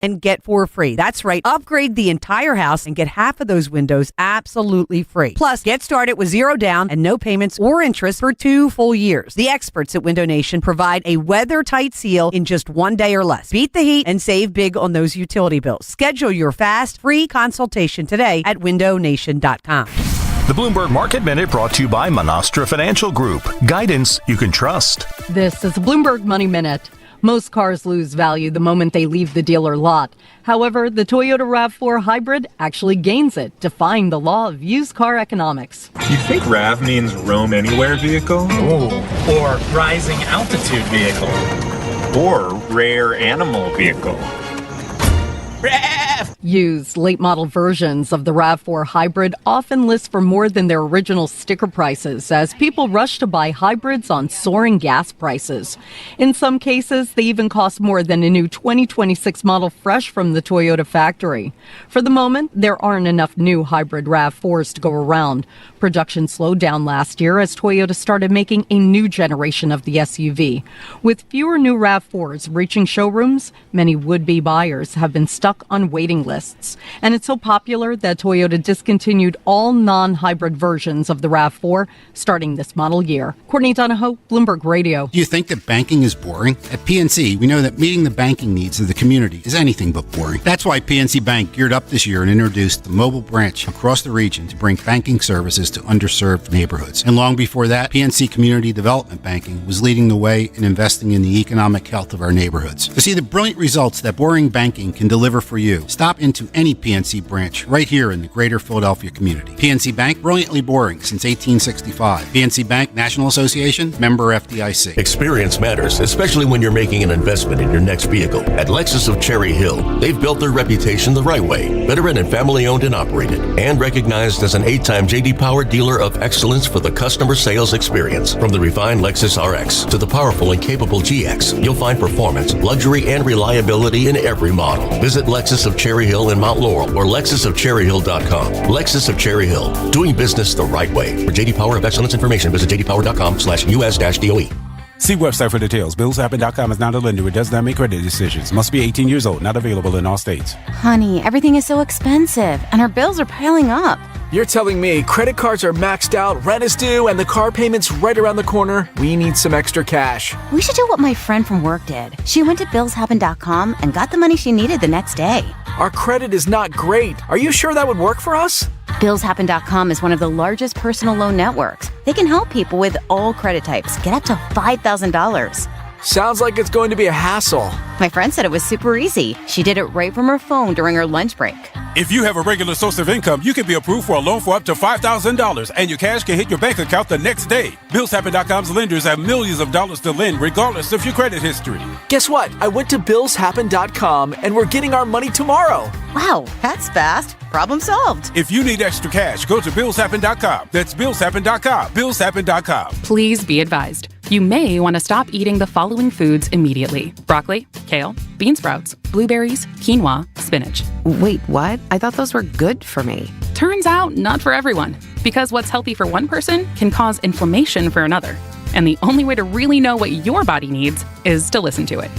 and get 4 free. That's right. Upgrade the entire house and get half of those windows absolutely free. Plus, get started with 0 down and no payments or interest for 2 full years. The experts at Window Nation provide a weather-tight seal in just 1 day or less. Beat the heat and save big on those utility bills. Schedule your fast, free consultation today at windownation.com. The Bloomberg Market Minute brought to you by Monastra Financial Group. Guidance you can trust. This is the Bloomberg Money Minute. Most cars lose value the moment they leave the dealer lot. However, the Toyota RAV4 Hybrid actually gains it, defying the law of used car economics. You think RAV means roam anywhere vehicle? Ooh. Or rising altitude vehicle. Or rare animal vehicle. Used late model versions of the RAV4 Hybrid often list for more than their original sticker prices as people rush to buy hybrids on soaring gas prices. In some cases, they even cost more than a new 2026 model fresh from the Toyota factory. For the moment, there aren't enough new hybrid RAV4s to go around. Production slowed down last year as Toyota started making a new generation of the SUV. With fewer new RAV4s reaching showrooms, many would-be buyers have been stuck on waiting lists. And it's so popular that Toyota discontinued all non-hybrid versions of the RAV4 starting this model year. Courtney Donahoe, Bloomberg Radio. Do you think that banking is boring? At PNC, we know that meeting the banking needs of the community is anything but boring. That's why PNC Bank geared up this year and introduced the mobile branch across the region to bring banking services to underserved neighborhoods. And long before that, PNC Community Development Banking was leading the way in investing in the economic health of our neighborhoods. To see the brilliant results that boring banking can deliver for you, stop into any PNC branch right here in the greater Philadelphia community. PNC Bank, brilliantly boring since 1865. PNC Bank, National Association, member FDIC. Experience matters, especially when you're making an investment in your next vehicle. At Lexus of Cherry Hill, they've built their reputation the right way. Veteran and family owned and operated, and recognized as an 8-time J.D. Power dealer of excellence for the customer sales experience. From the refined Lexus RX to the powerful and capable GX, you'll find performance, luxury, and reliability in every model. Visit Lexus of Cherry Hill in Mount Laurel or lexusofcherryhill.com. Lexus of Cherry Hill, doing business the right way. For J.D. Power of excellence information, visit jdpower.com/US-DOE. See website for details. BillsHappen.com is not a lender. It does not make credit decisions. Must be 18 years old. Not available in all states. Honey, everything is so expensive, and our bills are piling up. You're telling me credit cards are maxed out, rent is due, and the car payment's right around the corner? We need some extra cash. We should do what my friend from work did. She went to BillsHappen.com and got the money she needed the next day. Our credit is not great. Are you sure that would work for us? BillsHappen.com is one of the largest personal loan networks. They can help people with all credit types get up to $5,000. Sounds like it's going to be a hassle. My friend said it was super easy. She did it right from her phone during her lunch break. If you have a regular source of income, you can be approved for a loan for up to $5,000, and your cash can hit your bank account the next day. BillsHappen.com's lenders have millions of dollars to lend, regardless of your credit history. Guess what? I went to BillsHappen.com, and we're getting our money tomorrow. Wow, that's fast. Problem solved. If you need extra cash, go to BillsHappen.com. That's BillsHappen.com. BillsHappen.com. Please be advised. You may want to stop eating the following foods immediately: broccoli, kale, bean sprouts, blueberries, quinoa, spinach. Wait, what? I thought those were good for me. Turns out, not for everyone. Because what's healthy for one person can cause inflammation for another. And the only way to really know what your body needs is to listen to it.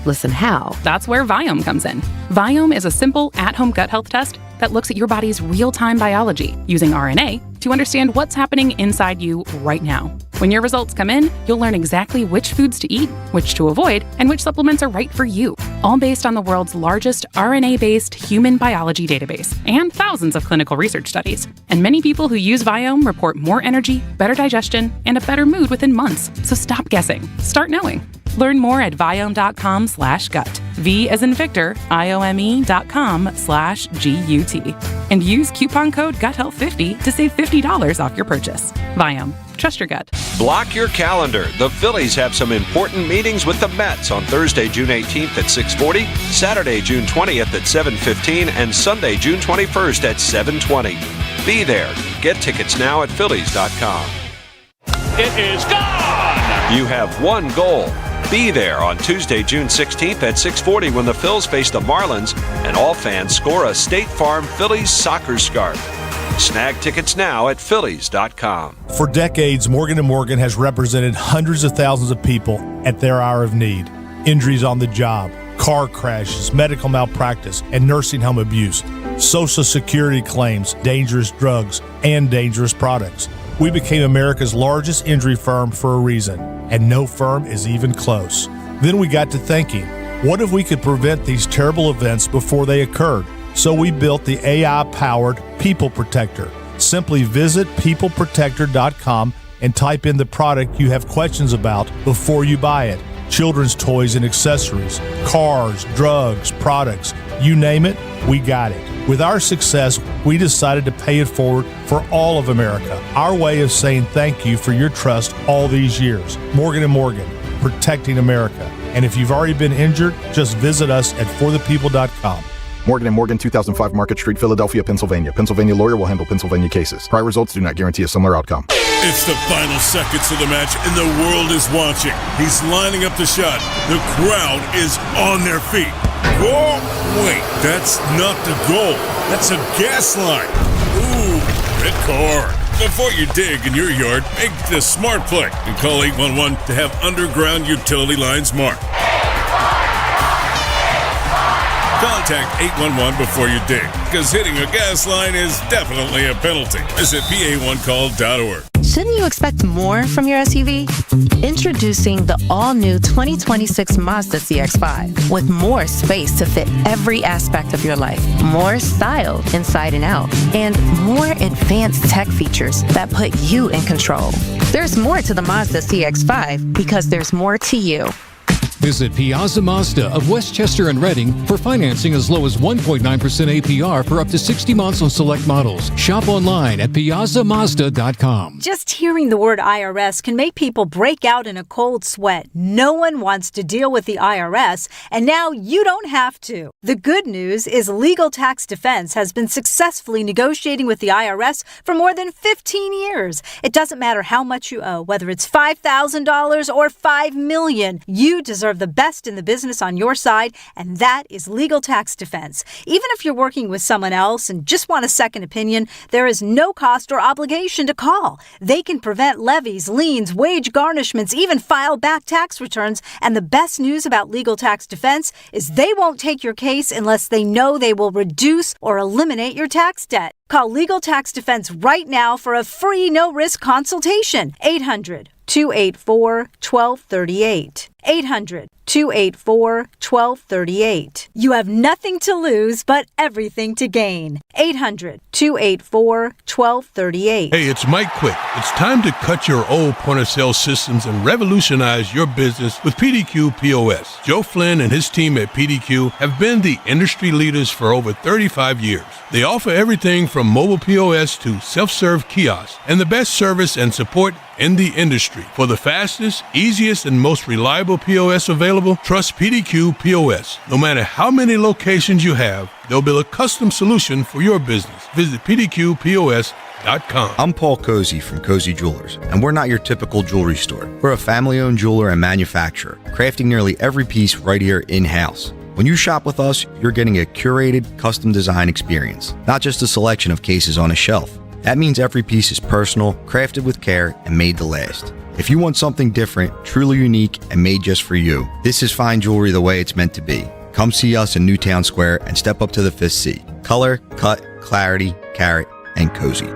Listen how? That's where Viome comes in. Viome is a simple, at-home gut health test that looks at your body's real-time biology using RNA to understand what's happening inside you right now. When your results come in, you'll learn exactly which foods to eat, which to avoid, and which supplements are right for you, all based on the world's largest RNA-based human biology database and thousands of clinical research studies. And many people who use Viome report more energy, better digestion, and a better mood within months. So stop guessing. Start knowing. Learn more at Viome.com/gut. V as in Victor, IOME.com/GUT. And use coupon code GUTHEALTH50 to save $50 off your purchase. Viome. Trust your gut. Block your calendar. The Phillies have some important meetings with the Mets on Thursday, June 18th at 6:40, Saturday, June 20th at 7:15, and Sunday, June 21st at 7:20. Be there. Get tickets now at Phillies.com. It is gone! You have one goal. Be there on Tuesday, June 16th at 6:40 when the Phils face the Marlins and all fans score a State Farm Phillies soccer scarf. Snag tickets now at Phillies.com. For decades, Morgan & Morgan has represented hundreds of thousands of people at their hour of need. Injuries on the job, car crashes, medical malpractice, and nursing home abuse, Social Security claims, dangerous drugs, and dangerous products. We became America's largest injury firm for a reason, and no firm is even close. Then we got to thinking, what if we could prevent these terrible events before they occurred? So we built the AI-powered People Protector. Simply visit peopleprotector.com and type in the product you have questions about before you buy it. Children's toys and accessories, cars, drugs, products, you name it, we got it. With our success, we decided to pay it forward for all of America. Our way of saying thank you for your trust all these years. Morgan & Morgan, protecting America. And if you've already been injured, just visit us at forthepeople.com. Morgan & Morgan, 2005 Market Street, Philadelphia, Pennsylvania. Pennsylvania lawyer will handle Pennsylvania cases. Prior results do not guarantee a similar outcome. It's the final seconds of the match, and the world is watching. He's lining up the shot. The crowd is on their feet. Oh, wait, that's not the goal. That's a gas line. Ooh, red card. Before you dig in your yard, make the smart play and call 811 to have underground utility lines marked. Contact 811 before you dig, because hitting a gas line is definitely a penalty. Visit PA1call.org. Shouldn't you expect more from your SUV? Introducing the all-new 2026 Mazda CX-5 with more space to fit every aspect of your life, more style inside and out, and more advanced tech features that put you in control. There's more to the Mazda CX-5 because there's more to you. Visit Piazza Mazda of Westchester and Reading for financing as low as 1.9% APR for up to 60 months on select models. Shop online at piazzamazda.com. Just hearing the word IRS can make people break out in a cold sweat. No one wants to deal with the IRS, and now you don't have to. The good news is Legal Tax Defense has been successfully negotiating with the IRS for more than 15 years. It doesn't matter how much you owe, whether it's $5,000 or $5 million. You deserve the best in the business on your side, and that is Legal Tax Defense. Even if you're working with someone else and just want a second opinion, there is no cost or obligation to call. They can prevent levies, liens, wage garnishments, even file back tax returns. And the best news about Legal Tax Defense is they won't take your case unless they know they will reduce or eliminate your tax debt. Call Legal Tax Defense right now for a free no-risk consultation. 800-284-1238. 800-284-1238. You have nothing to lose but everything to gain. 800-284-1238. Hey, it's Mike Quick. It's time to cut your old point-of-sale systems and revolutionize your business with PDQ POS. Joe Flynn and his team at PDQ have been the industry leaders for over 35 years. They offer everything from mobile POS to self-serve kiosks and the best service and support in the industry. For the fastest, easiest, and most reliable POS available, trust PDQ POS. No matter how many locations you have, they'll build a custom solution for your business. Visit PDQPOS.com. I'm Paul Cozy from Cozy Jewelers, and we're not your typical jewelry store. We're a family-owned jeweler and manufacturer, crafting nearly every piece right here in-house. When you shop with us, you're getting a curated, custom design experience, not just a selection of cases on a shelf. That means every piece is personal, crafted with care, and made to last. If you want something different, truly unique, and made just for you, this is fine jewelry the way it's meant to be. Come see us in Newtown Square and step up to the 5th C. Color, cut, clarity, carat, and cozy.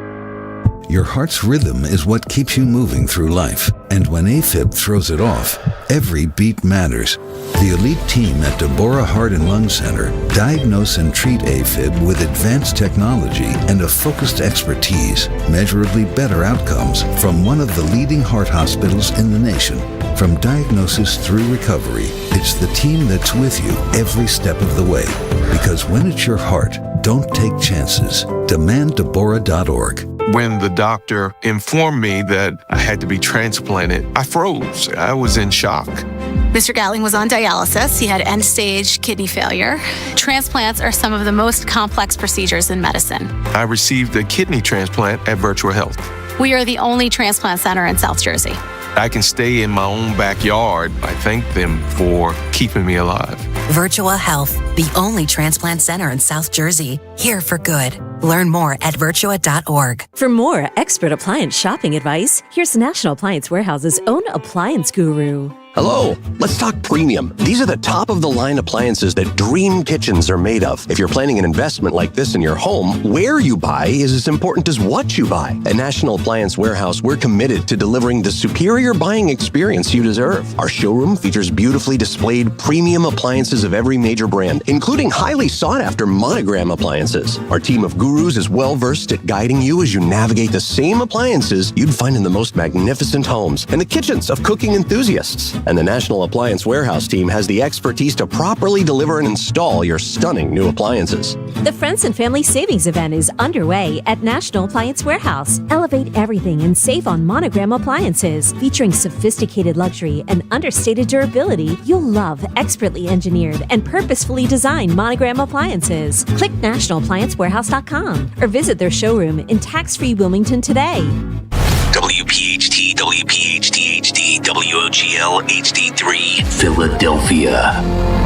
Your heart's rhythm is what keeps you moving through life. And when AFib throws it off, every beat matters. The elite team at Deborah Heart and Lung Center diagnose and treat AFib with advanced technology and a focused expertise, measurably better outcomes from one of the leading heart hospitals in the nation. From diagnosis through recovery, it's the team that's with you every step of the way. Because when it's your heart, don't take chances. DemandDeborah.org. When the doctor informed me that I had to be transplanted, I froze. I was in shock. Mr. Gatling was on dialysis. He had end-stage kidney failure. Transplants are some of the most complex procedures in medicine. I received a kidney transplant at Virtua Health. We are the only transplant center in South Jersey. I can stay in my own backyard. I thank them for keeping me alive. Virtua Health, the only transplant center in South Jersey. Here for good. Learn more at Virtua.org. For more expert appliance shopping advice, here's National Appliance Warehouse's own appliance guru. Hello, let's talk premium. These are the top-of-the-line appliances that dream kitchens are made of. If you're planning an investment like this in your home, where you buy is as important as what you buy. At National Appliance Warehouse, we're committed to delivering the superior buying experience you deserve. Our showroom features beautifully displayed premium appliances of every major brand, including highly sought-after Monogram appliances. Our team of gurus is well-versed at guiding you as you navigate the same appliances you'd find in the most magnificent homes and the kitchens of cooking enthusiasts. And the National Appliance Warehouse team has the expertise to properly deliver and install your stunning new appliances. The Friends and Family Savings Event is underway at National Appliance Warehouse. Elevate everything and save on Monogram appliances. Featuring sophisticated luxury and understated durability, you'll love expertly engineered and purposefully designed Monogram appliances. Click nationalappliancewarehouse.com or visit their showroom in tax-free Wilmington today. WPHT, WPHT HD, WOGL HD3, Philadelphia.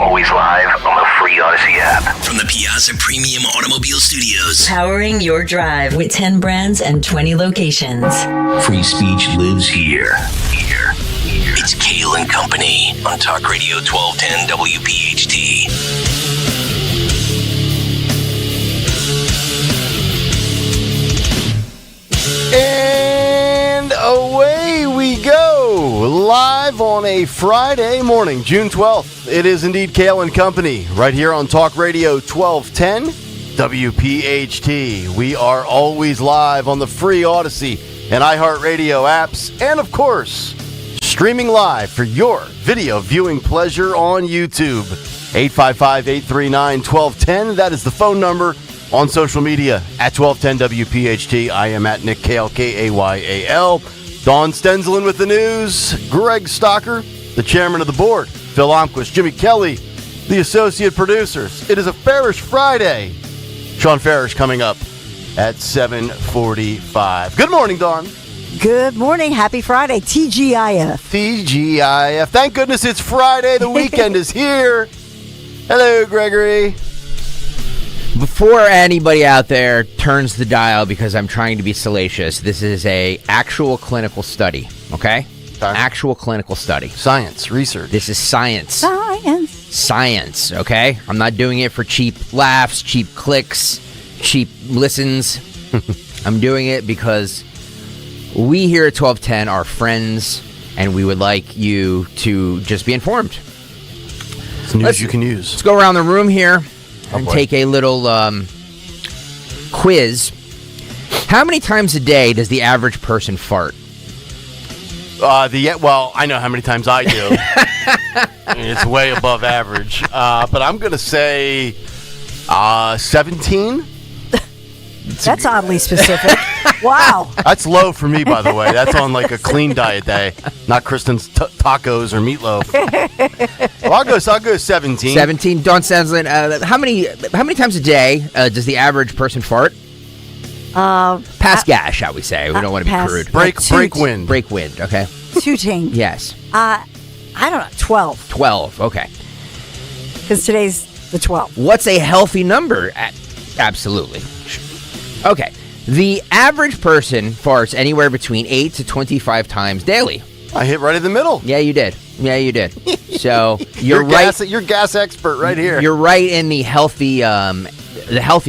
Always live on the free Odyssey app. From the Piazza Premium Automobile Studios. Powering your drive with 10 brands and 20 locations. Free speech lives here. It's Kayal and Company on Talk Radio 1210 WPHT. And away we go, live on a Friday morning, June 12th. It is indeed Kayal and Company, right here on Talk Radio 1210 WPHT. We are always live on the free Odyssey and iHeartRadio apps, and of course, streaming live for your video viewing pleasure on YouTube. 855-839-1210, that is the phone number. On social media, at 1210 WPHT, I am at Nick Kayal, Kayal. Dawn Stenzelin with the news. Greg Stocker, the chairman of the board. Phil Omquist, Jimmy Kelly, the associate producers. It is a Farish Friday. Sean Farish coming up at 7:45. Good morning, Dawn. Good morning. Happy Friday. TGIF. TGIF. Thank goodness it's Friday. The weekend is here. Hello, Gregory. Before anybody out there turns the dial because I'm trying to be salacious, this is a actual clinical study, okay? Actual clinical study. Science, research. This is science. Science, okay? I'm not doing it for cheap laughs, cheap clicks, cheap listens. I'm doing it because we here at 1210 are friends, and we would like you to just be informed. It's news you can use. Let's go around the room here. And take a little quiz. How many times a day does the average person fart? Well, I know how many times I do. I mean, it's way above average. But I'm going to say 17. That's oddly specific. Wow. That's low for me, by the way. That's on like a clean diet day, not Kristen's tacos or meatloaf. Well, I'll go 17. 17. Dawn Stenzelin, how many times a day does the average person fart? Pass gas, shall we say? We don't want to be crude. Break wind. Break wind. Okay. Tooting. Yes. I don't know. 12. 12. Okay. Because today's the 12th. What's a healthy number? Absolutely. Okay. The average person farts anywhere between 8 to 25 times daily. I hit right in the middle. Yeah, you did. So you're right. You're gas expert right here. You're right in the healthy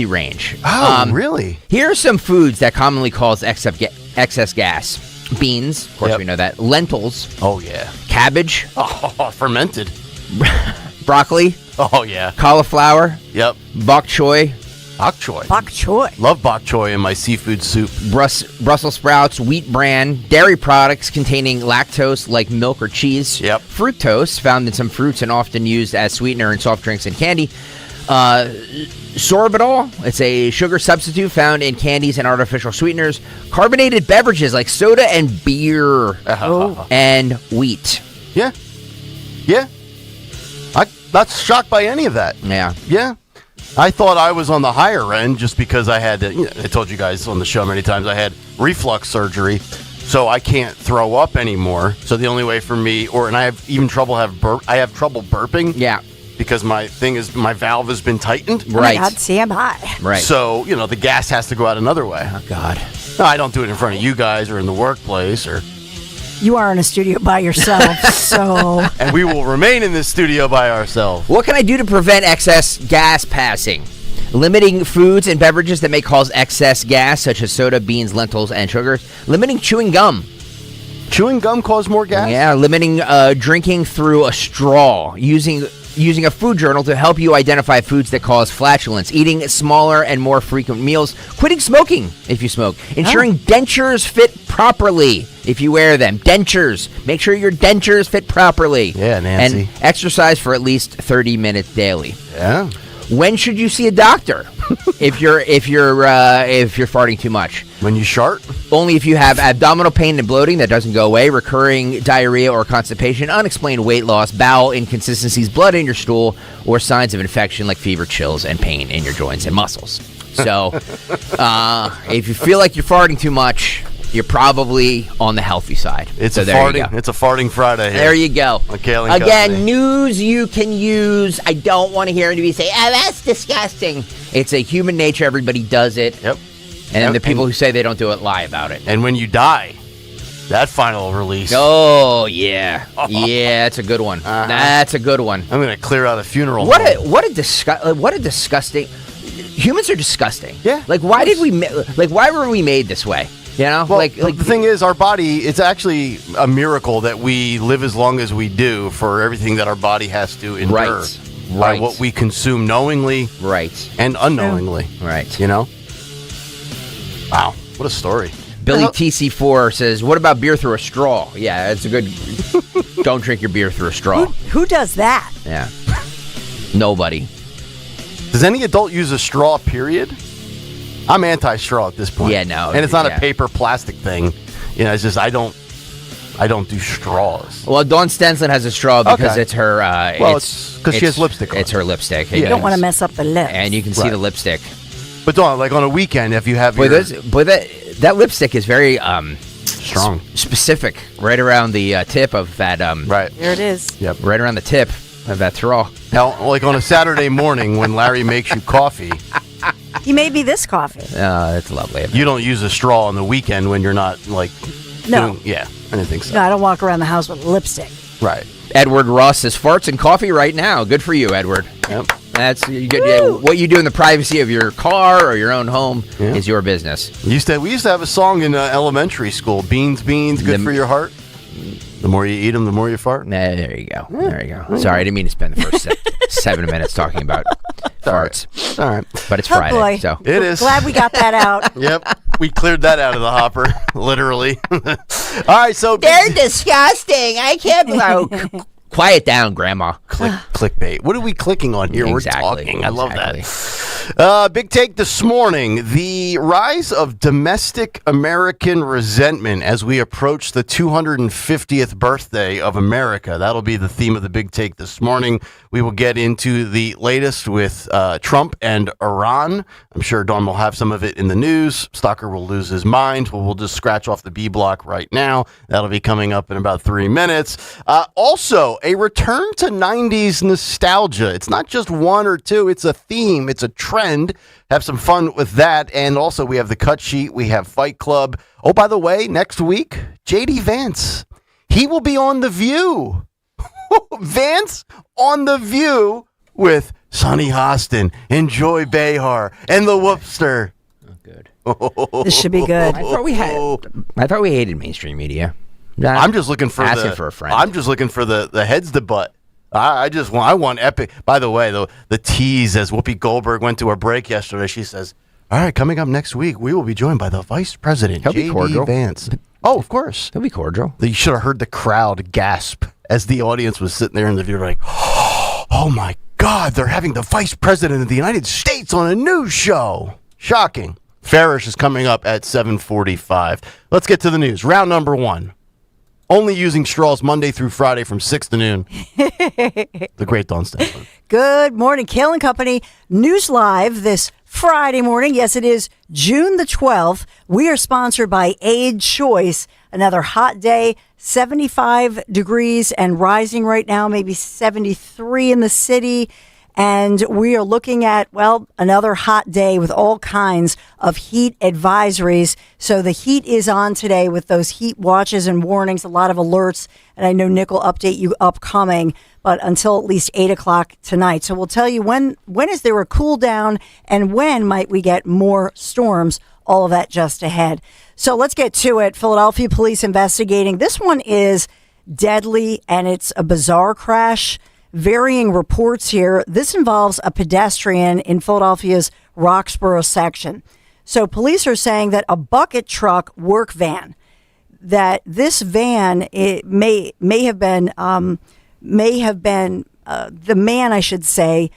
range. Oh, really? Here are some foods that commonly cause excess gas. Beans, of course we know that. Lentils. Oh, yeah. Cabbage. Oh, fermented. Broccoli. Oh, yeah. Cauliflower. Yep. Bok choy. Bok choy. Bok choy. Love bok choy in my seafood soup. Brussels sprouts, wheat bran, dairy products containing lactose like milk or cheese. Yep. Fructose, found in some fruits and often used as sweetener in soft drinks and candy. Sorbitol, it's a sugar substitute found in candies and artificial sweeteners. Carbonated beverages like soda and beer. And wheat. Yeah. I'm not shocked by any of that. Yeah. I thought I was on the higher end just because I had to, I told you guys on the show many times, I had reflux surgery, so I can't throw up anymore. So the only way for me, and I have even trouble burping. Yeah. Because my valve has been tightened. Right. God, CMI. Right. So, the gas has to go out another way. Oh, God. No, I don't do it in front of you guys or in the workplace or... You are in a studio by yourself, so. And we will remain in this studio by ourselves. What can I do to prevent excess gas passing? Limiting foods and beverages that may cause excess gas, such as soda, beans, lentils, and sugars. Limiting chewing gum. Chewing gum cause more gas? Yeah, limiting drinking through a straw. Using a food journal to help you identify foods that cause flatulence. Eating smaller and more frequent meals. Quitting smoking if you smoke. Ensuring dentures fit properly if you wear them. Dentures. Make sure your dentures fit properly. Yeah, Nancy. And exercise for at least 30 minutes daily. Yeah. When should you see a doctor? if you're farting too much. When you shart? Only if you have abdominal pain and bloating that doesn't go away, recurring diarrhea or constipation, unexplained weight loss, bowel inconsistencies, blood in your stool, or signs of infection like fever, chills, and pain in your joints and muscles. So, if you feel like you're farting too much, you're probably on the healthy side. It's a farting Friday here. There you go. Kayal Again, news you can use. I don't want to hear anybody say, "Oh, that's disgusting." It's a human nature. Everybody does it. Yep. And the people who say they don't do it lie about it. And when you die, that final release. Oh, yeah. Yeah, that's a good one. That's a good one. I'm going to clear out a funeral. What a disgusting. Humans are disgusting. Yeah. Like, why were we made this way? You know? Well, the thing is, our body, it's actually a miracle that we live as long as we do for everything that our body has to endure. By what we consume knowingly. And unknowingly. Right. You know? Wow, what a story. Billy TC4 says, what about beer through a straw? Yeah, it's a good... Don't drink your beer through a straw. Who does that? Yeah. Nobody. Does any adult use a straw, period? I'm anti-straw at this point. Yeah, no. And it's not a paper plastic thing. You know, it's just I don't do straws. Well, Dawn Stenson has a straw because it's her... it's because she has lipstick on. It's her lipstick. You don't want to mess up the lips. And you can see the lipstick. But Dawn, like on a weekend, if you have that lipstick is very strong, specific, right around the tip of that. Right there it is. Yep, right around the tip of that straw. Now, like on a Saturday morning when Larry makes you coffee, he made me this coffee. That's lovely. You don't use a straw on the weekend when you're not like. No. I didn't think so. No, I don't walk around the house with lipstick. Right. Edward Ross says farts and coffee right now. Good for you, Edward. Yep. That's what you do in the privacy of your car or your own home is your business. We used to have a song in elementary school. Beans, good for your heart. The more you eat them, the more you fart. There you go. There you go. Sorry, I didn't mean to spend the first 7 minutes talking about farts. All right. But it's Friday, boy. so it is. Glad we got that out. Yep. We cleared that out of the hopper, literally. All right, so they're disgusting. I can't. Quiet down, Grandma. Clickbait. What are we clicking on here? Exactly. We're talking. I love that. Big take this morning. The rise of domestic American resentment as we approach the 250th birthday of America. That'll be the theme of the big take this morning. We will get into the latest with Trump and Iran. I'm sure Dawn will have some of it in the news. Stocker will lose his mind. We'll just scratch off the B block right now. That'll be coming up in about 3 minutes. Also, a return to 90s nostalgia. It's not just one or two. It's a theme. It's a trend. Have some fun with that. And also, we have the cut sheet. We have Fight Club. Oh, by the way, next week, J.D. Vance. He will be on The View. Vance on The View with Sonny Hostin and Joy Behar and the Whoopster. Oh, good. This should be good. I thought we hated mainstream media. I'm just looking for a friend. I'm just looking for the heads to butt. I want epic. By the way, the tease as Whoopi Goldberg went to her break yesterday, she says, "All right, coming up next week, we will be joined by the Vice President, J.D. Vance." Oh, of course. He'll be cordial. You should have heard the crowd gasp as the audience was sitting there in the view, like, "Oh my God, they're having the Vice President of the United States on a news show." Shocking. Farish is coming up at 7:45. Let's get to the news. Round number 1. Only using straws Monday through Friday from 6 to noon. The great Dawn Stenson. Good morning, Kayal and Company. News Live this Friday morning. Yes, it is June the 12th. We are sponsored by Aid Choice. Another hot day, 75 degrees and rising right now, maybe 73 in the city. And we are looking at, well, another hot day with all kinds of heat advisories. So the heat is on today with those heat watches and warnings, a lot of alerts. And I know Nick will update you upcoming, but until at least 8 o'clock tonight. So we'll tell you when is there a cool down and when might we get more storms. All of that just ahead. So let's get to it. Philadelphia police investigating. This one is deadly and it's a bizarre crash. Varying reports here. This involves a pedestrian in Philadelphia's Roxborough section. So police are saying that a bucket truck work van, that this van it may have been the man, I should say,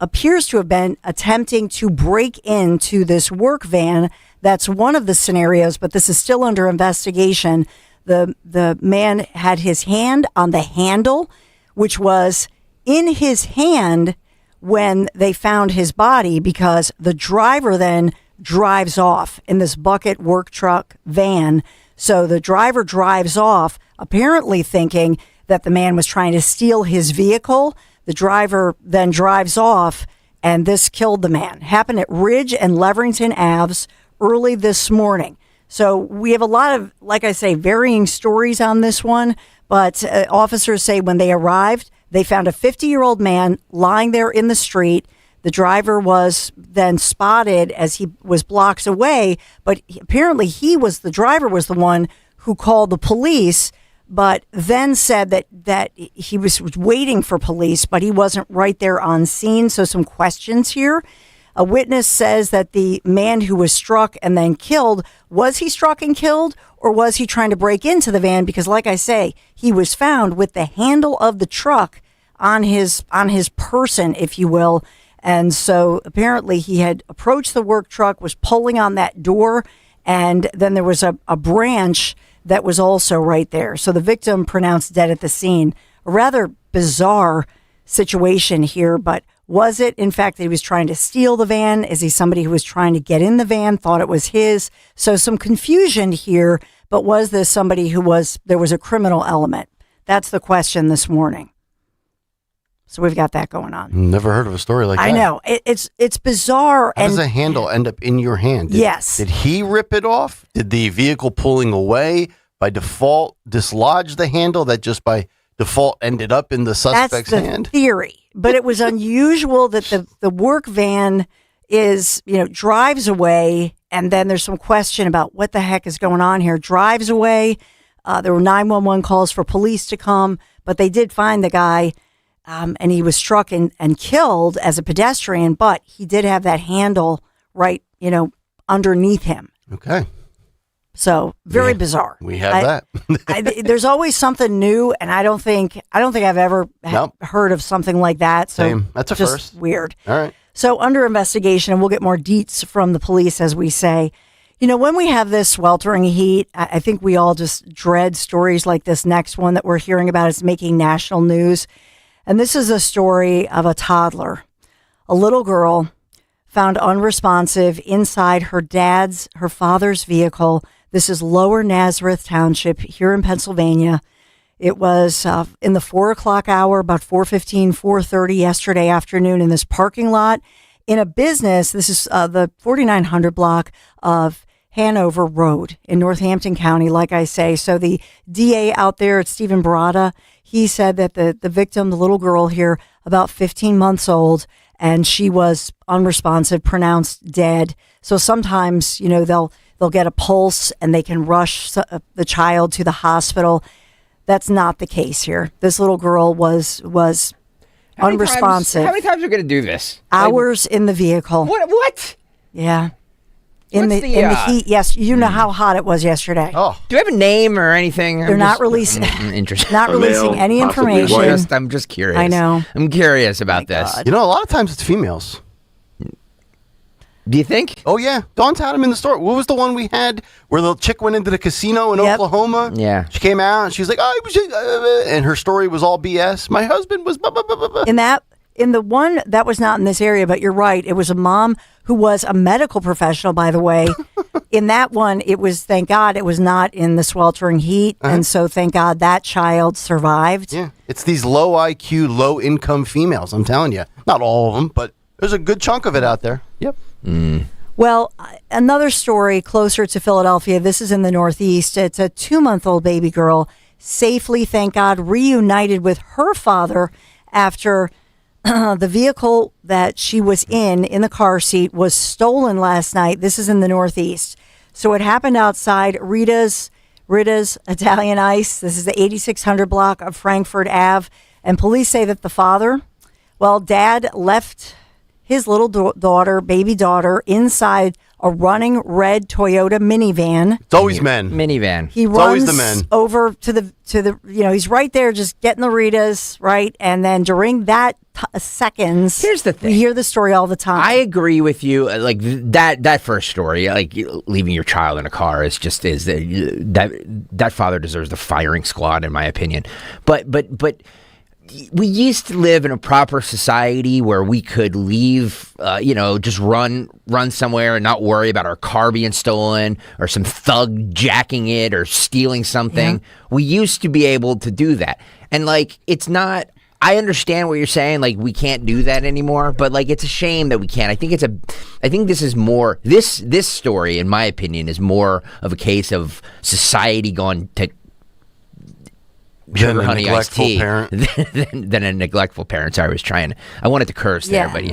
appears to have been attempting to break into this work van. That's one of the scenarios, but this is still under investigation. The man had his hand on the handle, which was in his hand when they found his body, because the driver then drives off in this bucket work truck van. So the driver drives off, apparently thinking that the man was trying to steal his vehicle. The driver then drives off, and this killed the man. Happened at Ridge and Leverington Aves early this morning. So we have a lot of, like I say, varying stories on this one. But officers say when they arrived, they found a 50-year-old man lying there in the street. The driver was then spotted as he was blocks away, but apparently the driver was the one who called the police, but then said that he was waiting for police, but he wasn't right there on scene. So some questions here. A witness says that the man who was struck and then killed, was he struck and killed, or was he trying to break into the van? Because like I say, he was found with the handle of the truck on his person, if you will. And so apparently he had approached the work truck, was pulling on that door, and then there was a branch that was also right there. So the victim pronounced dead at the scene. A rather bizarre situation here, but was it, in fact, that he was trying to steal the van? Is he somebody who was trying to get in the van, thought it was his? So some confusion here, but was this somebody there was a criminal element? That's the question this morning. So we've got that going on. Never heard of a story like that. I know. It's bizarre. How does a handle end up in your hand? Yes. Did he rip it off? Did the vehicle pulling away by default dislodge the handle that just by default ended up in the suspect's hand? That's the theory. But it was unusual that the work van drives away, and then there's some question about what the heck is going on here. Drives away. There were 911 calls for police to come, but they did find the guy, and he was struck and killed as a pedestrian, but he did have that handle right, underneath him. Okay. So very bizarre. We have that. There's always something new, and I don't think I've ever heard of something like that. So same. That's a just first. Weird. All right. So under investigation, and we'll get more deets from the police as we say. When we have this sweltering heat, I think we all just dread stories like this next one that we're hearing about. It's making national news, and this is a story of a toddler, a little girl found unresponsive inside her father's vehicle. This is Lower Nazareth Township here in Pennsylvania. It was in the 4 o'clock hour, about 4:15, 4:30 yesterday afternoon in this parking lot in a business. This is the 4900 block of Hanover Road in Northampton County, like I say. So the DA out there, it's Stephen Barada, he said that the victim, the little girl here, about 15 months old, and she was unresponsive, pronounced dead. So sometimes, they'll get a pulse and they can rush the child to the hospital. That's not the case here. This little girl was unresponsive. How many times are we going to do this? Hours in the vehicle. What? Yeah. In the heat, yes. You know how hot it was yesterday. Oh, do we have a name or anything? They're not releasing. Interesting. Not releasing any information. I'm just curious. I know. I'm curious about this. A lot of times it's females. Do you think? Oh yeah, Dawn's had them in the store. What was the one we had where the chick went into the casino in Oklahoma? Yeah, she came out and she was like, and her story was all BS. My husband was. In that in the one that was not in this area, but you're right. It was a mom who was a medical professional, by the way. In that one, it was, thank God, it was not in the sweltering heat. And so thank God that child survived. Yeah. It's these low IQ, low income females. I'm telling you. Not all of them, but there's a good chunk of it out there. Yep. Well, another story closer to Philadelphia. This is in the Northeast. It's a 2-month-old baby girl safely, thank God, reunited with her father after the vehicle that she was in the car seat, was stolen last night. This is in the Northeast. So it happened outside Rita's Italian Ice. This is the 8600 block of Frankfurt Ave. And police say that the father, dad left his little baby daughter, inside a running red Toyota minivan. It's always men. Minivan. He runs always the men. over to the he's right there just getting the Ritas, right? And then during that seconds, here's the thing. We hear the story all the time. I agree with you. Like that first story, like leaving your child in a car is that father deserves the firing squad, in my opinion. But we used to live in a proper society where we could leave, just run somewhere and not worry about our car being stolen or some thug jacking it or stealing something. Yeah. We used to be able to do that. And it's not, I understand what you're saying. We can't do that anymore, but it's a shame that we can't. I think this is more, this story, in my opinion, is more of a case of society going to than a honey iced neglectful tea parent. than a neglectful parent. Sorry, I wanted to curse there, but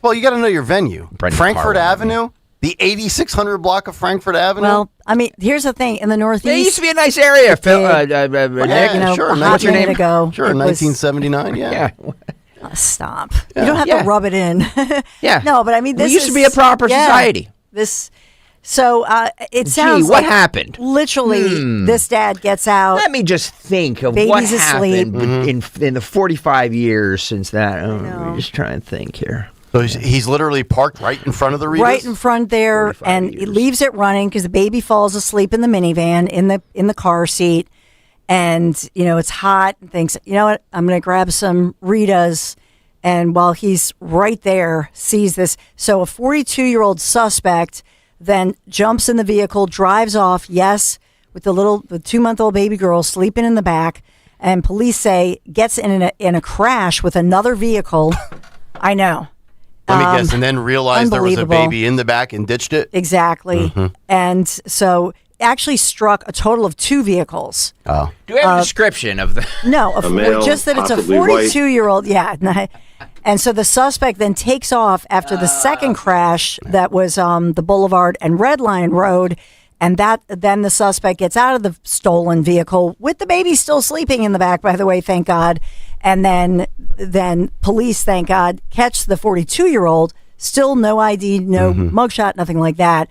Well, you got to know your venue. Frankfurt Avenue, the 8600 block of Frankfurt Avenue. Well, I mean, here's the thing. In the Northeast, it used to be a nice area. Phil, Nick, sure. What's your name? Ago, sure, 1979. Yeah. Stop. You don't have to rub it in. Yeah. No, but I mean, this used to be a proper society. So it sounds what like happened? Literally, this dad gets out. Let me just think of baby's what asleep. happened in the 45 years since that. Just try and think here. So he's literally parked right in front of the Ritas? Right in front there, and he leaves it running because the baby falls asleep in the minivan in the car seat, and it's hot. And thinks, you know what, I'm going to grab some Ritas. And while he's right there, sees this. So a 42-year-old suspect then jumps in the vehicle, drives off, with the 2-month-old baby girl sleeping in the back, and police say gets in a crash with another vehicle. I know. Let me guess, and then realized there was a baby in the back and ditched it? Exactly. Mm-hmm. And so actually struck a total of 2 vehicles. Oh. Do we have a description of the... No, just that it's a 42-year-old. Yeah. And so the suspect then takes off after the second crash that was the Boulevard and Red Line Road, and then the suspect gets out of the stolen vehicle with the baby still sleeping in the back, by the way, thank God. And then police, thank God, catch the 42-year-old, still no ID, no mugshot, nothing like that.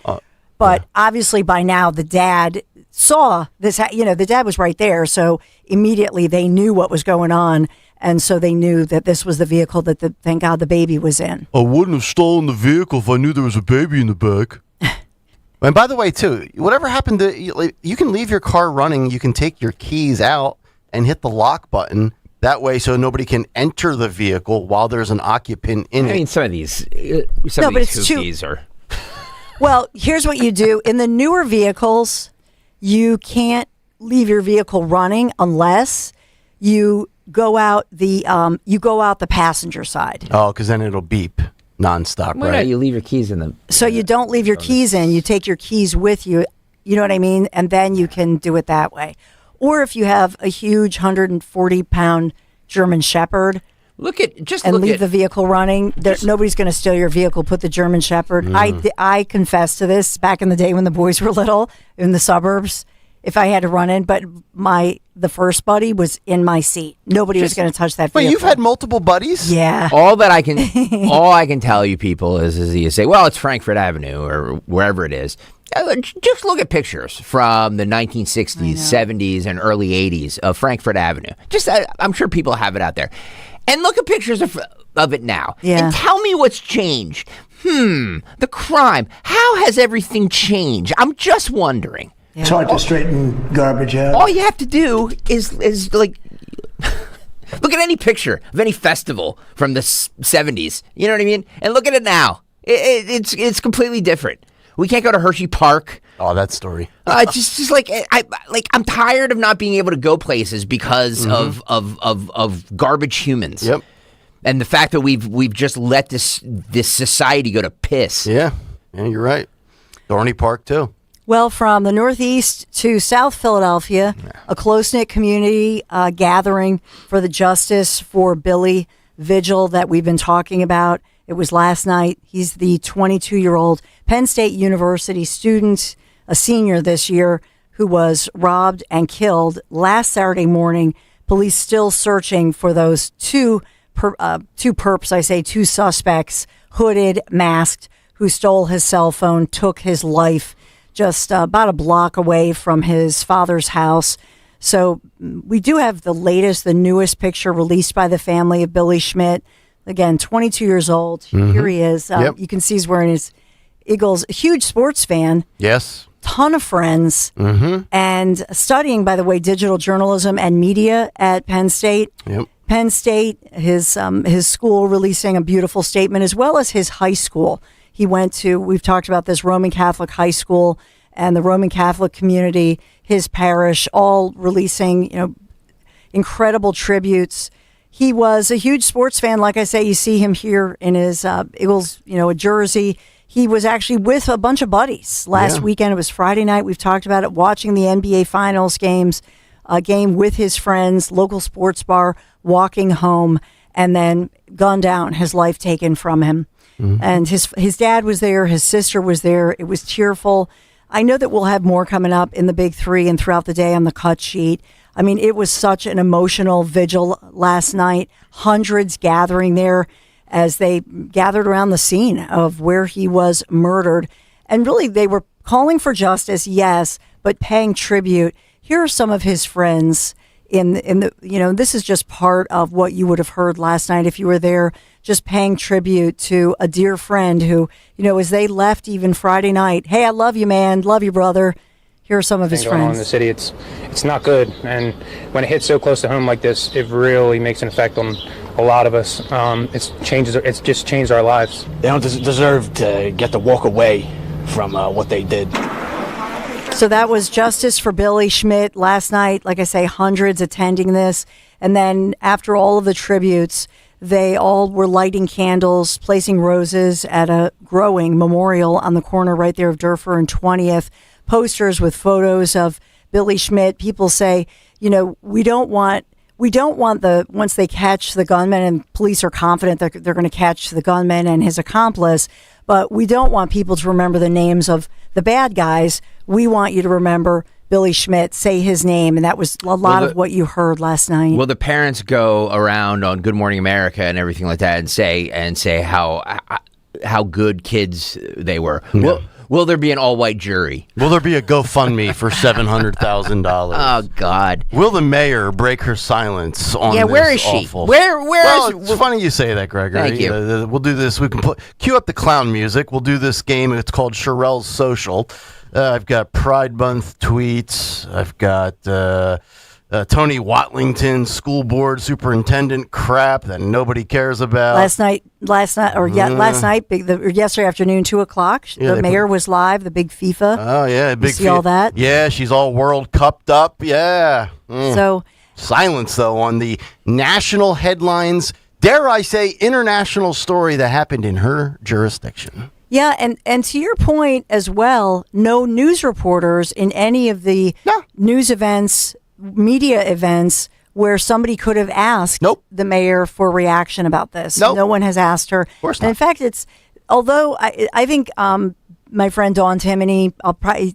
But obviously by now the dad saw this, the dad was right there, so immediately they knew what was going on. And so they knew that this was the vehicle that, thank God, the baby was in. I wouldn't have stolen the vehicle if I knew there was a baby in the back. And by the way, too, whatever happened to... You can leave your car running. You can take your keys out and hit the lock button. That way, so nobody can enter the vehicle while there's an occupant in it. I mean, some of these hoopies are... Well, here's what you do. In the newer vehicles, you can't leave your vehicle running unless you go out the passenger side. Oh, because then it'll beep nonstop, Why right? not? You leave your keys in the... So you don't leave your keys in. You take your keys with you. You know what I mean? And then you can do it that way. Or if you have a huge 140-pound German Shepherd... leave the vehicle running. Nobody's going to steal your vehicle. Put the German Shepherd. I confess to this back in the day when the boys were little in the suburbs. If I had to run in, but the first buddy was in my seat. Nobody was going to touch that vehicle. Wait, you've had multiple buddies? Yeah. All I can tell you people is you say, well, it's Frankfurt Avenue or wherever it is. Just look at pictures from the 1960s, 70s, and early 80s of Frankfurt Avenue. I'm sure people have it out there. And look at pictures of it now. Yeah. And tell me what's changed. The crime. How has everything changed? I'm just wondering. It's hard to straighten garbage out. All you have to do is Look at any picture of any festival from the 70s. You know what I mean? And look at it now. It's completely different. We can't go to Hershey Park. Oh, that story. It's just like I'm tired of not being able to go places because of garbage humans. Yep. And the fact that we've just let this society go to piss. Yeah, you're right. Dorney Park too. Well, from the Northeast to South Philadelphia, a close-knit community gathering for the Justice for Billy vigil that we've been talking about. It was last night. He's the 22-year-old Penn State University student, a senior this year, who was robbed and killed last Saturday morning. Police still searching for those two suspects, hooded, masked, who stole his cell phone, took his life just about a block away from his father's house. So we do have the newest picture released by the family of Billy Schmidt. Again, 22 years old. Here he is. You can see he's wearing his Eagles, a huge sports fan. Yes. Ton of friends. And studying, by the way, digital journalism and media at Penn State. Yep. Penn State, his school releasing a beautiful statement, as well as his high school. He went to, we've talked about this, Roman Catholic high school and the Roman Catholic community, his parish, all releasing, incredible tributes. He was a huge sports fan. Like I say, you see him here in his Eagles, a jersey. He was actually with a bunch of buddies last weekend. It was Friday night. We've talked about it, watching the NBA Finals game with his friends, local sports bar, walking home, and then gunned down, his life taken from him. And his dad was there. His sister was there. It was tearful. I know that we'll have more coming up in the Big Three and throughout the day on the cut sheet. I mean, it was such an emotional vigil last night. Hundreds gathering there as they gathered around the scene of where he was murdered. And really, they were calling for justice, yes, but paying tribute. Here are some of his friends in the this is just part of what you would have heard last night if you were there, just paying tribute to a dear friend who, as they left even Friday night, hey, I love you, man, love you, brother. Here are some of his friends. Going on in the city, it's not good, and when it hits so close to home like this, it really makes an effect on a lot of us. It's just changed our lives. They don't deserve to get to walk away from what they did. So that was Justice for Billy Schmidt last night. Like I say, hundreds attending this. And then after all of the tributes, they all were lighting candles, placing roses at a growing memorial on the corner right there of Durfur and 20th. Posters with photos of Billy Schmidt. People say, we don't want once they catch the gunman, and police are confident that they're going to catch the gunman and his accomplice, but we don't want people to remember the names of the bad guys. We want you to remember Billy Schmidt, say his name, and that was a lot of what you heard last night. Well, the parents go around on Good Morning America and everything like that and say how good kids they were. Yeah. Will there be an all-white jury? Will there be a GoFundMe for $700,000? Oh, God. Will the mayor break her silence on this? Yeah, where is she? Awful... Where well, is... It's funny you say that, Gregory. Thank you. We'll do this. We can cue up the clown music. We'll do this game. It's called Sherelle's Social. I've got Pride Month tweets. I've got Tony Watlington, school board superintendent crap that nobody cares about. Yesterday afternoon, 2:00. The mayor was live. The big FIFA. Oh yeah, big. See all that? Yeah, she's all World Cupped up. Yeah. So silence though on the national headlines. Dare I say, international story that happened in her jurisdiction. Yeah, and to your point as well, no news reporters in any of the news events, media events where somebody could have asked the mayor for reaction about this. No one has asked her. Of course not. And in fact, although I think my friend Dawn Timoney,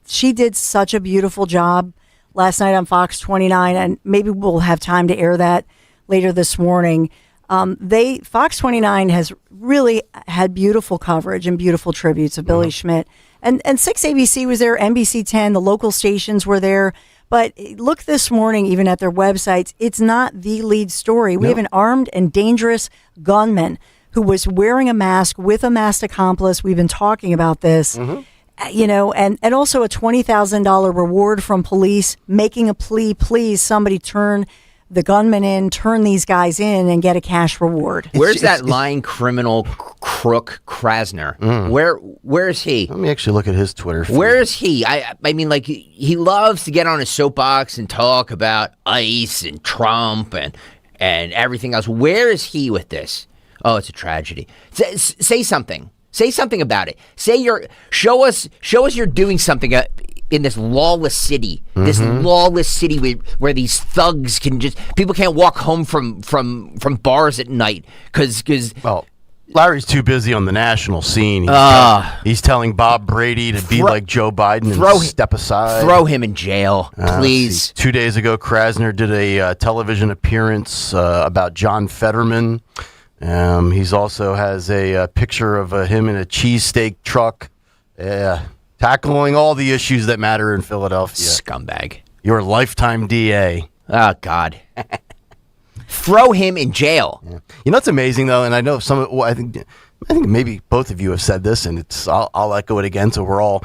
she did such a beautiful job last night on Fox 29, and maybe we'll have time to air that later this morning. Fox 29 has really had beautiful coverage and beautiful tributes of Billy Schmidt. And 6 ABC was there, NBC 10, the local stations were there. But look this morning, even at their websites, it's not the lead story. We have an armed and dangerous gunman who was wearing a mask with a masked accomplice. We've been talking about this, and also a $20,000 reward from police, making a plea, please, somebody turn the gunman in, turn these guys in, and get a cash reward. Where's that lying criminal crook Krasner? Where is he? Let me actually look at his Twitter feed. Where is he? I mean, like, he loves to get on his soapbox and talk about ICE and Trump and everything else. Where is he with this? Oh, it's a tragedy. Say something. Say something about it. Show us you're doing something in this lawless city. This lawless city where these thugs people can't walk home from bars at night because Larry's too busy on the national scene. He's telling Bob Brady to be like Joe Biden and step aside. Throw him in jail, please. 2 days ago, Krasner did a television appearance about John Fetterman. He's also has a picture of him in a cheesesteak truck. Tackling all the issues that matter in Philadelphia. Scumbag. Your lifetime DA. Oh, God. Throw him in jail. Yeah. You know what's amazing, though, and I know I think maybe both of you have said this, and I'll echo it again, so we're all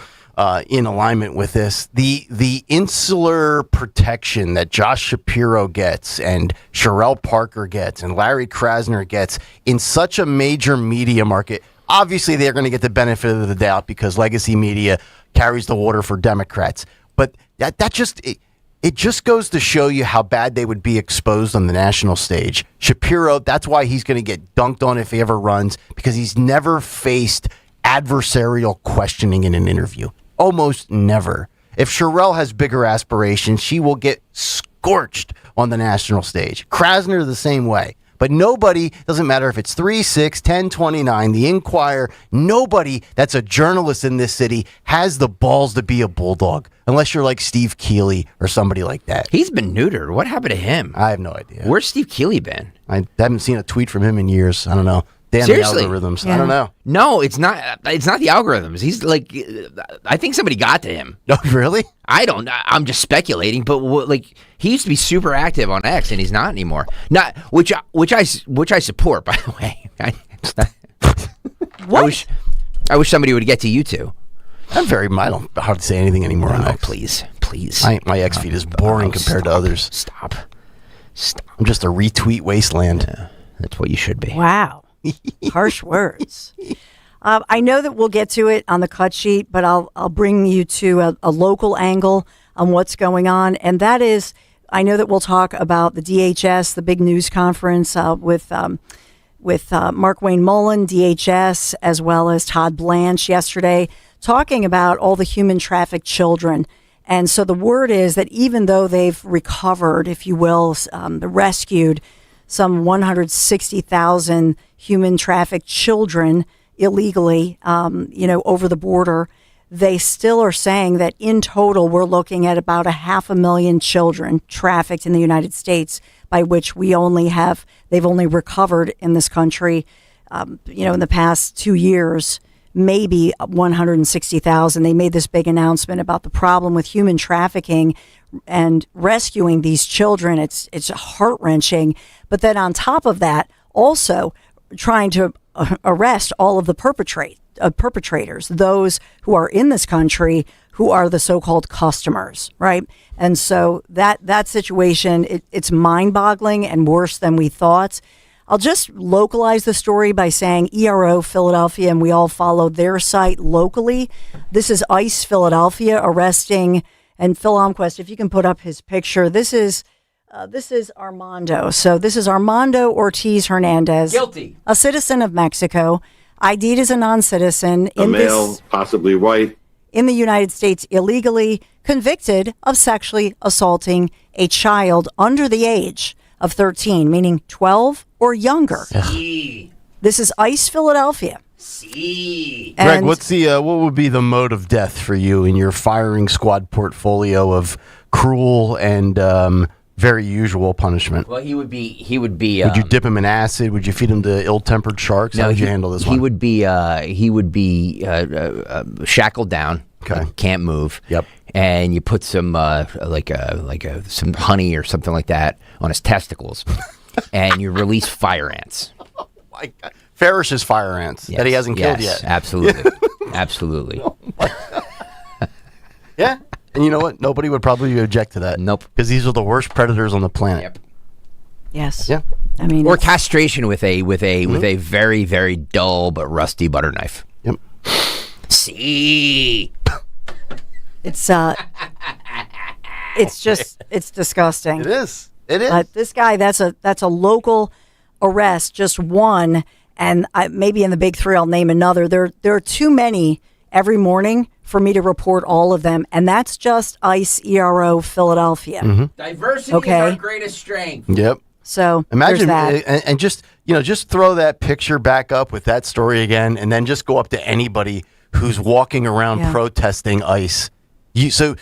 in alignment with this. The insular protection that Josh Shapiro gets and Sherelle Parker gets and Larry Krasner gets in such a major media market. Obviously, they're going to get the benefit of the doubt because legacy media carries the water for Democrats. But that just goes to show you how bad they would be exposed on the national stage. Shapiro, that's why he's going to get dunked on if he ever runs, because he's never faced adversarial questioning in an interview. Almost never. If Sherelle has bigger aspirations, she will get scorched on the national stage. Krasner the same way. But nobody, doesn't matter if it's 3, 6, 10, 29, the Inquirer, nobody that's a journalist in this city has the balls to be a bulldog, unless you're like Steve Keeley or somebody like that. He's been neutered. What happened to him? I have no idea. Where's Steve Keeley been? I haven't seen a tweet from him in years. I don't know. Damn Seriously? The algorithms. Yeah. I don't know. No, it's not the algorithms. He's like, I think somebody got to him. Oh, really? I'm just speculating, but he used to be super active on X, and he's not anymore. Not which I support, by the way. What? I wish somebody would get to you two. I don't hardly say anything anymore on X. Please. My X feed is boring compared to others. Stop. I'm just a retweet wasteland. Yeah, that's what you should be. Wow. Harsh words. I know that we'll get to it on the cut sheet, but I'll bring you to a local angle on what's going on. And that is, I know that we'll talk about the DHS, the big news conference with Mark Wayne Mullen, DHS, as well as Todd Blanche yesterday, talking about all the human trafficked children. And so the word is that even though they've recovered, if you will, rescued some 160,000 human trafficked children illegally, over the border, they still are saying that in total we're looking at about 500,000 children trafficked in the United States, by which they've only recovered in this country, in the past 2 years, maybe 160,000. They made this big announcement about the problem with human trafficking and rescuing these children. It's heart-wrenching. But then on top of that, also trying to arrest all of the perpetrators, those who are in this country who are the so-called customers, right? And so that situation, it's mind-boggling and worse than we thought. I'll just localize the story by saying ERO Philadelphia, and we all follow their site locally. This is ICE Philadelphia arresting, and Phil Omquist, if you can put up his picture, this is Armando. So this is Armando Ortiz Hernandez. Guilty. A citizen of Mexico, ID'd as a non-citizen. Possibly white. In the United States illegally, convicted of sexually assaulting a child under the age of 13, meaning 12 or younger. This is ICE Philadelphia. Greg, what would be the mode of death for you in your firing squad portfolio of cruel and very usual punishment? Well, he would be. Would you dip him in acid? Would you feed him to ill-tempered sharks? How would you handle this one? He would be shackled down. Okay. Can't move. Yep. And you put some some honey or something like that on his testicles, and you release fire ants. Oh my God. Farish's fire ants that he hasn't killed yet. Absolutely. Absolutely. Oh my God. Yeah. And you know what? Nobody would probably object to that. Nope. Because these are the worst predators on the planet. Yep. Yes. Yeah. I mean, or castration with a very, very dull but rusty butter knife. Yep. See. It's it's disgusting. It is. It is. But this guy, that's a local arrest, just one, and maybe in the big three, I'll name another. There are too many every morning for me to report all of them, and that's just ICE ERO Philadelphia. Mm-hmm. Diversity is our greatest strength. Yep. So imagine that. And just throw that picture back up with that story again, and then just go up to anybody who's walking around protesting ICE. So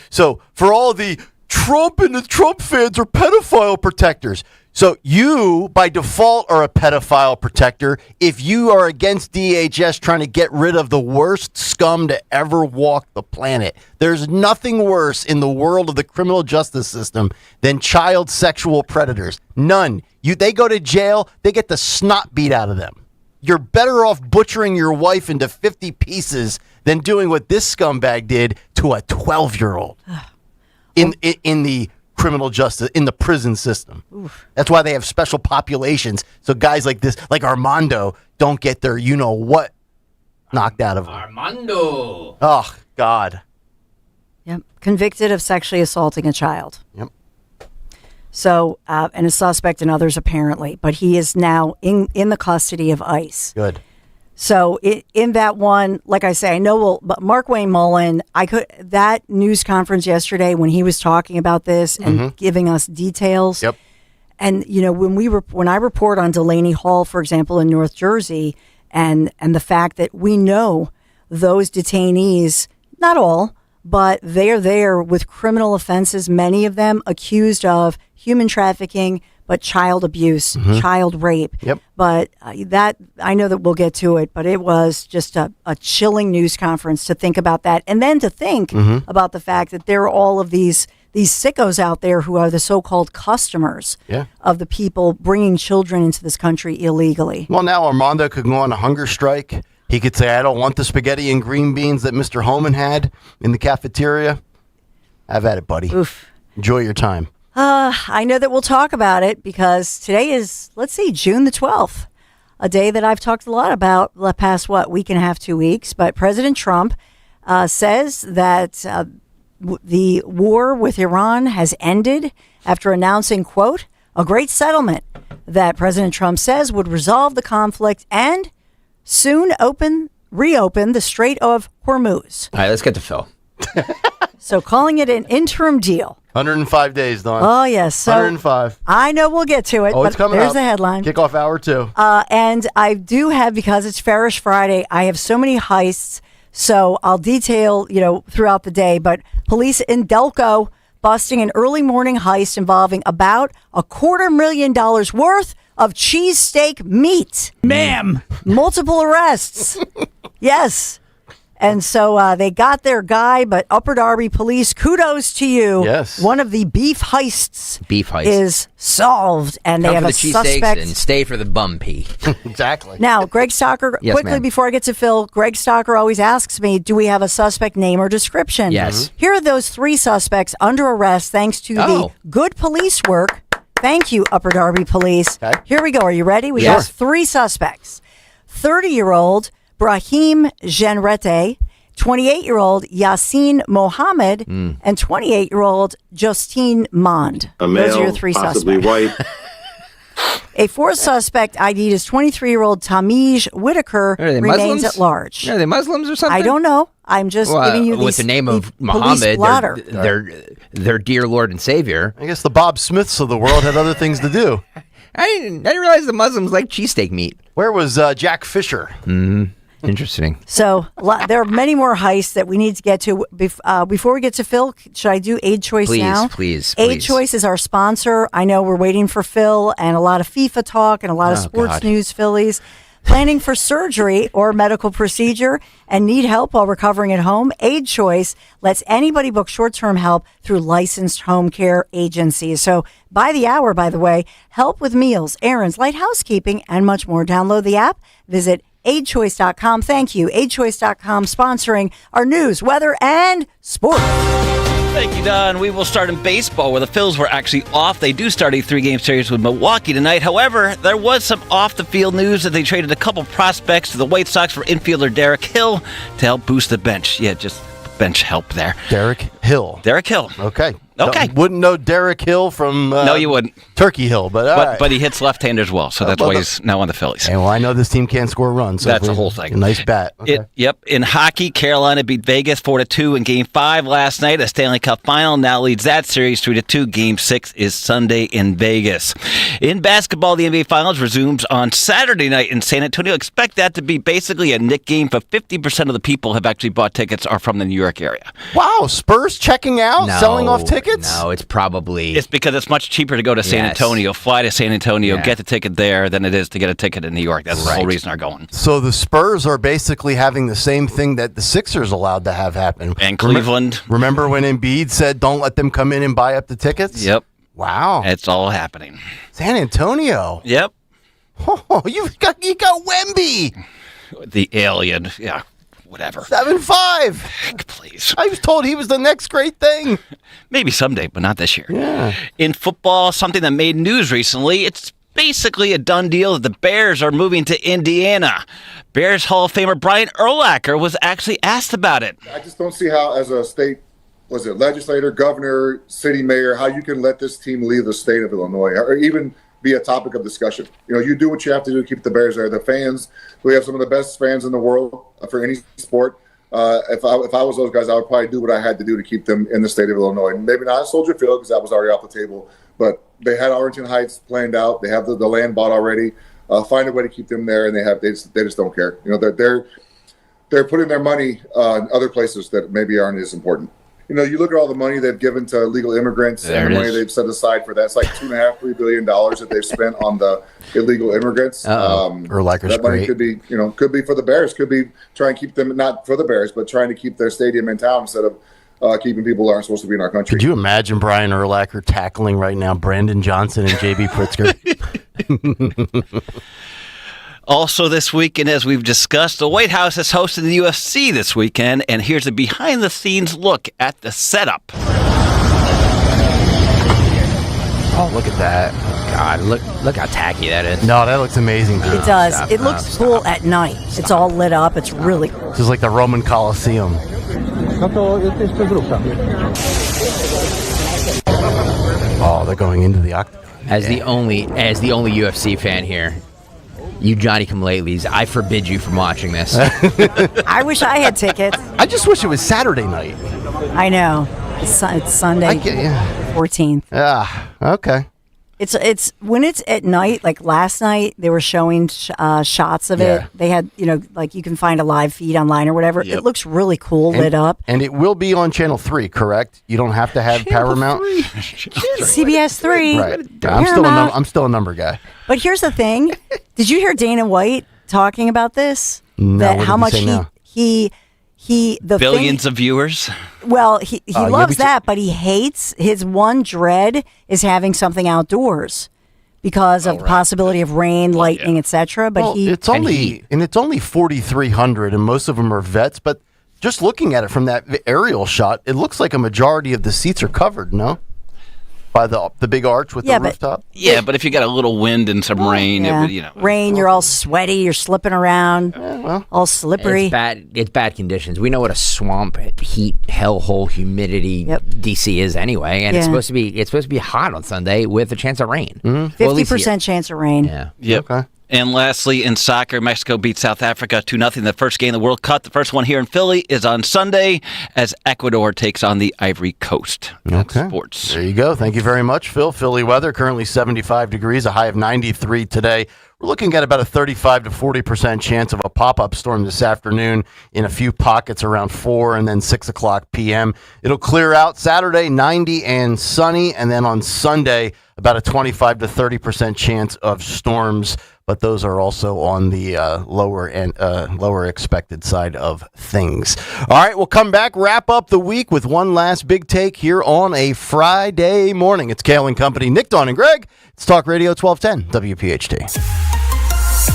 for all the Trump and the Trump fans are pedophile protectors. So you, by default, are a pedophile protector if you are against DHS trying to get rid of the worst scum to ever walk the planet. There's nothing worse in the world of the criminal justice system than child sexual predators. None. They go to jail, they get the snot beat out of them. You're better off butchering your wife into 50 pieces than doing what this scumbag did to a 12-year-old in the criminal justice, in the prison system. Oof. That's why they have special populations, so guys like this, like Armando, don't get their you-know-what knocked out of them. Armando! Oh, God. Yep. Convicted of sexually assaulting a child. Yep. So, and a suspect in others apparently, but he is now in the custody of ICE. Good. So in that one, like I say, I know, but Mark Wayne Mullen, that news conference yesterday when he was talking about this and giving us details. Yep. And when I report on Delaney Hall, for example, in North Jersey, and the fact that we know those detainees, not all, but they're there with criminal offenses, many of them accused of human trafficking, but child abuse, child rape. Yep. But that, I know that we'll get to it, but it was just a chilling news conference to think about that. And then to think about the fact that there are all of these sickos out there who are the so-called customers of the people bringing children into this country illegally. Well, now Armando could go on a hunger strike. He could say, I don't want the spaghetti and green beans that Mr. Homan had in the cafeteria. Have at it, buddy. Oof. Enjoy your time. I know that we'll talk about it because today is, let's see, June the 12th, a day that I've talked a lot about the past, week and a half, 2 weeks. But President Trump says that the war with Iran has ended after announcing, quote, a great settlement that President Trump says would resolve the conflict and soon reopen the Strait of Hormuz. All right, let's get to Phil. So calling it an interim deal. 105 days, Dawn. Oh, yes. So 105. I know we'll get to it, it's but coming there's up. the headline. Kickoff hour 2. And I do have, because it's Farish Friday, I have so many heists, so I'll detail, throughout the day. But police in Delco busting an early morning heist involving about $250,000 worth of cheesesteak meat. Ma'am. Multiple arrests. Yes. And so they got their guy, but Upper Darby Police, kudos to you. Yes. One of the beef heists is solved, and they have a suspect. And stay for the bum pee. Exactly. Now, Greg Stocker, Yes, quickly ma'am. before I get to Phil, Greg Stocker always asks me, do we have a suspect name or description? Yes. Here are those 3 suspects under arrest thanks to the good police work. Thank you, Upper Darby Police. Okay. Here we go. Are you ready? We Yes. have 3 suspects. 30-year-old Brahim Genrete, 28-year-old Yasin Mohammed, and 28-year-old Justine Mond. A male, Those are your 3 possibly suspects. white. A 4th suspect ID'd is 23-year-old Tamij Whitaker, Are they remains Muslims? at large. Are they Muslims or something? I don't know. I'm just giving you with the the name of police Muhammad, blotter. their dear Lord and Savior. I guess the Bob Smiths of the world had other things to do. I didn't realize the Muslims like cheesesteak meat. Where was Jack Fisher? Interesting. So there are many more heists that we need to get to. Before we get to Phil, should I do Aid Choice now? Please. Aid Choice is our sponsor. I know we're waiting for Phil and a lot of FIFA talk and a lot of sports news, Phillies. Planning for surgery or medical procedure and need help while recovering at home? Aid Choice lets anybody book short-term help through licensed home care agencies. So by the hour, by the way, help with meals, errands, light housekeeping, and much more. Download the app. Visit aidchoice.com. Thank you. Aidchoice.com sponsoring our news, weather, and sports. Thank you, Don. We will start in baseball, where the Phils were actually off. They do start a 3-game series with Milwaukee tonight. However, there was some off-the-field news that they traded a couple prospects to the White Sox for infielder Derek Hill to help boost the bench. Yeah, just bench help there. Derek Hill. Okay. Wouldn't know Derek Hill from no, you wouldn't. Turkey Hill, but he hits left-handers well, so that's why he's now on the Phillies. And I know this team can't score runs. So that's the whole thing. A nice bat. Okay. In hockey, Carolina beat Vegas 4-2 in Game 5 last night. A Stanley Cup final now leads that series 3-2. Game 6 is Sunday in Vegas. In basketball, the NBA Finals resumes on Saturday night in San Antonio. Expect that to be basically a Knick game, for 50% of the people have actually bought tickets are from the New York area. Wow, Spurs checking out, selling off tickets? No, it's probably... It's because it's much cheaper to go to San Antonio, fly to San Antonio, get the ticket there than it is to get a ticket in New York. That's the whole reason they're going. So the Spurs are basically having the same thing that the Sixers allowed to have happen. And Cleveland. Remember when Embiid said, don't let them come in and buy up the tickets? Yep. Wow. It's all happening. San Antonio. Yep. Oh, you got Wemby. The alien. Yeah. Whatever. 7'5". Please. I was told he was the next great thing. Maybe someday, but not this year. Yeah. In football, something that made news recently, it's basically a done deal that the Bears are moving to Indiana. Bears Hall of Famer Brian Urlacher was actually asked about it. I just don't see how, as a state, legislator, governor, city mayor, how you can let this team leave the state of Illinois or even be a topic of discussion. You do what you have to do to keep the Bears there. The fans, we have some of the best fans in the world for any sport. If I was those guys, I would probably do what I had to do to keep them in the state of Illinois. Maybe not at Soldier Field because that was already off the table, but they had Arlington Heights planned out. They have the land bought already. Find a way to keep them there, and they just don't care. They're putting their money in other places that maybe aren't as important. You look at all the money they've given to illegal immigrants and the money they've set aside for that. It's like $2.5–3 billion that they've spent on the illegal immigrants. Urlacher's that money great. could be for the Bears. Could be trying to keep them, not for the Bears, but trying to keep their stadium in town instead of keeping people who aren't supposed to be in our country. Could you imagine Brian Urlacher tackling right now Brandon Johnson and J.B. Pritzker? Also this weekend, as we've discussed, the White House has hosted the UFC this weekend, and here's a behind-the-scenes look at the setup. Oh, look at that. God, look how tacky that is. No, that looks amazing. It does. It looks cool at night. It's all lit up. It's really cool. This is like the Roman Colosseum. Oh, they're going into the octagon. As the only UFC fan here, you Johnny-come-latelys, I forbid you from watching this. I wish I had tickets. I just wish it was Saturday night. I know. It's Sunday, 14th. Yeah, okay. It's when it's at night, like last night, they were showing shots of it. They had, like you can find a live feed online or whatever. Yep. It looks really cool, lit up. And it will be on Channel 3, correct? You don't have to have Paramount? CBS 3. Right. I'm still a number guy. But here's the thing. Did you hear Dana White talking about this? No, that how much he billions of viewers. Well, he loves that, but he hates, his one dread is having something outdoors because of the possibility of rain, lightning, etc. But it's only 4,300, and most of them are vets. But just looking at it from that aerial shot, it looks like a majority of the seats are covered. No. By the big arch with the rooftop? Yeah, but if you got a little wind and some rain, it would, rain, you're all sweaty, you're slipping around, all slippery. It's bad conditions. We know what a swamp, heat, hellhole, humidity DC is anyway, and it's supposed to be hot on Sunday with a chance of rain. 50% chance of rain. Yeah. Yep. Okay. And lastly, in soccer, Mexico beat South Africa 2-0. The first game of the World Cup, the first one here in Philly, is on Sunday as Ecuador takes on the Ivory Coast. Okay. Sports. There you go. Thank you very much, Phil. Philly weather, currently 75 degrees, a high of 93 today. We're looking at about a 35 to 40% chance of a pop-up storm this afternoon in a few pockets around 4 and then 6 o'clock p.m. It'll clear out Saturday, 90 and sunny, and then on Sunday, about a 25 to 30% chance of storms, but those are also on the lower expected side of things. All right, we'll come back, wrap up the week with one last big take here on a Friday morning. It's Kayal and Company, Nick, Dawn, and Greg. It's Talk Radio 1210, WPHT.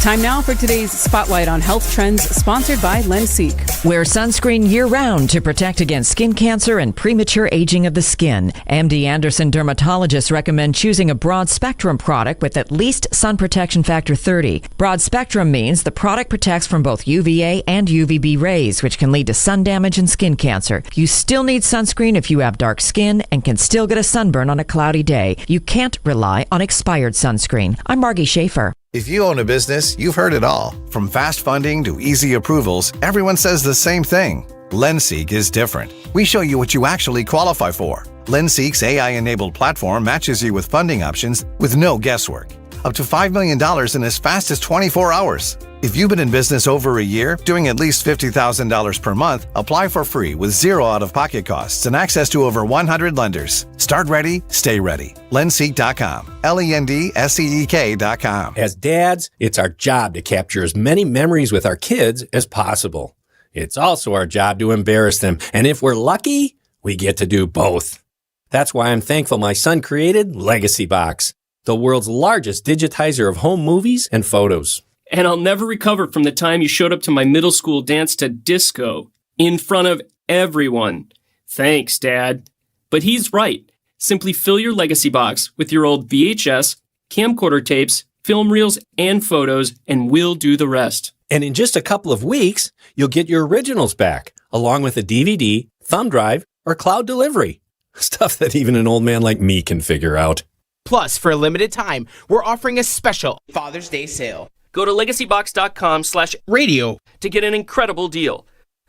Time now for today's Spotlight on Health Trends, sponsored by Lenseek. Wear sunscreen year-round to protect against skin cancer and premature aging of the skin. MD Anderson dermatologists recommend choosing a broad-spectrum product with at least sun protection factor 30. Broad-spectrum means the product protects from both UVA and UVB rays, which can lead to sun damage and skin cancer. You still need sunscreen if you have dark skin and can still get a sunburn on a cloudy day. You can't rely on expired sunscreen. I'm Margie Schaefer. If you own a business, you've heard it all. From fast funding to easy approvals, everyone says the same thing. LendSeek is different. We show you what you actually qualify for. LendSeek's AI-enabled platform matches you with funding options with no guesswork. Up to $5 million in as fast as 24 hours. If you've been in business over a year, doing at least $50,000 per month, apply for free with zero out-of-pocket costs and access to over 100 lenders. Start ready, stay ready. Lendseek.com. LENDSEEK.com. As dads, it's our job to capture as many memories with our kids as possible. It's also our job to embarrass them. And if we're lucky, we get to do both. That's why I'm thankful my son created Legacy Box, the world's largest digitizer of home movies and photos. And I'll never recover from the time you showed up to my middle school dance to disco in front of everyone. Thanks, Dad. But he's right. Simply fill your Legacy Box with your old VHS, camcorder tapes, film reels, and photos, and we'll do the rest. And in just a couple of weeks, you'll get your originals back, along with a DVD, thumb drive, or cloud delivery. Stuff that even an old man like me can figure out. Plus, for a limited time, we're offering a special Father's Day sale. Go to legacybox.com/radio to get an incredible deal.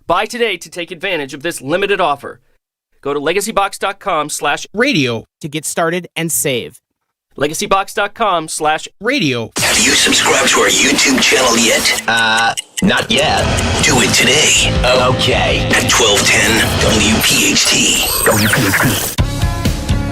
Buy today to take advantage of this limited offer. Go to legacybox.com/radio to get started and save. legacybox.com/radio. Have you subscribed to our YouTube channel yet? Not yet. Do it today. Okay. At 1210 WPHT. WPHT.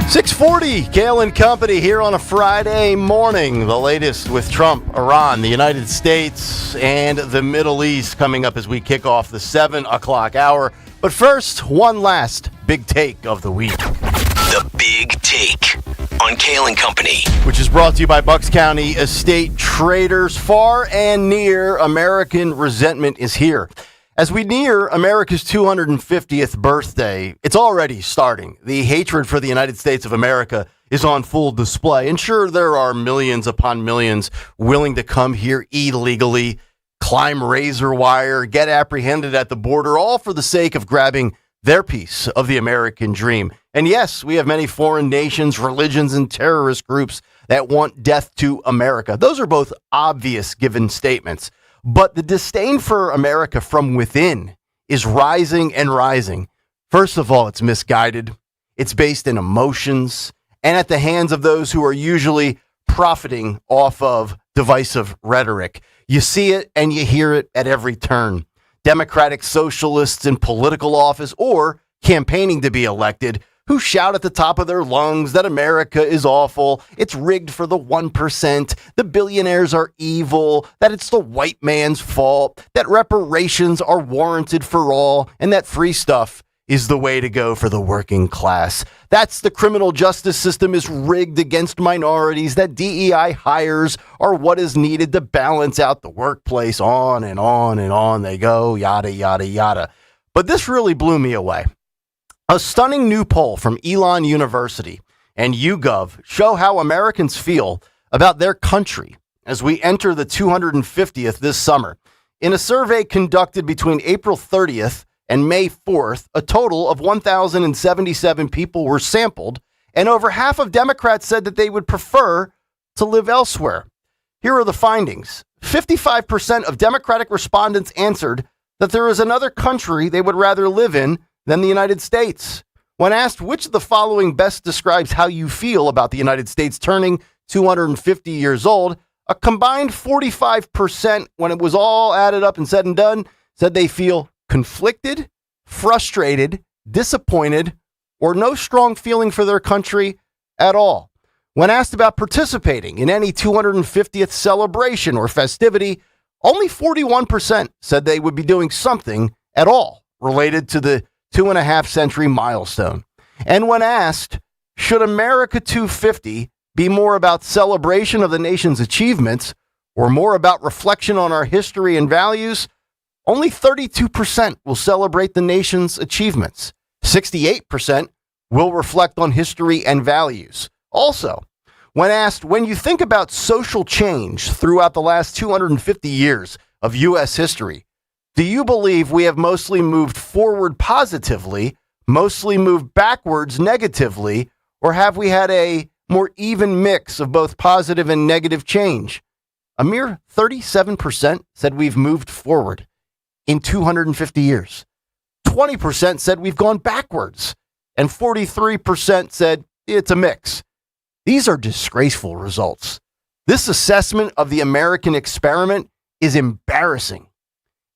640, Kayal and Company here on a Friday morning. The latest with Trump, Iran, the United States, and the Middle East coming up as we kick off the 7 o'clock hour. But first, one last big take of the week. The Big Take on Kayal and Company. Which is brought to you by Bucks County Estate Traders. Far and near, American resentment is here. As we near America's 250th birthday, it's already starting. The hatred for the United States of America is on full display. And sure, there are millions upon millions willing to come here illegally, climb razor wire, get apprehended at the border, all for the sake of grabbing their piece of the American dream. And yes, we have many foreign nations, religions, and terrorist groups that want death to America. Those are both obvious given statements. But the disdain for America from within is rising and rising. First of all, it's misguided. It's based in emotions and at the hands of those who are usually profiting off of divisive rhetoric. You see it and you hear it at every turn. Democratic socialists in political office or campaigning to be elected who shout at the top of their lungs that America is awful, it's rigged for the 1%, the billionaires are evil, that it's the white man's fault, that reparations are warranted for all, and that free stuff is the way to go for the working class. That's the criminal justice system is rigged against minorities, that DEI hires are what is needed to balance out the workplace, on and on and on they go, yada, yada, yada. But this really blew me away. A stunning new poll from Ilhan University and YouGov show how Americans feel about their country as we enter the 250th this summer. In a survey conducted between April 30th and May 4th, a total of 1,077 people were sampled, and over half of Democrats said that they would prefer to live elsewhere. Here are the findings. 55% of Democratic respondents answered that there is another country they would rather live in than the United States. When asked which of the following best describes how you feel about the United States turning 250 years old, a combined 45%, when it was all added up and said and done, said they feel conflicted, frustrated, disappointed, or no strong feeling for their country at all. When asked about participating in any 250th celebration or festivity, only 41% said they would be doing something at all related to the 2.5 century milestone. And when asked, should America 250 be more about celebration of the nation's achievements or more about reflection on our history and values, Only 32% will celebrate the nation's achievements. 68% will reflect on history and values. Also, when asked, when you think about social change throughout the last 250 years of U.S. history, do you believe we have mostly moved forward positively, mostly moved backwards negatively, or have we had a more even mix of both positive and negative change? A mere 37% said we've moved forward in 250 years. 20% said we've gone backwards, and 43% said it's a mix. These are disgraceful results. This assessment of the American experiment is embarrassing.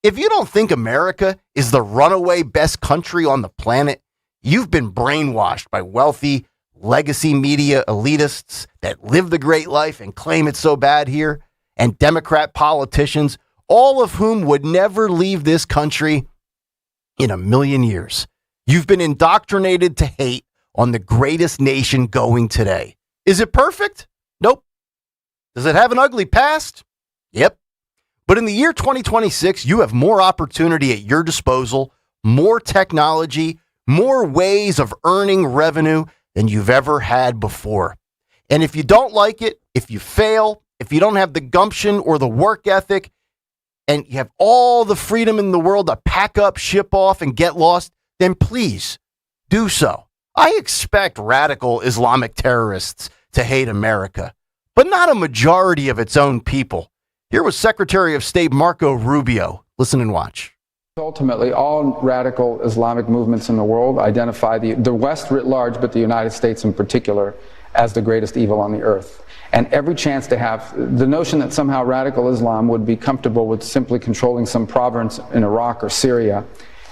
If you don't think America is the runaway best country on the planet, you've been brainwashed by wealthy, legacy media elitists that live the great life and claim it's so bad here, and Democrat politicians, all of whom would never leave this country in a million years. You've been indoctrinated to hate on the greatest nation going today. Is it perfect? Nope. Does it have an ugly past? Yep. But in the year 2026, you have more opportunity at your disposal, more technology, more ways of earning revenue than you've ever had before. And if you don't like it, if you fail, if you don't have the gumption or the work ethic, and you have all the freedom in the world to pack up, ship off, and get lost, then please do so. I expect radical Islamic terrorists to hate America, but not a majority of its own people. Here was Secretary of State Marco Rubio. Listen and watch. Ultimately, all radical Islamic movements in the world identify the West writ large, but the United States in particular, as the greatest evil on the earth. And every chance to have the notion that somehow radical Islam would be comfortable with simply controlling some province in Iraq or Syria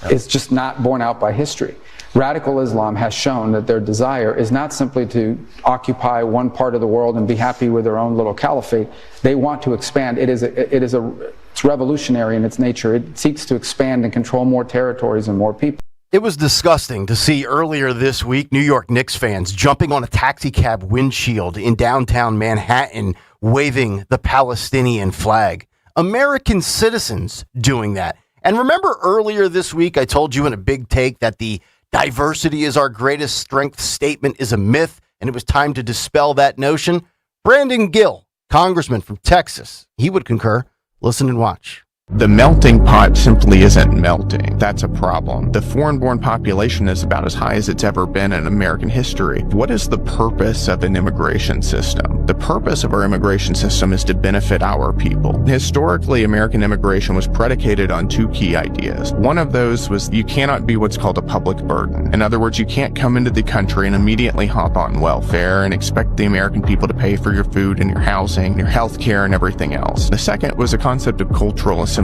is just not borne out by history. Radical Islam has shown that their desire is not simply to occupy one part of the world and be happy with their own little caliphate. They want to expand. It's revolutionary in its nature. It seeks to expand and control more territories and more people. It was disgusting to see earlier this week New York Knicks fans jumping on a taxicab windshield in downtown Manhattan, waving the Palestinian flag. American citizens doing that. And remember earlier this week, I told you in a big take that the diversity is our greatest strength statement is a myth, and it was time to dispel that notion. Brandon Gill, congressman from Texas, he would concur. Listen and watch. The melting pot simply isn't melting. That's a problem. The foreign-born population is about as high as it's ever been in American history. What is the purpose of an immigration system? The purpose of our immigration system is to benefit our people. Historically, American immigration was predicated on two key ideas. One of those was you cannot be what's called a public burden. In other words, you can't come into the country and immediately hop on welfare and expect the American people to pay for your food and your housing, your health care, and everything else. The second was a concept of cultural assimilation.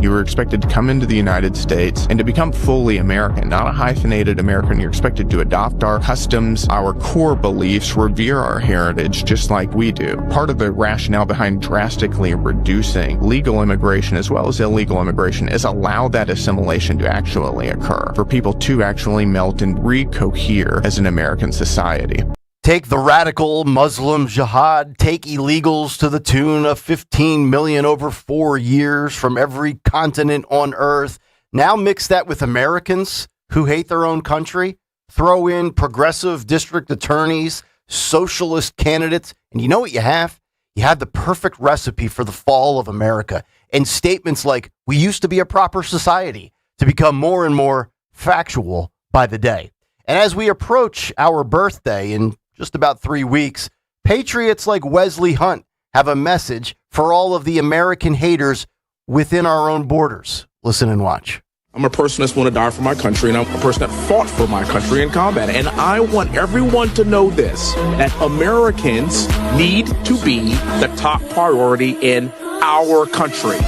You were expected to come into the United States and to become fully American, not a hyphenated American. You're expected to adopt our customs, our core beliefs, revere our heritage just like we do. Part of the rationale behind drastically reducing legal immigration as well as illegal immigration is allow that assimilation to actually occur, for people to actually melt and recohere as an American society. Take the radical Muslim jihad, take illegals to the tune of 15 million over 4 years from every continent on earth. Now mix that with Americans who hate their own country, throw in progressive district attorneys, socialist candidates, and you know what you have? You have the perfect recipe for the fall of America. And statements like, we used to be a proper society, to become more and more factual by the day. And as we approach our birthday in just about 3 weeks, patriots like Wesley Hunt have a message for all of the American haters within our own borders. Listen and watch. I'm a person that's going to die for my country, and I'm a person that fought for my country in combat. And I want everyone to know this, that Americans need to be the top priority in our country.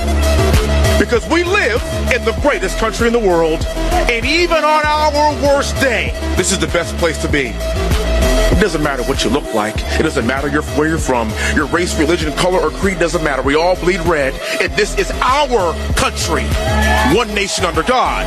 Because we live in the greatest country in the world, and even on our worst day, this is the best place to be. It doesn't matter what you look like. It doesn't matter where you're from. Your race, religion, color, or creed doesn't matter. We all bleed red, and this is our country. One nation under God.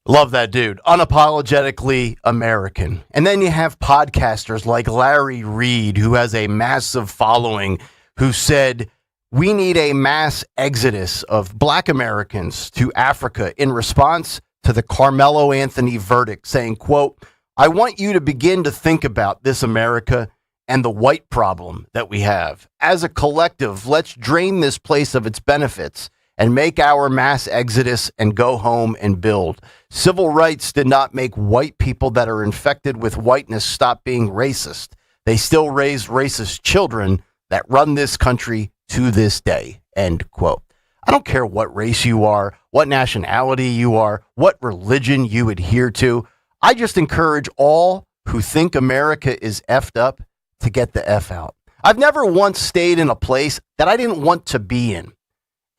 Love that dude. Unapologetically American. And then you have podcasters like Larry Reed, who has a massive following, who said, We need a mass exodus of black Americans to Africa in response to the Carmelo Anthony verdict, saying, quote, I want you to begin to think about this America and the white problem that we have. As a collective, let's drain this place of its benefits and make our mass exodus and go home and build. Civil rights did not make white people that are infected with whiteness stop being racist. They still raise racist children that run this country to this day, end quote. I don't care what race you are, what nationality you are, what religion you adhere to. I just encourage all who think America is effed up to get the F out. I've never once stayed in a place that I didn't want to be in.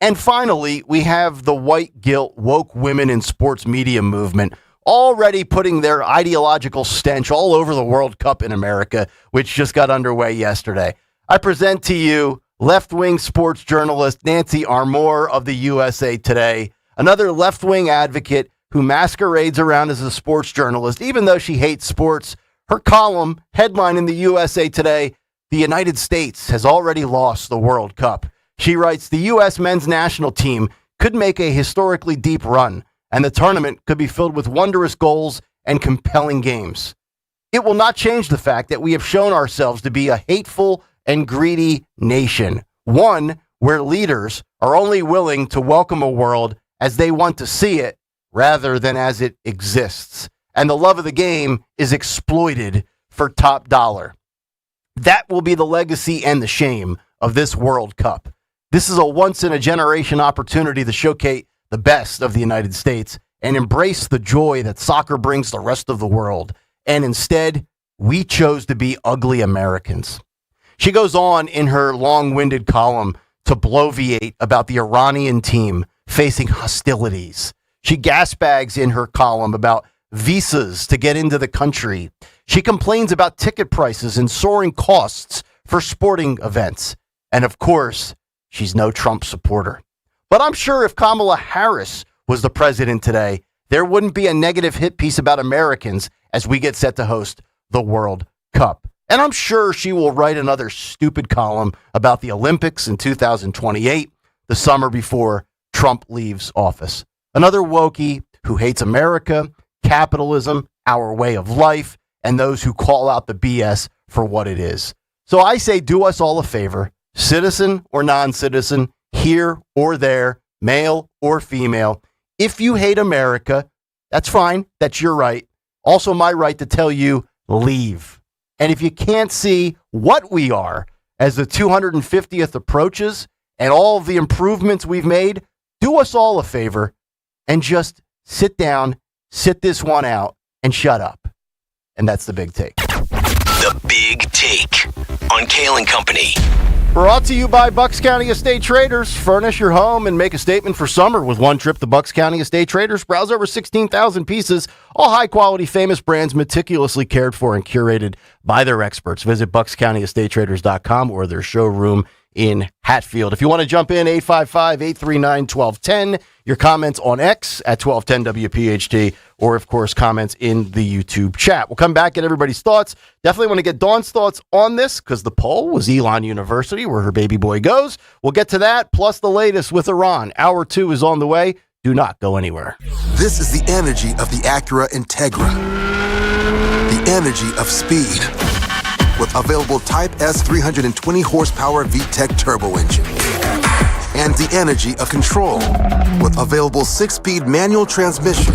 And finally, we have the white guilt woke women in sports media movement already putting their ideological stench all over the World Cup in America, which just got underway yesterday. I present to you left-wing sports journalist Nancy Armour of the USA Today, another left-wing advocate who masquerades around as a sports journalist, even though she hates sports. Her column, headline in the USA Today, the United States has already lost the World Cup. She writes, the U.S. men's national team could make a historically deep run, and the tournament could be filled with wondrous goals and compelling games. It will not change the fact that we have shown ourselves to be a hateful and greedy nation, one where leaders are only willing to welcome a world as they want to see it rather than as it exists. And the love of the game is exploited for top dollar. That will be the legacy and the shame of this World Cup. This is a once-in-a-generation opportunity to showcase the best of the United States and embrace the joy that soccer brings the rest of the world. And instead, we chose to be ugly Americans. She goes on in her long-winded column to bloviate about the Iranian team facing hostilities. She gasbags in her column about visas to get into the country. She complains about ticket prices and soaring costs for sporting events. And of course, she's no Trump supporter. But I'm sure if Kamala Harris was the president today, there wouldn't be a negative hit piece about Americans as we get set to host the World Cup. And I'm sure she will write another stupid column about the Olympics in 2028, the summer before Trump leaves office. Another wokey who hates America, capitalism, our way of life, and those who call out the BS for what it is. So I say do us all a favor, citizen or non-citizen, here or there, male or female. If you hate America, that's fine. That's your right. Also my right to tell you, leave. And if you can't see what we are as the 250th approaches and all of the improvements we've made, do us all a favor and just sit down, sit this one out, and shut up. And that's the big take. The Big Take on Kayal and Company. Brought to you by Bucks County Estate Traders. Furnish your home and make a statement for summer with one trip to Bucks County Estate Traders. Browse over 16,000 pieces, all high-quality, famous brands meticulously cared for and curated by their experts. Visit buckscountyestatetraders.com or their showroom in Hatfield. If you want to jump in, 855-839-1210. Your comments on X at 1210 WPHT, or, of course, comments in the YouTube chat. We'll come back, get everybody's thoughts. Definitely want to get Dawn's thoughts on this because the poll was Ilhan University, where her baby boy goes. We'll get to that, plus the latest with Iran. Hour 2 is on the way. Do not go anywhere. This is the energy of the Acura Integra. The energy of speed. With available Type S 320 horsepower VTEC turbo engine. And the energy of control with available 6-speed manual transmission.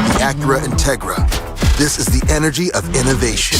The Acura Integra. This is the energy of innovation.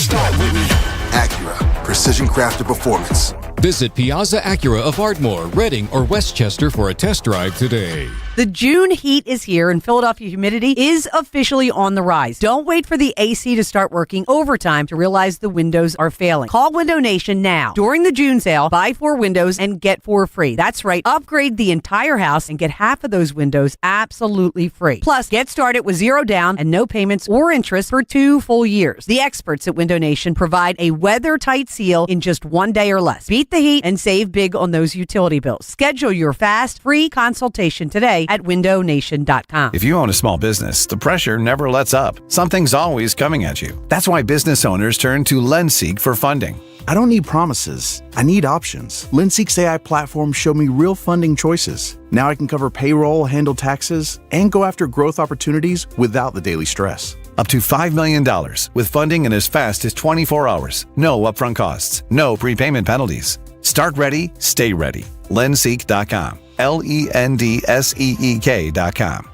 Acura, precision crafted performance. Visit Piazza Acura of Ardmore, Reading, or Westchester for a test drive today. The June heat is here and Philadelphia humidity is officially on the rise. Don't wait for the AC to start working overtime to realize the windows are failing. Call Window Nation now. During the June sale, buy 4 windows and get 4 free. That's right. Upgrade the entire house and get half of those windows absolutely free. Plus, get started with 0 down and no payments or interest for 2 full years. The experts at Window Nation provide a weather-tight seal in just 1 day or less. Beat the heat and save big on those utility bills. Schedule your fast, free consultation today at windownation.com. If you own a small business, the pressure never lets up. Something's always coming at you. That's why business owners turn to LendSeek for funding. I don't need promises. I need options. LendSeek's AI platform showed me real funding choices. Now I can cover payroll, handle taxes, and go after growth opportunities without the daily stress. Up to $5 million with funding in as fast as 24 hours. No upfront costs. No prepayment penalties. Start ready, stay ready. Lendseek.com. LENDSEEK.com.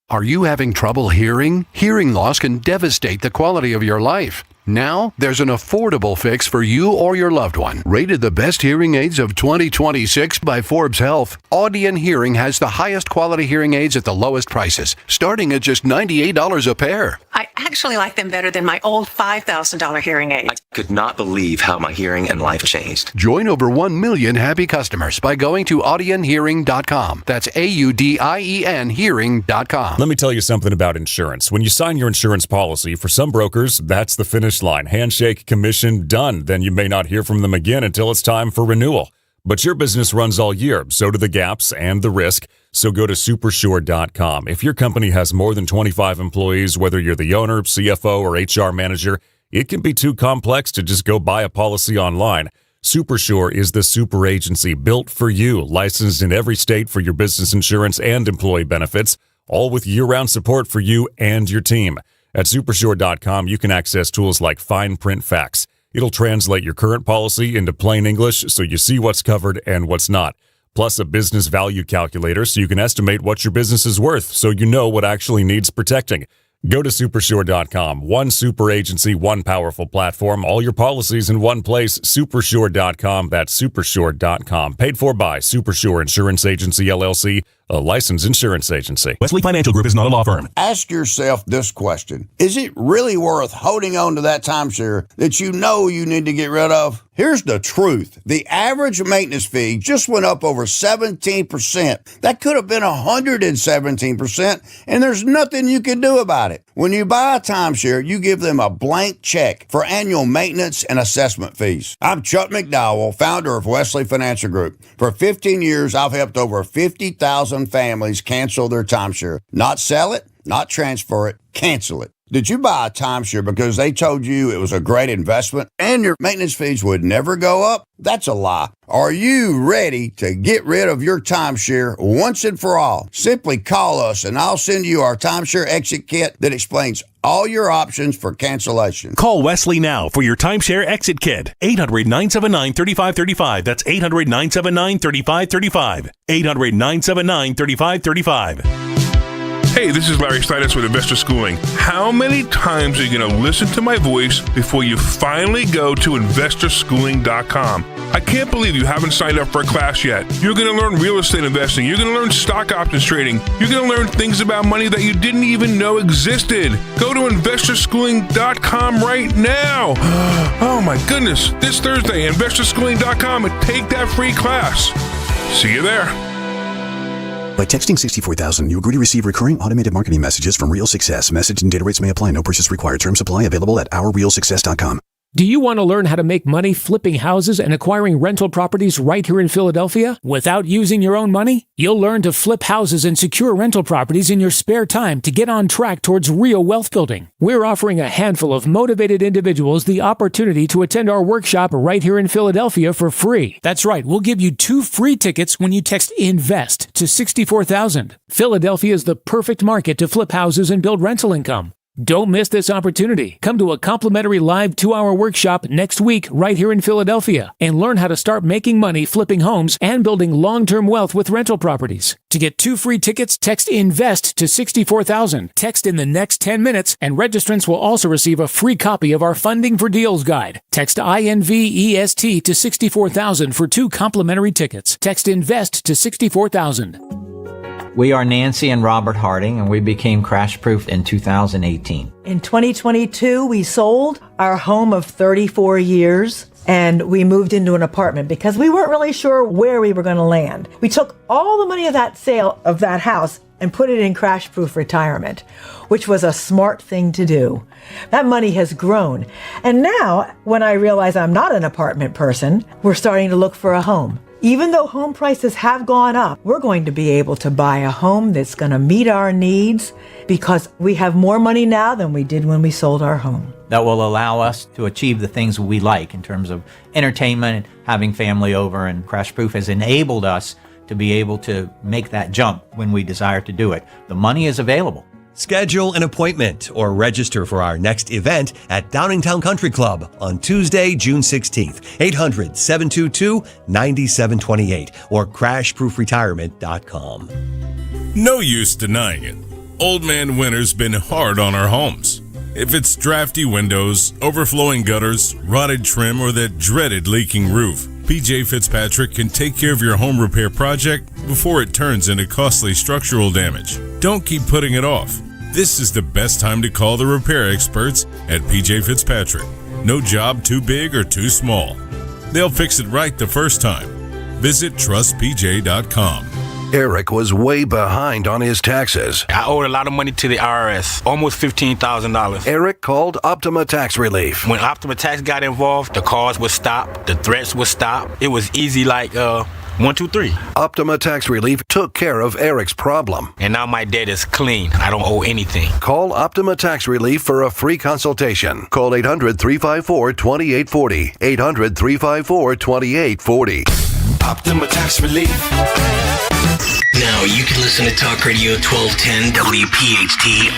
Are you having trouble hearing? Hearing loss can devastate the quality of your life. Now, there's an affordable fix for you or your loved one. Rated the best hearing aids of 2026 by Forbes Health, Audion Hearing has the highest quality hearing aids at the lowest prices, starting at just $98 a pair. I actually like them better than my old $5,000 hearing aid. I could not believe how my hearing and life changed. Join over 1 million happy customers by going to audionhearing.com. That's AUDIEN hearing.com. Let me tell you something about insurance. When you sign your insurance policy, for some brokers, that's the finish line. Handshake, commission, done. Then you may not hear from them again until it's time for renewal. But your business runs all year, so do the gaps and the risk. So go to supersure.com. If your company has more than 25 employees, whether you're the owner, CFO, or HR manager, it can be too complex to just go buy a policy online. Supersure is the super agency built for you, licensed in every state for your business insurance and employee benefits, all with year-round support for you and your team. At supersure.com, you can access tools like fine print facts. It'll translate your current policy into plain English so you see what's covered and what's not. Plus a business value calculator so you can estimate what your business is worth so you know what actually needs protecting. Go to supersure.com. One super agency, one powerful platform, all your policies in one place. Supersure.com. That's supersure.com. Paid for by Supersure Insurance Agency, LLC, a licensed insurance agency. Wesley Financial Group is not a law firm. Ask yourself this question. Is it really worth holding on to that timeshare that you know you need to get rid of? Here's the truth. The average maintenance fee just went up over 17%. That could have been 117%, and there's nothing you can do about it. When you buy a timeshare, you give them a blank check for annual maintenance and assessment fees. I'm Chuck McDowell, founder of Wesley Financial Group. For 15 years, I've helped over 50,000 families cancel their timeshare. Not sell it, not transfer it, cancel it. Did you buy a timeshare because they told you it was a great investment and your maintenance fees would never go up? That's a lie. Are you ready to get rid of your timeshare once and for all? Simply call us and I'll send you our timeshare exit kit that explains all your options for cancellation. Call Wesley now for your timeshare exit kit. 800-979-3535. That's 800-979-3535. 800-979-3535. Hey, this is Larry Steinitz with Investor Schooling. How many times are you going to listen to my voice before you finally go to investorschooling.com? I can't believe you haven't signed up for a class yet. You're going to learn real estate investing. You're going to learn stock options trading. You're going to learn things about money that you didn't even know existed. Go to investorschooling.com right now. Oh my goodness. This Thursday, investorschooling.com, and take that free class. See you there. By texting 64,000, you agree to receive recurring automated marketing messages from Real Success. Message and data rates may apply. No purchase required. Terms apply. Available at ourrealsuccess.com. Do you want to learn how to make money flipping houses and acquiring rental properties right here in Philadelphia without using your own money? You'll learn to flip houses and secure rental properties in your spare time to get on track towards real wealth building. We're offering a handful of motivated individuals the opportunity to attend our workshop right here in Philadelphia for free. That's right, we'll give you 2 free tickets when you text INVEST to 64,000. Philadelphia is the perfect market to flip houses and build rental income. Don't miss this opportunity. Come to a complimentary live 2-hour workshop next week right here in Philadelphia and learn how to start making money flipping homes and building long-term wealth with rental properties. To get 2 free tickets, text INVEST to 64,000. Text in the next 10 minutes and registrants will also receive a free copy of our Funding for Deals guide. Text INVEST to 64,000 for 2 complimentary tickets. Text INVEST to 64,000. We are Nancy and Robert Harding, and we became crash-proof in 2018. In 2022, we sold our home of 34 years, and we moved into an apartment because we weren't really sure where we were going to land. We took all the money of that sale of that house and put it in crash-proof retirement, which was a smart thing to do. That money has grown. And now, when I realize I'm not an apartment person, we're starting to look for a home. Even though home prices have gone up, we're going to be able to buy a home that's going to meet our needs because we have more money now than we did when we sold our home. That will allow us to achieve the things we like in terms of entertainment, having family over, and Crash Proof has enabled us to be able to make that jump when we desire to do it. The money is available. Schedule an appointment or register for our next event at Downingtown Country Club on Tuesday, June 16th, 800-722-9728 or crashproofretirement.com. No use denying it. Old Man Winter's been hard on our homes. If it's drafty windows, overflowing gutters, rotted trim, or that dreaded leaking roof, PJ Fitzpatrick can take care of your home repair project before it turns into costly structural damage. Don't keep putting it off. This is the best time to call the repair experts at PJ Fitzpatrick. No job too big or too small. They'll fix it right the first time. Visit trustpj.com. Eric was way behind on his taxes. I owed a lot of money to the IRS, almost $15,000. Eric called Optima Tax Relief. When Optima Tax got involved, the calls would stop, the threats would stop. It was easy like 1, 2, 3. Optima Tax Relief took care of Eric's problem. And now my debt is clean. I don't owe anything. Call Optima Tax Relief for a free consultation. Call 800-354-2840. 800-354-2840. Optima Tax Relief. Now you can listen to Talk Radio 1210 WPHT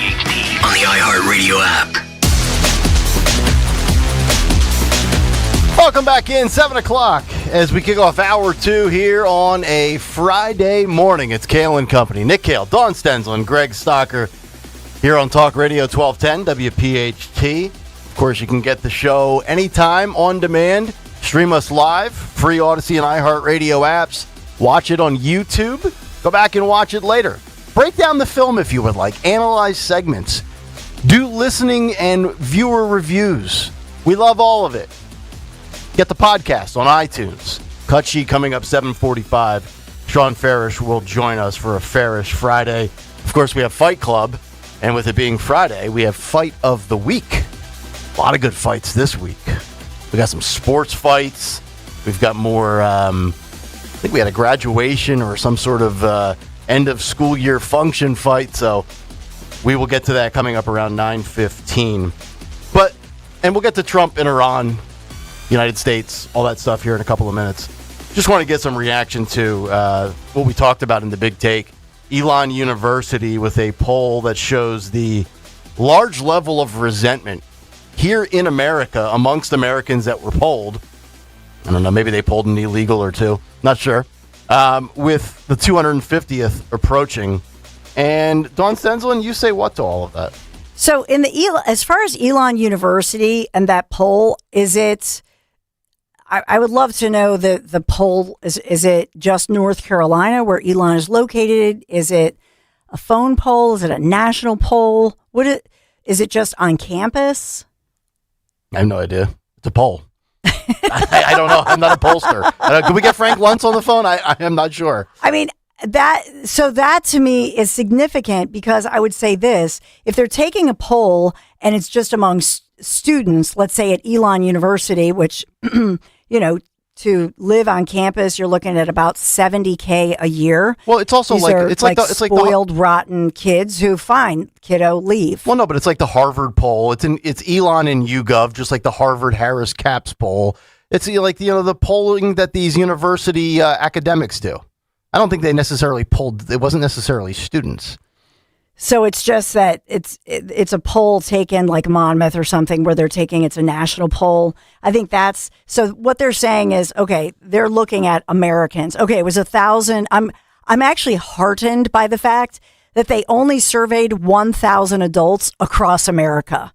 on the iHeartRadio app. Welcome back in, 7 o'clock, as we kick off hour 2 here on a Friday morning. It's Kayal and Company. Nick Kayal, Dawn Stenzel, and Greg Stocker here on Talk Radio 1210 WPHT. Of course, you can get the show anytime on demand. Stream us live, free Odyssey and iHeartRadio apps. Watch it on YouTube. Go back and watch it later. Break down the film if you would like. Analyze segments. Do listening and viewer reviews. We love all of it. Get the podcast on iTunes. Cut sheet coming up 7:45. Sean Farish will join us for a Farish Friday. Of course, we have Fight Club. And with it being Friday, we have Fight of the Week. A lot of good fights this week. We got some sports fights. We've got more... I think we had a graduation or some sort of end of school year function fight, so we will get to that coming up around 9:15. And we'll get to Trump and Iran, United States, all that stuff here in a couple of minutes. Just want to get some reaction to what we talked about in the Big Take. Ilhan University with a poll that shows the large level of resentment here in America amongst Americans that were polled. I don't know, maybe they pulled an illegal or two. Not sure. With the 250th approaching. And Dawn Stenzel, you say what to all of that? So as far as Ilhan University and that poll, is it, I would love to know the poll, is it just North Carolina where Ilhan is located? Is it a phone poll? Is it a national poll? Is it just on campus? I have no idea. It's a poll. I don't know. I'm not a pollster. Can we get Frank Luntz on the phone? I am not sure. I mean, that to me is significant because I would say this, if they're taking a poll and it's just among students, let's say at Ilhan University, which, to live on campus, you're looking at about $70K a year. Well, it's also it's like spoiled, rotten kids who fine, kiddo, leave. Well, no, but it's like the Harvard poll. It's Elon and YouGov, just like the Harvard Harris Caps poll. It's the polling that these university academics do. I don't think they necessarily polled. It wasn't necessarily students. So it's just that it's a poll taken like Monmouth or something where it's a national poll. I think so what they're saying is, okay, they're looking at Americans. Okay, it was 1,000. I'm actually heartened by the fact that they only surveyed 1,000 adults across America.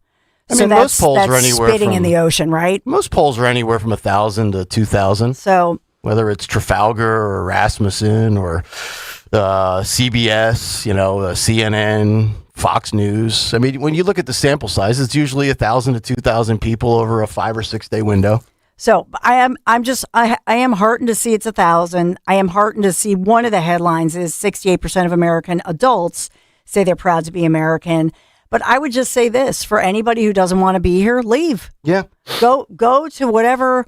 I mean, most polls are anywhere spitting in the ocean, right? Most polls are anywhere from 1,000 to 2,000. So whether it's Trafalgar or Rasmussen or CBS, CNN, Fox News. I mean, when you look at the sample size, it's usually 1,000 to 2,000 people over a 5 or 6 day window. So I am heartened to see it's 1,000. I am heartened to see one of the headlines is 68% of American adults say they're proud to be American. But I would just say this, for anybody who doesn't want to be here, leave. Yeah. Go to whatever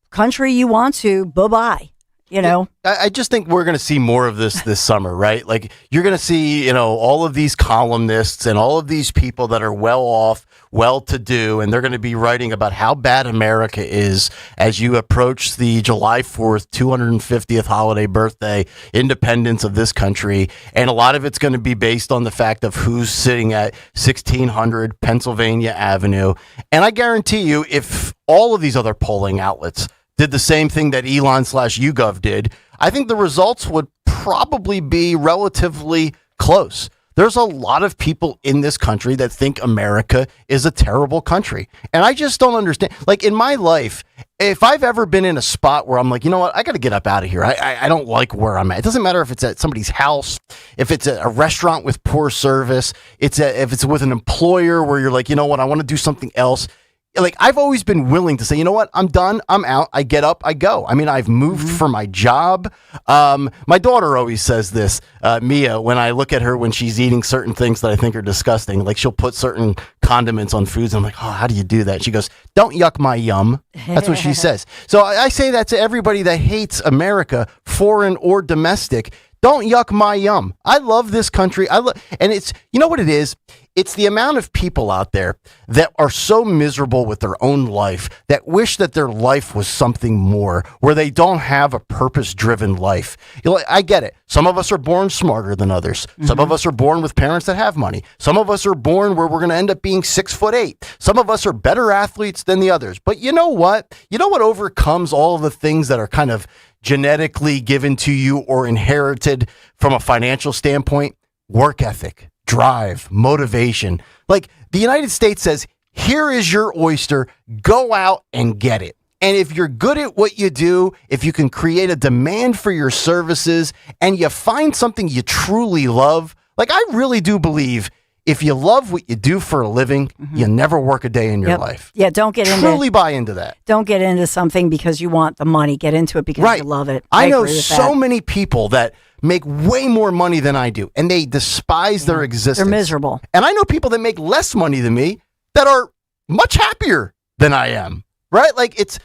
country you want to. Bye-bye. you know? I just think we're going to see more of this summer, right? Like you're going to see, all of these columnists and all of these people that are well off, well-to-do, and they're going to be writing about how bad America is as you approach the July 4th, 250th holiday birthday, independence of this country. And a lot of it's going to be based on the fact of who's sitting at 1600 Pennsylvania Avenue. And I guarantee you, if all of these other polling outlets did the same thing that Elon/YouGov did, I think the results would probably be relatively close. There's a lot of people in this country that think America is a terrible country. And I just don't understand. Like in my life, if I've ever been in a spot where I'm like, you know what, I got to get up out of here. I don't like where I'm at. It doesn't matter if it's at somebody's house, if it's a restaurant with poor service, if it's with an employer where you're like, you know what, I want to do something else. Like I've always been willing to say, you know what, I'm done. I'm out. I get up. I go. I mean, I've moved for my job. My daughter always says this, Mia, when I look at her when she's eating certain things that I think are disgusting, like she'll put certain condiments on foods. I'm like, oh, how do you do that? She goes, don't yuck my yum. That's what she says. So I say that to everybody that hates America, foreign or domestic. Don't yuck my yum. I love this country. And it's, you know what it is? It's the amount of people out there that are so miserable with their own life that wish that their life was something more, where they don't have a purpose-driven life. I get it. Some of us are born smarter than others. Some of us are born with parents that have money. Some of us are born where we're going to end up being 6'8". Some of us are better athletes than the others. But you know what? You know what overcomes all of the things that are kind of genetically given to you or inherited from a financial standpoint? Work ethic, drive, motivation. Like the United States says, here is your oyster, go out and get it. And if you're good at what you do, if you can create a demand for your services and you find something you truly love, like I really do believe if you love what you do for a living, you never work a day in your life. Yeah, don't get into Truly buy into that. Don't get into something because you want the money. Get into it because you love it. I know agree with so that. many people that make way more money than I do, and they despise their existence. They're miserable. And I know people that make less money than me that are much happier than I am. Right? Like it's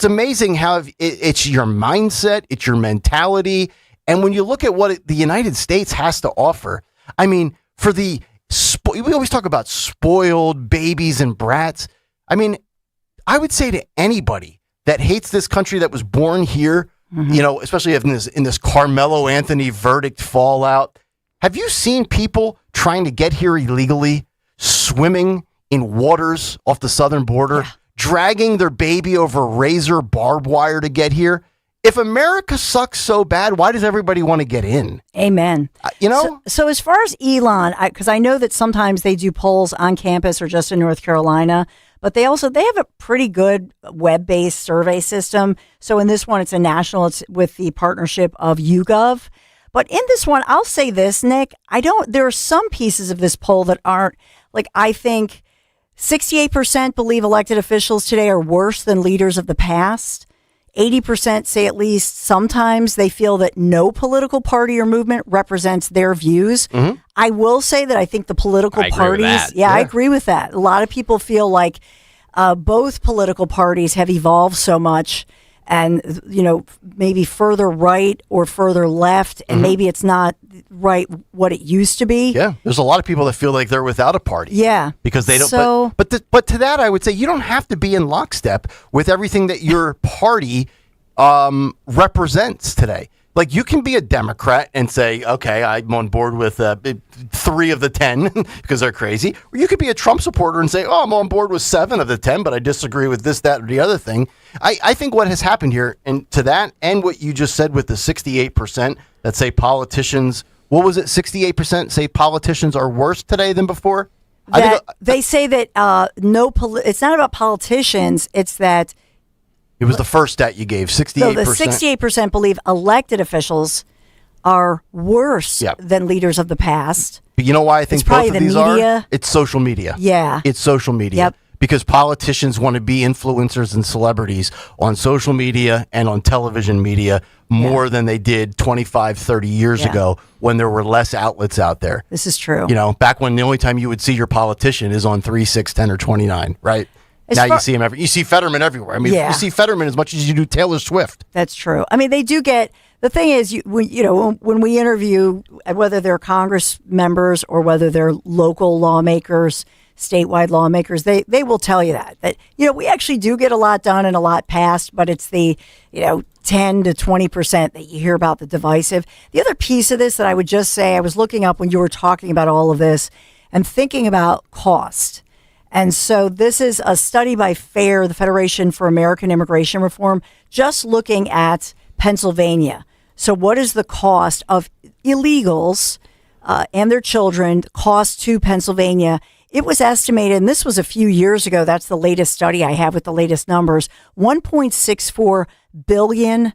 amazing how it's your mindset, it's your mentality. And when you look at what the United States has to offer, I mean, for the we always talk about spoiled babies and brats. I mean, I would say to anybody that hates this country that was born here, especially in this Carmelo Anthony verdict fallout, have you seen people trying to get here illegally, swimming in waters off the southern border, dragging their baby over razor barbed wire to get here? If America sucks so bad, why does everybody want to get in? Amen. So as far as Elon, because I know that sometimes they do polls on campus or just in North Carolina, but they have a pretty good web-based survey system. So in this one, it's a national. It's with the partnership of YouGov. But in this one, I'll say this, Nick. There are some pieces of this poll that aren't like. I think 68% believe elected officials today are worse than leaders of the past. 80% say at least sometimes they feel that no political party or movement represents their views. I will say that I think the political parties, I agree with that. A lot of people feel like both political parties have evolved so much and, maybe further right or further left, and maybe it's not right what it used to be. Yeah, there's a lot of people that feel like they're without a party. Yeah. Because they don't. So, but to that, I would say you don't have to be in lockstep with everything that your party represents today. Like you can be a Democrat and say, okay, I'm on board with 3 of the 10 because they're crazy. Or you could be a Trump supporter and say, oh, I'm on board with 7 of the 10, but I disagree with this, that, or the other thing. I think what has happened here, and to that, and what you just said with the 68% that say politicians, what was it, 68% say politicians are worse today than before? They say that it's not about politicians, it's that it was the first stat you gave, 68%. So the 68% believe elected officials are worse than leaders of the past. But you know why I think both of these are? It's social media. Yeah. It's social media. Yep. Because politicians want to be influencers and celebrities on social media and on television media more than they did 25, 30 years ago when there were less outlets out there. This is true. Back when the only time you would see your politician is on 3, 6, 10, or 29, right? Now you see him you see Fetterman everywhere. I mean, you see Fetterman as much as you do Taylor Swift. That's true. I mean, they do get. The thing is, when we interview, whether they're Congress members or whether they're local lawmakers, statewide lawmakers, they will tell you that we actually do get a lot done and a lot passed, but it's the 10 to 20% that you hear about the divisive. The other piece of this that I would just say, I was looking up when you were talking about all of this and thinking about cost. And so this is a study by FAIR, the Federation for American Immigration Reform, just looking at Pennsylvania. So what is the cost of illegals and their children, cost to Pennsylvania? It was estimated, and this was a few years ago, that's the latest study I have with the latest numbers, $1.64 billion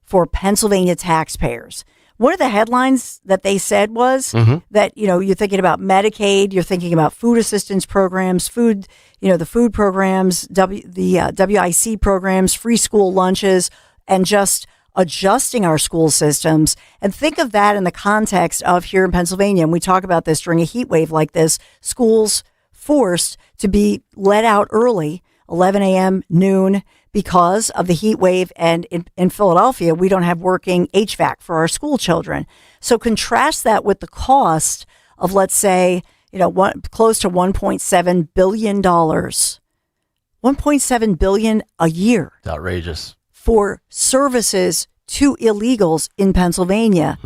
for Pennsylvania taxpayers. One of the headlines that they said was that, you're thinking about Medicaid, you're thinking about food assistance programs, the food programs, the WIC programs, free school lunches, and just adjusting our school systems. And think of that in the context of here in Pennsylvania. And we talk about this during a heat wave like this, schools forced to be let out early, 11 a.m., noon, because of the heat wave. And in Philadelphia, we don't have working HVAC for our school children. So contrast that with the cost of, let's say, close to $1.7 billion. $1.7 billion a year. It's outrageous. For services to illegals in Pennsylvania.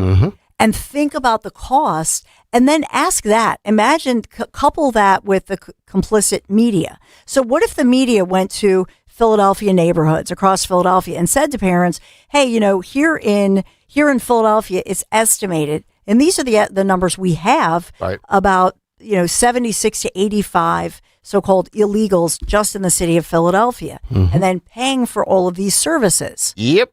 And think about the cost and then ask that. Imagine, couple that with the complicit media. So what if the media went to Philadelphia neighborhoods across Philadelphia and said to parents, hey, here in Philadelphia, it's estimated, and these are the numbers we have, about 76 to 85 so-called illegals just in the city of Philadelphia, and then paying for all of these services. Yep.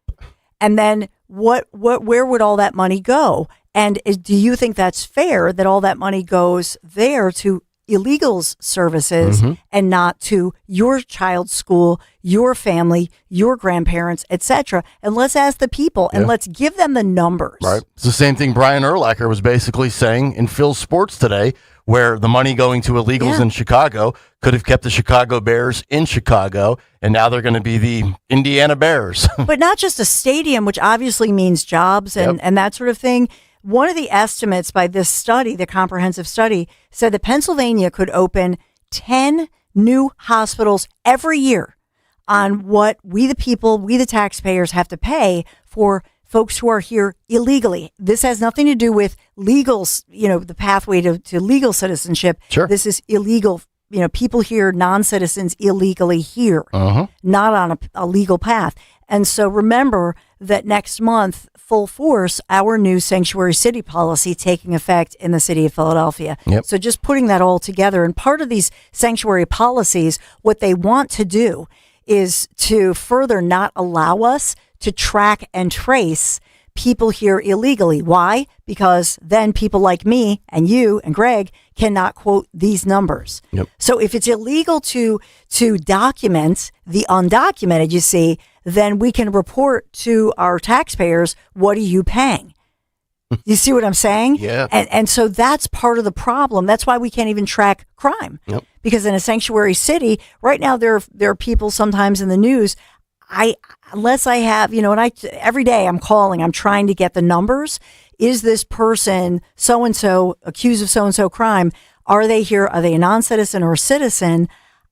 And then where would all that money go? And do you think that's fair that all that money goes there to illegals services and not to your child's school, your family, your grandparents, etc.? And let's ask the people and let's give them the numbers. Right. It's the same thing Brian Urlacher was basically saying in Phil's Sports today, where the money going to illegals in Chicago could have kept the Chicago Bears in Chicago, and now they're going to be the Indiana Bears. But not just a stadium, which obviously means jobs and that sort of thing. One of the estimates by this study, the comprehensive study, said that Pennsylvania could open 10 new hospitals every year on what we the people, we the taxpayers have to pay for folks who are here illegally. This has nothing to do with legal, the pathway to legal citizenship. Sure. This is illegal, people here, non-citizens illegally here, not on a legal path. And so remember that next month, full force, our new sanctuary city policy taking effect in the city of Philadelphia. So just putting that all together. And part of these sanctuary policies, what they want to do is to further not allow us to track and trace people here illegally. Why? Because then people like me and you and Greg cannot quote these numbers. So if it's illegal to document the undocumented, you see, then we can report to our taxpayers, what are you paying? You see what I'm saying? Yeah. And so that's part of the problem. That's why we can't even track crime. Because in a sanctuary city, right now there are people sometimes in the news, unless I have, every day I'm calling, I'm trying to get the numbers. Is this person so-and-so accused of so-and-so crime? Are they here? Are they a non-citizen or a citizen?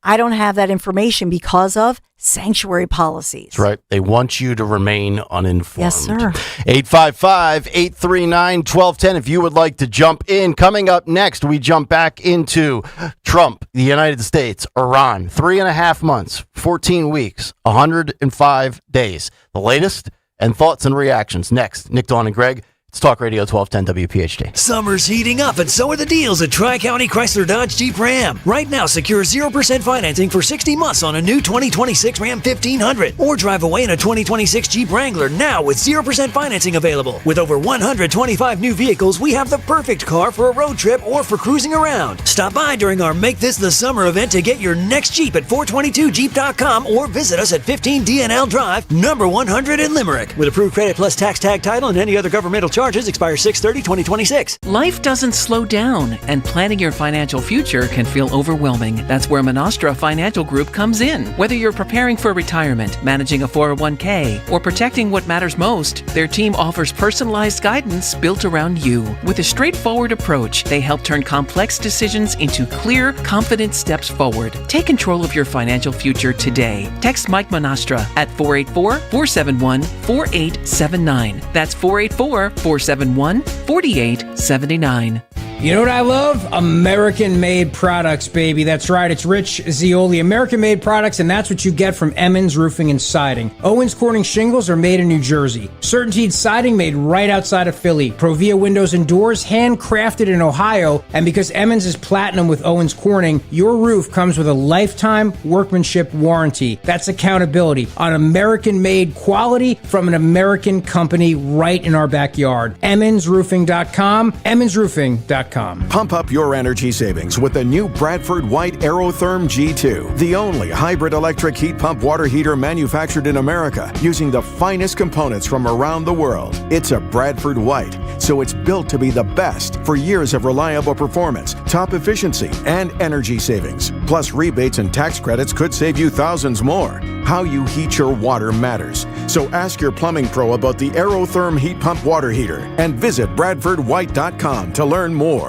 I don't have that information because of sanctuary policies. That's right. They want you to remain uninformed. Yes, sir. 855-839-1210 if you would like to jump in. Coming up next, we jump back into Trump, the United States, Iran. 3.5 months, 14 weeks, 105 days. The latest and thoughts and reactions. Next, Nick, Dawn, and Greg. It's Talk Radio 1210 WPHT. Summer's heating up, and so are the deals at Tri-County Chrysler Dodge Jeep Ram. Right now, secure 0% financing for 60 months on a new 2026 Ram 1500. Or drive away in a 2026 Jeep Wrangler now with 0% financing available. With over 125 new vehicles, we have the perfect car for a road trip or for cruising around. Stop by during our Make This the Summer event to get your next Jeep at 422jeep.com or visit us at 15 DNL Drive, number 100 in Limerick. With approved credit plus tax tag title and any other governmental charge, charges expire 6/30/2026. Life doesn't slow down, and planning your financial future can feel overwhelming. That's where Monastra Financial Group comes in. Whether you're preparing for retirement, managing a 401k, or protecting what matters most, their team offers personalized guidance built around you. With a straightforward approach, they help turn complex decisions into clear, confident steps forward. Take control of your financial future today. Text Mike Monastra at 484-471-4879. That's 484-471-4879. You know what I love? American-made products, baby. That's right. It's Rich Zioli. American-made products, and that's what you get from Emmons Roofing and Siding. Owens Corning shingles are made in New Jersey. Certainteed siding made right outside of Philly. Provia windows and doors handcrafted in Ohio. And because Emmons is platinum with Owens Corning, your roof comes with a lifetime workmanship warranty. That's accountability on American-made quality from an American company right in our backyard. EmmonsRoofing.com. EmmonsRoofing.com. Pump up your energy savings with the new Bradford White Aerotherm G2, the only hybrid electric heat pump water heater manufactured in America using the finest components from around the world. It's a Bradford White, so it's built to be the best for years of reliable performance, top efficiency, and energy savings. Plus, rebates and tax credits could save you thousands more. How you heat your water matters. So ask your plumbing pro about the Aerotherm heat pump water heater and visit BradfordWhite.com to learn more.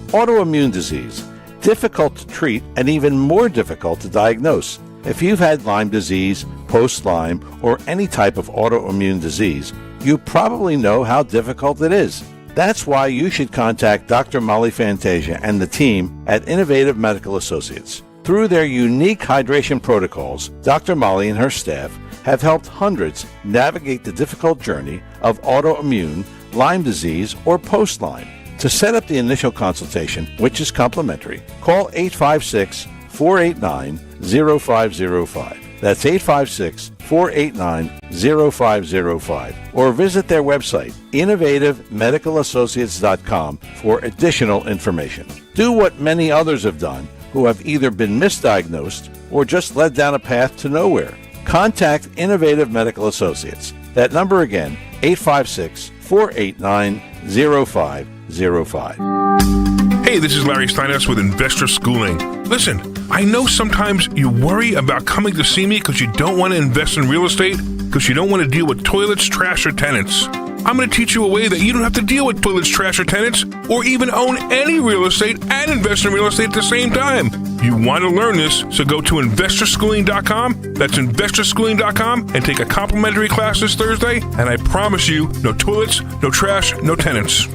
Autoimmune disease. Difficult to treat and even more difficult to diagnose. If you've had Lyme disease, post-Lyme, or any type of autoimmune disease, you probably know how difficult it is. That's why you should contact Dr. Molly Fantasia and the team at Innovative Medical Associates. Through their unique hydration protocols, Dr. Molly and her staff have helped hundreds navigate the difficult journey of autoimmune, Lyme disease, or post-Lyme. To set up the initial consultation, which is complimentary, call 856-489-0505. That's 856-489-0505. Or visit their website, innovativemedicalassociates.com, for additional information. Do what many others have done who have either been misdiagnosed or just led down a path to nowhere. Contact Innovative Medical Associates. That number again, 856-489-0505. Hey, this is Larry Steinhaus with Investor Schooling. Listen, I know sometimes you worry about coming to see me because you don't want to invest in real estate, because you don't want to deal with toilets, trash, or tenants. I'm going to teach you a way that you don't have to deal with toilets, trash, or tenants, or even own any real estate and invest in real estate at the same time. You want to learn this, so go to investorschooling.com. That's investorschooling.com, and take a complimentary class this Thursday, and I promise you, no toilets, no trash, no tenants.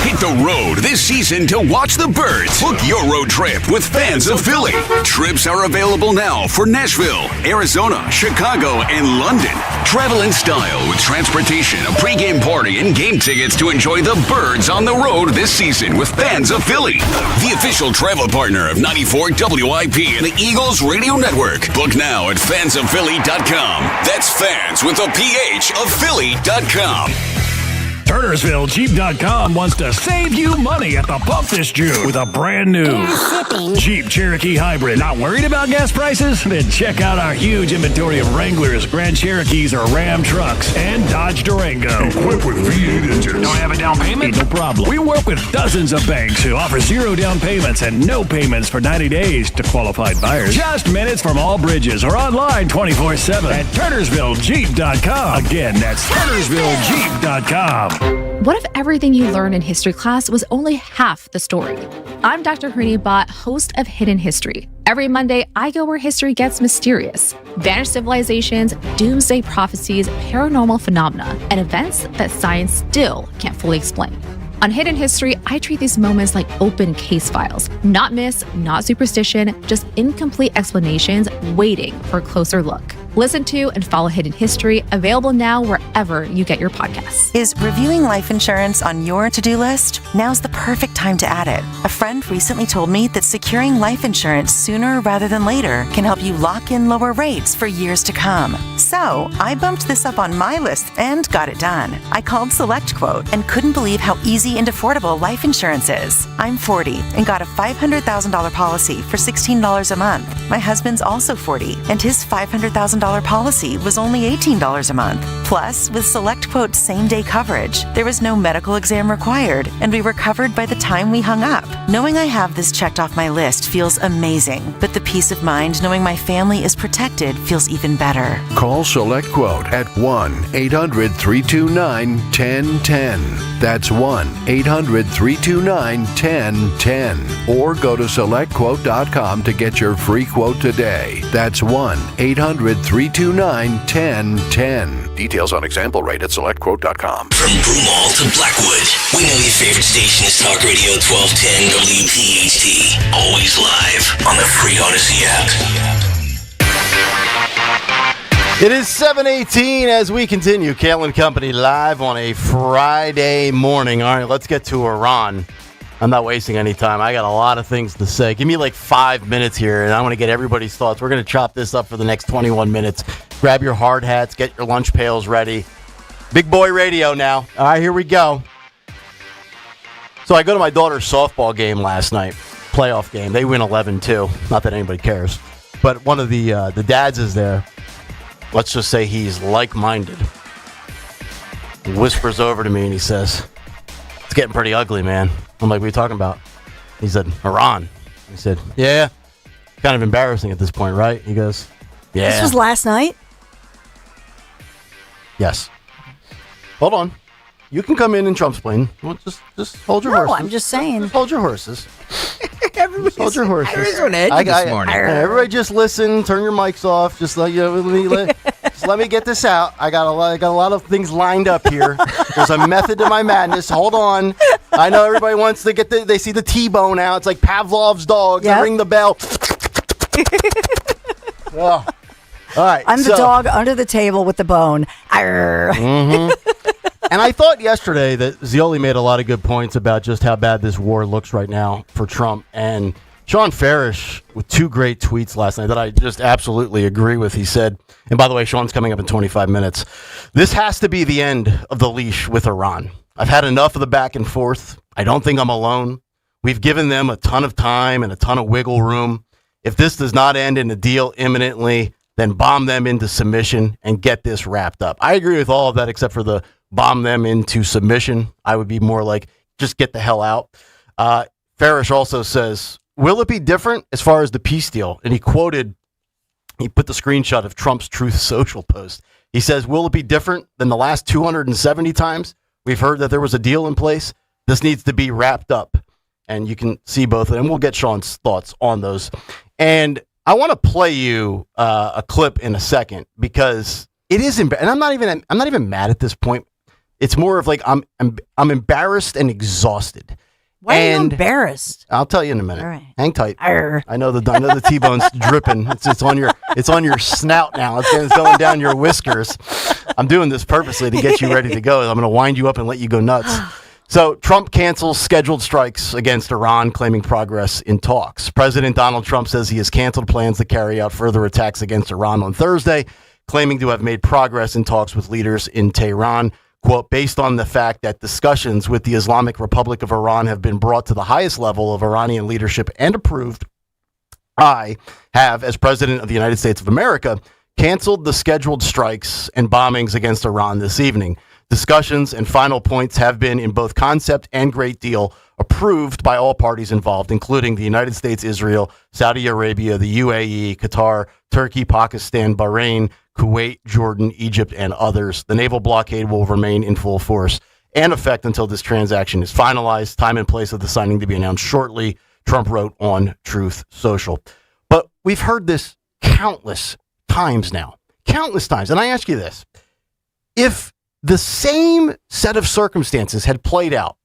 Hit the road this season to watch the birds. Book your road trip with Fans of Philly. Trips are available now for Nashville, Arizona, Chicago, and London. Travel in style with transportation, a pregame party, and game tickets to enjoy the birds on the road this season with Fans of Philly, the official travel partner of 94 WIP and the Eagles Radio Network. Book now at fansofphilly.com. That's fans with a PH of Philly.com. TurnersvilleJeep.com wants to save you money at the pump this June with a brand new Jeep Cherokee Hybrid. Not worried about gas prices? Then check out our huge inventory of Wranglers, Grand Cherokees, or Ram trucks, and Dodge Durango. Equipped with V8 engines. Don't have a down payment? No problem. We work with dozens of banks who offer 0 down payments and no payments for 90 days to qualified buyers. Just minutes from all bridges or online 24/7 at TurnersvilleJeep.com. Again, that's TurnersvilleJeep.com. What if everything you learned in history class was only half the story? I'm Dr. Hrini Bhatt, host of Hidden History. Every Monday, I go where history gets mysterious. Vanished civilizations, doomsday prophecies, paranormal phenomena, and events that science still can't fully explain. On Hidden History, I treat these moments like open case files. Not myths, not superstition, just incomplete explanations waiting for a closer look. Listen to and follow Hidden History, available now wherever you get your podcasts. Is reviewing life insurance on your to-do list? Now's the perfect time to add it. A friend recently told me that securing life insurance sooner rather than later can help you lock in lower rates for years to come. So I bumped this up on my list and got it done. I called SelectQuote and couldn't believe how easy and affordable life insurance is. I'm 40 and got a $500,000 policy for $16 a month. My husband's also 40 and his $500,000 $1,000 policy was only $18 a month. Plus, with SelectQuote same-day coverage, there was no medical exam required, and we were covered by the time we hung up. Knowing I have this checked off my list feels amazing, but the peace of mind knowing my family is protected feels even better. Call SelectQuote at 1-800-329-1010. That's 1-800-329-1010. Or go to SelectQuote.com to get your free quote today. That's 1-800-329-1010. Details on example rate at SelectQuote.com. From Broomall to Blackwood, we know your favorite station is Talk Radio 1210 WPHT. Always live on the free Odyssey app. It is 7:18 as we continue. Kayal and Company live on a Friday morning. All right, let's get to Iran. I'm not wasting any time. I got a lot of things to say. Give me like 5 minutes here, and I want to get everybody's thoughts. We're going to chop this up for the next 21 minutes. Grab your hard hats. Get your lunch pails ready. Big boy radio now. All right, here we go. So I go to my daughter's softball game last night, playoff game. They win 11-2. Not that anybody cares. But one of the dads is there. Let's just say he's like-minded. He whispers over to me and he says, "It's getting pretty ugly, man." I'm like, "What are you talking about?" He said, "Iran." He said, "Yeah, kind of embarrassing at this point, right?" He goes, "Yeah." This was last night? Yes. Hold on. You can come in Trump's plane. Well, just hold your horses. No, I'm just saying. Just hold your horses. Everybody's, Hold your horses. everybody's on edge this morning. Everybody just listen. Turn your mics off. Just let me get this out. I got a lot of things lined up here. There's a method to my madness. Hold on. I know everybody wants to get they see the T-bone out. It's like Pavlov's dog. Yep. They ring the bell. Oh. All right. I'm the dog under the table with the bone. Mm-hmm. And I thought yesterday that Zioli made a lot of good points about just how bad this war looks right now for Trump. And Sean Farish with two great tweets last night that I just absolutely agree with. He said, and by the way, Sean's coming up in 25 minutes. "This has to be the end of the leash with Iran. I've had enough of the back and forth. I don't think I'm alone. We've given them a ton of time and a ton of wiggle room. If this does not end in a deal imminently, then bomb them into submission and get this wrapped up." I agree with all of that except for the bomb them into submission. I would be more like, just get the hell out. Farish also says, "Will it be different as far as the peace deal?" And he put the screenshot of Trump's Truth Social post. He says, "Will it be different than the last 270 times we've heard that there was a deal in place? This needs to be wrapped up." And you can see both of them. We'll get Sean's thoughts on those. And I want to play you a clip in a second because it is, and I'm not even mad at this point. It's more of like I'm embarrassed and exhausted. Why are you embarrassed? I'll tell you in a minute. All right. Hang tight. Arr. I know the T-bone's dripping. It's on your snout now. It's going down your whiskers. I'm doing this purposely to get you ready to go. I'm going to wind you up and let you go nuts. So Trump cancels scheduled strikes against Iran, claiming progress in talks. President Donald Trump says he has canceled plans to carry out further attacks against Iran on Thursday, claiming to have made progress in talks with leaders in Tehran. Quote, "Based on the fact that discussions with the Islamic Republic of Iran have been brought to the highest level of Iranian leadership and approved, I have, as President of the United States of America, canceled the scheduled strikes and bombings against Iran this evening. Discussions and final points have been, in both concept and great deal, approved by all parties involved, including the United States, Israel, Saudi Arabia, the UAE, Qatar, Turkey, Pakistan, Bahrain, Kuwait, Jordan, Egypt, and others. The naval blockade will remain in full force and effect until this transaction is finalized. Time and place of the signing to be announced shortly," Trump wrote on Truth Social. But we've heard this countless times now. Countless times. And I ask you this. If the same set of circumstances had played out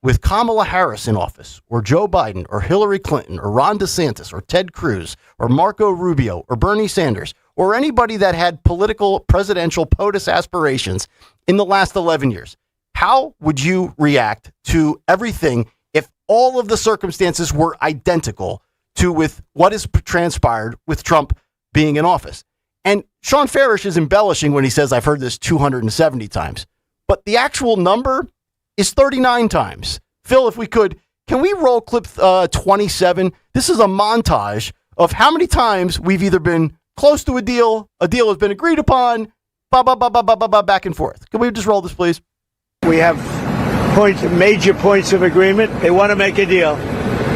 with Kamala Harris in office, or Joe Biden, or Hillary Clinton, or Ron DeSantis, or Ted Cruz, or Marco Rubio, or Bernie Sanders, or anybody that had political presidential POTUS aspirations in the last 11 years, how would you react to everything if all of the circumstances were identical to with what has transpired with Trump being in office? And Sean Farish is embellishing when he says, "I've heard this 270 times. But the actual number is 39 times. Phil, if we could, can we roll clip 27? This is a montage of how many times we've either been close to a deal has been agreed upon, back and forth. Can we just roll this, please? We have major points of agreement. They want to make a deal,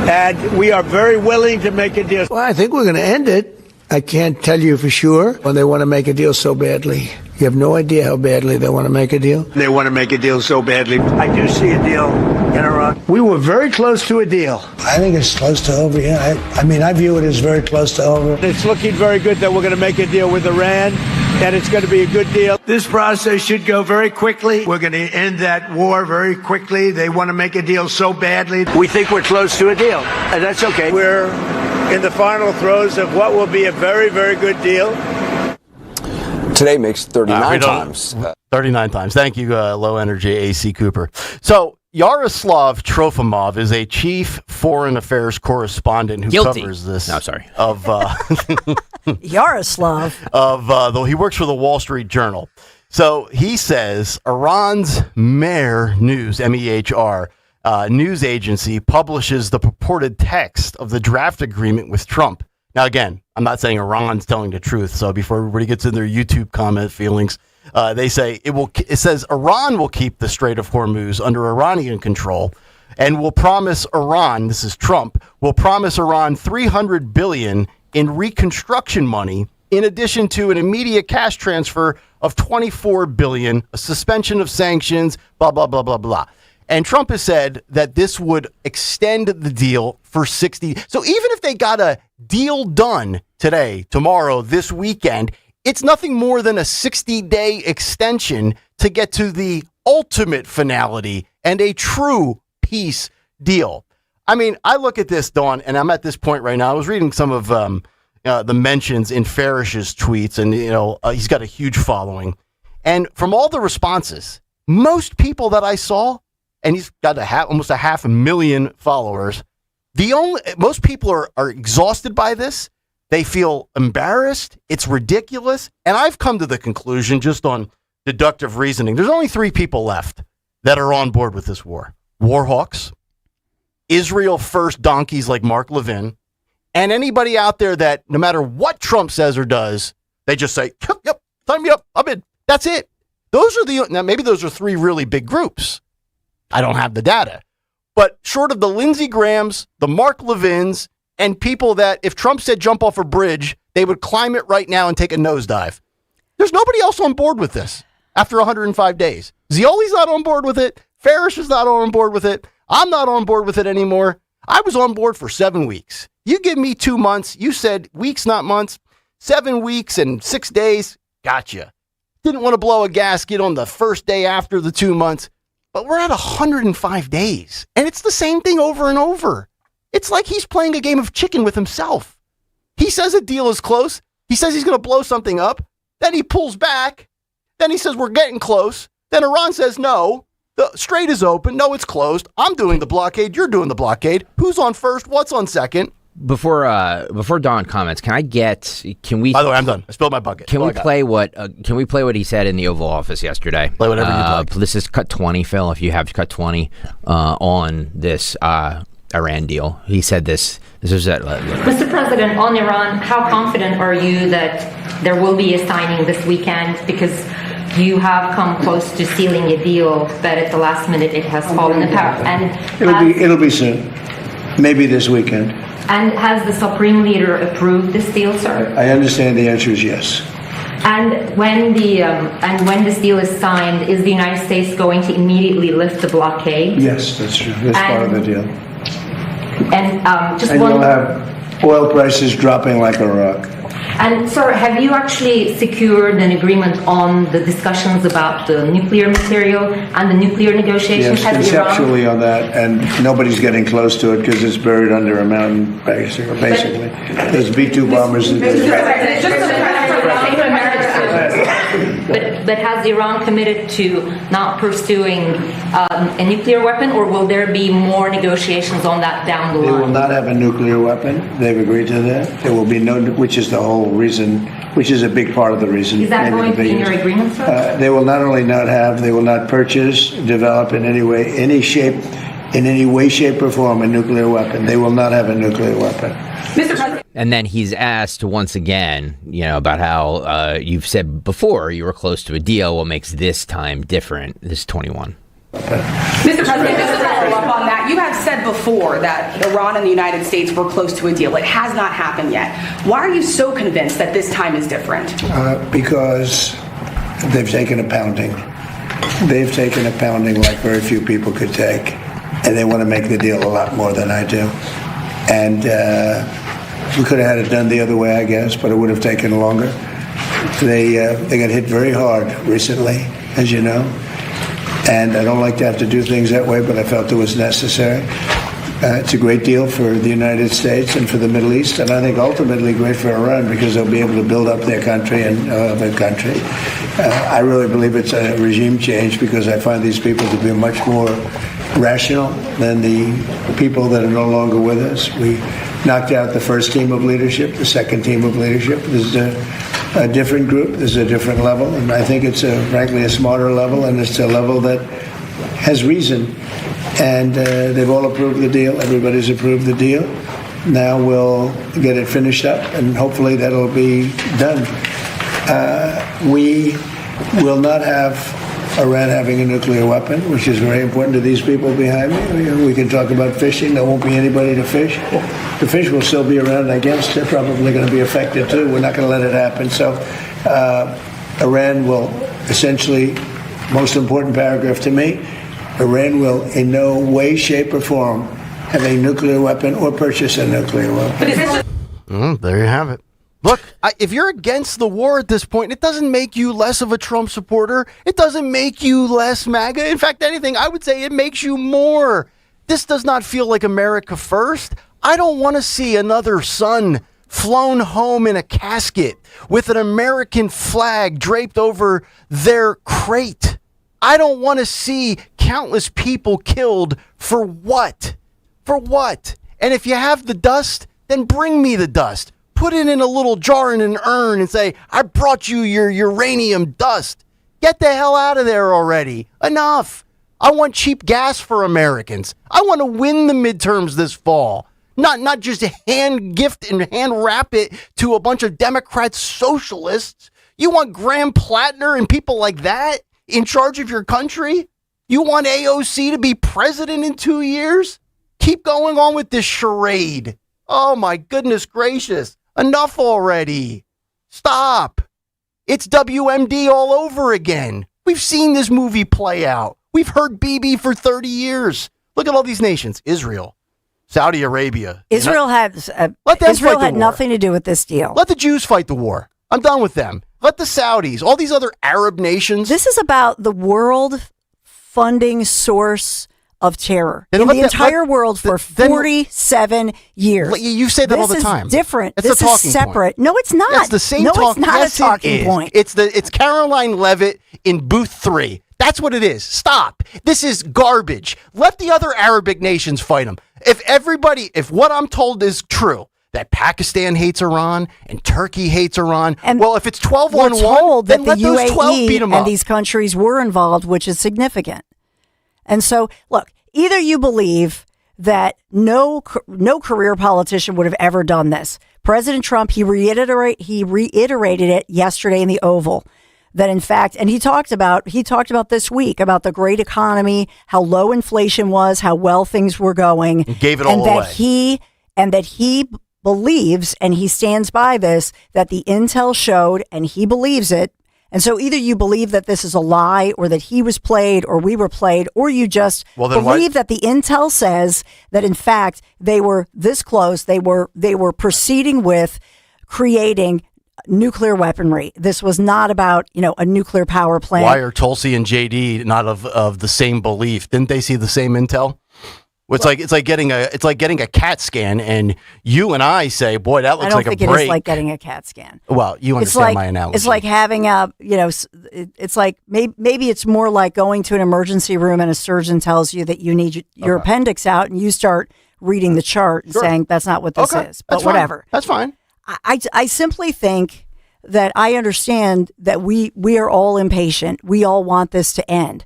and we are very willing to make a deal. Well, I think we're going to end it. I can't tell you for sure when they want to make a deal so badly. You have no idea how badly they want to make a deal. They want to make a deal so badly. I do see a deal in Iran. We were very close to a deal. I think it's close to over, yeah. I view it as very close to over. It's looking very good that we're going to make a deal with Iran, and it's going to be a good deal. This process should go very quickly. We're going to end that war very quickly. They want to make a deal so badly. We think we're close to a deal, and that's okay. We're in the final throes of what will be a very, very good deal. Today makes 39 times. 39 times. Thank you, Low Energy AC Cooper. So, Yaroslav Trofimov is a chief foreign affairs correspondent who covers this. No, sorry. Yaroslav. Though he works for the Wall Street Journal. So, he says Iran's Mehr News, MEHR, news agency publishes the purported text of the draft agreement with Trump. Now, again, I'm not saying Iran's telling the truth. So before everybody gets in their YouTube comment feelings, they say it says Iran will keep the Strait of Hormuz under Iranian control and will promise Iran, this is Trump, will promise Iran $300 billion in reconstruction money in addition to an immediate cash transfer of $24 billion, a suspension of sanctions, blah, blah, blah, blah, blah. And Trump has said that this would extend the deal for 60. So even if they got a deal done today, tomorrow, this weekend, it's nothing more than a 60-day extension to get to the ultimate finality and a true peace deal. I mean, I look at this, Dawn, and I'm at this point right now. I was reading some of the mentions in Farish's tweets, and he's got a huge following. And from all the responses, most people that I saw, and he's got almost 500,000 followers. Most people are exhausted by this. They feel embarrassed. It's ridiculous. And I've come to the conclusion, just on deductive reasoning, there's only 3 people left that are on board with this war. War hawks, Israel first donkeys like Mark Levin, and anybody out there that no matter what Trump says or does, they just say, yep, sign me up, I'm in. That's it. Now maybe those are 3 really big groups. I don't have the data. But short of the Lindsey Grahams, the Mark Levins, and people that if Trump said jump off a bridge, they would climb it right now and take a nosedive. There's nobody else on board with this after 105 days. Zioli's not on board with it. Farish is not on board with it. I'm not on board with it anymore. I was on board for 7 weeks. You give me 2 months. You said weeks, not months. 7 weeks and 6 days. Gotcha. Didn't want to blow a gasket on the first day after the 2 months. But we're at 105 days, and it's the same thing over and over. It's like he's playing a game of chicken with himself. He says a deal is close. He says he's going to blow something up. Then he pulls back. Then he says we're getting close. Then Iran says no. The strait is open. No, it's closed. I'm doing the blockade. You're doing the blockade. Who's on first? What's on second? Before Don comments, can we? By the way, I'm done. I spilled my bucket. Can we play what he said in the Oval Office yesterday? Play whatever you'd like. This is cut 20, Phil. If you have cut 20 on this Iran deal, he said this. This is Mr. President, on Iran, how confident are you that there will be a signing this weekend? Because you have come close to sealing a deal, but at the last minute it has fallen apart. And it'll be soon, maybe this weekend. And has the Supreme Leader approved this deal, sir? I understand the answer is yes. And when this deal is signed, is the United States going to immediately lift the blockade? Yes, that's true. That's part of the deal. And you'll have oil prices dropping like a rock. And sir, have you actually secured an agreement on the discussions about the nuclear material and the nuclear negotiations? Yes, conceptually on that, and nobody's getting close to it because it's buried under a mountain, basically. There's B-2 bombers. But has Iran committed to not pursuing a nuclear weapon, or will there be more negotiations on that down the line? They will not have a nuclear weapon. They've agreed to that. There will be no, which is the whole reason, which is a big part of the reason. Is that going to be in your agreement, sir? They will not only not have, they will not purchase, develop in any way, any shape, in any way, shape, or form a nuclear weapon. They will not have a nuclear weapon. Mr. President. And then he's asked once again, about how you've said before you were close to a deal. What makes this time different? This 21. Mr. President, just to follow up on that, you have said before that Iran and the United States were close to a deal. It has not happened yet. Why are you so convinced that this time is different? Because they've taken a pounding. They've taken a pounding like very few people could take, and they want to make the deal a lot more than I do. And we could have had it done the other way, I guess, but it would have taken longer. They got hit very hard recently, as you know, and I don't like to have to do things that way, but I felt it was necessary. It's a great deal for the United States and for the Middle East, and I think ultimately great for Iran because they'll be able to build up their country and their country. I really believe it's a regime change because I find these people to be much more rational than the people that are no longer with us. We knocked out the first team of leadership, the second team of leadership. There's a different group, there's a different level, and I think it's frankly a smarter level, and it's a level that has reason. And they've all approved the deal. Everybody's approved the deal. Now we'll get it finished up, and hopefully that'll be done. We will not have Iran having a nuclear weapon, which is very important to these people behind me. We can talk about fishing. There won't be anybody to fish. The fish will still be around, I guess. They're probably going to be affected, too. We're not going to let it happen. So Iran will essentially, most important paragraph to me, Iran will in no way, shape, or form have a nuclear weapon or purchase a nuclear weapon. There you have it. Look, if you're against the war at this point, it doesn't make you less of a Trump supporter. It doesn't make you less MAGA. In fact, anything, I would say it makes you more. This does not feel like America first. I don't want to see another son flown home in a casket with an American flag draped over their crate. I don't want to see countless people killed for what? For what? And if you have the dust, then bring me the dust. Put it in a little jar in an urn and say, I brought you your uranium dust. Get the hell out of there already. Enough. I want cheap gas for Americans. I want to win the midterms this fall. Not just hand gift and hand wrap it to a bunch of Democrat socialists. You want Graham Plattner and people like that in charge of your country? You want AOC to be president in 2 years? Keep going on with this charade. Oh my goodness gracious. Enough already. Stop. It's WMD all over again. We've seen this movie play out. We've heard BB for 30 years. Look at all these nations. Israel, Saudi Arabia. Israel had nothing to do with this deal. Let the Jews fight the war. I'm done with them. Let the Saudis, all these other Arab nations. This is about the world funding source of terror in the entire world for 47 years. You say that all the time. This is different. It's this a talking is separate. Point. No, it's not. It's the same talk. It's not yes, a talking point. It's Caroline Leavitt in booth 3. That's what it is. Stop. This is garbage. Let the other Arabic nations fight them. If what I'm told is true, that Pakistan hates Iran and Turkey hates Iran, and well, if it's 12-on-1, then let those 12 beat them up. And these countries were involved, which is significant. And so, look, either you believe that no career politician would have ever done this. President Trump, he reiterated it yesterday in the Oval, that in fact, and he talked about this week about the great economy, how low inflation was, how well things were going. He gave it all away. That he believes, and he stands by this, that the intel showed, and he believes it. And so either you believe that this is a lie or that he was played or we were played, or you just believe that the intel says that, in fact, they were this close. They were proceeding with creating nuclear weaponry. This was not about, a nuclear power plant. Why are Tulsi and JD not of the same belief? Didn't they see the same intel? It's like getting a CAT scan, and you and I say, "Boy, that looks like a break." I don't think it is like getting a CAT scan. Well, you understand my analogy. It's like having it's like maybe it's more like going to an emergency room and a surgeon tells you that you need your appendix out, and you start reading the chart and saying that's not what this is. But whatever, that's fine. I simply think that I understand that we are all impatient. We all want this to end.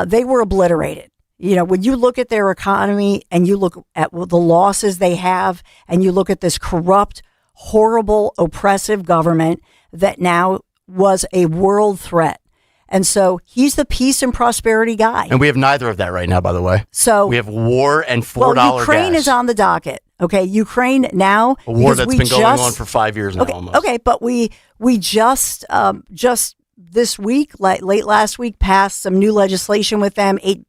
They were obliterated. When you look at their economy and you look at the losses they have, and you look at this corrupt, horrible, oppressive government that now was a world threat. And so he's the peace and prosperity guy. And we have neither of that right now, by the way. So we have war and $4 gas. Ukraine is on the docket. Okay, Ukraine now. A war that's been going on for 5 years now, almost. Okay, but we just this week, late last week, passed some new legislation with them, $8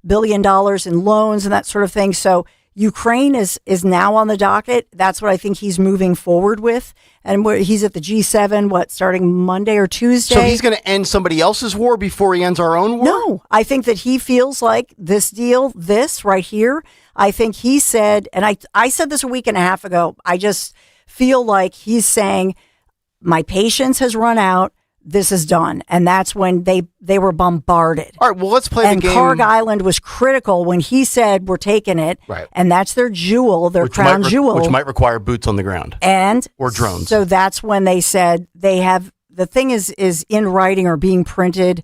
billion in loans and that sort of thing. So Ukraine is now on the docket. That's what I think he's moving forward with. And he's at the G7, starting Monday or Tuesday. So he's going to end somebody else's war before he ends our own war? No, I think that he feels like this deal, this right here, I think he said, and I said this a week and a half ago, I just feel like he's saying, my patience has run out. This is done. And that's when they were bombarded. All right, well, let's play the game. And Karg Island was critical when he said, we're taking it. Right. And that's their jewel, their crown jewel. Which might require boots on the ground. Or drones. So that's when they said the thing is in writing or being printed.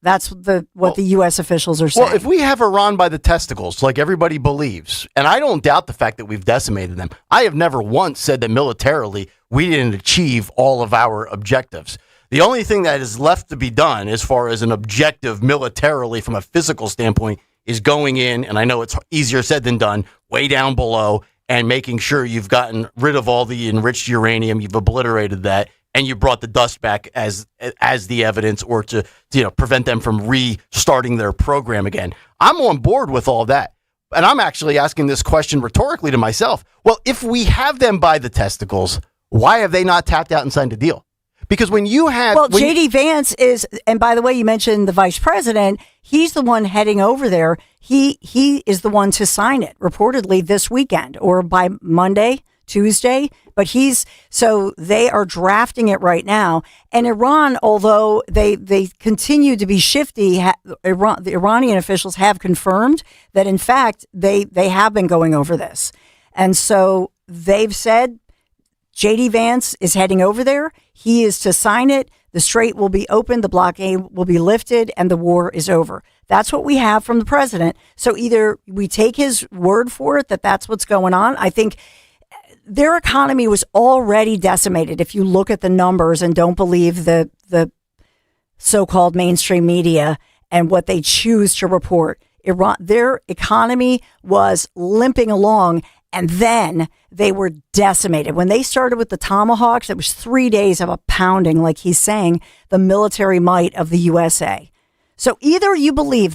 That's what the U.S. officials are saying. Well, if we have Iran by the testicles, like everybody believes, and I don't doubt the fact that we've decimated them, I have never once said that militarily we didn't achieve all of our objectives. The only thing that is left to be done as far as an objective militarily from a physical standpoint is going in, and I know it's easier said than done, way down below and making sure you've gotten rid of all the enriched uranium, you've obliterated that, and you brought the dust back as the evidence or to prevent them from restarting their program again. I'm on board with all that. And I'm actually asking this question rhetorically to myself. Well, if we have them by the testicles, why have they not tapped out and signed a deal? Because when you have... Well, J.D. Vance is, and by the way, you mentioned the vice president, he's the one heading over there. He is the one to sign it, reportedly this weekend or by Monday, Tuesday. But so they are drafting it right now. And Iran, although they continue to be shifty, the Iranian officials have confirmed that, in fact, they have been going over this. And so they've said J.D. Vance is heading over there. He is to sign it. The strait will be opened, the blockade will be lifted, and the war is over. That's what we have from the president. So either we take his word for it that that's what's going on. I think their economy was already decimated. If you look at the numbers and don't believe the so-called mainstream media and what they choose to report, their economy was limping along. And then they were decimated. When they started with the Tomahawks, it was 3 days of a pounding, like he's saying, the military might of the USA. So either you believe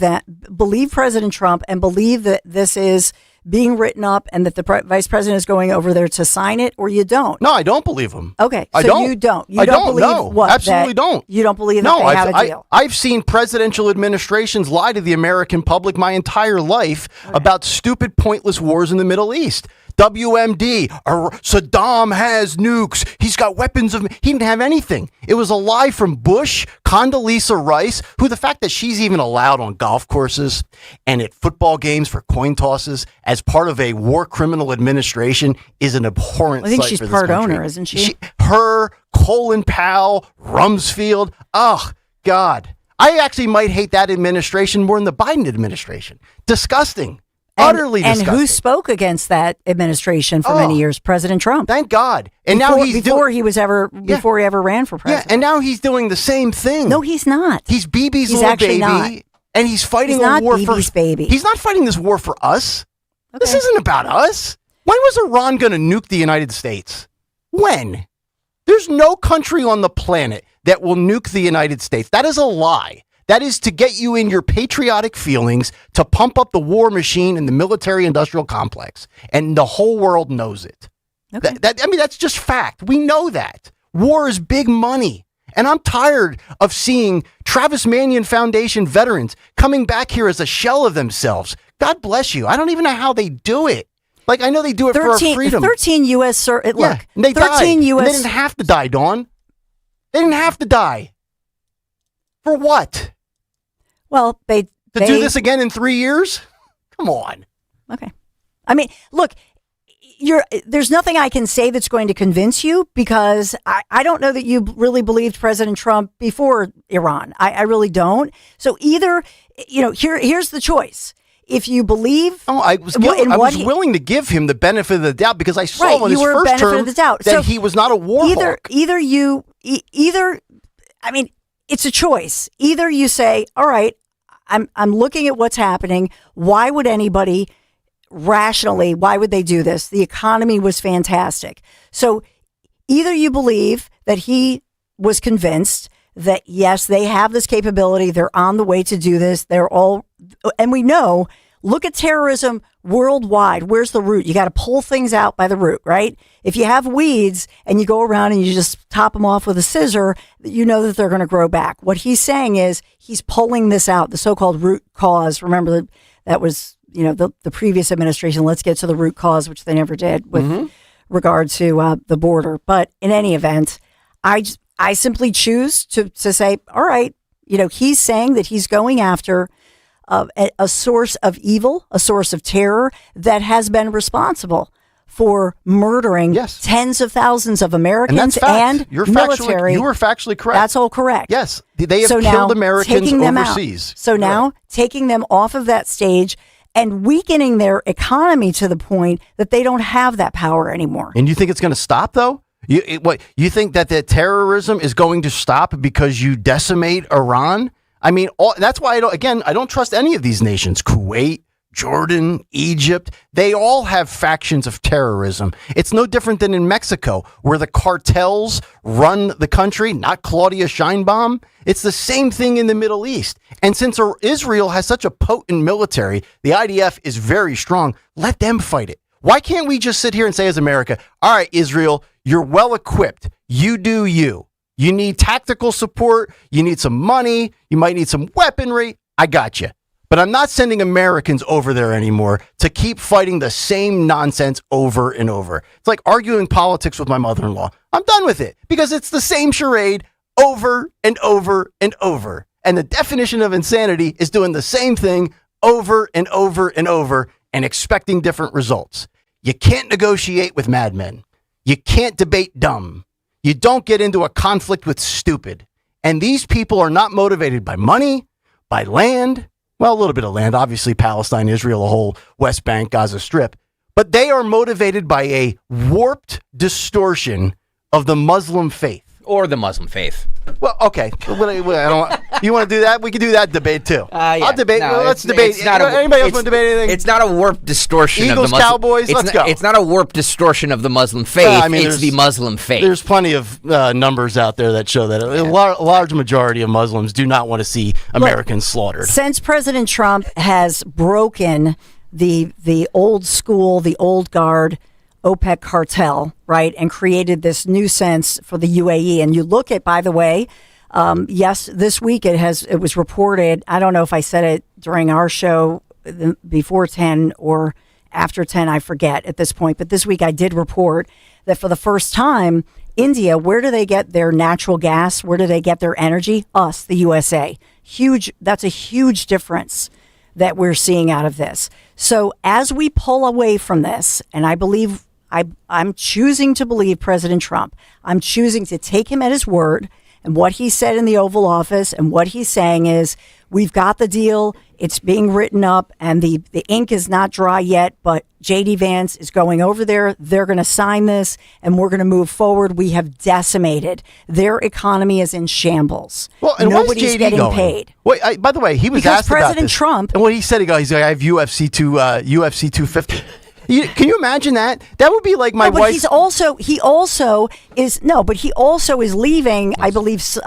President Trump and believe that this is being written up and that the vice president is going over there to sign it, or you don't. No, I don't believe him. Okay, so I don't. you don't. You I don't don't. believe No, what? absolutely don't. You don't believe that they have a deal. I've seen presidential administrations lie to the American public my entire life about stupid, pointless wars in the Middle East. WMD, Saddam has nukes. He's got weapons he didn't have anything. It was a lie from Bush, Condoleezza Rice, who the fact that she's even allowed on golf courses and at football games for coin tosses as part of a war criminal administration is an abhorrent sight. I think she's for this part country. owner, isn't she? Her, Colin Powell, Rumsfeld. Oh, God. I actually might hate that administration more than the Biden administration. Disgusting. Utterly disgusting. And who spoke against that administration for many years? President Trump. Thank God. And before he ever ran for president. Yeah, and now he's doing the same thing. No, he's not. He's Bibi's little baby, not. And he's fighting a war for baby. He's not fighting this war for us. Okay. This isn't about us. When was Iran going to nuke the United States? When? There's no country on the planet that will nuke the United States. That is a lie. That is to get you in your patriotic feelings, to pump up the war machine in the military-industrial complex. And the whole world knows it. Okay. That's just fact. We know that. War is big money. And I'm tired of seeing Travis Manion Foundation veterans coming back here as a shell of themselves. God bless you. I don't even know how they do it. Like, I know they do it for our freedom. 13 U.S. Look, and they 13 died. U.S. And they didn't have to die, Dawn. They didn't have to die. For what? Well, they do this again in 3 years? Come on. Okay. I mean, look, there's nothing I can say that's going to convince you, because I don't know that you really believed President Trump before Iran. I really don't. So either here's the choice. If you believe, I was willing to give him the benefit of the doubt because I saw in his first term that he was not a war hawk. It's a choice. Either you say, all right, I'm looking at what's happening. Why would anybody rationally, why would they do this? The economy was fantastic. So either you believe that he was convinced that, yes, they have this capability. They're on the way to do this. And we know, look at terrorism worldwide. Where's the root? You got to pull things out by the root, right? If you have weeds and you go around and you just top them off with a scissor, you know that they're going to grow back. What he's saying is he's pulling this out, the so-called root cause. Remember that was, the previous administration. Let's get to the root cause, which they never did with regard to the border. But in any event, I simply choose to say, all right, he's saying that he's going after a source of evil, a source of terror that has been responsible for murdering tens of thousands of Americans and military. You were factually correct. That's all correct. Yes, they have killed Americans overseas. So now taking them off of that stage and weakening their economy to the point that they don't have that power anymore. And you think it's going to stop, though? You think that the terrorism is going to stop because you decimate Iran? I mean, that's why I don't trust any of these nations. Kuwait, Jordan, Egypt, they all have factions of terrorism. It's no different than in Mexico, where the cartels run the country, not Claudia Sheinbaum. It's the same thing in the Middle East. And since Israel has such a potent military, the IDF is very strong, let them fight it. Why can't we just sit here and say as America, all right, Israel, you're well equipped. You do you. You need tactical support. You need some money. You might need some weaponry. I got you. But I'm not sending Americans over there anymore to keep fighting the same nonsense over and over. It's like arguing politics with my mother-in-law. I'm done with it because it's the same charade over and over and over. And the definition of insanity is doing the same thing over and over and over and expecting different results. You can't negotiate with madmen. You can't debate dumb. You don't get into a conflict with stupid. And these people are not motivated by money, by land. Well, a little bit of land, obviously Palestine, Israel, the whole West Bank, Gaza Strip. But they are motivated by a warped distortion of the Muslim faith. Or the Muslim faith. Well, okay. You want to do that? We can do that debate too. Yeah. I'll debate. No, let's debate. Anybody else want to debate anything? It's not a warped distortion Eagles, of the Muslim. Cowboys, let's go. It's not a warped distortion of the Muslim faith. It's the Muslim faith. There's plenty of numbers out there that show that a large majority of Muslims do not want to see Americans slaughtered. Since President Trump has broken the old school, the old guard OPEC cartel, right, and created this new sense for the UAE. And you look at, by the way, yes, this week it was reported. I don't know if I said it during our show before 10 or after 10, I forget at this point. But this week I did report that for the first time, India, where do they get their natural gas? Where do they get their energy? Us, the USA. Huge. That's a huge difference that we're seeing out of this. So as we pull away from this, and I believe I'm choosing to believe President Trump. I'm choosing to take him at his word. And what he said in the Oval Office and what he's saying is, we've got the deal. It's being written up and the ink is not dry yet, but J.D. Vance is going over there. They're going to sign this and we're going to move forward. We have decimated. Their economy is in shambles. Well, and nobody's getting paid. Wait, by the way, he was because asked President about this. Trump. And what he said, he's like, I have UFC 250. Can you imagine that? That would be like my wife. He also is leaving, I believe,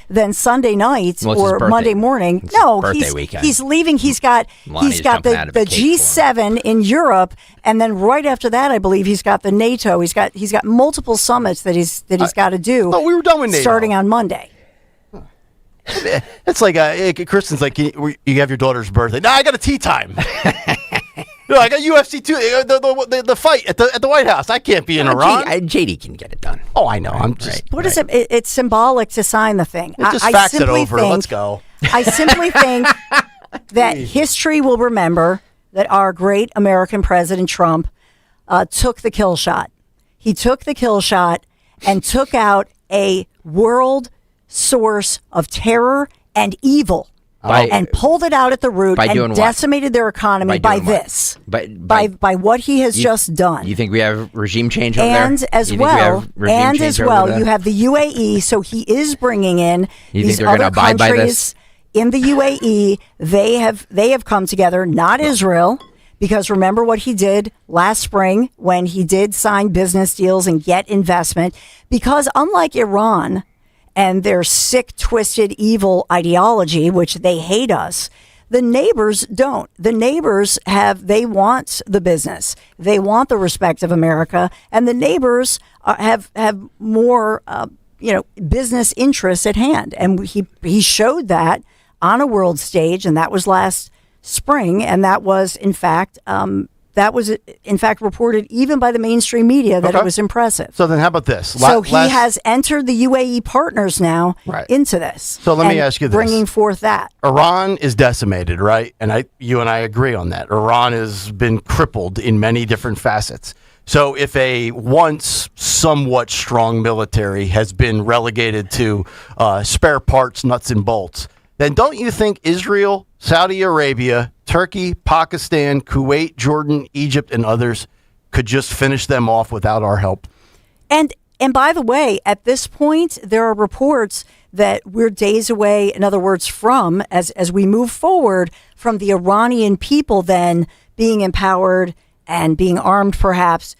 then Sunday night or Monday morning. He's leaving. He's got the G7 in Europe, and then right after that, I believe he's got the NATO. He's got multiple summits that he's got to do. Oh, we were done with NATO starting on Monday. It's like Kristen's like, you have your daughter's birthday. No, I got a tea time. No, I got UFC 2, the fight at the White House. I can't be in Iran. JD can get it done. Oh, I know. I'm just. What is it? It's symbolic to sign the thing. Just fax it over. Let's go. I simply think that history will remember that our great American President Trump took the kill shot. He took the kill shot and took out a world source of terror and evil and pulled it out at the root and decimated their economy by this. By what he has just done. You think we have regime change over there? And as well, you have the UAE. So he is bringing in these other countries in the UAE. They have come together, not Israel. Because remember what he did last spring when he did sign business deals and get investment. Because unlike Iran and their sick, twisted, evil ideology, which they hate us, the neighbors don't. The neighbors they want the business. They want the respect of America. And the neighbors have more, business interests at hand. And he showed that on a world stage, and that was last spring, and that was in fact reported even by the mainstream media that it was impressive. So then how about this? He has entered the UAE partners now into this. So let me ask you this. Bringing forth that. Iran is decimated, right? And you and I agree on that. Iran has been crippled in many different facets. So if a once somewhat strong military has been relegated to spare parts, nuts and bolts, then don't you think Israel, Saudi Arabia, Turkey, Pakistan, Kuwait, Jordan, Egypt, and others could just finish them off without our help? And by the way, at this point, there are reports that we're days away, in other words, from, as we move forward, from the Iranian people then being empowered and being armed perhaps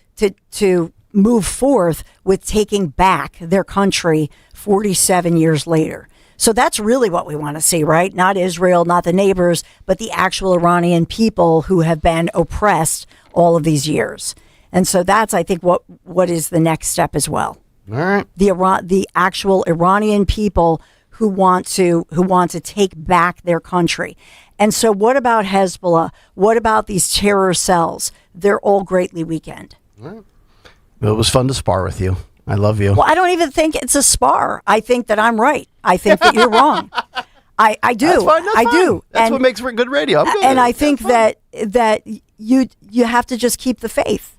to move forth with taking back their country 47 years later. So that's really what we want to see, right? Not Israel, not the neighbors, but the actual Iranian people who have been oppressed all of these years. And so that's, I think, what is the next step as well. All right. The actual Iranian people who want to take back their country. And so what about Hezbollah? What about these terror cells? They're all greatly weakened. All right. Well, it was fun to spar with you. I love you. Well, I don't even think it's a spar. I think that I'm right. I think that you're wrong. I do. That's fine. That's fine. Do. That's what makes for good radio. I'm good. And I think that you have to just keep the faith.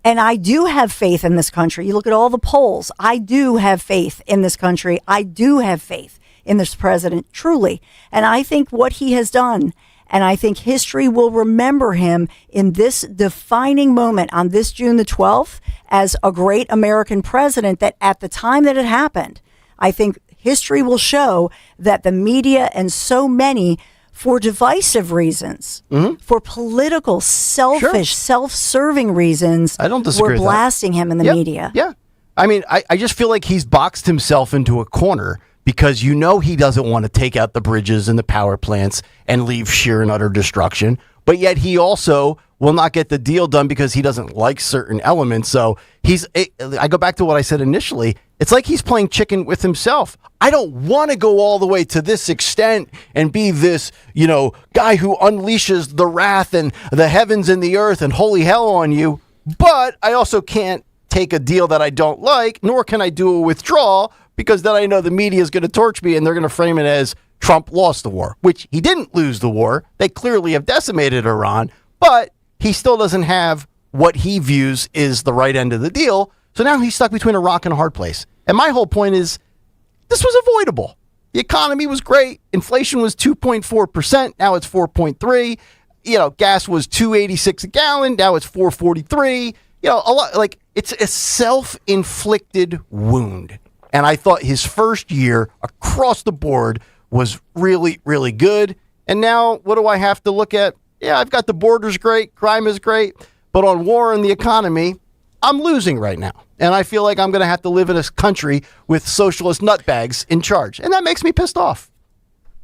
And I do have faith in this country. You look at all the polls. I do have faith in this country. I do have faith in this president, truly. And I think what he has done, and I think history will remember him in this defining moment on this June the 12th as a great American president, that at the time that it happened, I think history will show that the media and so many, for divisive reasons, for political, selfish, self-serving reasons, I don't disagree were blasting him in the media. Yeah. I mean, I just feel like he's boxed himself into a corner because he doesn't want to take out the bridges and the power plants and leave sheer and utter destruction. But yet he also will not get the deal done because he doesn't like certain elements. So I go back to what I said initially. It's like he's playing chicken with himself. I don't want to go all the way to this extent and be this, guy who unleashes the wrath and the heavens and the earth and holy hell on you. But I also can't take a deal that I don't like, nor can I do a withdrawal, because then I know the media is going to torch me and they're going to frame it as Trump lost the war, which he didn't lose the war. They clearly have decimated Iran, but he still doesn't have what he views is the right end of the deal. So now he's stuck between a rock and a hard place. And my whole point is this was avoidable. The economy was great. Inflation was 2.4%. Now it's 4.3. Gas was $2.86 a gallon. Now it's $4.43. A lot, like, it's a self-inflicted wound. And I thought his first year across the board was really, really good. And now what do I have to look at? Yeah, I've got the borders great, crime is great, but on war and the economy, I'm losing right now. And I feel like I'm going to have to live in a country with socialist nutbags in charge. And that makes me pissed off.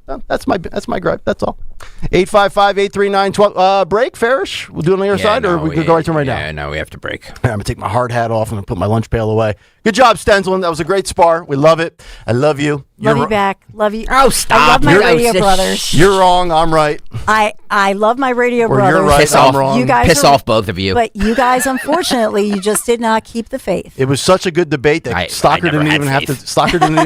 That's my gripe. That's all. 855-839-12. Break, Farish? We'll do it on your side, or we could go right to right now? Yeah, no, we have to break. I'm going to take my hard hat off and put my lunch pail away. Good job, Stenslin. That was a great spar. We love it. I love you. Love you back. Love you. Oh, stop. I love my radio brothers. You're wrong. I'm right. I love my radio brothers. You're right. I'm wrong. You guys Piss off, both of you. But you guys, unfortunately, you just did not keep the faith. It was such a good debate that Stocker didn't even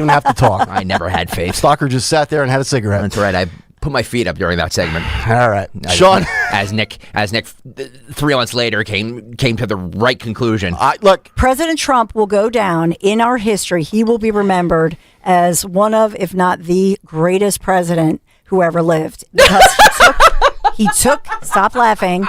have to talk. I never had faith. Stocker just sat there and had a cigarette. That's right. I put my feet up during that segment. All right, Sean. As Nick 3 months later came to the right conclusion. Look, President Trump will go down in our history. He will be remembered as one of, if not the greatest president who who ever lived. Because he took stop laughing.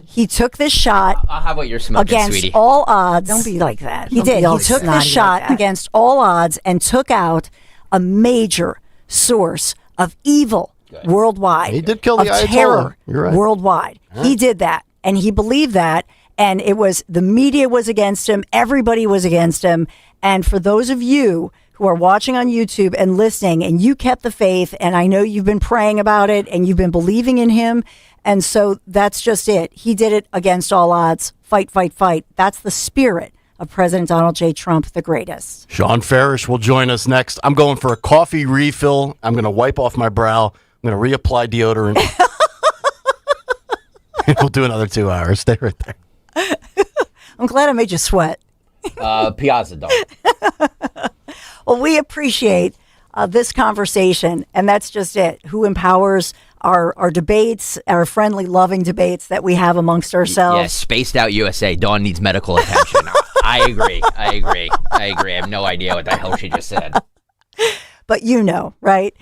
He took this shot I'll have what you're smoking, against sweetie. all odds. Don't be like that. He Don't did. be He all took this snotty shot like that. against all odds and took out a major source of evil worldwide. He did kill the of Ayatollah. terror You're right. worldwide. Huh? He did that, and he believed that. And it was the media was against him. Everybody was against him. And for those of you who are watching on YouTube and listening, and you kept the faith, and I know you've been praying about it, and you've been believing in him. And so that's just it. He did it against all odds. Fight, fight, fight. That's the spirit of President Donald J. Trump, the greatest. Sean Farish will join us next. I'm going for a coffee refill. I'm going to wipe off my brow. I'm going to reapply deodorant. We'll do another 2 hours. Stay right there. I'm glad I made you sweat. Piazza dog. Well, we appreciate this conversation, and that's just it. Who empowers our debates, our friendly, loving debates that we have amongst ourselves. Yeah, spaced out USA. Dawn needs medical attention. I agree. I have no idea what the hell she just said. But you know, right?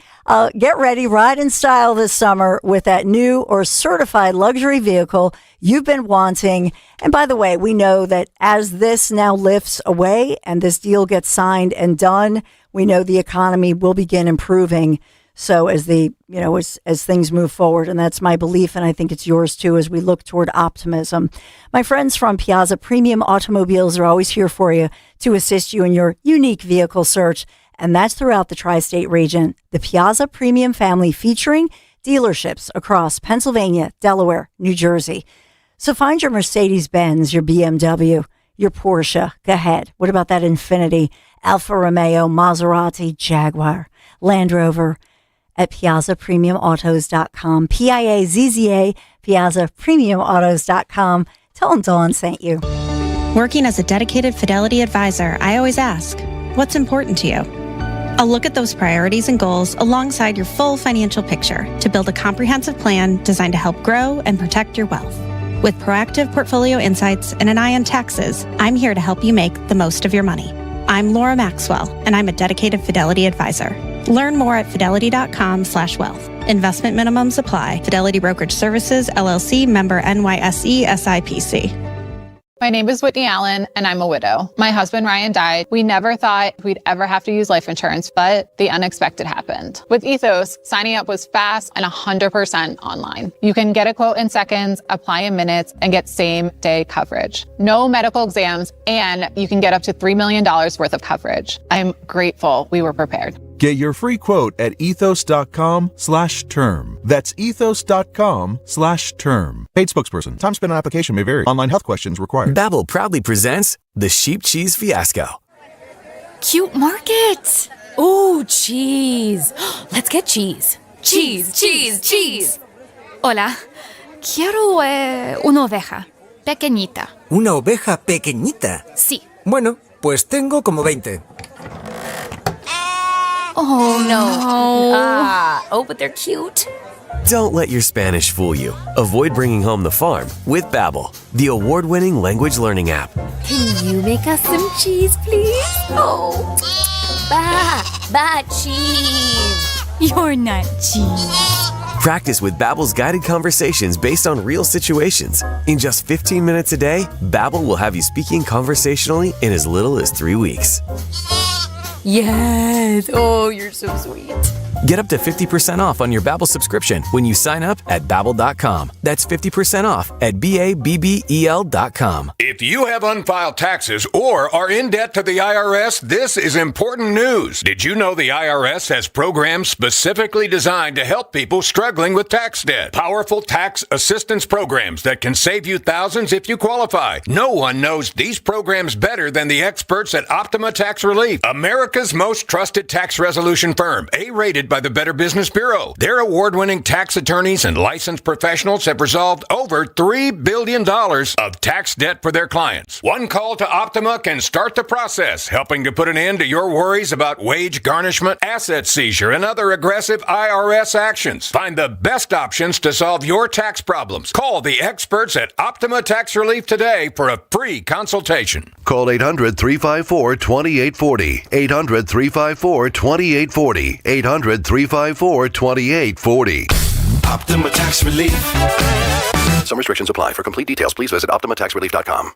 Get ready, ride in style this summer with that new or certified luxury vehicle you've been wanting. And by the way, we know that as this now lifts away and this deal gets signed and done, we know the economy will begin improving. So as as things move forward, and that's my belief, and I think it's yours too, as we look toward optimism. My friends from Piazza Premium Automobiles are always here for you to assist you in your unique vehicle search. And that's throughout the tri-state region. The Piazza Premium family featuring dealerships across Pennsylvania, Delaware, New Jersey. So find your Mercedes-Benz, your BMW, your Porsche. Go ahead. What about that Infiniti, Alfa Romeo, Maserati, Jaguar, Land Rover at PiazzaPremiumAutos.com. Piazza, PiazzaPremiumAutos.com. Tell them Dawn sent you. Working as a dedicated Fidelity advisor, I always ask, what's important to you? I'll look at those priorities and goals alongside your full financial picture to build a comprehensive plan designed to help grow and protect your wealth. With proactive portfolio insights and an eye on taxes, I'm here to help you make the most of your money. I'm Laura Maxwell, and I'm a dedicated Fidelity advisor. Learn more at fidelity.com/wealth. Investment minimums apply. Fidelity Brokerage Services, LLC, member NYSE, SIPC. My name is Whitney Allen, and I'm a widow. My husband, Ryan, died. We never thought we'd ever have to use life insurance, but the unexpected happened. With Ethos, signing up was fast and 100% online. You can get a quote in seconds, apply in minutes, and get same-day coverage. No medical exams, and you can get up to $3 million worth of coverage. I'm grateful we were prepared. Get your free quote at ethos.com/term. That's ethos.com/term. Paid spokesperson. Time spent on application may vary. Online health questions required. Babbel proudly presents the Sheep Cheese Fiasco. Cute market. Ooh, cheese. Let's get cheese. Cheese, cheese, cheese. Hola. Quiero una oveja. Pequeñita. ¿Una oveja pequeñita? Sí. Bueno, pues tengo como 20. Oh, no. But they're cute. Don't let your Spanish fool you. Avoid bringing home the farm with Babbel, the award-winning language learning app. Can you make us some cheese, please? Oh, cheese. You're not cheese. Practice with Babbel's guided conversations based on real situations. In just 15 minutes a day, Babbel will have you speaking conversationally in as little as 3 weeks. Yes. Oh, you're so sweet. Get up to 50% off on your Babbel subscription when you sign up at Babbel.com. That's 50% off at BABBEL.com. If you have unfiled taxes or are in debt to the IRS, this is important news. Did you know the IRS has programs specifically designed to help people struggling with tax debt? Powerful tax assistance programs that can save you thousands if you qualify. No one knows these programs better than the experts at Optima Tax Relief, America's most trusted tax resolution firm, A-rated by the Better Business Bureau. Their award-winning tax attorneys and licensed professionals have resolved over $3 billion of tax debt for their clients. One call to Optima can start the process, helping to put an end to your worries about wage garnishment, asset seizure, and other aggressive IRS actions. Find the best options to solve your tax problems. Call the experts at Optima Tax Relief today for a free consultation. Call 800-354-2840. 800-354-2840. 800 800-354-2840. Optima Tax Relief. Some restrictions apply. For complete details, please visit OptimaTaxRelief.com.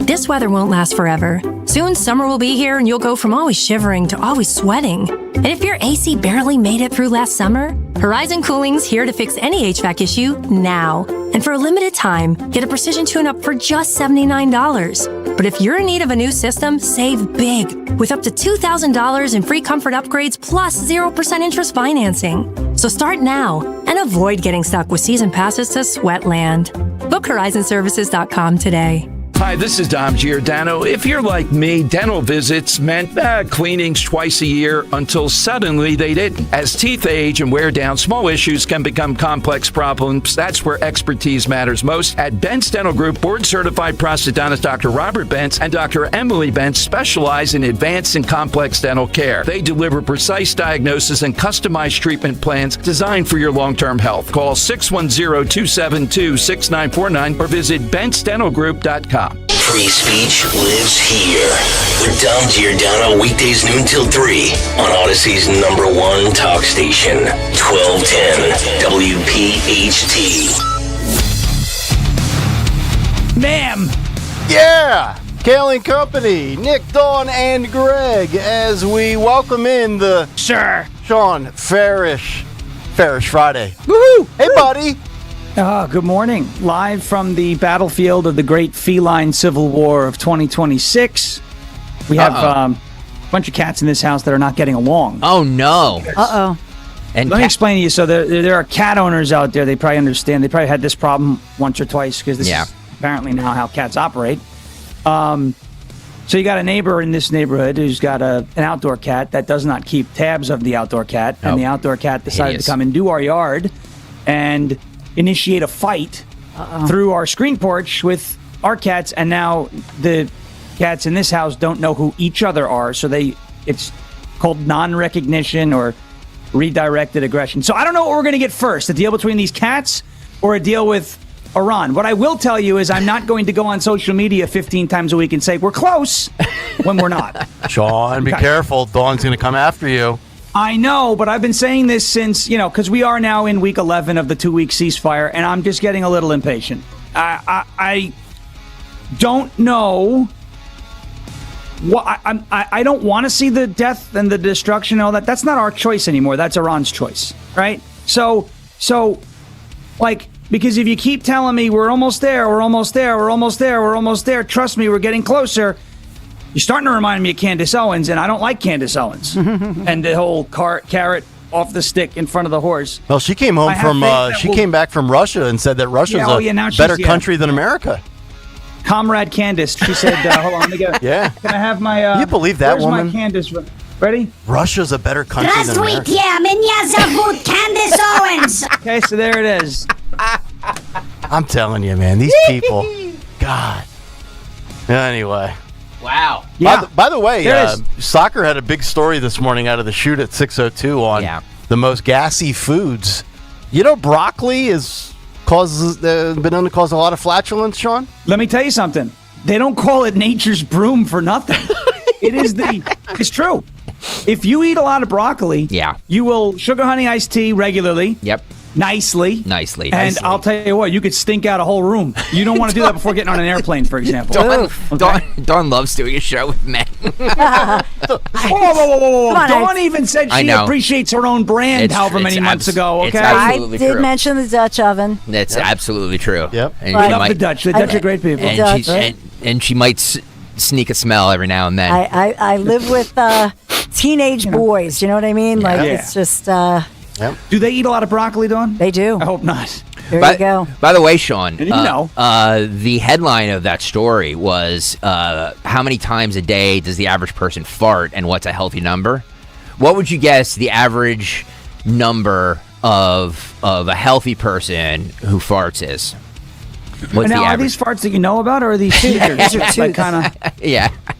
This weather won't last forever. Soon summer will be here and you'll go from always shivering to always sweating. And if your AC barely made it through last summer, Horizon Cooling's here to fix any HVAC issue now. And for a limited time, get a precision tune-up for just $79. But if you're in need of a new system, save big with up to $2,000 in free comfort upgrades plus 0% interest financing. So start now and avoid getting stuck with season passes to Sweatland. Book HorizonServices.com today. Hi, this is Dom Giordano. If you're like me, dental visits meant cleanings twice a year until suddenly they didn't. As teeth age and wear down, small issues can become complex problems. That's where expertise matters most. At Bentz Dental Group, board-certified prosthodontist Dr. Robert Bentz and Dr. Emily Bentz specialize in advanced and complex dental care. They deliver precise diagnosis and customized treatment plans designed for your long-term health. Call 610-272-6949 or visit BentzDentalGroup.com. Free speech lives here. With Dom Giordano, weekdays noon till 3 on Odyssey's #1 talk station, 1210 WPHT. Ma'am. Yeah. Kayal and Company, Nick, Dawn, and Greg, as we welcome in the Sean Farish Friday. Woohoo! Hey, buddy. Good morning. Live from the battlefield of the great feline civil war of 2026. We have a bunch of cats in this house that are not getting along. Oh, no. Uh-oh. And let me explain to you. So there are cat owners out there. They probably understand. They probably had this problem once or twice because this is apparently now how cats operate. So you got a neighbor in this neighborhood who's got an outdoor cat that does not keep tabs of the outdoor cat. And the outdoor cat decided to come into our yard and initiate a fight through our screen porch with our cats, and now the cats in this house don't know who each other are, so it's called non-recognition or redirected aggression. So I don't know what we're going to get first, a deal between these cats or a deal with Iran. What I will tell you is I'm not going to go on social media 15 times a week and say we're close when we're not. Sean, be careful. Dawn's going to come after you. I know, but I've been saying this since, because we are now in week 11 of the 2-week ceasefire, and I'm just getting a little impatient. I don't know. I don't want to see the death and the destruction and all that. That's not our choice anymore. That's Iran's choice, right? So, because if you keep telling me we're almost there, trust me, we're getting closer. You're starting to remind me of Candace Owens, and I don't like Candace Owens. And the whole carrot off the stick in front of the horse. Well, she came home came back from Russia and said that Russia's a better country than America. Comrade Candace, she said, hold on, let me go. Yeah. Can I have my... you believe that where's woman? My Candace? Ready? Russia's a better country than America. Меня зовут Candace Owens. Okay, so there it is. I'm telling you, man, these people... God. Anyway... Wow. Yeah. By the way, soccer had a big story this morning out of the shoot at 6:02 on the most gassy foods. Broccoli been known to cause a lot of flatulence, Sean? Let me tell you something. They don't call it nature's broom for nothing. It's true. If you eat a lot of broccoli, you will sugar honey iced tea regularly. Yep. Nicely. And I'll tell you what, you could stink out a whole room. You don't want to do that before getting on an airplane, for example. Dawn loves doing a show with men. Whoa. Dawn even said she appreciates her own brand many months ago, okay? I did mention the Dutch oven. That's absolutely true. Yep. And I love the Dutch. The Dutch are great people. And she might sneak a smell every now and then. I live with teenage boys, you know what I mean? It's just... Do they eat a lot of broccoli, Dawn? They do. I hope not. There you go. By the way, Sean, the headline of that story was how many times a day does the average person fart and what's a healthy number? What would you guess the average number of a healthy person who farts is? What's now, the are average? these farts that you know about, or are these teasers?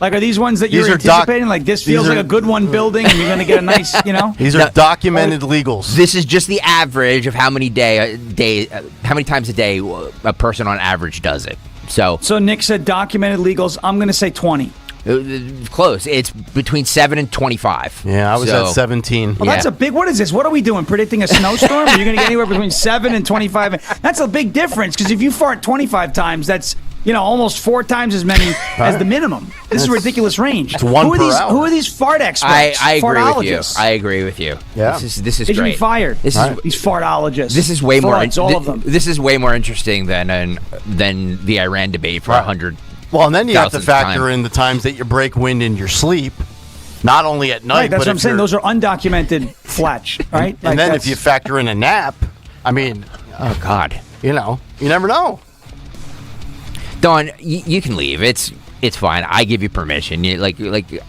Like, are these ones that you're anticipating? Like, this feels like a good one building, and you're going to get a nice, These are documented legals. This is just the average of how many how many times a day a person on average does it. So Nick said documented legals. I'm going to say 20. Close. It's between 7 and 25. Yeah, I was at 17. Well, that's a big. What is this? What are we doing? Predicting a snowstorm? You're going to get anywhere between 7 and 25. That's a big difference because if you fart 25 times, that's almost 4 times as many as the minimum. This is a ridiculous range. It's one per hour. Who are these fart experts? I agree with you. Yeah, this is they should great. be fired. These fartologists. This is way more. all of them. This is way more interesting than the Iran debate for 100. Well, and then you have to factor in the times that you break wind in your sleep, not only at night. Right, that's but what I'm saying. Those are undocumented flatch, right? And then if you factor in a nap, I mean, oh God, you never know. Dawn, you can leave. It's fine. I give you permission.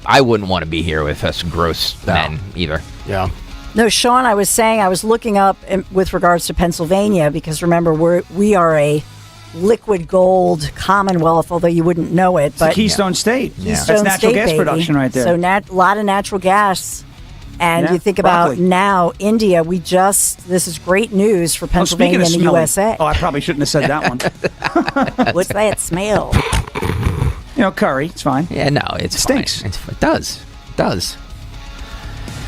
I wouldn't want to be here with us gross men either. Yeah. No, Sean, I was looking up with regards to Pennsylvania because remember we are a liquid gold commonwealth, although you wouldn't know it. But it's a Keystone State. Keystone That's natural State, gas baby. production right there. So a lot of natural gas. And you think broccoli. about now, India, this is great news for Pennsylvania and the USA. Oh, I probably shouldn't have said that one. What's that smell? Curry. It's fine. Yeah, no, it stinks. It does. It does.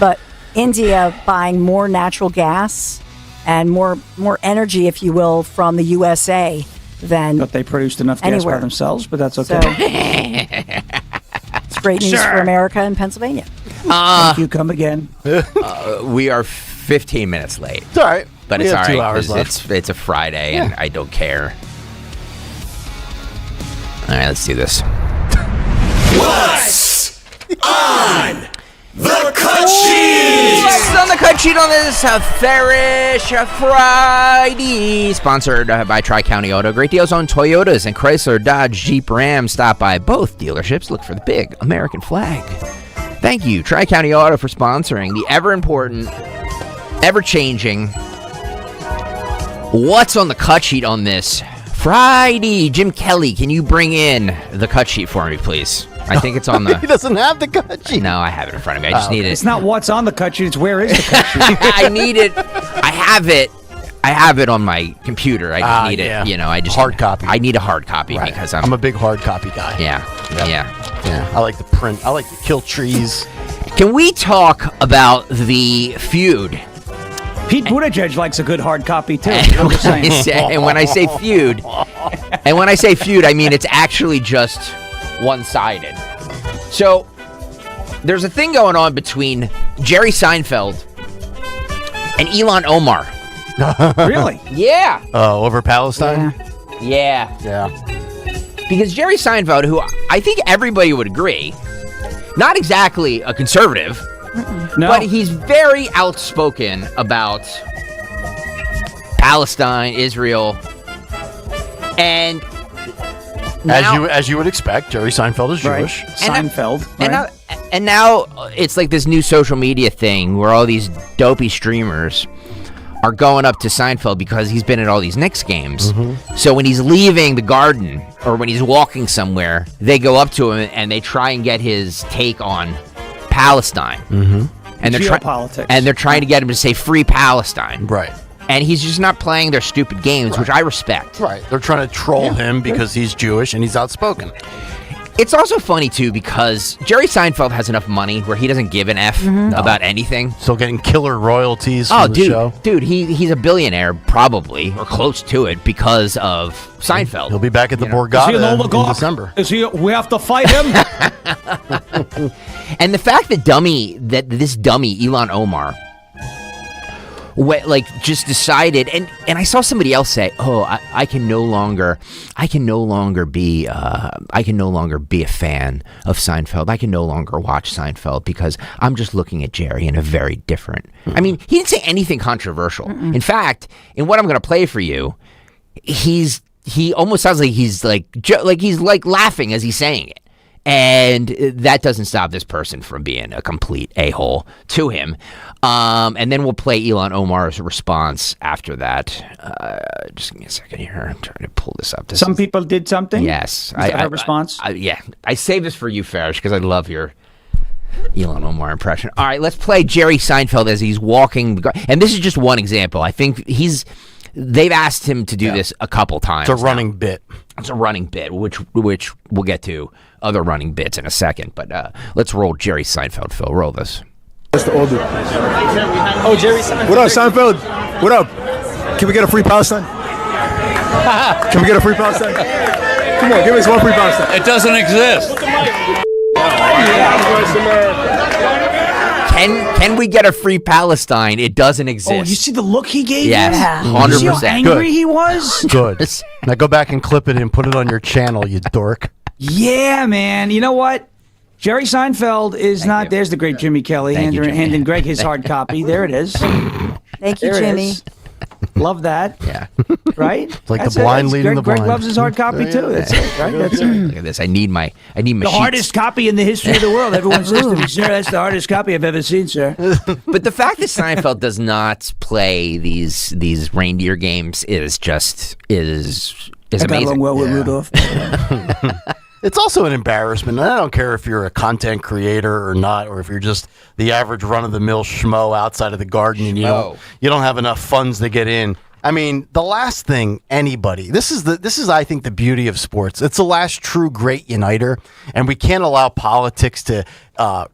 But India buying more natural gas and more energy, if you will, from the USA than But they produced enough gas anywhere. by themselves, but that's okay. It's great news for America and Pennsylvania. Thank you. Come again. We are 15 minutes late. It's all right. But We it's have all 2 right hours because left. it's a Friday and I don't care. All right, let's do this. What's on the cut sheet? What's on the cut sheet on this Therish Friday? Sponsored by Tri-County Auto. Great deals on Toyotas and Chrysler, Dodge, Jeep, Ram. Stop by both dealerships. Look for the big American flag. Thank you, Tri-County Auto, for sponsoring the ever-important, ever-changing What's on the cut sheet on this Friday? Jim Kelly, can you bring in the cut sheet for me, please? I think it's on the... He doesn't have the cut sheet. No, I have it in front of me. I just need it. It's not what's on the cut sheet. It's where is the cut sheet. I need it. I have it on my computer. I just need it. I just hard copy. I need a hard copy because I'm a big hard copy guy. Yeah. I like the print. I like to kill trees. Can we talk about the feud? Pete Buttigieg likes a good hard copy too. I'm just saying. And when I say feud, I mean it's actually just one-sided. So there's a thing going on between Jerry Seinfeld and Ilhan Omar. Really? Yeah. Over Palestine? Yeah. Because Jerry Seinfeld, who I think everybody would agree, not exactly a conservative, but he's very outspoken about Palestine, Israel, and now, as you would expect, Jerry Seinfeld is Jewish. Seinfeld. And now it's like this new social media thing where all these dopey streamers are going up to Seinfeld because he's been at all these Knicks games. Mm-hmm. So when he's leaving the Garden or when he's walking somewhere, they go up to him and they try and get his take on Palestine. Mm-hmm. And geopolitics. They're trying to get him to say free Palestine. Right. And he's just not playing their stupid games, which I respect. Right. They're trying to troll him because he's Jewish and he's outspoken. It's also funny, too, because Jerry Seinfeld has enough money where he doesn't give an F about anything. Still getting killer royalties from the show. Dude, he's a billionaire, probably, or close to it, because of Seinfeld. He'll be back at the Borgata in December. We have to fight him? And the fact that this dummy, Ilhan Omar, just decided, and I saw somebody else say, I can no longer be a fan of Seinfeld. I can no longer watch Seinfeld because I'm just looking at Jerry in a very different. I mean, he didn't say anything controversial. In fact, in what I'm going to play for you, he almost sounds like he's laughing as he's saying it. And that doesn't stop this person from being a complete a-hole to him. And then we'll play Ilhan Omar's response after that. Just give me a second here. I'm trying to pull this up. Some people did something? Yes. Is that her response? I saved this for you, Farish, because I love your Ilhan Omar impression. All right, let's play Jerry Seinfeld as he's walking. And this is just one example. I think they've asked him to do this a couple times. It's a running bit. It's a running bit, which we'll get to other running bits in a second. But let's roll Jerry Seinfeld. Phil, roll this. That's the older. Oh, Jerry Seinfeld. What up, Seinfeld? What up? Can we get a free Palestine? Can we get a free Palestine? Come on, give us one free Palestine. It doesn't exist. Can we get a free Palestine? It doesn't exist. Oh, you see the look he gave? Yes, Yeah. 100%. You see how angry he was? Good. Now go back and clip it and put it on your channel, you dork. Yeah, man. You know what? Jerry Seinfeld is not. There's the great Jimmy Kelly handing Greg his hard copy. There it is. Thank you, There it Jimmy. is. Love that. Yeah. Right? It's like That's the blind it. leading the blind. Greg loves his hard copy too. That's it. Right? That's it. Look at this. I need my The sheets. hardest copy in the history of the world. Everyone says to me, sir, that's the hardest copy I've ever seen, sir. But the fact that Seinfeld does not play these reindeer games is I got amazing. along well with Rudolph. It's also an embarrassment. And I don't care if you're a content creator or not, or if you're just the average run-of-the-mill schmo outside of the garden and you don't have enough funds to get in. I mean, the last thing anybody, this is I think the beauty of sports. It's the last true great uniter, and we can't allow politics to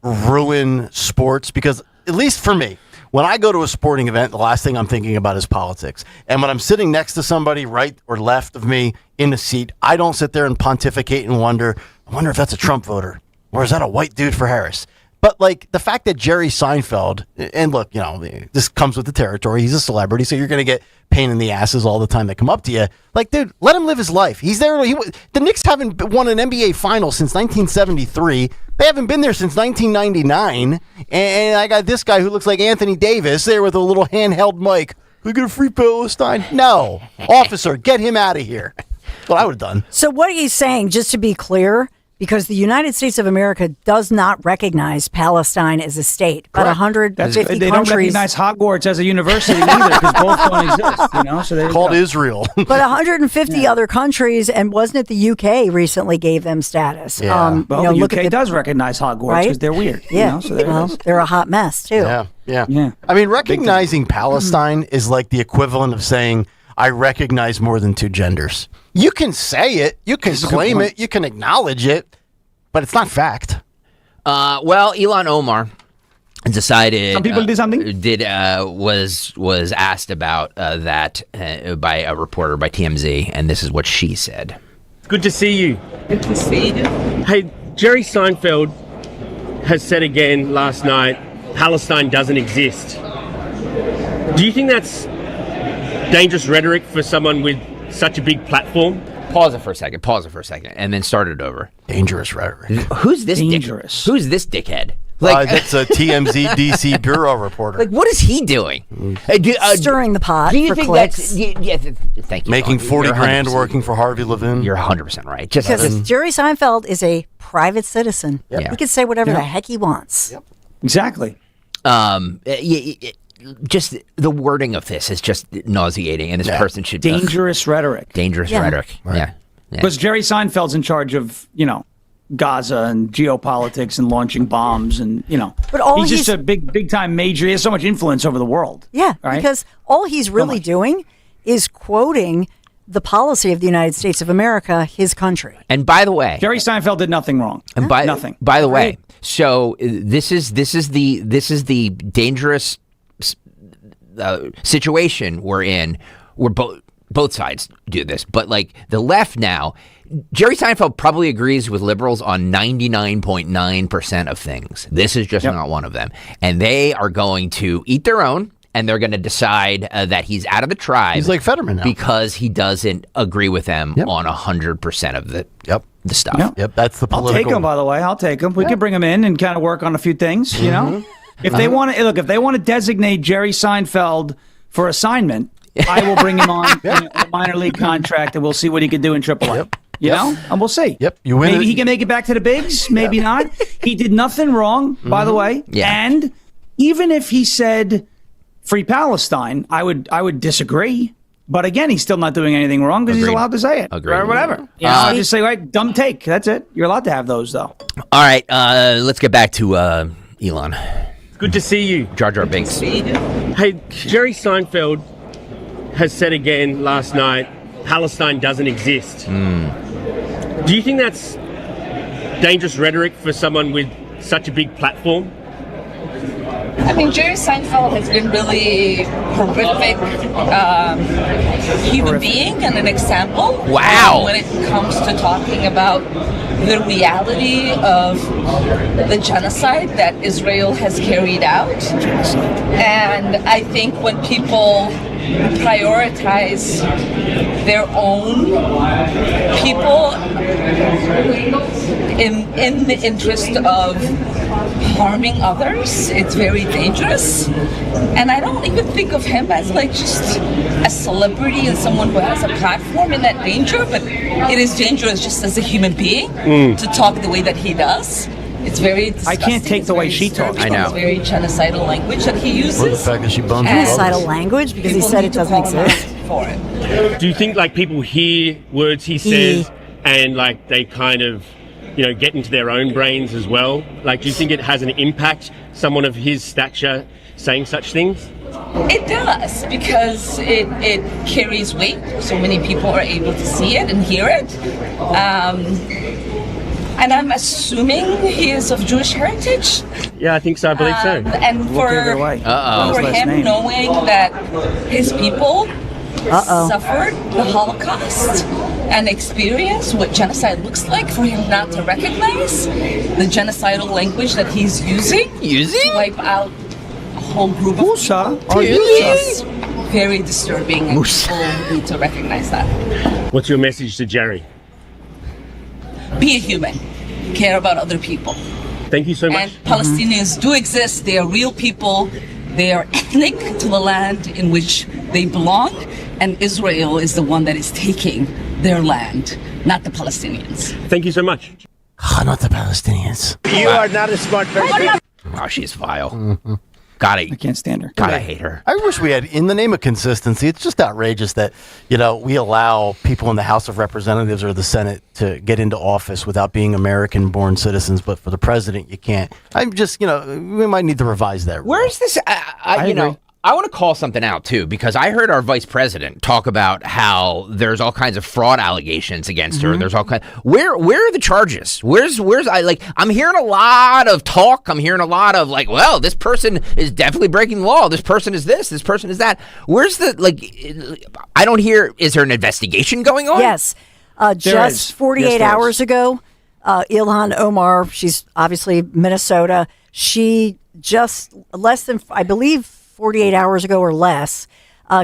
ruin sports because, at least for me, when I go to a sporting event, the last thing I'm thinking about is politics. And when I'm sitting next to somebody right or left of me in the seat, I don't sit there and pontificate and I wonder if that's a Trump voter or is that a white dude for Harris? But like the fact that Jerry Seinfeld, and look, you know, this comes with the territory. He's a celebrity, so you're going to get pain in the asses all the time that come up to you. Like, dude, let him live his life. He's there. The Knicks haven't won an NBA final since 1973. They haven't been there since 1999. And I got this guy who looks like Anthony Davis there with a little handheld mic. We get a free Palestine. No. Officer, get him out of here. That's what I would have done. So what he's saying, just to be clear, because the United States of America does not recognize Palestine as a state, but 150 countries. They don't recognize Hogwarts as a university either because both don't exist. You know, so they called Israel. But 150 other countries, and wasn't it the UK recently gave them status? Yeah. Well, the look UK at does recognize Hogwarts because they're weird. Yeah, You know, so there it is. they're a hot mess too. Yeah. I mean, recognizing Palestine is like the equivalent of saying, I recognize more than two genders. You can say it, you can claim it, you can acknowledge it, but it's not fact. Well, Ilhan Omar decided. Some people did something. Was asked about that by a reporter by TMZ, and this is what she said. Good to see you. Good to see you. Hey, Jerry Seinfeld has said again last night, Palestine doesn't exist. Do you think that's dangerous rhetoric for someone with such a big platform? Pause it for a second, and then start it over. Dangerous rhetoric. Who's this? Dangerous. Who's this dickhead? Like that's a TMZ DC bureau reporter. Like, what is he doing? Stirring the pot Do you for think clicks. thank you. Making Dawn. 40 You're grand 100%. working for Harvey Levin. You're 100% right. Because Jerry Seinfeld is a private citizen. Yep. Yeah. He can say whatever Yeah. the heck he wants. Yep. Exactly. Just the wording of this is just nauseating, and this person should Dangerous rhetoric. Dangerous rhetoric. Right. Yeah. Because Jerry Seinfeld's in charge of, Gaza and geopolitics and launching bombs and, But all he's just a big time major. He has so much influence over the world. Yeah, right? because all he's really doing is quoting the policy of the United States of America, his country. And by the way, Jerry Seinfeld did nothing wrong. And nothing. By the way, so this is the dangerous situation we're in. We're both sides do this, but like the left now, Jerry Seinfeld probably agrees with liberals on 99.9% of things. This is just not one of them, and they are going to eat their own. And they're going to decide that he's out of the tribe. He's like Fetterman now. Because he doesn't agree with them on 100% of the stuff. Yep, that's the political. I'll take him, by the way. I'll take him. We can bring him in and kind of work on a few things, you know? If they want to, if they want to designate Jerry Seinfeld for assignment, I will bring him on in a minor league contract and we'll see what he can do in AAA. You know? And we'll see. Yep. You win. Maybe he can make it back to the bigs. Maybe not. He did nothing wrong, by the way. Yeah. And even if he said Free Palestine, I would disagree. But again, he's still not doing anything wrong because he's allowed to say it. Agreed. Or whatever. You know, I just say, right, dumb take. That's it. You're allowed to have those, though. All right, let's get back to Elon. Good to see you. Jar Jar Binks. Hey, Jerry Seinfeld has said again last night, Palestine doesn't exist. Do you think that's dangerous rhetoric for someone with such a big platform? I mean, Jerry Seinfeld has been really horrific human being and an example. Wow. When it comes to talking about the reality of the genocide that Israel has carried out. And I think when people prioritize their own people in the interest of harming others, it's very dangerous. And I don't even think of him as like just a celebrity and someone who has a platform in that danger, but it is dangerous just as a human being to talk the way that he does. It's very disgusting. I can't take the way she talks. I know. It's very genocidal language that he uses. Or the fact that she bums Genocidal language because he said it doesn't exist. For it. Do you think like people hear words he says and like they kind of, you know, get into their own brains as well? Like, do you think it has an impact, someone of his stature saying such things? It does, because it carries weight. So many people are able to see it and hear it. And I'm assuming he is of Jewish heritage. Yeah, I think so. I believe so. And for him knowing that his people suffered the Holocaust and experienced what genocide looks like, for him not to recognize the genocidal language that he's using to wipe out a whole group of people. Is very disturbing, and people need to recognize that. What's your message to Jerry? Be a human. Care about other people. Thank you so much. And Palestinians do exist. They are real people. They are ethnic to the land in which they belong. And Israel is the one that is taking their land, not the Palestinians. Thank you so much. Not the Palestinians. You are not a smart person. Oh, she's vile. I can't stand her. God, I hate her. I wish we had, in the name of consistency, it's just outrageous that, you know, we allow people in the House of Representatives or the Senate to get into office without being American-born citizens, but for the president, you can't. I'm just, you know, we might need to revise that. Where's this? You know, I want to call something out too, because I heard our vice president talk about how there's all kinds of fraud allegations against her. There's all kinds. Where are the charges? I'm hearing a lot of talk. I'm hearing a lot of like, well, this person is definitely breaking the law. This person is this. This person is that. Where's the I don't hear. Is there an investigation going on? Yes. Just 48 hours ago, Ilhan Omar, she's obviously Minnesota. She just less than, I believe, 48 hours ago or less,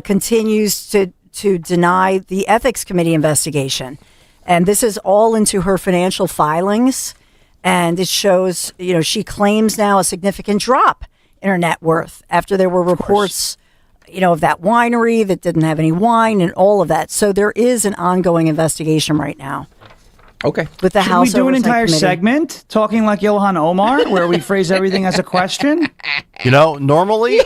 continues to deny the ethics committee investigation. And this is all into her financial filings. And it shows, you know, she claims now a significant drop in her net worth after there were reports, you know, of that winery that didn't have any wine and all of that. So there is an ongoing investigation right now. Okay. With the House Should we do an Oversight entire Committee. segment talking like Ilhan Omar, where we phrase everything as a question? You know, normally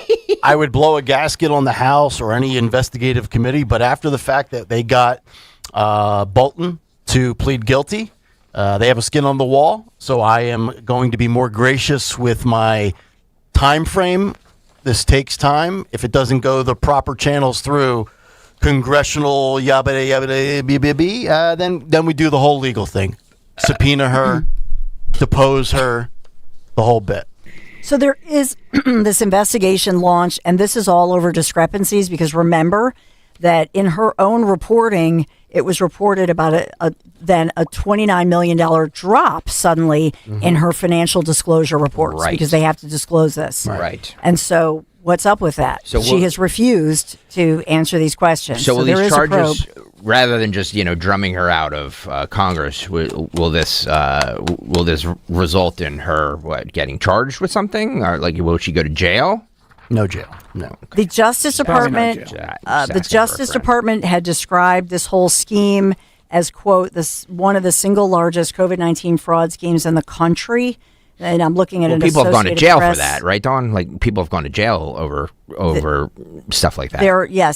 I would blow a gasket on the House or any investigative committee, but after the fact that they got Bolton to plead guilty, they have a skin on the wall, so I am going to be more gracious with my time frame. This takes time. If it doesn't go the proper channels through congressional then we do the whole legal thing. Subpoena her, depose her, the whole bit. So there is this investigation launched, and this is all over discrepancies, because remember that in her own reporting, it was reported about a $29 million drop suddenly in her financial disclosure reports, because they have to disclose this. Right. And so what's up with that? So she has refused to answer these questions. So will there these is a probe. charges, rather than just, you know, drumming her out of Congress, will this result in her getting charged with something, or like will she go to jail? No jail. No. The Justice Department, Department had described this whole scheme as, quote, one of the single largest COVID-19 fraud schemes in the country. And I'm looking at people have gone to Associated jail Press. for that, right, Dawn? Like, people have gone to jail over stuff like that.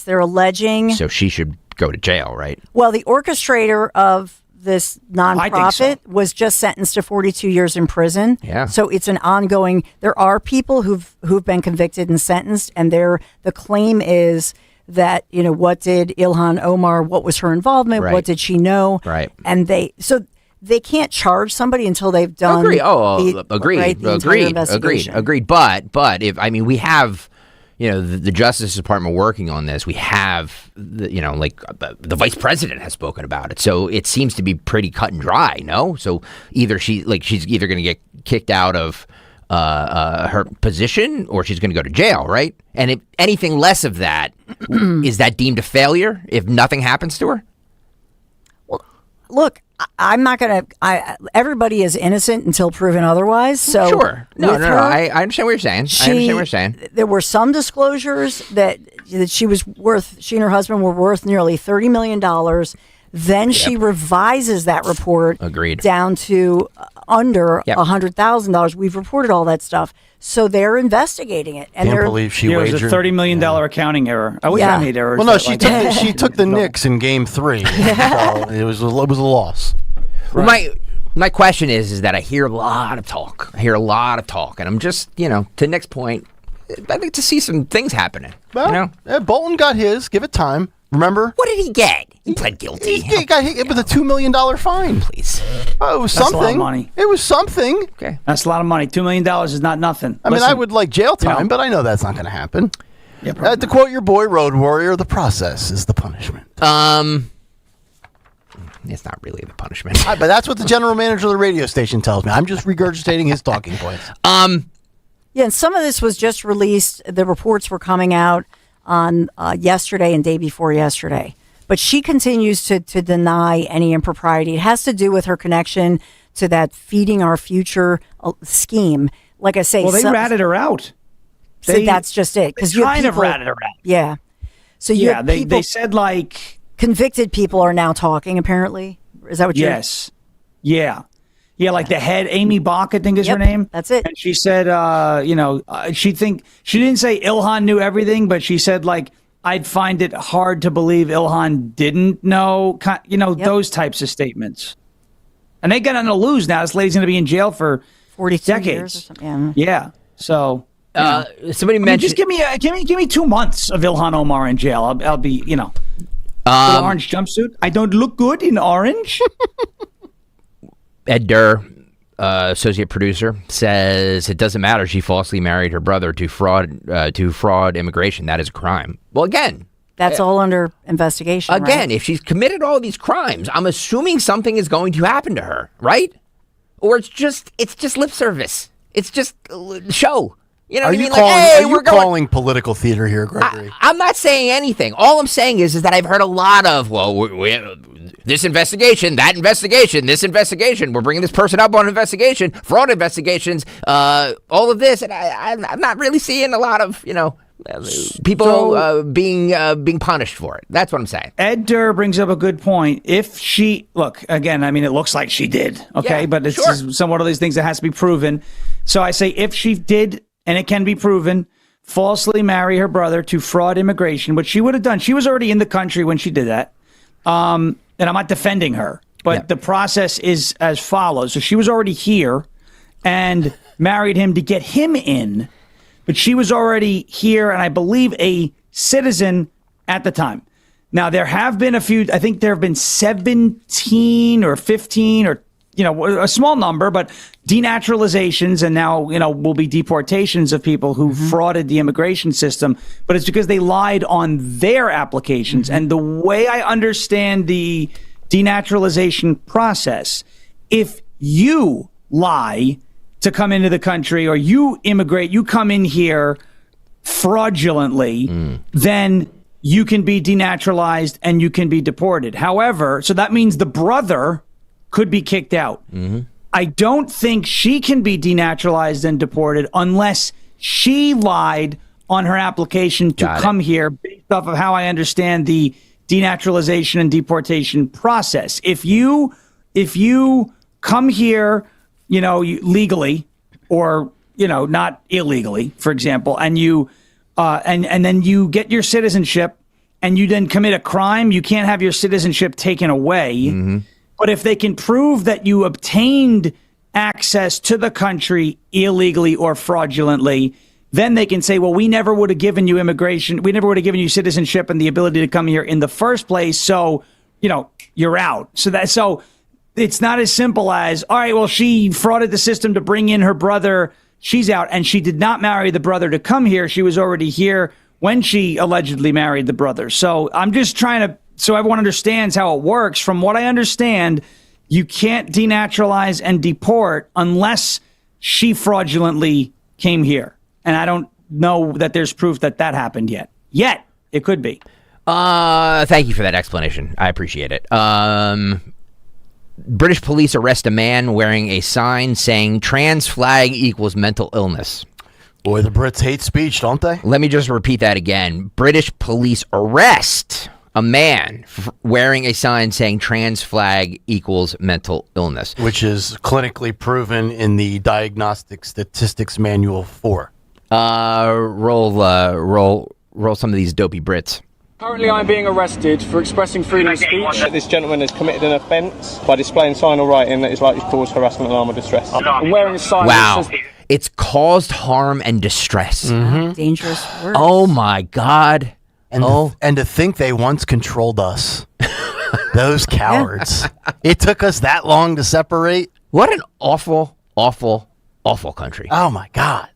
They're alleging. So she should go to jail, right? Well, the orchestrator of this nonprofit so. was just sentenced to 42 years in prison. Yeah. So it's an ongoing. There are people who've been convicted and sentenced, and the claim is that, what did Ilhan Omar, what was her involvement? Right. What did she know? Right. And they can't charge somebody until they've done. Agreed. Agreed. But if we have, the Justice Department working on this, we have the Vice President has spoken about it, so it seems to be pretty cut and dry. No, so either she's either going to get kicked out of her position or she's going to go to jail, right? And if anything less of that, is that deemed a failure if nothing happens to her? Well, look. I'm not going to. Everybody is innocent until proven otherwise. So sure, no. I understand what you're saying. There were some disclosures that she and her husband were worth nearly $30 million. Then she revises that report. Agreed. Down to under $100,000. We've reported all that stuff. So they're investigating it. And Can't believe she wagered. It was a $30 million accounting error. I wish I made errors. Well, no, she took the Knicks in Game 3. So it was a loss. Well, my question is that I hear a lot of talk. And I'm just, to Nick's point, I'd like to see some things happening. Well, Bolton got his. Give it time. Remember? What did he get? He pled guilty. He got hit with a $2 million fine. Please. Oh, it was That's something. A lot of money. It was something. Okay. That's a lot of money. $2 million is not nothing. I would like jail time, but I know that's not going to happen. Yeah, to quote your boy Road Warrior, the process is the punishment. It's not really the punishment. But that's what the general manager of the radio station tells me. I'm just regurgitating his talking points. Yeah, and some of this was just released. The reports were coming out on yesterday and day before yesterday. But she continues to deny any impropriety. It has to do with her connection to that Feeding Our Future scheme. Like I say, well, they ratted her out. That's just it. Because you kind of ratted her out. Yeah. So they said convicted people are now talking. Apparently, is that what you're? Yes. Yeah. Yeah, like the head, Amy Bach, I think is her name. That's it. And she said, she didn't say Ilhan knew everything, but she said, I'd find it hard to believe Ilhan didn't know, those types of statements. And they got on the lose now. This lady's going to be in jail for 42 decades. Years or something. Yeah. So, somebody mentioned. Just give me 2 months of Ilhan Omar in jail. I'll be, orange jumpsuit. I don't look good in orange. Ed Durr, associate producer, says it doesn't matter. She falsely married her brother to fraud immigration. That is a crime. Well, again, that's all under investigation. Again, right? If she's committed all these crimes, I'm assuming something is going to happen to her, right? Or it's just lip service. It's just show. You know what I mean? Are you calling political theater here, Gregory? I'm not saying anything. All I'm saying is that I've heard a lot of, this investigation, that investigation, this investigation. We're bringing this person up on investigation, fraud investigations, all of this. And I'm not really seeing a lot of, people being punished for it. That's what I'm saying. Ed Durr brings up a good point. If she, it looks like she did, okay? Yeah, but it's some one of these things that has to be proven. So I say if she did, and it can be proven, falsely marry her brother to fraud immigration, which she would have done. She was already in the country when she did that. And I'm not defending her, but the process is as follows. So she was already here and married him to get him in, but she was already here and I believe a citizen at the time. Now, there have been a few, I think there have been 17 or 15 or a small number, but denaturalizations and now, will be deportations of people who frauded the immigration system. But it's because they lied on their applications. And the way I understand the denaturalization process, if you lie to come into the country or you immigrate, you come in here fraudulently, then you can be denaturalized and you can be deported. However, so that means the brother could be kicked out. I don't think she can be denaturalized and deported unless she lied on her application to come here based off of how I understand the denaturalization and deportation process. If you come here, legally or, not illegally, for example, and you and then you get your citizenship and you then commit a crime, you can't have your citizenship taken away. But if they can prove that you obtained access to the country illegally or fraudulently, then they can say, well, we never would have given you immigration. We never would have given you citizenship and the ability to come here in the first place. So, you're out. So it's not as simple as, all right, well, she frauded the system to bring in her brother. She's out. And she did not marry the brother to come here. She was already here when she allegedly married the brother. So I'm just so everyone understands how it works. From what I understand, you can't denaturalize and deport unless she fraudulently came here. And I don't know that there's proof that happened yet. It could be. Thank you for that explanation. I appreciate it. British police arrest a man wearing a sign saying trans flag equals mental illness. Boy, the Brits hate speech, don't they? Let me just repeat that again. British police arrest a man wearing a sign saying trans flag equals mental illness. Which is clinically proven in the Diagnostic Statistics Manual 4. Roll some of these dopey Brits. Currently, I'm being arrested for expressing freedom of speech. This gentleman has committed an offence by displaying sign or writing that is likely to cause harassment, alarm, or distress. I'm wearing a sign that says... It's caused harm and distress. Mm-hmm. Dangerous words. Oh, my God. And to think they once controlled us. Those cowards. It took us that long to separate. What an awful, awful, awful country. Oh, my God.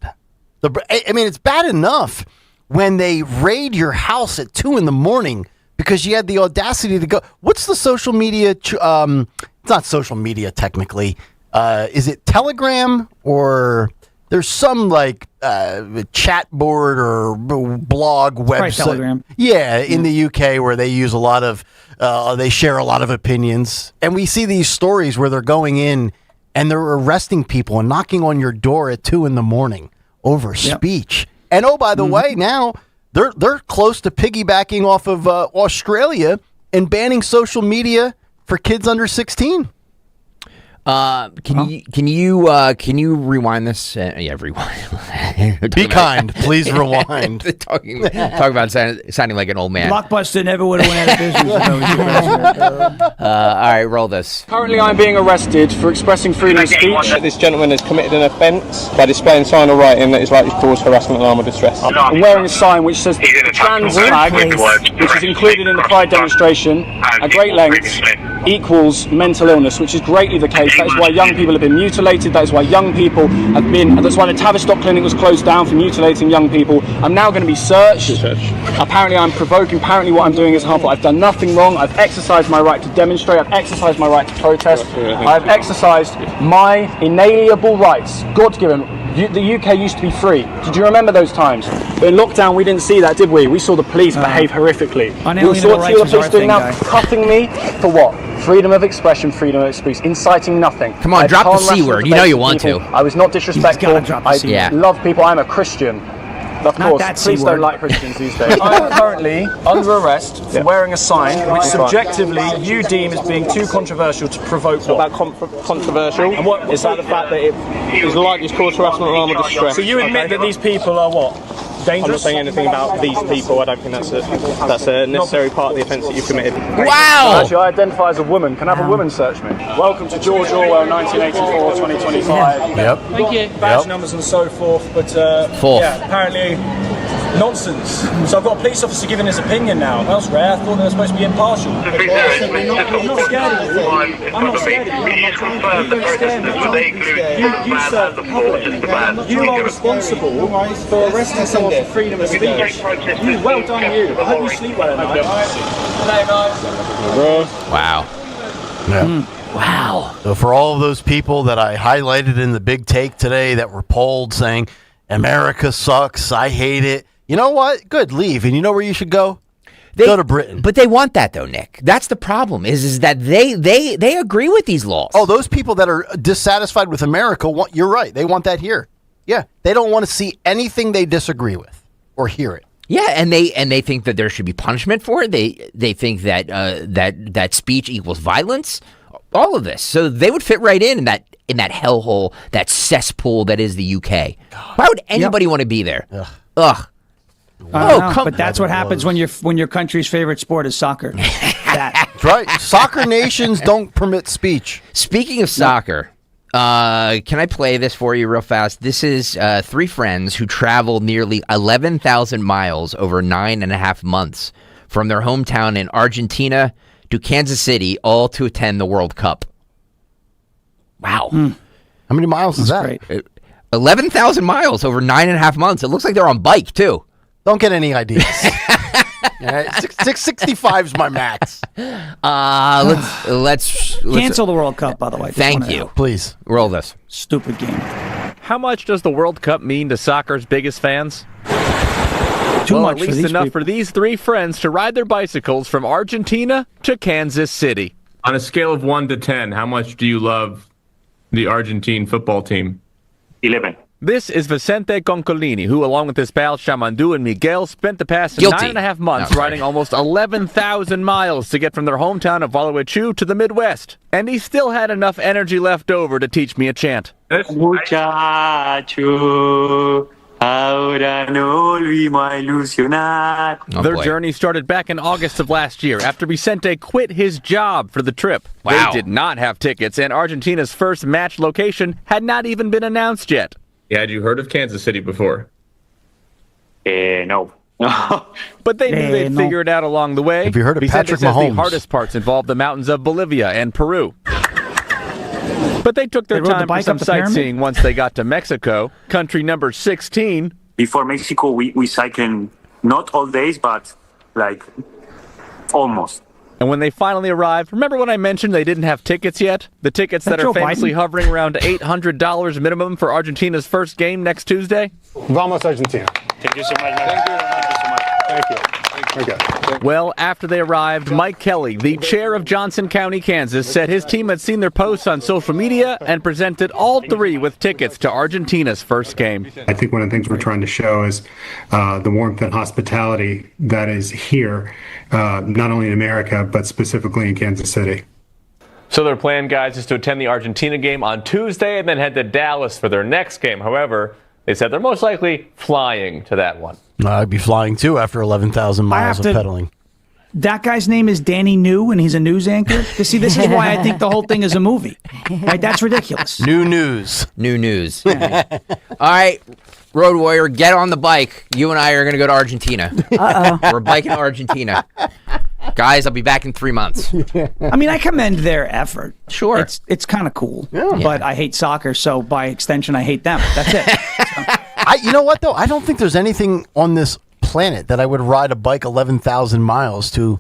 It's bad enough when they raid your house at 2 a.m. because you had the audacity to go. What's the social media? It's not social media technically. Is it Telegram or there's some chat board or blog website? Telegram. Yeah, in the UK where they use a lot of, they share a lot of opinions, and we see these stories where they're going in and they're arresting people and knocking on your door at 2 a.m. over speech. And by the way, now they're close to piggybacking off of Australia and banning social media for kids under 16. Can you rewind this? Rewind. Be kind, please rewind. Talk about sounding like an old man. Blockbuster never would have went out of business. All right, roll this. Currently, I'm being arrested for expressing freedom of speech. This gentleman has committed an offence by displaying sign or writing that is likely to cause harassment, alarm, or distress. I'm wearing a sign which says trans flag, which is included in the Pride demonstration at great lengths, equals mental illness, which is greatly the case. That is why young people have been mutilated. That is why young people have been. That's why the Tavistock Clinic was closed down for mutilating young people. I'm now going to be searched. Apparently, I'm provoking. Apparently, what I'm doing is harmful. I've done nothing wrong. I've exercised my right to demonstrate. I've exercised my right to protest. I've exercised my inalienable rights, God-given. The UK used to be free. Did you remember those times? But in lockdown, we didn't see that, did we? We saw the police behave horrifically. We saw what the police doing now, cutting me for what? Freedom of expression, freedom of speech, inciting nothing. Come on, drop the C word. You know you want to. I was not disrespectful. I love people. I'm a Christian. Of course, police don't like Christians these days. I'm currently under arrest for wearing a sign which subjectively you deem as being too controversial to provoke. About controversial? And what is that? The fact that it is likely to cause harassment, alarm, or distress. So you admit that these people are what? Dangerous? I'm not saying anything about these people. I don't think that's a necessary part of the offence that you've committed. Wow! Actually, I identify as a woman. Can I have a woman search me? Welcome to George Orwell, 1984, 2025. Yep. Thank you. Badge numbers and so forth, but yeah, apparently nonsense. So I've got a police officer giving his opinion now. That's rare. I thought they were supposed to be impartial. I'm not scared of you. I'm not scared of you. You don't scare me. You serve the public. You are responsible for arresting someone for freedom of speech. Well done, you. I hope you sleep well at night. Wow. Yeah. Wow. So for all of those people that I highlighted in the big take today that were polled saying, America sucks, I hate it. You know what? Good, leave. And you know where you should go? Go to Britain. But they want that, though, Nick. That's the problem, is that they agree with these laws. Oh, those people that are dissatisfied with America, you're right. They want that here. Yeah. They don't want to see anything they disagree with or hear it. Yeah, and they think that there should be punishment for it. They think that that speech equals violence. All of this. So they would fit right in that hellhole, that cesspool that is the UK. God. Why would anybody want to be there? Ugh. But that's what happens when your country's favorite sport is soccer. That's right. Soccer nations don't permit speech. Speaking of soccer, Can I play this for you real fast? This is 3 friends who traveled nearly 11,000 miles over 9.5 months from their hometown in Argentina to Kansas City, all to attend the World Cup. Wow. How many miles is that? Great. 11,000 miles over 9.5 months. It looks like they're on bike, too. Don't get any ideas. 665 is my max. Let's cancel the World Cup, by the way. Thank you. Please. Roll this. Stupid game. How much does the World Cup mean to soccer's biggest fans? Too much at least enough for these 3 friends to ride their bicycles from Argentina to Kansas City. On a scale of 1 to 10, how much do you love the Argentine football team? 11. This is Vicente Concolini, who, along with his pals Shamandu and Miguel, spent the past 9.5 months riding almost 11,000 miles to get from their hometown of Gualeguaychú to the Midwest. And he still had enough energy left over to teach me a chant. Muchacho, ahora no volvimos a ilusionar. Their journey started back in August of last year after Vicente quit his job for the trip. Wow. They did not have tickets, and Argentina's first match location had not even been announced yet. Yeah, had you heard of Kansas City before? No. But they knew they'd figure it out along the way. Have you heard of Vicente Patrick says Mahomes? The hardest parts involved the mountains of Bolivia and Peru. But they took their time for some sightseeing once they got to Mexico, country number 16. Before Mexico, we cycling not all days, but like almost. And when they finally arrived, remember when I mentioned they didn't have tickets yet? The tickets that are famously hovering around $800 minimum for Argentina's first game next Tuesday? Vamos Argentina. Thank you so much. Thank you. Okay. Well, after they arrived, Mike Kelly, the chair of Johnson County, Kansas, said his team had seen their posts on social media and presented all 3 with tickets to Argentina's first game. I think one of the things we're trying to show is the warmth and hospitality that is here, not only in America, but specifically in Kansas City. So their plan, guys, is to attend the Argentina game on Tuesday and then head to Dallas for their next game. However, they said they're most likely flying to that one. I'd be flying too after 11,000 miles of pedaling. That guy's name is Danny New, and he's a news anchor. See, this is why I think the whole thing is a movie. Right? That's ridiculous. New news. All right, Road Warrior, get on the bike. You and I are going to go to Argentina. We're biking to Argentina. Guys, I'll be back in 3 months. I mean, I commend their effort. Sure. It's kind of cool. Yeah. But I hate soccer, so by extension, I hate them. That's it. You know what, though? I don't think there's anything on this planet that I would ride a bike 11,000 miles to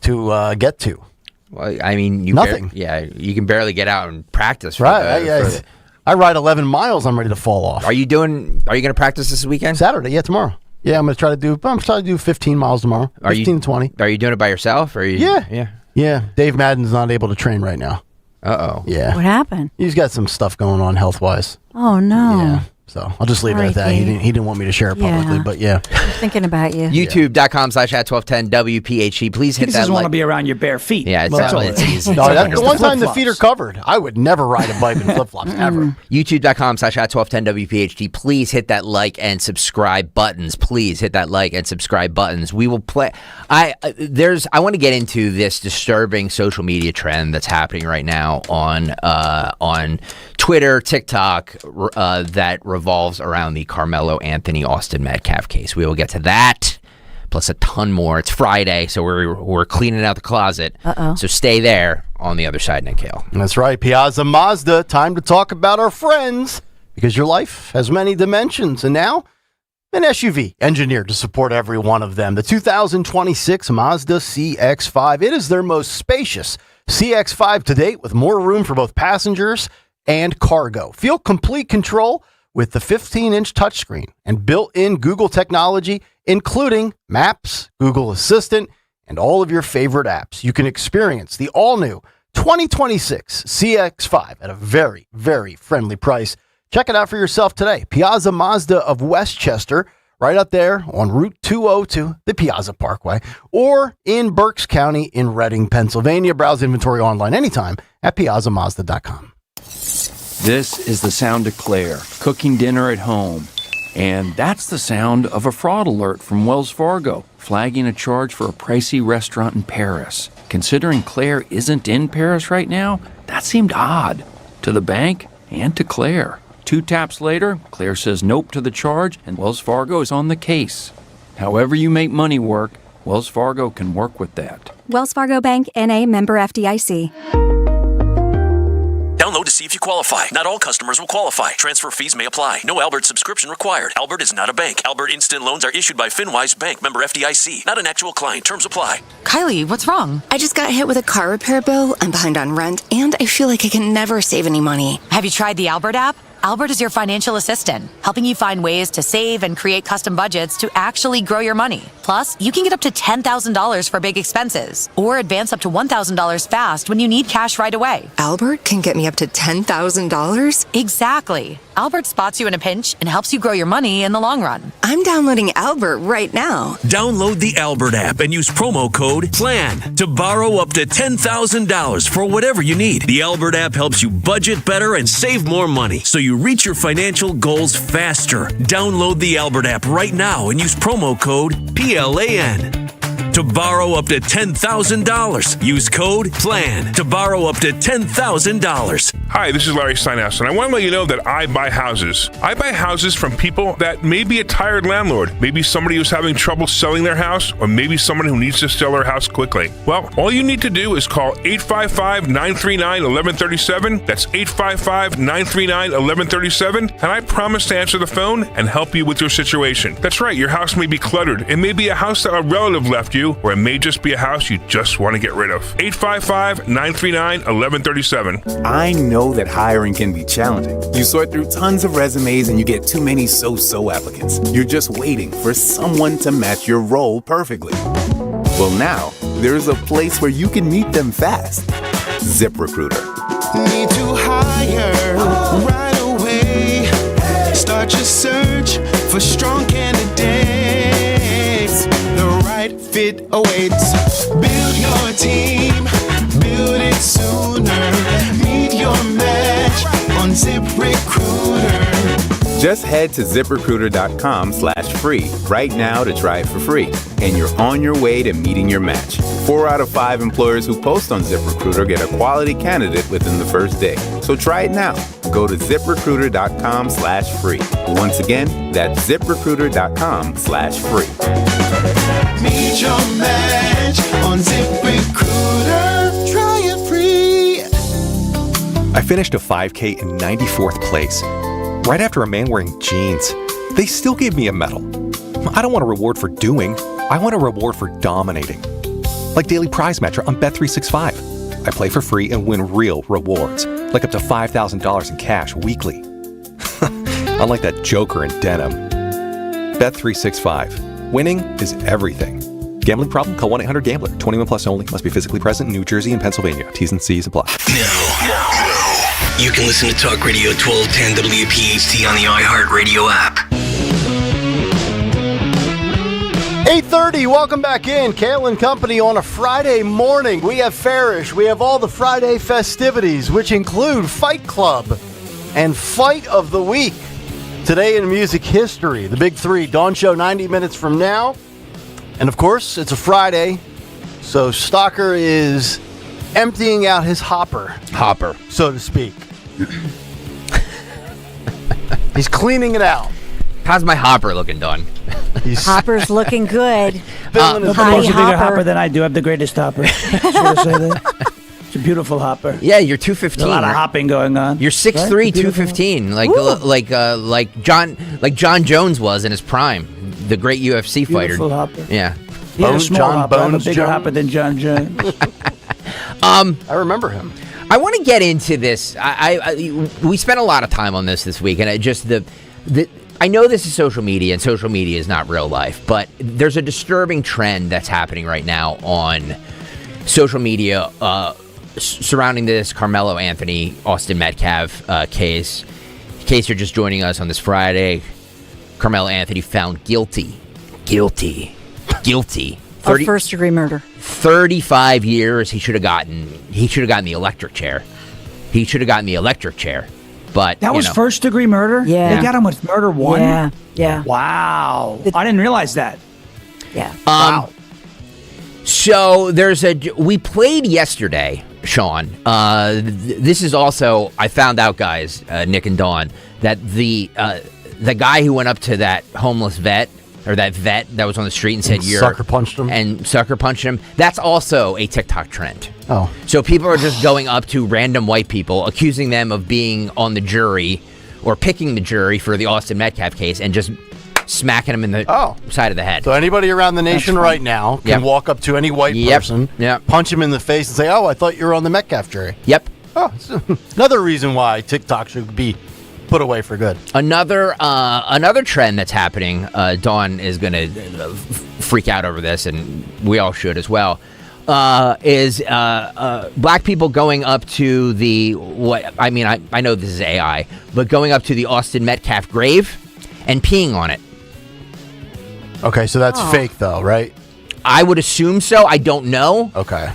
get to. Well, I mean, nothing. You can barely get out and practice. Right. I ride 11 miles, I'm ready to fall off. Are you going to practice this weekend? Saturday, tomorrow. Yeah, I'm going to try to do 15 miles tomorrow. 15 to 20. Are you doing it by yourself? Or Yeah. Dave Madden's not able to train right now. Uh-oh. Yeah. What happened? He's got some stuff going on health-wise. Oh, no. Yeah. So I'll just leave it at that. He didn't want me to share it publicly, but yeah. I'm thinking about you. YouTube.com/@1210 WPHT. Please hit that. He doesn't want to be around your bare feet. Yeah, it's easy. No, that's the one time the feet are covered. I would never ride a bike in flip-flops, ever. YouTube.com/@1210 WPHT. Please hit that like and subscribe buttons. Please hit that like and subscribe buttons. We will play. I want to get into this disturbing social media trend that's happening right now on Twitter, TikTok, that revolves around the Carmelo Anthony Austin Metcalf case. We will get to that, plus a ton more. It's Friday, so we're cleaning out the closet. So stay there on the other side, Nick Kayal. That's right. Piazza Mazda, time to talk about our friends, because your life has many dimensions, and now an SUV engineered to support every one of them. The 2026 Mazda CX-5. It is their most spacious CX-5 to date, with more room for both passengers and cargo. Feel complete control with the 15-inch touchscreen and built-in Google technology, including Maps, Google Assistant, and all of your favorite apps. You can experience the all-new 2026 CX-5 at a very, very friendly price. Check it out for yourself today. Piazza Mazda of Westchester, right up there on Route 202, the Piazza Parkway, or in Berks County in Reading, Pennsylvania. Browse inventory online anytime at piazzamazda.com. This is the sound of Claire cooking dinner at home. And that's the sound of a fraud alert from Wells Fargo, flagging a charge for a pricey restaurant in Paris. Considering Claire isn't in Paris right now, that seemed odd. To the bank, and to Claire. 2 taps later, Claire says nope to the charge, and Wells Fargo is on the case. However you make money work, Wells Fargo can work with that. Wells Fargo Bank, N.A., member FDIC. Download to see if you qualify. Not all customers will qualify. Transfer fees may apply. No Albert subscription required. Albert is not a bank. Albert Instant Loans are issued by FinWise Bank, member FDIC. Not an actual client. Terms apply. Kylie, what's wrong? I just got hit with a car repair bill. I'm behind on rent, and I feel like I can never save any money. Have you tried the Albert app? Albert is your financial assistant, helping you find ways to save and create custom budgets to actually grow your money. Plus, you can get up to $10,000 for big expenses, or advance up to $1,000 fast when you need cash right away. Albert can get me up to $10,000? Exactly. Albert spots you in a pinch and helps you grow your money in the long run. I'm downloading Albert right now. Download the Albert app and use promo code PLAN to borrow up to $10,000 for whatever you need. The Albert app helps you budget better and save more money, so you reach your financial goals faster. Download the Albert app right now and use promo code PLAN to borrow up to $10,000. Use code PLAN to borrow up to $10,000. Hi, this is Larry Steinhaus, and I want to let you know that I buy houses. I buy houses from people that may be a tired landlord, maybe somebody who's having trouble selling their house, or maybe someone who needs to sell their house quickly. Well, all you need to do is call 855-939-1137. That's 855-939-1137, and I promise to answer the phone and help you with your situation. That's right, your house may be cluttered. It may be a house that a relative left you, or it may just be a house you just want to get rid of. 855-939-1137. I know that hiring can be challenging. You sort through tons of resumes and you get too many so-so applicants. You're just waiting for someone to match your role perfectly. Well, now, there's a place where you can meet them fast. ZipRecruiter. Need to hire right away. Start your search for strong candidates. The right fit awaits. Build your team. Build it sooner. Meet your match on ZipRecruiter. Just head to ZipRecruiter.com/free right now to try it for free. And you're on your way to meeting your match. 4 out of 5 employers who post on ZipRecruiter get a quality candidate within the first day. So try it now. Go to ZipRecruiter.com/free. Once again, that's ZipRecruiter.com/free. Meet your match on ZipRecruiter. Try it free. I finished a 5K in 94th place. Right after a man wearing jeans. They still gave me a medal. I don't want a reward for doing. I want a reward for dominating. Like Daily Prize Matcher on Bet365. I play for free and win real rewards, like up to $5,000 in cash weekly. Unlike that joker in denim. Bet365. Winning is everything. Gambling problem? Call 1-800-GAMBLER. 21 plus only. Must be physically present in New Jersey and Pennsylvania. T's and C's apply. Now, you can listen to Talk Radio 1210 WPHT on the iHeartRadio app. 8:30, welcome back in. Kayal and Company on a Friday morning. We have Farish. We have all the Friday festivities, which include Fight Club and Fight of the Week. Today in music history, the Big Three. Dawn Show 90 minutes from now. And of course, it's a Friday, so Stalker is emptying out his hopper, so to speak. He's cleaning it out. How's my hopper looking, Dawn? Hopper's looking good. Nobody has a bigger hopper than I do. I have the greatest hopper. Just want to say that. It's a beautiful hopper. Yeah, you're 215. There's a lot of hopping going on. You're 6'3", right? 215, like John Jones was in his prime, the great UFC fighter. Beautiful hopper. Yeah. Yeah, a small hopper. I have a bigger hopper than John Jones. I remember him. I want to get into this. We spent a lot of time on this week, and I know this is social media, and social media is not real life, but there's a disturbing trend that's happening right now on social media surrounding this Carmelo Anthony, Austin Metcalf case. In case you're just joining us on this Friday, Carmelo Anthony found guilty. Of first-degree murder. 35 years. He should have gotten the electric chair. But that was first-degree murder? Yeah. They got him with murder one? Yeah. Wow. I didn't realize that. Yeah. Wow. So we played yesterday Sean. This is also, I found out, guys, Nick and Dawn, that the guy who went up to that homeless vet, or that vet that was on the street and said, sucker punched him. And sucker punched him. That's also a TikTok trend. Oh. So people are just going up to random white people, accusing them of being on the jury or picking the jury for the Austin Metcalf case and just smacking them in the side of the head. So anybody around the nation right now can walk up to any white person, punch him in the face and say, oh, I thought you were on the Metcalf jury. Yep. Oh, another reason why TikTok should be put away for good. Another trend that's happening, Dawn is going to freak out over this, and we all should as well, is black people going up to I know this is AI, but going up to the Austin Metcalf grave and peeing on it. Okay, so that's fake though, right? I would assume so. I don't know. Okay.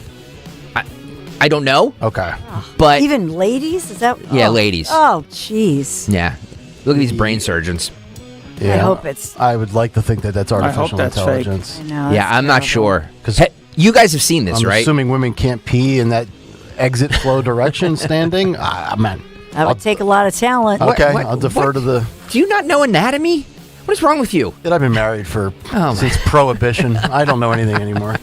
I don't know. Okay. But even ladies? Is that? Yeah, ladies. Oh, jeez. Yeah. Look at these brain surgeons. Yeah. I hope it's. I would like to think that that's artificial intelligence. Fake. I know, yeah, I'm not sure. Because you guys have seen this, I'm right? Assuming women can't pee in that exit flow direction standing. Man. That would take a lot of talent. Okay, I'll defer to the. Do you not know anatomy? What is wrong with you? I've been married since Prohibition. I don't know anything anymore.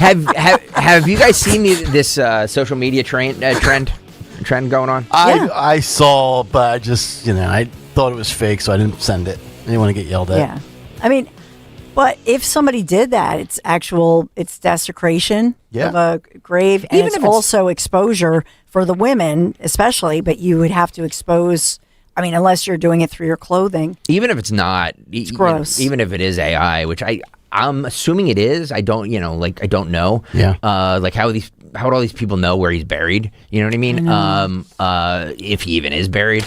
Have you guys seen this social media trend going on? I saw, but I just I thought it was fake, so I didn't send it. I didn't want to get yelled at. Yeah, I mean, but if somebody did that, it's desecration of a grave, and it's also exposure for the women, especially. But you would have to expose. I mean, unless you're doing it through your clothing. Even if it's not, it's gross. Even if it is AI, which I'm assuming it is. I don't, I don't know. Yeah. Like how would all these people know where he's buried? You know what I mean? If he even is buried,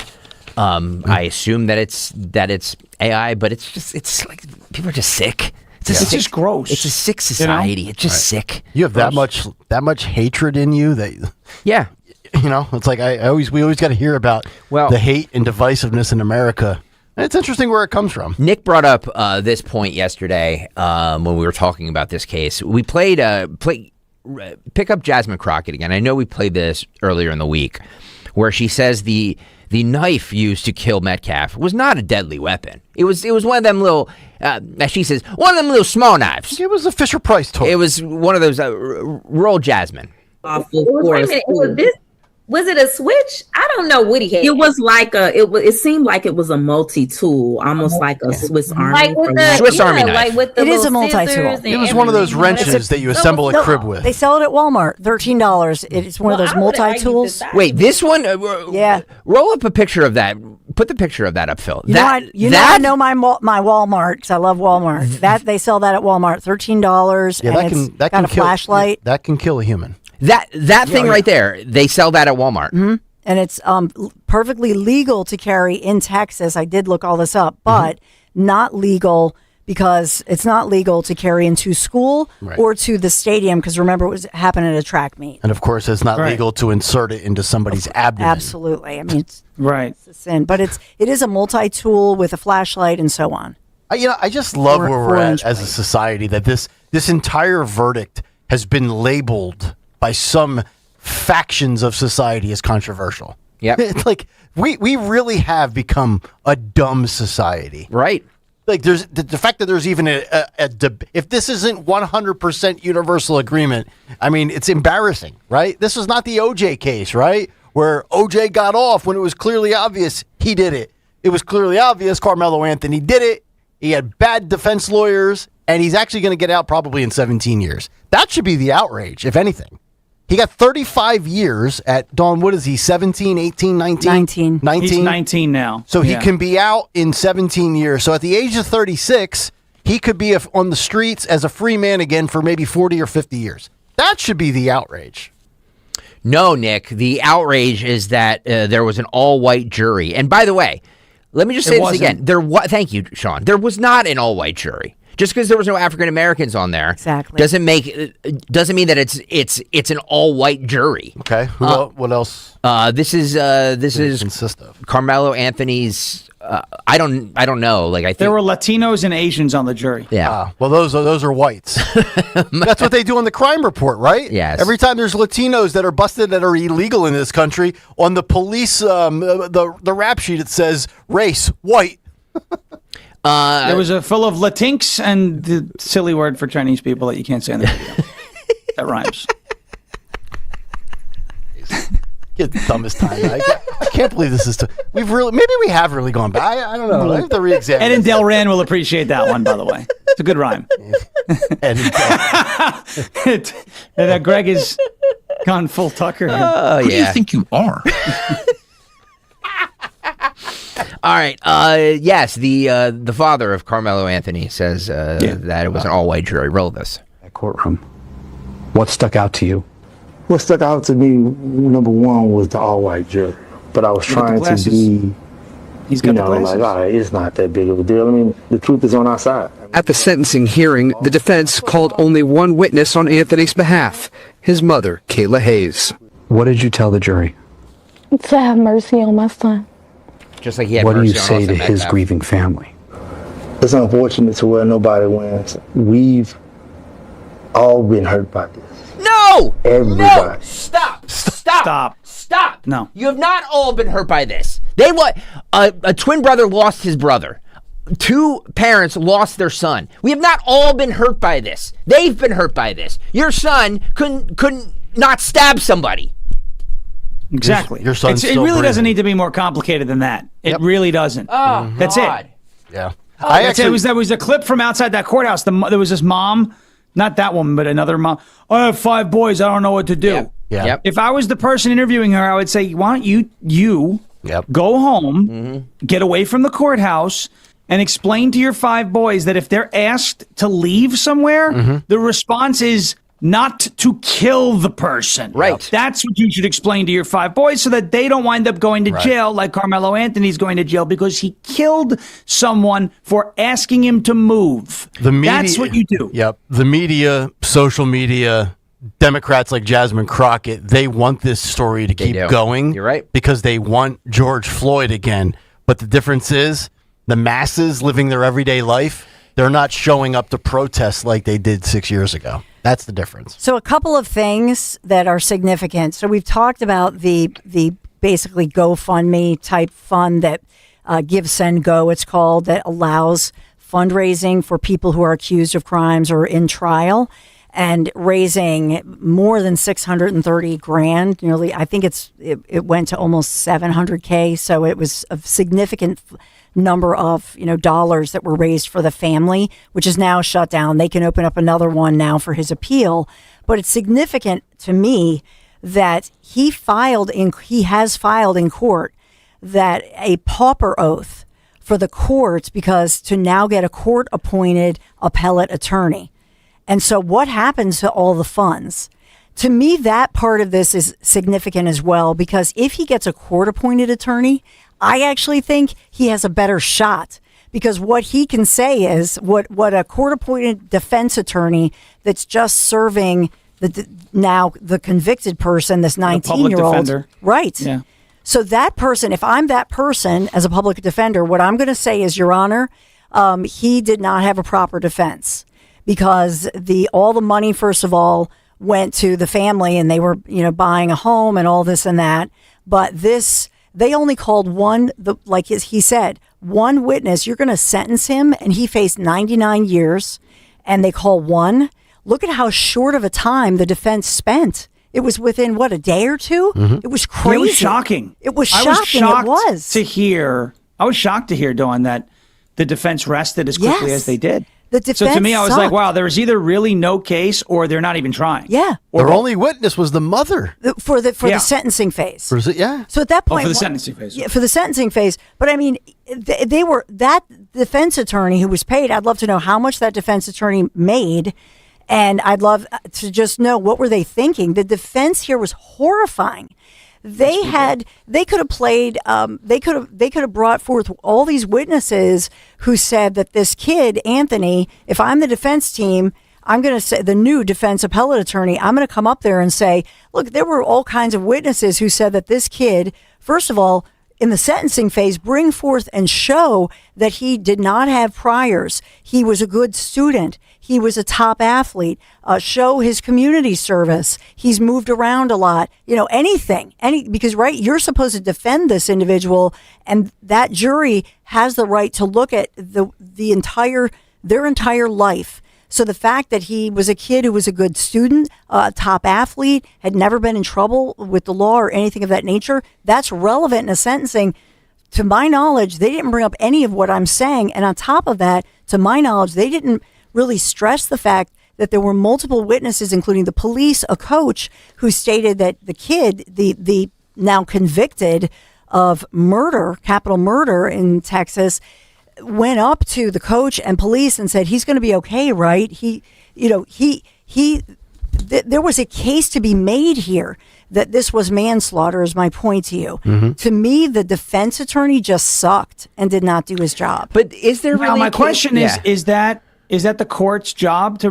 I assume that it's AI, but it's like people are just sick. It's just gross. It's a sick society. It's just sick. You have that much hatred in you that. Yeah. It's like we always got to hear about the hate and divisiveness in America. And it's interesting where it comes from. Nick brought up this point yesterday when we were talking about this case. We pick up Jasmine Crockett again. I know we played this earlier in the week, where she says the knife used to kill Metcalf was not a deadly weapon. It was one of them little, as she says, one of them little small knives. It was a Fisher Price toy. It was one of those roll Jasmine. Was it a switch? I don't know what he had. It was like it seemed like it was a multi-tool, almost like a Swiss Army. Swiss Army knife. It is a multi-tool. It was one of those wrenches that you assemble a crib with. They sell it at Walmart, $13. It's one of those multi-tools. Wait, this one? Yeah. Roll up a picture of that. Put the picture of that up, Phil. I know my Walmart because I love Walmart. That they sell that at Walmart, $13. Yeah, and it's got a flashlight. That can kill a human. That thing right there, they sell that at Walmart. Mm-hmm. And it's perfectly legal to carry in Texas. I did look all this up, but not legal because it's not legal to carry into school or to the stadium because remember, it was happening at a track meet. And of course, it's not legal to insert it into somebody's abdomen. Absolutely. I mean, it's a sin, but it is a multi-tool with a flashlight and so on. I just love where we're at as a society, that this entire verdict has been labeled by some factions of society as controversial. Yeah, it's like we really have become a dumb society, right? Like there's the fact that there's even if this isn't 100% universal agreement, I mean it's embarrassing, right? This is not the OJ case, right? Where OJ got off when it was clearly obvious he did it. It was clearly obvious Carmelo Anthony did it. He had bad defense lawyers, and he's actually going to get out probably in 17 years. That should be the outrage, if anything. He got 35 years at Dawn. What is he, 17, 18, 19? 19. He's 19 now. So he can be out in 17 years. So at the age of 36, he could be on the streets as a free man again for maybe 40 or 50 years. That should be the outrage. No, Nick. The outrage is that there was an all-white jury. And by the way, let me just say this again. Thank you, Sean. There was not an all-white jury. Just because there was no African Americans on there, doesn't mean that it's an all white jury. Okay, what else? This is consist of Carmelo Anthony's I don't know. Like I think there were Latinos and Asians on the jury. Yeah. Well, those are whites. That's what they do on the crime report, right? Yes. Every time there's Latinos that are busted that are illegal in this country, on the police the rap sheet it says race white. There was a full of Latinx and the silly word for Chinese people that you can't say on the video. That rhymes. Get the dumbest time. I can't believe this is. Maybe we have really gone back. I don't know. I have to re-examine. Ed and Delran will appreciate that one, by the way. It's a good rhyme. Ed and Greg is gone full Tucker. Who do you think you are? All right. Yes, the father of Carmelo Anthony says that it was an all-white jury. Roll this. That courtroom. What stuck out to you? What stuck out to me, number one, was the all-white jury. But I was trying to be, like, all right, it's not that big of a deal. I mean, the truth is on our side. At the sentencing hearing, the defense called only one witness on Anthony's behalf, his mother, Kayla Hayes. What did you tell the jury? To have mercy on my son. Just like he had What do you mercy on say to Austin his Metcalf. grieving family? It's unfortunate to where nobody wins. We've all been hurt by this. No! Everybody. No! Stop! No. You have not all been hurt by this. A twin brother lost his brother. Two parents lost their son. We have not all been hurt by this. They've been hurt by this. Your son couldn't not stab somebody. Exactly. Your son's it still really breathing. doesn't need to be more complicated than that. It really doesn't. Oh, That's God. it. Yeah. There was a clip from outside that courthouse. There was this mom, not that woman, but another mom. I have 5 boys. I don't know what to do. Yeah. Yep. If I was the person interviewing her, I would say, why don't you go home, get away from the courthouse, and explain to your 5 boys that if they're asked to leave somewhere, the response is not to kill the person. Right. That's what you should explain to your 5 boys so that they don't wind up going to jail like Carmelo Anthony's going to jail because he killed someone for asking him to move. That's what you do. Yep. The media, social media, Democrats like Jasmine Crockett, they want this story to keep going. You're right. Because they want George Floyd again. But the difference is the masses living their everyday life, they're not showing up to protest like they did 6 years ago. That's the difference. So a couple of things that are significant. So we've talked about the basically GoFundMe type fund that Give, Send, Go, it's called, that allows fundraising for people who are accused of crimes or in trial, and raising more than $630,000. Nearly, I think it went to almost $700K. So it was a significant number of dollars that were raised for the family, which is now shut down. They can open up another one now for his appeal. But it's significant to me that he has filed in court that a pauper oath for the courts, because to now get a court appointed appellate attorney. And so what happens to all the funds? To me, that part of this is significant as well, because if he gets a court appointed attorney, I actually think he has a better shot, because what he can say is what a court-appointed defense attorney that's just serving the convicted person, this 19-year-old, right? Yeah. So that person, if I'm that person as a public defender, what I'm going to say is, Your Honor, he did not have a proper defense, because all the money, first of all, went to the family, and they were buying a home and all this and that, but this. They only called like he said, one witness. You're going to sentence him, and he faced 99 years, and they call one. Look at how short of a time the defense spent. It was within, a day or two? It was crazy. It was shocking. It was shocking. I was shocked to hear, Dawn, that the defense rested as quickly as they did. So to me, I was like, wow, there was either really no case or they're not even trying. Yeah. Their only witness was the mother. For the sentencing phase. So at that point. For the sentencing phase. Yeah, for the sentencing phase. But I mean, they were, that defense attorney who was paid, I'd love to know how much that defense attorney made. And I'd love to just know, what were they thinking? The defense here was horrifying. They could have brought forth all these witnesses who said that this kid, Anthony, if I'm the defense team, I'm going to say, the new defense appellate attorney, I'm going to come up there and say, look, there were all kinds of witnesses who said that this kid, first of all, in the sentencing phase, bring forth and show that he did not have priors. He was a good student. He was a top athlete. Show his community service. He's moved around a lot. Anything. Because, right, you're supposed to defend this individual, and that jury has the right to look at their entire life. So the fact that he was a kid who was a good student, a top athlete, had never been in trouble with the law or anything of that nature, that's relevant in a sentencing. To my knowledge, they didn't bring up any of what I'm saying. And on top of that, to my knowledge, they didn't really stress the fact that there were multiple witnesses, including the police, a coach, who stated that the kid, the now convicted of murder, capital murder in Texas, went up to the coach and police and said, he's going to be okay, right? There was a case to be made here that this was manslaughter, is my point to you. Mm-hmm. To me, the defense attorney just sucked and did not do his job. But is there really my question is that the court's job to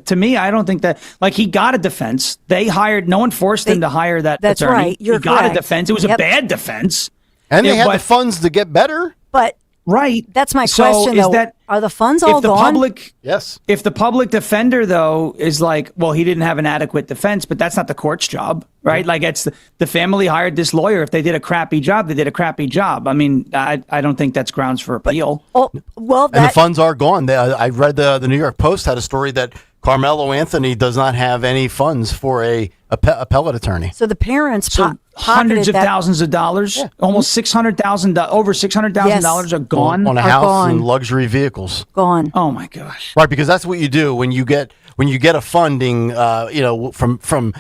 to me, I don't think that, he got a defense. They hired, no one forced him to hire that that's attorney. Right. You're he got correct. a defense. It was a bad defense. And they had the funds to get better. But right. That's my question, though. Are the funds all gone? Yes. If the public defender, though, is like, well, he didn't have an adequate defense, but that's not the court's job, right? Like, it's the family hired this lawyer. If they did a crappy job, they did a crappy job. I mean, I don't think that's grounds for appeal. And the funds are gone. I read the New York Post had a story that Carmelo Anthony does not have any funds for a appellate attorney. So the parents hundreds of thousands of dollars, almost $600,000, over $600,000 are gone on a house and luxury vehicles. Gone. Oh my gosh! Right, because that's what you do when you get a funding, from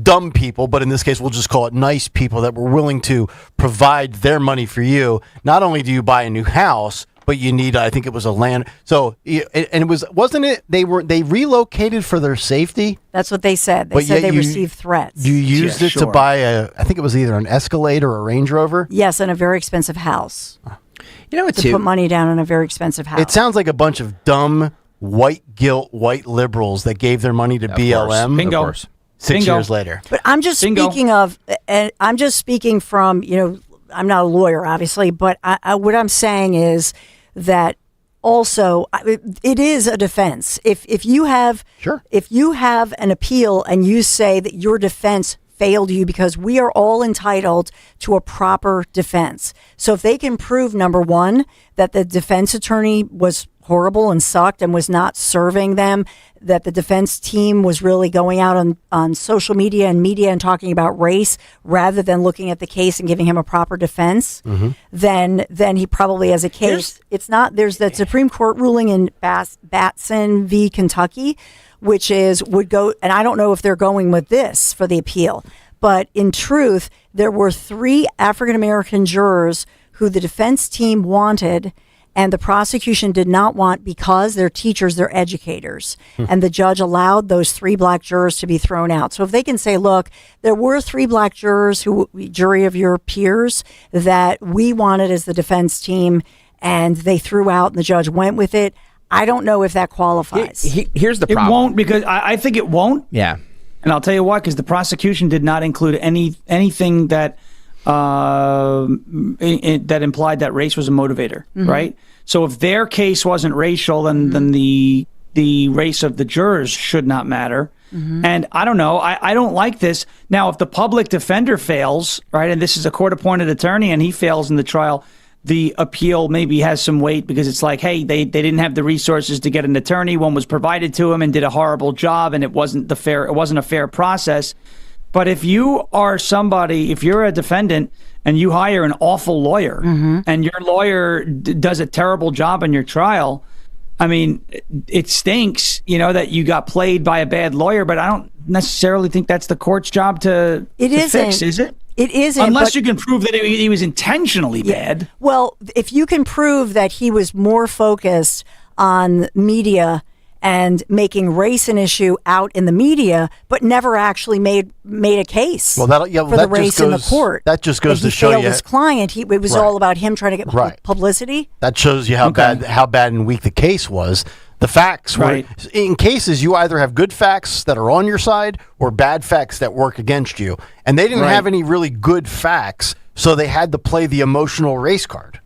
dumb people, but in this case, we'll just call it nice people that were willing to provide their money for you. Not only do you buy a new house, but you need, I think it was a land. So, and wasn't it? They relocated for their safety. That's what they said. They said they received threats. You used it to buy I think it was either an Escalade or a Range Rover. Yes, and a very expensive house. To put money down on a very expensive house. It sounds like a bunch of dumb white liberals that gave their money to BLM. Bingo. Of course. 6 years later. But I'm just speaking from, I'm not a lawyer, obviously, but what I'm saying is that also it is a defense. If you have an appeal and you say that your defense failed you, because we are all entitled to a proper defense. So if they can prove, number one, that the defense attorney was horrible and sucked and was not serving them, that the defense team was really going out on social media and talking about race rather than looking at the case and giving him a proper defense, then he probably has a case. There's that Supreme Court ruling in Batson v. Kentucky, which would go, and I don't know if they're going with this for the appeal, but in truth, there were 3 African-American jurors who the defense team wanted and the prosecution did not want because they're teachers, they're educators. And the judge allowed those 3 black jurors to be thrown out. So if they can say, look, there were 3 black jurors, jury of your peers, that we wanted as the defense team, and they threw out and the judge went with it, I don't know if that qualifies. Here's the problem. It won't, because I think it won't. Yeah. And I'll tell you why, because the prosecution did not include anything that that implied that race was a motivator, right? So if their case wasn't racial, then the race of the jurors should not matter. And I don't know. I don't like this. Now, if the public defender fails, right, and this is a court-appointed attorney and he fails in the trial, the appeal maybe has some weight because it's like, hey, they didn't have the resources to get an attorney. One was provided to him and did a horrible job, and it wasn't a fair process. But if you are if you're a defendant and you hire an awful lawyer and your lawyer does a terrible job in your trial, I mean, it stinks, that you got played by a bad lawyer, but I don't necessarily think that's the court's job to fix, is it? It isn't. Unless you can prove that he was intentionally bad. Well, if you can prove that he was more focused on media and making race an issue out in the media, but never actually made a case for the race in the court. That just goes to show you his client. It was all about him trying to get publicity. That shows you how bad and weak the case was. The facts were in cases you either have good facts that are on your side or bad facts that work against you, and they didn't have any really good facts So they had to play the emotional race card.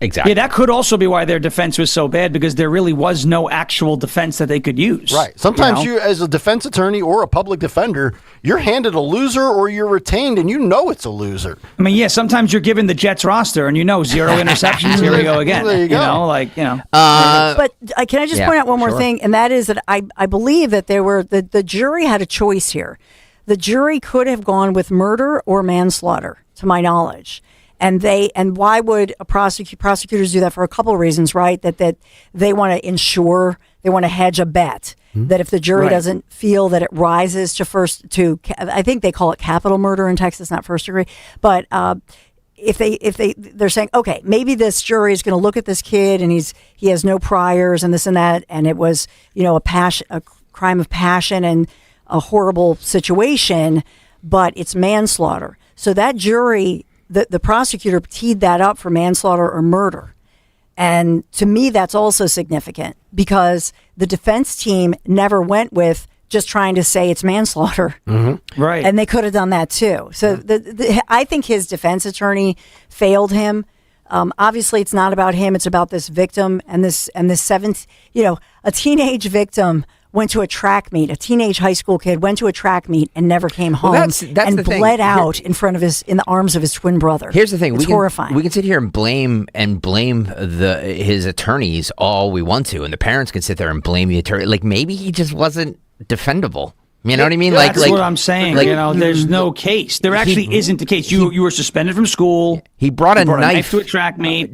Exactly. Yeah, that could also be why their defense was so bad, because there really was no actual defense that they could use. Right. Sometimes you, as a defense attorney or a public defender, you're handed a loser or you're retained and you know it's a loser. I mean, yeah, sometimes you're given the Jets roster and 0 interceptions. Here we go again. There you go. But can I just point out one more sure. thing? And that is that I believe that the jury had a choice here. The jury could have gone with murder or manslaughter, to my knowledge. And why would prosecutors do that? For a couple of reasons, right? That they want to ensure, they want to hedge a bet that if the jury doesn't feel that it rises to I think they call it capital murder in Texas, not first degree. But if they're saying, okay, maybe this jury is going to look at this kid and he has no priors and this and that, and it was a crime of passion and a horrible situation, but it's manslaughter. So that jury. The prosecutor teed that up for manslaughter or murder. And to me, that's also significant because the defense team never went with just trying to say it's manslaughter. Mm-hmm. Right. And they could have done that too. So I think his defense attorney failed him. Obviously, it's not about him. It's about this victim and this seventh, a teenage victim went to a track meet. A teenage high school kid went to a track meet and never came home that's and the thing. bled out in the arms of his twin brother. Here's the thing: it's horrifying. We can sit here and blame his attorneys all we want to, and the parents can sit there and blame the attorney. Like maybe he just wasn't defendable. You know what I mean? That's what I'm saying. There's no case. There actually isn't a case. You were suspended from school. He brought a knife to a track meet.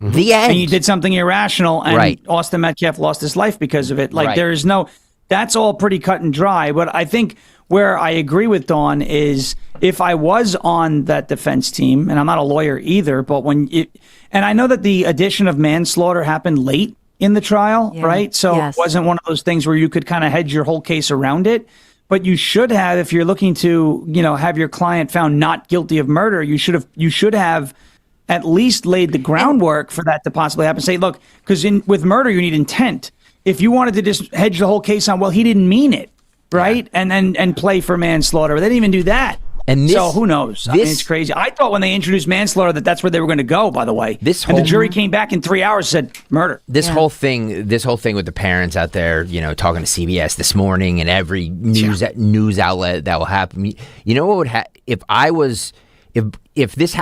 Mm-hmm. The end. And you did something irrational, and Austin Metcalf lost his life because of it. There is no. That's all pretty cut and dry. But I think where I agree with Dawn is if I was on that defense team, and I'm not a lawyer either, but and I know that the addition of manslaughter happened late in the trial, right? So it wasn't one of those things where you could kind of hedge your whole case around it. But you should have, if you're looking to, have your client found not guilty of murder, you should have at least laid the groundwork for that to possibly happen. Say, look, because with murder you need intent. If you wanted to just hedge the whole case on, well, he didn't mean it, right? And then play for manslaughter. They didn't even do that. And so who knows? I mean, it's crazy. I thought when they introduced manslaughter that's where they were going to go, by the way. And the jury came back in 3 hours and said murder. This whole thing with the parents out there, talking to CBS this morning and every news outlet that will happen. You know what would happen if this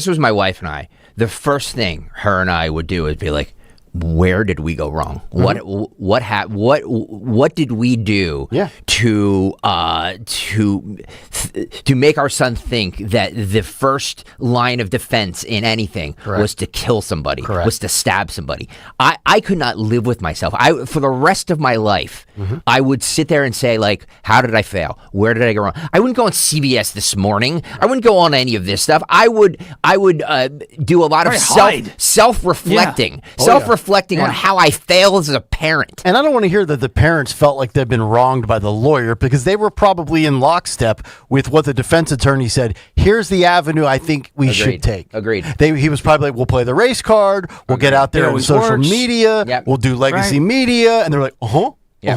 was my wife and I, the first thing her and I would do is be like, where did we go wrong? Mm-hmm. What did we do to make our son think that the first line of defense in anything was to kill somebody, was to stab somebody? I could not live with myself. For the rest of my life, I would sit there and say, like, how did I fail? Where did I go wrong? I wouldn't go on CBS this morning. I wouldn't go on any of this stuff. I would do a lot of self-reflecting. Reflecting on how I fail as a parent. And I don't want to hear that the parents felt like they've been wronged by the lawyer because they were probably in lockstep with what the defense attorney said. Here's the avenue I think we should take. Agreed. He was probably like, we'll play the race card. We'll get out there on social media. Yep. We'll do legacy media. And they're like, Yep. Yeah.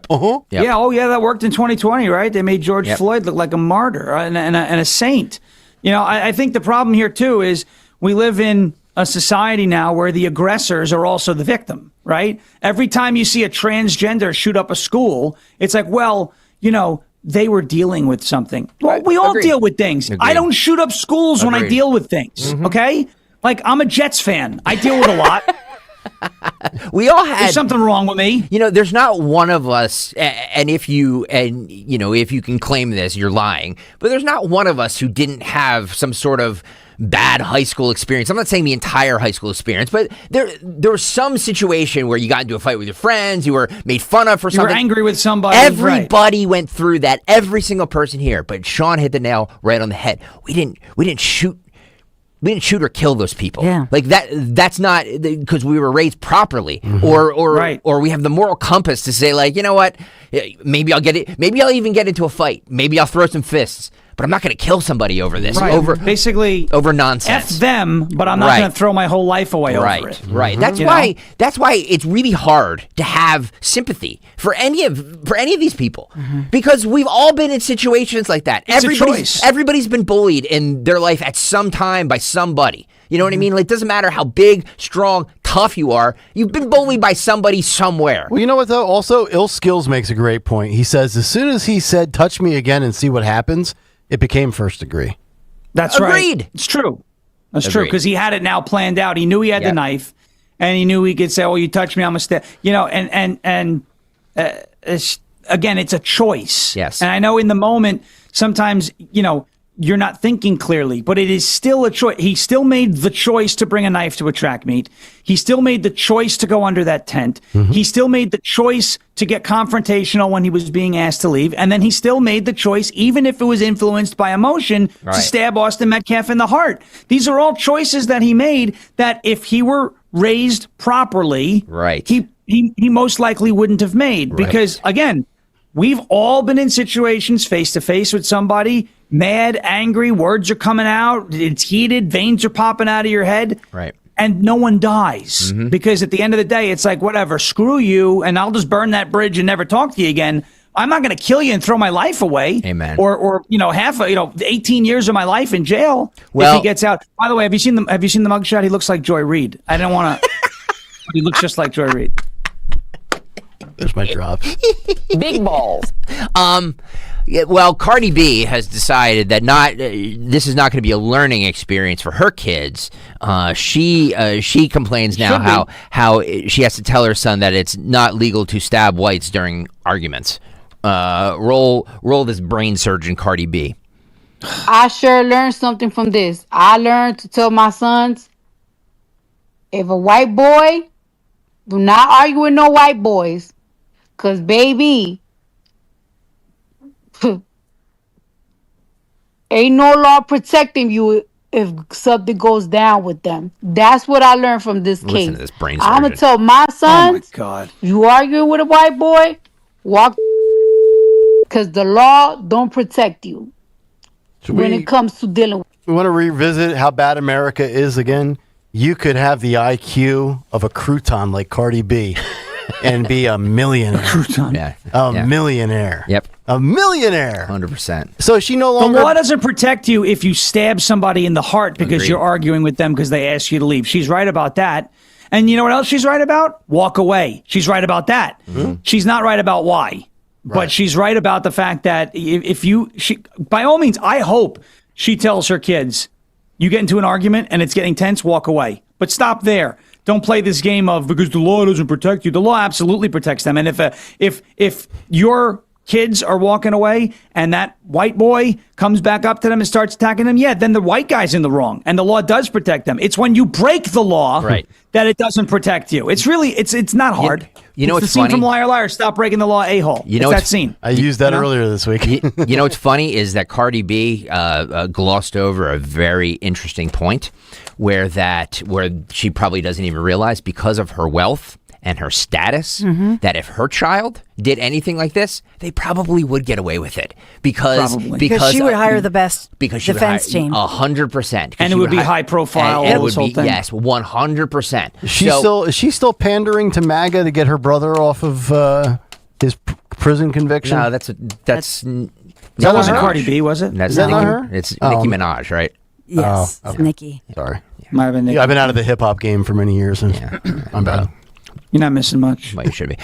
Oh, yeah. That worked in 2020, right? They made George Floyd look like a martyr and a saint. I think the problem here, too, is we live in a society now where the aggressors are also the victim, right? Every time you see a transgender shoot up a school, it's like, well, they were dealing with something. Well, we all deal with things. I don't shoot up schools when I deal with things, okay? Like, I'm a Jets fan. I deal with a lot. We all had There's something wrong with me. There's not one of us, and if you can claim this, you're lying. But there's not one of us who didn't have some sort of bad high school experience. I'm not saying the entire high school experience, but there was some situation where you got into a fight with your friends, you were made fun of for something. You were angry with somebody. Everybody went through that. Every single person here. But Sean hit the nail right on the head. We didn't shoot or kill those people. Yeah. Like that's not because we were raised properly or we have the moral compass to say, like, you know what? Maybe I'll get it. Maybe I'll even get into a fight. Maybe I'll throw some fists. but I'm not going to kill somebody over this. Right. Over nonsense. F them, but I'm not going to throw my whole life away over it. Right. That's why it's really hard to have sympathy for any of these people, because we've all been in situations like that. Everybody's been bullied in their life at some time by somebody. You know what I mean? Like, it doesn't matter how big, strong, tough you are. You've been bullied by somebody somewhere. Well, you know what, though? Also, Ill Skills makes a great point. He says, as soon as he said, touch me again and see what happens, it became first degree. That's right. Agreed. It's true. That's true, because he had it now planned out. He knew he had the knife, and he knew he could say, "Oh, you touch me, I'm a step." You know, again, it's a choice. Yes. And I know in the moment, sometimes, you're not thinking clearly, but it is still a choice. He still made the choice to bring a knife to a track meet. He still made the choice to go under that tent. He still made the choice to get confrontational when he was being asked to leave. And then he still made the choice, even if it was influenced by emotion, to stab Austin Metcalf in the heart. These are all choices that he made that if he were raised properly, he most likely wouldn't have made. Because, again, we've all been in situations face-to-face with somebody, mad, angry, words are coming out, it's heated, veins are popping out of your head. Right. And no one dies. Because at the end of the day, it's like, whatever, screw you, and I'll just burn that bridge and never talk to you again. I'm not going to kill you and throw my life away. Amen. Or 18 years of my life in jail if he gets out. By the way, have you seen the mugshot? He looks like Joy Reid. I don't want to. He looks just like Joy Reid. There's my drop. Big balls. Well, Cardi B has decided that this is not going to be a learning experience for her kids. She complains now how she has to tell her son that it's not legal to stab whites during arguments. Roll this brain surgeon, Cardi B. I sure learned something from this. I learned to tell my sons, if a white boy, do not argue with no white boys. Because, baby, ain't no law protecting you if something goes down with them. That's what I learned from this case. Listen to this brain I'm going surgeon. to tell my sons, Oh, my God. you arguing with a white boy, walk, because the law don't protect you when it comes to dealing with. We want to revisit how bad America is again. You could have the IQ of a crouton like Cardi B and be a millionaire. Crouton. Millionaire. Yep. A millionaire. 100%. So she no longer. The law doesn't protect you if you stab somebody in the heart because you're arguing with them because they asked you to leave. She's right about that. And you know what else she's right about? Walk away. She's right about that. She's not right about why. But she's right about the fact that by all means, I hope she tells her kids, you get into an argument and it's getting tense, walk away. But stop there. Don't play this game of because the law doesn't protect you. The law absolutely protects them. And if your kids are walking away and that white boy comes back up to them and starts attacking them, then the white guy's in the wrong and the law does protect them. It's when you break the law that it doesn't protect you. It's really, it's not hard. You know it's what's the scene funny? from Liar Liar, Stop Breaking the Law, a-hole. You know it's that scene. I used that earlier this week. You know what's funny is that Cardi B glossed over a very interesting point where she probably doesn't even realize because of her wealth and her status that if her child did anything like this, they probably would get away with it because she would hire the best defense team. 100%. And it would be high profile. And it would be, yes, 100%. Is she still pandering to MAGA to get her brother off of his prison conviction? No, that wasn't Cardi B, was it? Is that not her? It's Nicki Minaj, right? Yes, Nicki. Sorry. Might have been Nicki. I've been out of the hip hop game for many years, and I'm bad. You're not missing much. Well, you should be.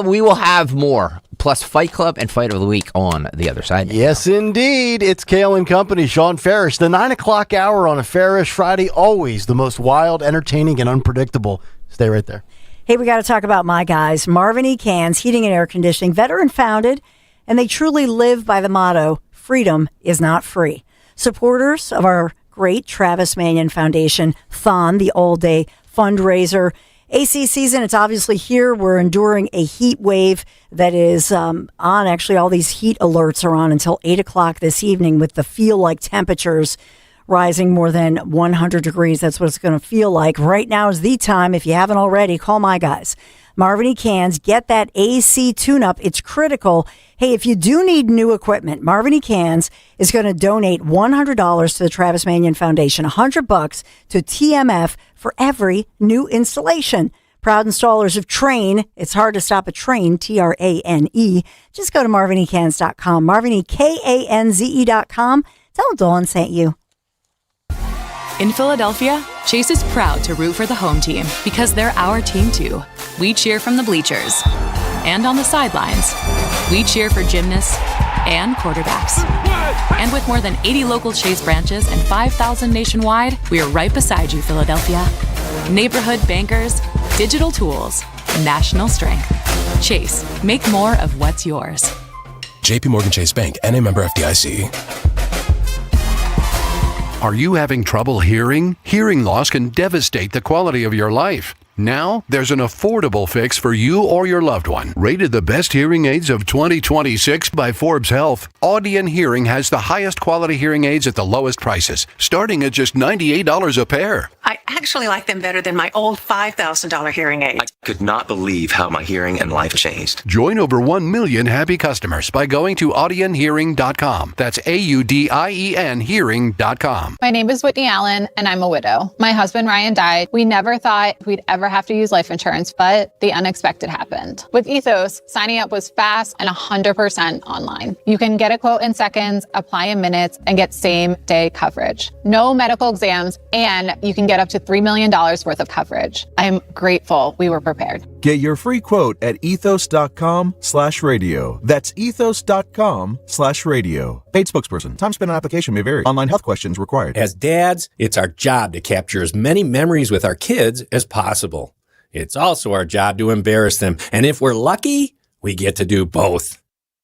We will have more, plus Fight Club and Fight of the Week on the other side. Yes, indeed. It's Kayal and Company, Sean Farish. The 9 o'clock hour on a Farish Friday, always the most wild, entertaining, and unpredictable. Stay right there. Hey, we got to talk about my guys. Marvin E. Cans, Heating and Air Conditioning, veteran founded, and they truly live by the motto, freedom is not free. Supporters of our great Travis Manion Foundation, Thon, the all-day fundraiser. AC season, it's obviously here. We're enduring a heat wave that is on. Actually, all these heat alerts are on until 8 o'clock this evening with the feel-like temperatures rising more than 100 degrees. That's what it's going to feel like. Right now is the time. If you haven't already, call my guys. Marvin E. Cans, get that AC tune-up. It's critical. Hey, if you do need new equipment, Marvin E. Cans is going to donate $100 to the Travis Manion Foundation, $100 to TMF for every new installation. Proud installers of Train. It's hard to stop a train, Trane. Just go to marvinecans.com, marvinekanze.com. Tell Dawn sent you. In Philadelphia, Chase is proud to root for the home team because they're our team too. We cheer from the bleachers and on the sidelines. We cheer for gymnasts and quarterbacks. And with more than 80 local Chase branches and 5,000 nationwide, we are right beside you, Philadelphia. Neighborhood bankers, digital tools, national strength. Chase, make more of what's yours. JP Morgan Chase Bank, N.A. member FDIC. Are you having trouble hearing? Hearing loss can devastate the quality of your life. Now, there's an affordable fix for you or your loved one. Rated the best hearing aids of 2026 by Forbes Health, Audion Hearing has the highest quality hearing aids at the lowest prices, starting at just $98 a pair. I actually like them better than my old $5,000 hearing aid. I could not believe how my hearing and life changed. Join over 1 million happy customers by going to audionhearing.com. That's AUDIEN hearing.com. My name is Whitney Allen, and I'm a widow. My husband, Ryan, died. We never thought we'd ever have to use life insurance, but the unexpected happened. With Ethos, signing up was fast and 100% online. You can get a quote in seconds, apply in minutes, and get same-day coverage. No medical exams, and you can get up to $3 million worth of coverage. I'm grateful we were prepared. Get your free quote at ethos.com/radio. That's ethos.com/radio. Paid spokesperson. Time spent on application may vary. Online health questions required. As dads, it's our job to capture as many memories with our kids as possible. It's also our job to embarrass them. And if we're lucky, we get to do both.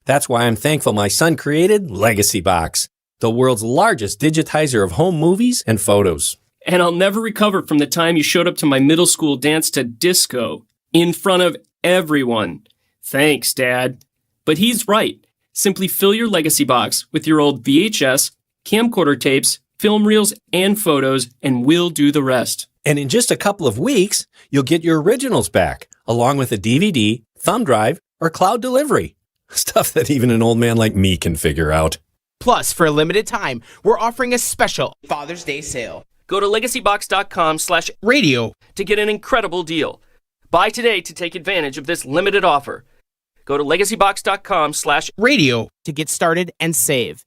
That's why I'm thankful my son created Legacy Box, the world's largest digitizer of home movies and photos. And I'll never recover from the time you showed up to my middle school dance to disco in front of everyone. Thanks, Dad. But he's right. Simply fill your Legacy Box with your old VHS, camcorder tapes, film reels, and photos, and we'll do the rest. And in just a couple of weeks, you'll get your originals back, along with a DVD, thumb drive, or cloud delivery. Stuff that even an old man like me can figure out. Plus, for a limited time, we're offering a special Father's Day sale. Go to legacybox.com/radio to get an incredible deal. Buy today to take advantage of this limited offer. Go to legacybox.com/radio to get started and save.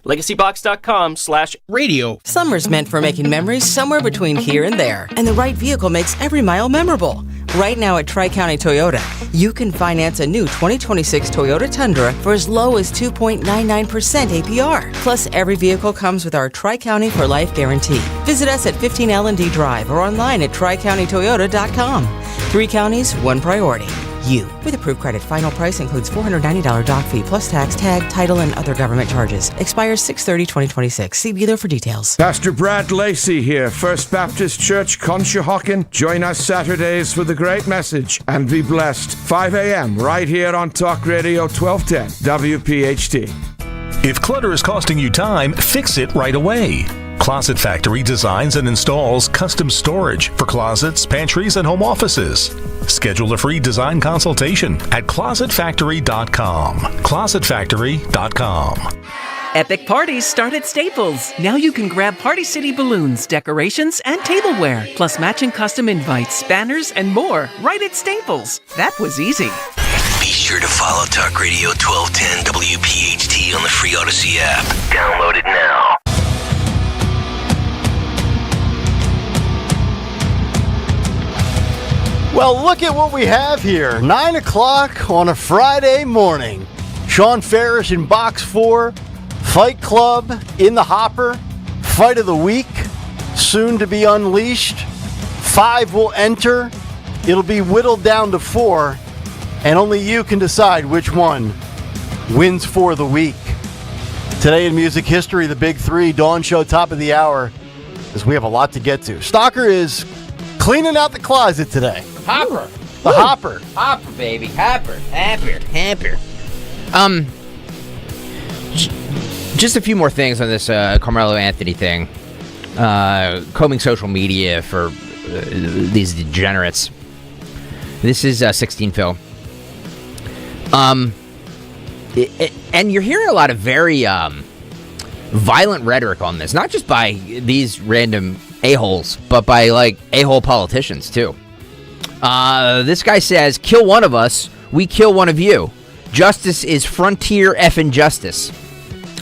legacybox.com/radio. Summer's meant for making memories somewhere between here and there, and the right vehicle makes every mile memorable. Right now at Tri-County Toyota, you can finance a new 2026 Toyota Tundra for as low as 2.99% APR. Plus, every vehicle comes with our Tri-County for Life guarantee. Visit us at 15 L&D Drive or online at tricountytoyota.com. 3 counties, 1 priority. You. With approved credit, final price includes $490 doc fee plus tax, tag, title, and other government charges. Expires 6/30/2026. See dealer for details. Pastor Brad Lacey here, First Baptist Church, Conshohocken. Join us Saturdays for the great message and be blessed. 5 a.m. right here on Talk Radio 1210 WPHT. If clutter is costing you time, fix it right away. Closet Factory designs and installs custom storage for closets, pantries, and home offices. Schedule a free design consultation at closetfactory.com. closetfactory.com. Epic parties start at Staples. Now you can grab Party City balloons, decorations, and tableware, plus matching custom invites, banners, and more right at Staples. That was easy. Be sure to follow Talk Radio 1210 WPHT on the free Odyssey app. Download it now. Well, look at what we have here. 9 o'clock on a Friday morning. Sean Farish in Box 4. Fight Club in the hopper. Fight of the week soon to be unleashed. 5 will enter. It'll be whittled down to 4. And only you can decide which one wins for the week. Today in music history, the Big 3 Dawn Show top of the hour, as we have a lot to get to. Stalker is cleaning out the closet today. Hopper. The hopper. Hopper, baby. Hopper. Hamper. Just a few more things on this Carmelo Anthony thing. Combing social media for these degenerates. This is 16 Phil. And you're hearing a lot of very violent rhetoric on this, not just by these random a-holes, but by like a-hole politicians too. This guy says, kill one of us, we kill one of you. Justice is frontier effing justice.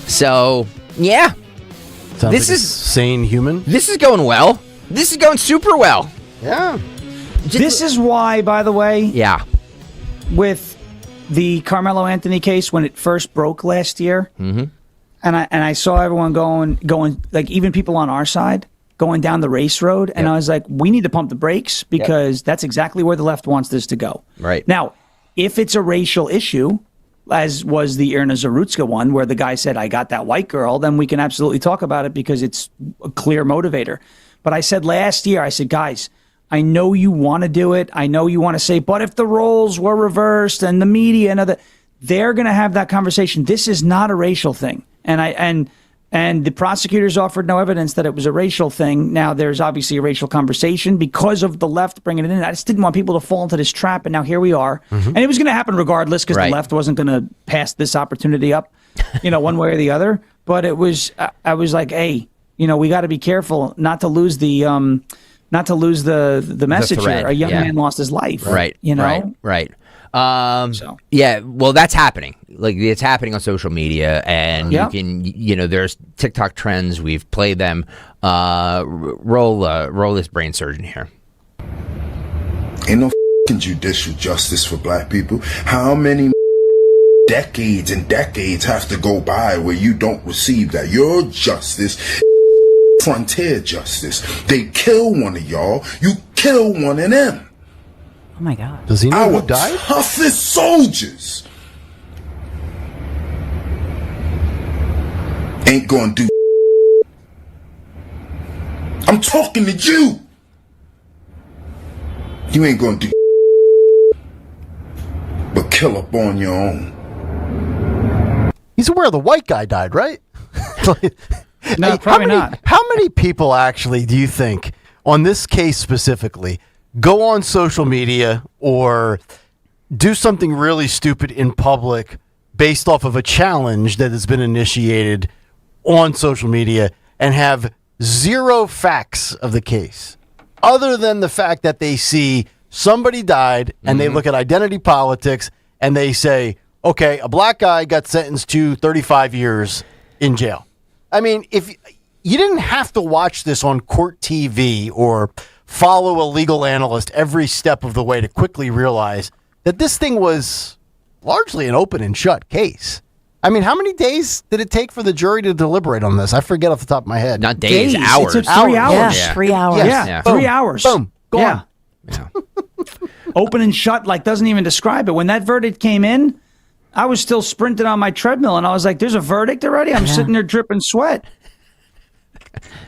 So, yeah. Sounds this like is sane human. This is going well. This is going super well. Yeah. This is why, by the way. Yeah. With the Carmelo Anthony case, when it first broke last year, and I saw everyone going, like even people on our side, going down the race road, and I was like, we need to pump the brakes because that's exactly where the left wants this to go. Right. Now, if it's a racial issue, as was the Irna Zarutska one, where the guy said, I got that white girl, then we can absolutely talk about it because it's a clear motivator. But I said last year, I said, guys, I know you want to do it. I know you want to say, but if the roles were reversed and the media and other, they're going to have that conversation. This is not a racial thing. And the prosecutors offered no evidence that it was a racial thing. Now, there's obviously a racial conversation because of the left bringing it in. I just didn't want people to fall into this trap, and now here we are. And it was going to happen regardless because the left wasn't going to pass this opportunity up, one way or the other. But it was, I was like, hey, we got to be careful not to lose the message here. A young man lost his life. Right. Right. Yeah, well, that's happening. Like, it's happening on social media, and you can, there's TikTok trends. We've played them. Roll this brain surgeon here. Ain't no judicial justice for black people. How many decades and decades have to go by where you don't receive that? Your justice, frontier justice. They kill one of y'all, you kill one of them. Oh my God. Does he know who died? Toughest soldiers ain't gonna do. I'm talking to you. You ain't gonna do but kill up on your own. He's aware the white guy died, right? No, probably not. How many people actually do you think on this case specifically go on social media or do something really stupid in public based off of a challenge that has been initiated on social media and have zero facts of the case other than the fact that they see somebody died and they look at identity politics and they say, okay, a black guy got sentenced to 35 years in jail. I mean, if you didn't have to watch this on court TV or follow a legal analyst every step of the way to quickly realize that this thing was largely an open and shut case. I mean, how many days did it take for the jury to deliberate on this? I forget off the top of my head. Not days, hours. It took 3 hours. Yeah, 3 hours. Yeah, Yeah. 3 hours. Boom. Gone. Yeah. Open and shut, like, doesn't even describe it. When that verdict came in, I was still sprinting on my treadmill, and I was like, there's a verdict already? I'm sitting there dripping sweat.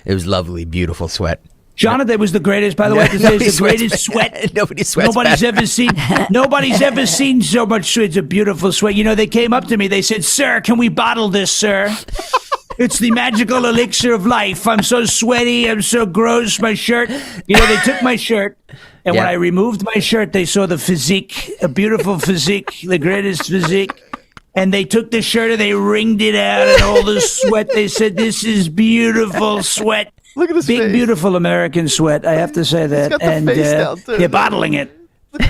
It was lovely, beautiful sweat. Jonathan was the greatest, by the way. It's the greatest sweat. Nobody sweats. Nobody's ever seen. Nobody's ever seen so much sweat. It's a beautiful sweat. They came up to me. They said, "Sir, can we bottle this, sir? It's the magical elixir of life. I'm so sweaty. I'm so gross. My shirt." They took my shirt, and when I removed my shirt, they saw the physique, a beautiful physique, the greatest physique. And they took the shirt and they wringed it out, and all the sweat. They said, "This is beautiful sweat." Look at his Big, face. beautiful American sweat. I have to say that. He's got the And face down, too. they're bottling it.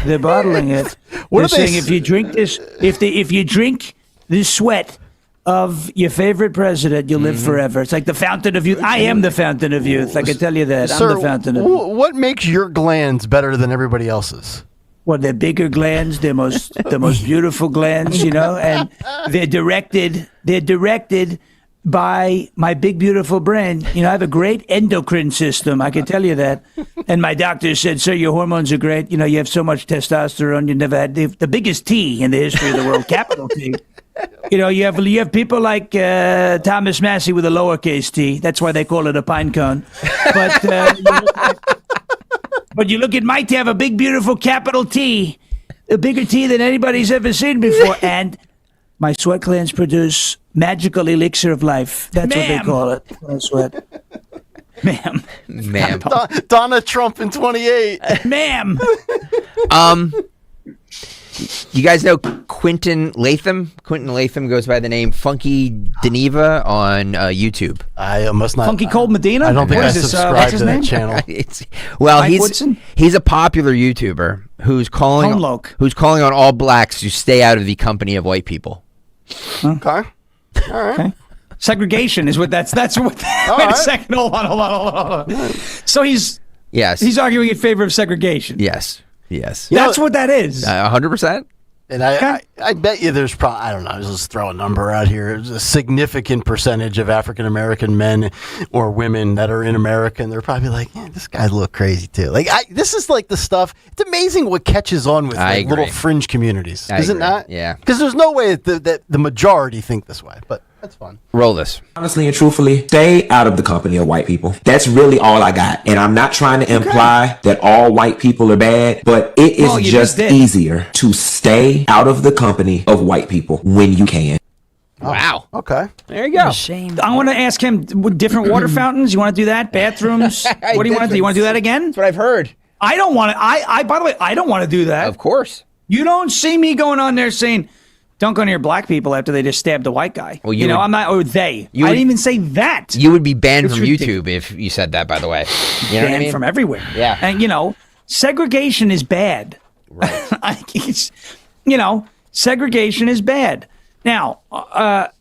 They're bottling it. What They're are they saying if you drink this, if you drink the sweat of your favorite president, you'll live forever. It's like the fountain of youth. I am the fountain of youth. I can tell you that. Sir, I'm the fountain of youth. what makes your glands better than everybody else's? Well, they're bigger glands. They're the most beautiful glands, and they're directed by my big, beautiful brain. I have a great endocrine system. I can tell you that. And my doctor said, "Sir, your hormones are great. You have so much testosterone. You never had the biggest T in the history of the world, capital T." You have people like Thomas Massey with a lowercase t. That's why they call it a pine cone. But you look at my T, I have a big, beautiful capital T, a bigger T than anybody's ever seen before. And my sweat glands produce magical elixir of life. That's what they call it. My sweat. Ma'am. Ma'am. Donna Trump in 28. Ma'am. You guys know Quentin Latham? Quentin Latham goes by the name Funky Deneva on YouTube. I must not. Funky Cold Medina? I don't think I subscribe to that channel. He's a popular YouTuber who's calling on all blacks to stay out of the company of white people. Okay. All right. Okay. Segregation is what that's what. Wait a second. Hold on. So he's arguing in favor of segregation. Yes. That's what that is. 100%. And I bet you there's probably, I don't know, I'll just throw a number out here. There's a significant percentage of African American men or women that are in America, and they're probably like, yeah, this guy's a little crazy too. Like, this is like the stuff, it's amazing what catches on with like, little fringe communities. Isn't that? Yeah. Because there's no way that the majority think this way, but that's fun. Roll this. Honestly and truthfully, stay out of the company of white people. That's really all I got. And I'm not trying to imply that all white people are bad, but it is just easier to stay out of the company of white people when you can. Wow. Okay. There you go. Shame. I want to ask him, different water fountains? You want to do that? Bathrooms? What do you want to do? You want to do that again? That's what I've heard. I don't want to. By the way, I don't want to do that. Of course. You don't see me going on there saying, don't go near black people after they just stabbed a white guy. Well, I'm not, or they. I didn't even say that. You would be banned from YouTube if you said that, by the way. You know what I mean? From everywhere. Yeah. And, segregation is bad. Right. Segregation is bad. Now, are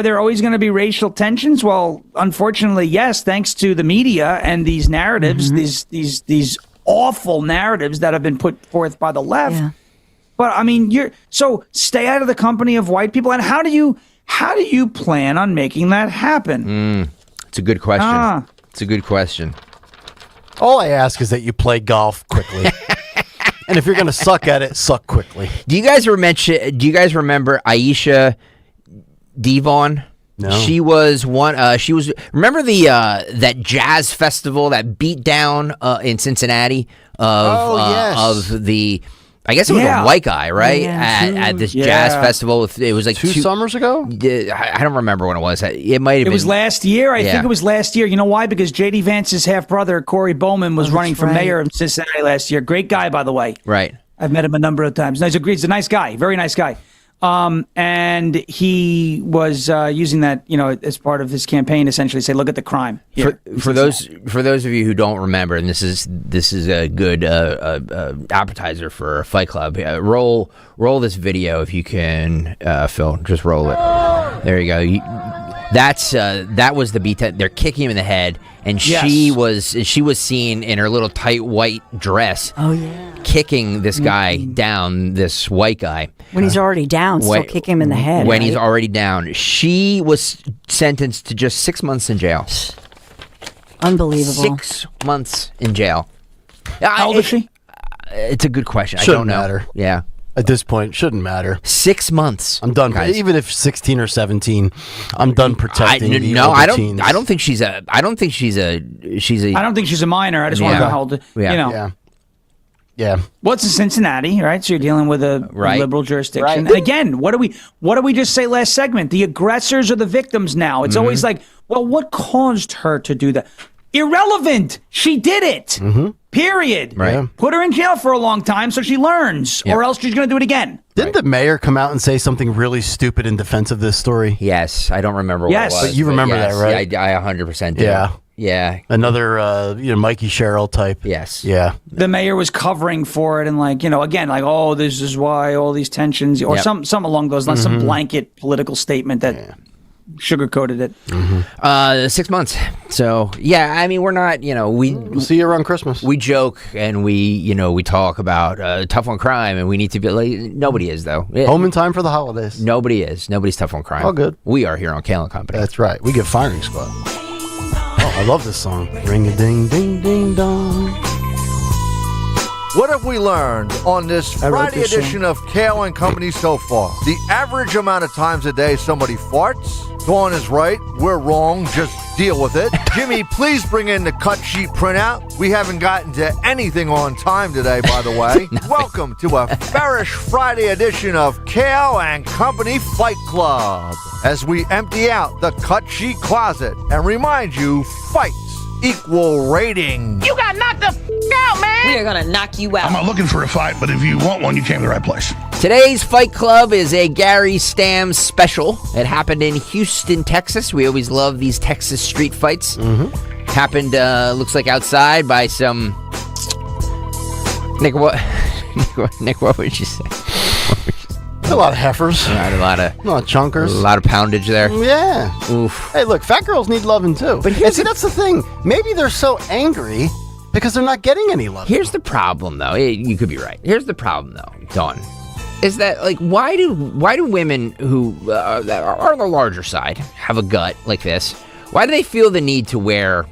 there always going to be racial tensions? Well, unfortunately, yes, thanks to the media and these narratives, these awful narratives that have been put forth by the left. Yeah. But I mean, so stay out of the company of white people. And how do you plan on making that happen? It's a good question. It's a good question. All I ask is that you play golf quickly. And if you're going to suck at it, suck quickly. Do you guys remember Aisha Devon? No. She was one. She was. Remember that jazz festival that beat down in Cincinnati of the. I guess it was a white guy, right? At this jazz festival. It was like two summers ago? I don't remember when it was. It might have been. It was last year. I think it was last year. You know why? Because J.D. Vance's half-brother, Corey Bowman, was running for mayor of Cincinnati last year. Great guy, by the way. Right. I've met him a number of times. He's a nice guy. Very nice guy. And he was using that, as part of his campaign, essentially say, look at the crime. For those of you who don't remember, and this is a good appetizer for a Fight Club. Roll this video if you can, Phil. Just roll it. There you go. That was the beat. They're kicking him in the head, and she was seen in her little tight white dress. Oh yeah. Kicking this guy down, this white guy. When he's already down, still kick him in the head. When he's already down. She was sentenced to just 6 months in jail. Unbelievable. 6 months in jail. How old is she? It's a good question. Shouldn't I don't know. Matter. Yeah. At this point, shouldn't matter. 6 months. I'm done. Guys. Even if 16 or 17, I'm done protecting teens. I don't think she's a. I don't think she's a minor. I just want to know how old. Yeah. Well, it's in Cincinnati, right? So you're dealing with a liberal jurisdiction. Right. And again, what do we just say last segment? The aggressors are the victims now. It's always like, well, what caused her to do that? Irrelevant. She did it. Period. Right. Yeah. Put her in jail for a long time so she learns, or else she's going to do it again. Didn't the mayor come out and say something really stupid in defense of this story? Yes. I don't remember what it was. But you remember that, right? I 100% do. Yeah. Yeah. Another, Mikey Sherrill type. Yes. Yeah. The mayor was covering for it and oh, this is why all these tensions, or some along those lines, some blanket political statement that sugarcoated it. 6 months. So, yeah, I mean, we're not, we'll see you around Christmas. We joke and we talk about tough on crime, and we need to be like, nobody is, though. Home in time for the holidays. Nobody is. Nobody's tough on crime. All good. We are here on Kayal Company. That's right. We get firing squad. Oh, I love this song. Ring a ding ding ding dong. What have we learned on this Friday edition of Kayal and Company so far? The average amount of times a day somebody farts. Dawn is right. We're wrong. Just deal with it. Jimmy, please bring in the cut sheet printout. We haven't gotten to anything on time today, by the way. Welcome to a fairish Friday edition of Kayal and Company Fight Club, as we empty out the cut sheet closet and remind you, fights equal rating. You got knocked the out, man. We are going to knock you out. I'm not looking for a fight, but if you want one, you came to the right place. Today's Fight Club is a Gary Stam special. It happened in Houston, Texas. We always love these Texas street fights. Happened, looks like outside by some... Nick, what would you say? A lot of heifers. A lot of chunkers. A lot of poundage there. Yeah. Oof. Hey, look, fat girls need loving too. But see, that's the thing. Maybe they're so angry because they're not getting any love. Here's the problem, though. You could be right. Here's the problem, though, Dawn. Is that, like, why do women who are on the larger side have a gut like this? Why do they feel the need to wear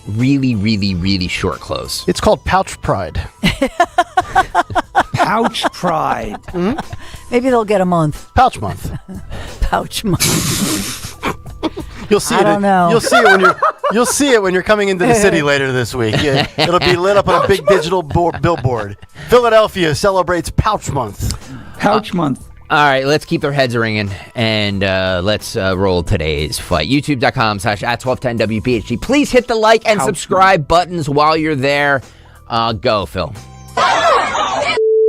really, really, really short clothes? It's called pouch pride. Pouch pride. Maybe they'll get a month. Pouch month. Pouch month. You'll see I don't know. You'll see it when you're coming into the city later this week. It'll be lit up on a big digital billboard. Philadelphia celebrates Pouch Month. Pouch Month. All right, let's keep their heads ringing, and let's roll today's fight. YouTube.com/@1210WPHT. Please hit the like and subscribe buttons while you're there. Go, Phil.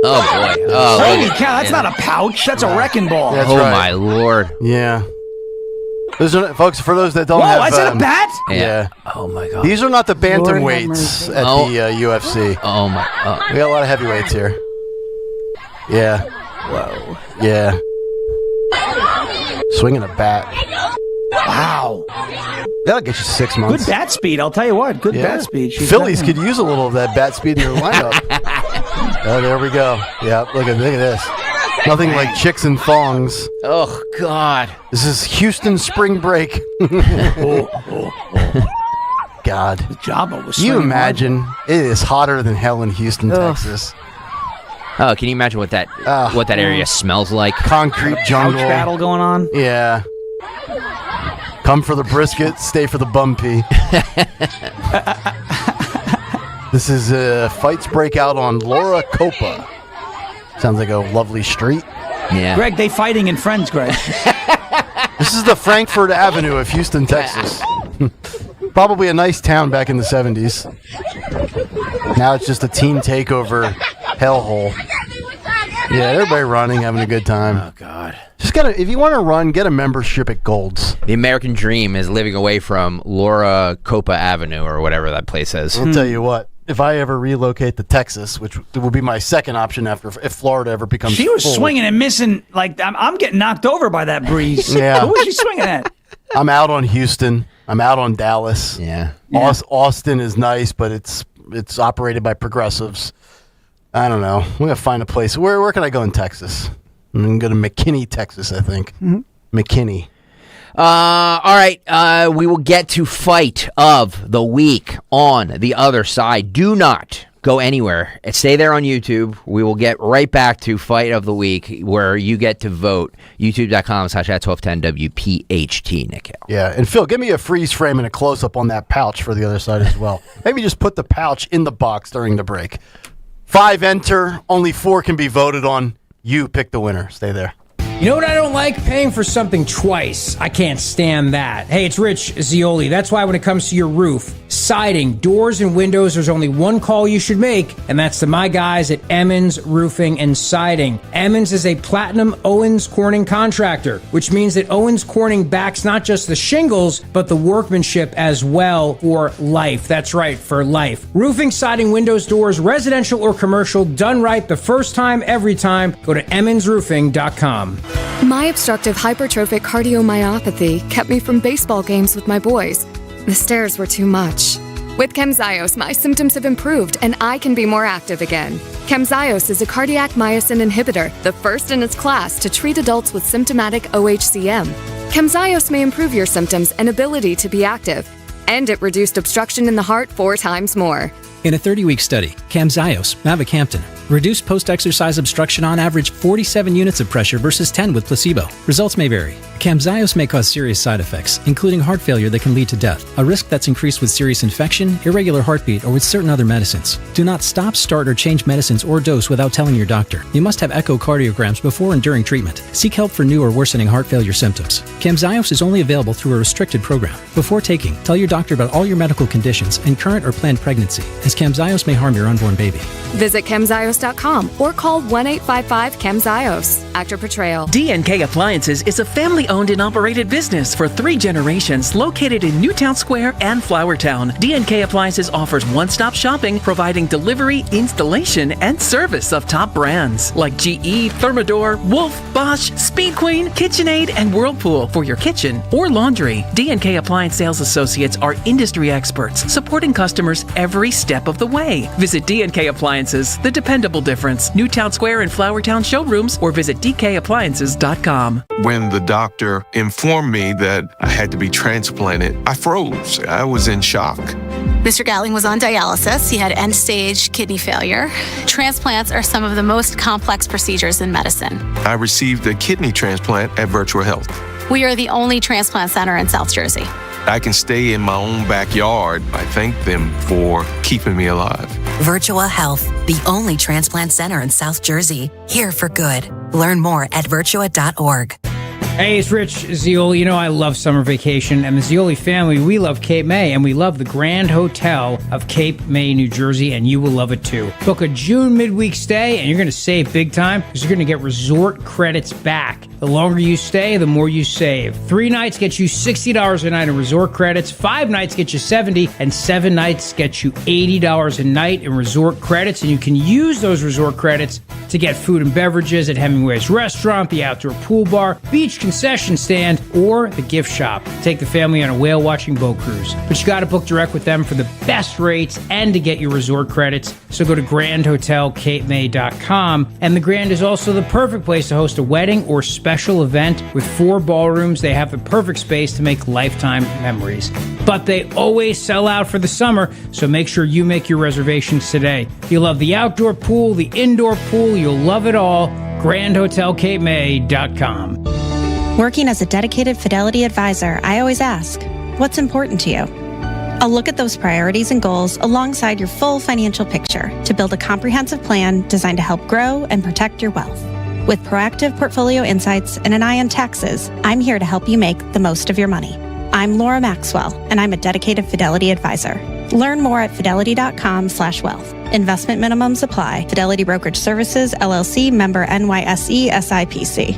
Oh, boy. Oh, holy cow, that's not a pouch. That's a wrecking ball. That's right. My Lord. Yeah. Folks, for those that don't Whoa, have... is that a bat? Yeah. Oh, my God. These are not the bantamweights at the UFC. Oh, my... We got a lot of heavyweights here. Yeah. Whoa. Yeah. Swinging a bat. Wow. That'll get you 6 months. Good bat speed, I'll tell you what. Good bat speed. Phillies could use a little of that bat speed in their lineup. Oh, there we go. Yeah, look at this. Nothing like chicks and thongs. Oh, God. This is Houston spring break. God. The Jabba was You imagine it is hotter than hell in Houston, Texas. Oh, can you imagine what that area smells like? Concrete jungle. Couch battle going on? Yeah. Come for the brisket, stay for the bumpy. This is fights break out on Laura Copa. Sounds like a lovely street. Yeah. Greg, they fighting in Friends, Greg. This is the Frankfurt Avenue of Houston, Texas. Probably a nice town back in the 70s. Now it's just a teen takeover hellhole. Yeah, everybody running, having a good time. Oh, God. Just if you want to run, get a membership at Gold's. The American dream is living away from Laura Copa Avenue or whatever that place is. I'll tell you what. If I ever relocate to Texas, which would be my second option if Florida ever becomes She was full. swinging and missing. Like, I'm getting knocked over by that breeze. Yeah. Who was she swinging at? I'm out on Houston. I'm out on Dallas. Yeah. Austin is nice, but it's operated by progressives. I don't know. We're going to find a place. Where can I go in Texas? I'm going to go to McKinney, Texas, I think. McKinney. All right. We will get to fight of the week on the other side. Do not go anywhere. Stay there on YouTube. We will get right back to fight of the week where you get to vote. YouTube.com/@1210WPHT, Nick Kayal. Yeah. And Phil, give me a freeze frame and a close-up on that pouch for the other side as well. Maybe just put the pouch in the box during the break. 5 enter. Only 4 can be voted on. You pick the winner. Stay there. You know what I don't like? Paying for something twice. I can't stand that. Hey, it's Rich Zioli. That's why when it comes to your roof, siding, doors, and windows, there's only one call you should make, and that's to my guys at Emmons Roofing and Siding. Emmons is a platinum Owens Corning contractor, which means that Owens Corning backs not just the shingles, but the workmanship as well for life. That's right, for life. Roofing, siding, windows, doors, residential or commercial, done right the first time, every time. Go to emmonsroofing.com. My obstructive hypertrophic cardiomyopathy kept me from baseball games with my boys. The stairs were too much. With Camzyos, my symptoms have improved and I can be more active again. Camzyos is a cardiac myosin inhibitor, the first in its class to treat adults with symptomatic OHCM. Camzyos may improve your symptoms and ability to be active. And it reduced obstruction in the heart 4 times more. In a 30-week study, Camzyos, mavacamten, reduced post-exercise obstruction on average 47 units of pressure versus 10 with placebo. Results may vary. Camzyos may cause serious side effects, including heart failure that can lead to death, a risk that's increased with serious infection, irregular heartbeat, or with certain other medicines. Do not stop, start, or change medicines or dose without telling your doctor. You must have echocardiograms before and during treatment. Seek help for new or worsening heart failure symptoms. Camzyos is only available through a restricted program. Before taking, tell your doctor about all your medical conditions and current or planned pregnancy, as Camzyos may harm your unborn baby. Visit Camzyos.com or call 1-855-CAMZYOS. Actor Portrayal. D&K Appliances is a family-owned and operated business for 3 generations located in Newtown Square and Flowertown. D&K Appliances offers one-stop shopping, providing delivery, installation, and service of top brands like GE, Thermador, Wolf, Bosch, Speed Queen, KitchenAid, and Whirlpool for your kitchen or laundry. D&K Appliance sales associates are industry experts, supporting customers every step of the way. Visit D&K Appliances, the dependable difference. Newtown Square and Flowertown showrooms, or visit dkappliances.com. When the doctor informed me that I had to be transplanted, I froze. I was in shock. Mr. Gatling was on dialysis. He had end-stage kidney failure. Transplants are some of the most complex procedures in medicine. I received a kidney transplant at Virtual Health. We are the only transplant center in South Jersey. I can stay in my own backyard. I thank them for keeping me alive. Virtual Health, the only transplant center in South Jersey. Here for good. Learn more at virtua.org. Hey, it's Rich Zeoli. You know I love summer vacation, and the Zeoli family, we love Cape May, and we love the Grand Hotel of Cape May, New Jersey, and you will love it too. Book a June midweek stay, and you're going to save big time because you're going to get resort credits back. The longer you stay, the more you save. 3 nights get you $60 a night in resort credits, 5 nights get you $70, and 7 nights get you $80 a night in resort credits, and you can use those resort credits to get food and beverages at Hemingway's restaurant, the outdoor pool bar, beach concession stand, or the gift shop. Take the family on a whale watching boat cruise. But you got to book direct with them for the best rates and to get your resort credits. So go to grandhotelcapemay.com. And the Grand is also the perfect place to host a wedding or special event. With 4 ballrooms, they have the perfect space to make lifetime memories. But they always sell out for the summer, so make sure you make your reservations today. If you love the outdoor pool, the indoor pool, you'll love it all. grandhotelcapemay.com. Working as a dedicated Fidelity advisor, I always ask, what's important to you? I'll look at those priorities and goals alongside your full financial picture to build a comprehensive plan designed to help grow and protect your wealth. With proactive portfolio insights and an eye on taxes, I'm here to help you make the most of your money. I'm Laura Maxwell, and I'm a dedicated Fidelity advisor. Learn more at fidelity.com/wealth. Investment minimums apply. Fidelity Brokerage Services, LLC, member NYSE, SIPC.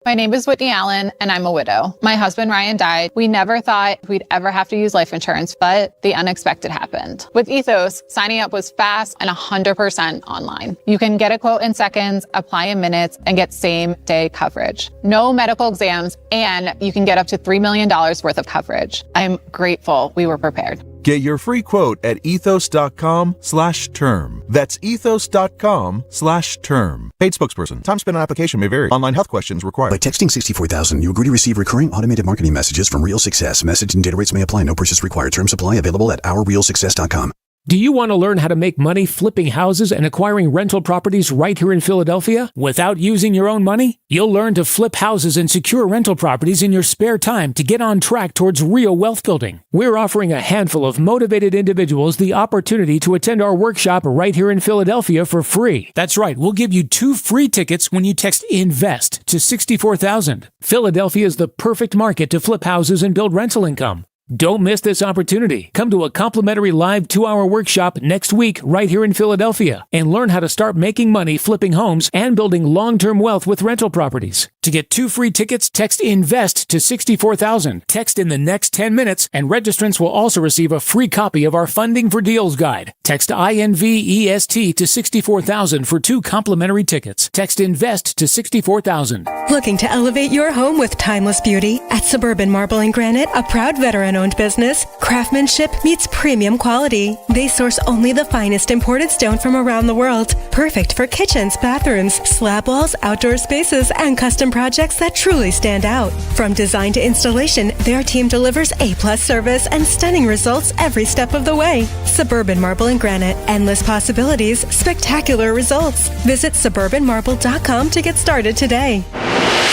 My name is Whitney Allen, and I'm a widow. My husband, Ryan, died. We never thought we'd ever have to use life insurance, but the unexpected happened. With Ethos, signing up was fast and 100% online. You can get a quote in seconds, apply in minutes, and get same-day coverage. No medical exams, and you can get up to $3 million worth of coverage. I'm grateful we were prepared. Get your free quote at ethos.com/term. That's ethos.com/term. Paid spokesperson. Time spent on application may vary. Online health questions required. By texting 64,000, you agree to receive recurring automated marketing messages from Real Success. Message and data rates may apply. No purchase required. Terms apply. Available at ourrealsuccess.com. Do you want to learn how to make money flipping houses and acquiring rental properties right here in Philadelphia without using your own money? You'll learn to flip houses and secure rental properties in your spare time to get on track towards real wealth building. We're offering a handful of motivated individuals the opportunity to attend our workshop right here in Philadelphia for free. That's right, we'll give you 2 free tickets when you text INVEST to 64,000. Philadelphia is the perfect market to flip houses and build rental income. Don't miss this opportunity. Come to a complimentary live 2-hour workshop next week right here in Philadelphia and learn how to start making money flipping homes and building long-term wealth with rental properties. To get 2 free tickets, text INVEST to 64,000. Text in the next 10 minutes, and registrants will also receive a free copy of our Funding for Deals guide. Text INVEST to 64,000 for 2 complimentary tickets. Text INVEST to 64,000. Looking to elevate your home with timeless beauty? At Suburban Marble and Granite, a proud veteran woman-owned business, craftsmanship meets premium quality. They source only the finest imported stone from around the world, perfect for kitchens, bathrooms, slab walls, outdoor spaces, and custom projects that truly stand out. From design to installation, their team delivers A+ service and stunning results every step of the way. Suburban Marble and Granite. Endless possibilities, spectacular results. Visit suburbanmarble.com to get started today.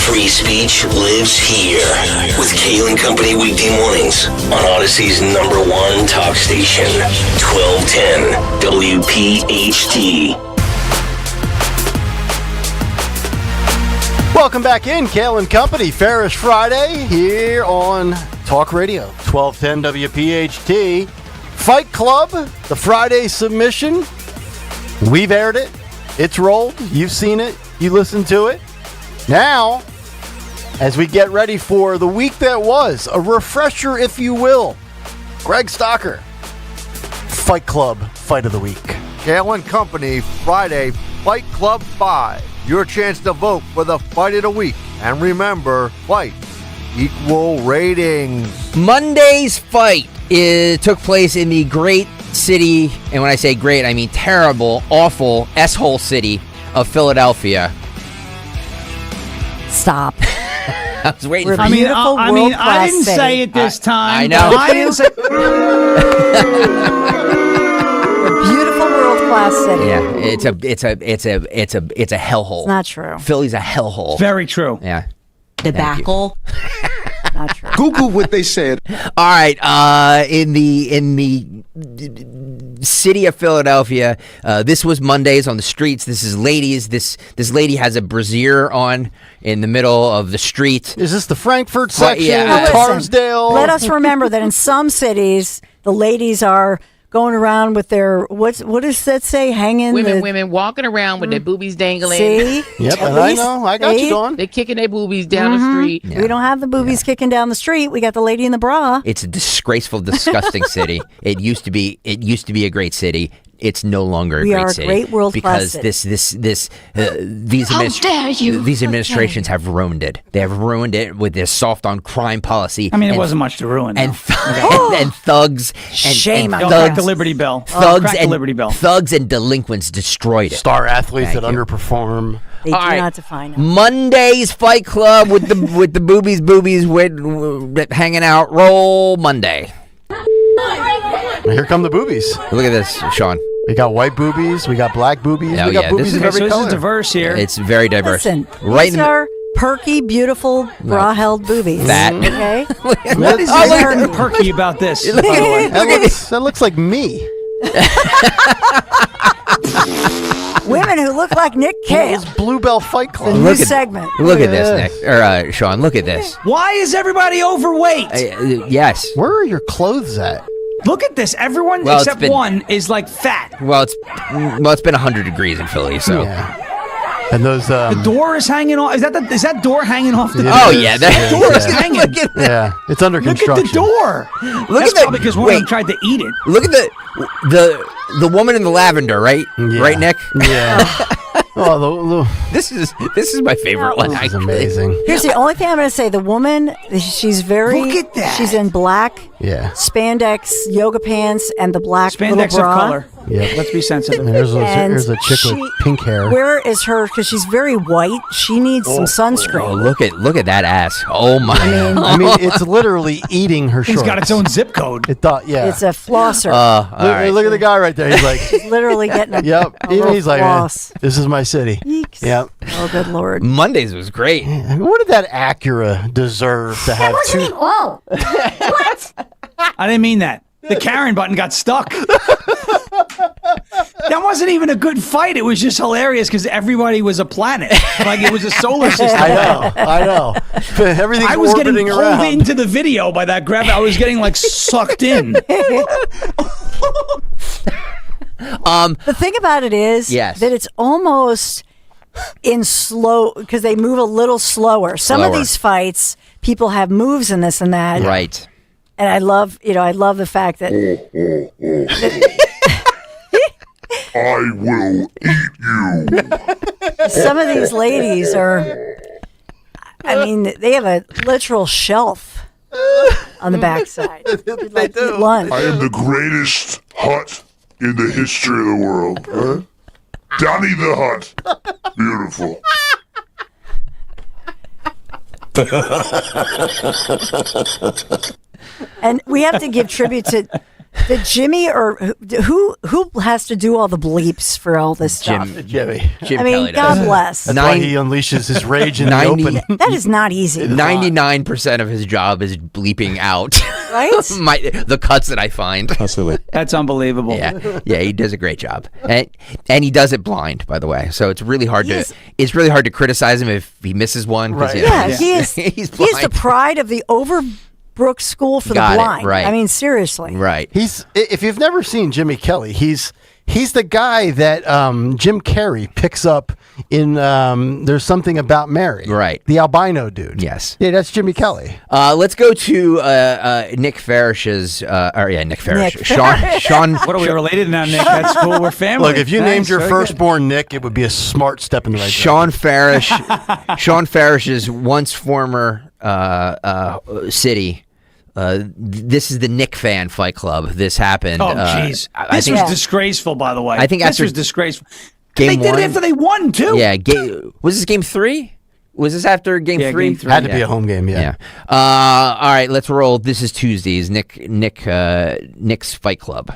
Free speech lives here with Kayal and Company weekday mornings on Odyssey's #1 talk station, 1210 WPHT. Welcome back in, Kayal and Company. Ferris Friday here on Talk Radio, 1210 WPHT. Fight Club, the Friday submission. We've aired it. It's rolled. You've seen it. You listened to it. Now, as we get ready for the week that was, a refresher, if you will. Greg Stocker, Fight Club Fight of the Week. Kayal and Company, Friday, Fight Club 5. Your chance to vote for the Fight of the Week. And remember, fights equal ratings. Monday's fight took place in the great city, and when I say great, I mean terrible, awful, S-hole city of Philadelphia. Stop. I was waiting for I didn't say it this time. I know. I didn't say Beautiful world-class city. Yeah, it's a hellhole. It's not true. Philly's a hellhole. Very true. Yeah. Debacle. Not true. Google what they said. All right, in the city of Philadelphia, this was Mondays on the streets. This is ladies. This lady has a brassiere on in the middle of the street. Is this the Frankfurt section? Yeah. Tarsdale? Let us remember that in some cities, the ladies are going around with their, what does that say? Hanging? Women walking around with their boobies dangling. See? Yep, and I know. I got you, Dawn. They're kicking their boobies down the street. We don't have the boobies kicking down the street. We got the lady in the bra. It's a disgraceful, disgusting city. It used to be a great city. It's no longer a great city. We are a great world-class city. Because these administrations have ruined it. They have ruined it with their soft on crime policy. I mean, it wasn't much to ruin. And thugs. Shame on Don't crack the Liberty Bell. Thugs the Liberty Bell. Thugs and delinquents destroyed it. Star athletes that underperform. They do not define them. Monday's Fight Club with the boobies with hanging out. Roll Monday. Here come the boobies. Look at this, Sean. We got white boobies. We got black boobies. Oh, we got boobies of every color. This is diverse here. It's very diverse. Listen, these are perky, beautiful, bra-held boobies. That. Okay? What is there perky about this? By the way? That looks like me. Women who look like Nick Cave. It's Bluebell Fight Club. The new segment. Look at this, Nick. Or Sean, look at this. Why is everybody overweight? Yes. Where are your clothes at? Look at this. Everyone except one is like fat. Well, it's been 100 degrees in Philly, so. Yeah. And those the door is hanging off. Is that door hanging off the door? Oh yeah, that door is hanging. Yeah, it's under construction. Look at the door. That's probably because one of them tried to eat it. Look at the woman in the lavender, right? Yeah. Right, Nick? Yeah. This is my favorite one. This is amazing. Here's the only thing I'm going to say. The woman, she's very... Look at that. She's in black spandex yoga pants and the black spandex little bra. of color. Yeah, let's be sensitive. There's a chick with pink hair. Where is her? Because she's very white. She needs some sunscreen. Oh, look at that ass. Oh my! I mean, it's literally eating her shorts. It's got its own zip code. It thought, yeah. It's a flosser. Look at the guy right there. He's like, she's literally getting a yep. A He's like, floss. This is my city. Yeeks. Yep. Oh, good Lord. Mondays was great. What did that Acura deserve to have two? Whoa! What? I didn't mean that. The Karen button got stuck. That wasn't even a good fight. It was just hilarious because everybody was a planet. Like it was a solar system. I know. Everything's I was getting orbiting pulled around. into the video by that gravity. I was getting like sucked in. The thing about it is that it's almost in slow because they move a little slower. Some of these fights, people have moves and this and that. Right. And I love the fact that I will eat you. some of these ladies are, I mean, they have a literal shelf on the backside. They do. Lunch. I am the greatest hut in the history of the world. Donnie the Hut. Beautiful. And we have to give tribute to Jimmy, or who has to do all the bleeps for all this stuff? Jimmy. I mean, God bless. That's why he unleashes his rage in the open. That is not easy. 99% of his job is bleeping out right? the cuts that I find. Absolutely. That's unbelievable. Yeah, he does a great job, and he does it blind, by the way. So it's really hard it's really hard to criticize him if he misses one. Right. He is the pride of the Overbrook School for the Blind. Right. I mean, seriously. Right. If you've never seen Jimmy Kelly, he's the guy that Jim Carrey picks up in There's Something About Mary. Right. The albino dude. Yes. Yeah, that's Jimmy Kelly. Let's go to Nick Farish's. Nick Farish. Nick Sean. What are we related now, Nick? That's cool. We're family. Look, if you named your firstborn Nick, it would be a smart step in the right direction. Sean Farish's once former city. This is the Nick fan fight club. This happened. Oh, jeez. This was disgraceful, by the way. I think this was disgraceful. Game they did it after they won, too. Yeah. Was this game 3? Was this after game 3? Game 3. Had to be a home game, yeah. All right, let's roll. This is Tuesdays. Nick's Fight Club.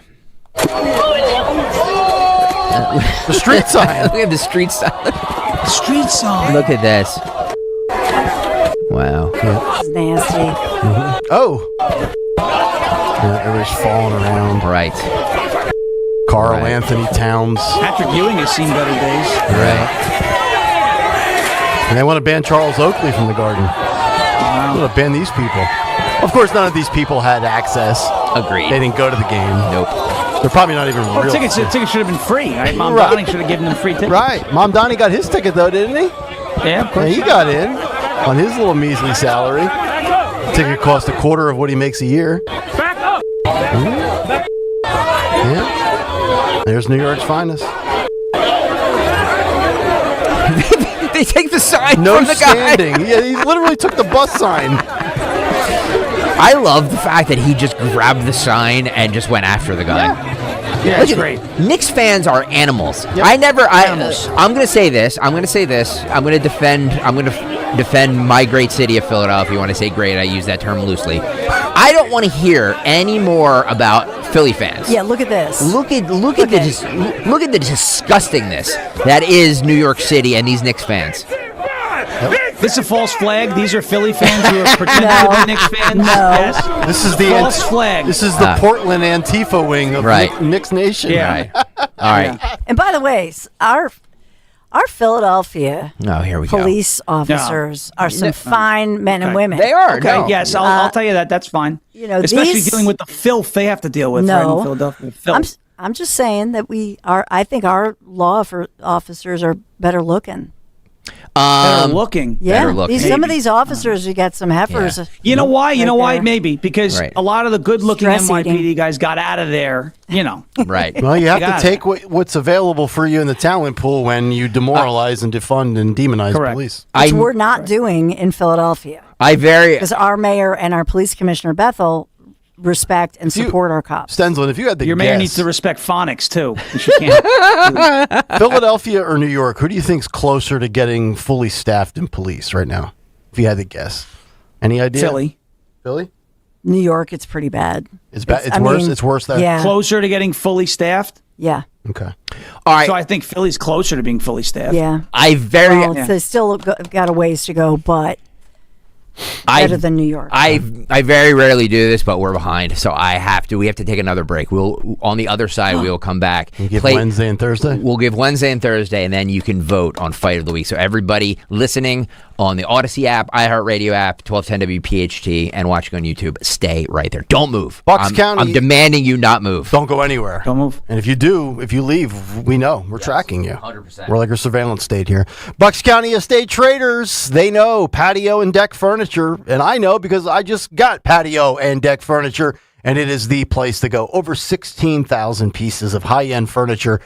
The street sign. Look at the street sign. The street sign. Look at this. Wow. It's nasty. Mm-hmm. Oh. Yeah, everybody's falling around. Right. Carl Anthony Towns. Patrick Ewing has seen better days. Right. And they want to ban Charles Oakley from the Garden. Wow. They want to ban these people. Of course, none of these people had access. Agreed. They didn't go to the game. Nope. They're probably not even real. Tickets should have been free. Right? Mom Donnie should have given them free tickets. Right. Mom Donnie got his ticket, though, didn't he? Yeah, of course. Yeah, he got in on his little measly salary. Ticket cost a quarter of what he makes a year. Back up. Yeah. There's New York's finest. They take the sign No from the standing. guy. Yeah, he literally took the bus sign. I love the fact that he just grabbed the sign and just went after the guy. Yeah, it's great. Knicks fans are animals. Yep. I'm going to say this. I'm going to defend my great city of Philadelphia. When I say great, I use that term loosely. I don't want to hear any more about Philly fans. Yeah, look at this. Look at the disgustingness that is New York City and these Knicks fans. This is a false flag. These are Philly fans who are pretending to be Knicks fans. No. Yes. This is the false flag. This is the Portland Antifa wing of Knicks Nation. Yeah. Right. All right. And by the way, our Philadelphia here we go. police officers are some fine men and women. They are. Okay. No. Yes, I'll tell you that. That's fine. You know, especially dealing with the filth they have to deal with right in Philadelphia. Filth. I'm just saying that I think our law officers are better looking. Better looking. Yeah, better looking. some of these officers, you got some heifers. Yeah. You know why? You right know why? there. Maybe because a lot of the good-looking Stress NYPD eating. guys got out of there. You know. Right. Well, you have got to take what's available for you in the talent pool when you demoralize and defund and demonize police. Which we're not doing in Philadelphia. Because our mayor and our police commissioner Bethel respect and support our cops. Stensland, if you had the Your mayor guess, needs to respect phonics too. She can't. Philadelphia or New York, who do you think's closer to getting fully staffed in police right now? If you had to guess, any idea? Philly. New York, it's pretty bad. It's bad. It's worse. It's worse there. Yeah. Closer to getting fully staffed. Yeah. Okay. All right. So I think Philly's closer to being fully staffed. Yeah. They still got a ways to go, but better than New York. I very rarely do this, but we're behind, so we have to take another break. We'll on the other side we will come back. Give Wednesday and Thursday. We'll give Wednesday and Thursday, and then you can vote on Fight of the Week. So everybody listening on the Odyssey app, iHeartRadio app, 1210 WPHT, and watching on YouTube, stay right there. Don't move. Bucks County. I'm demanding you not move. Don't go anywhere. Don't move. And if you leave, we know we're tracking you. 100%. We're like a surveillance state here. Bucks County estate traders, they know patio and deck furniture, and I know because I just got patio and deck furniture, and it is the place to go. Over 16,000 pieces of high-end furniture.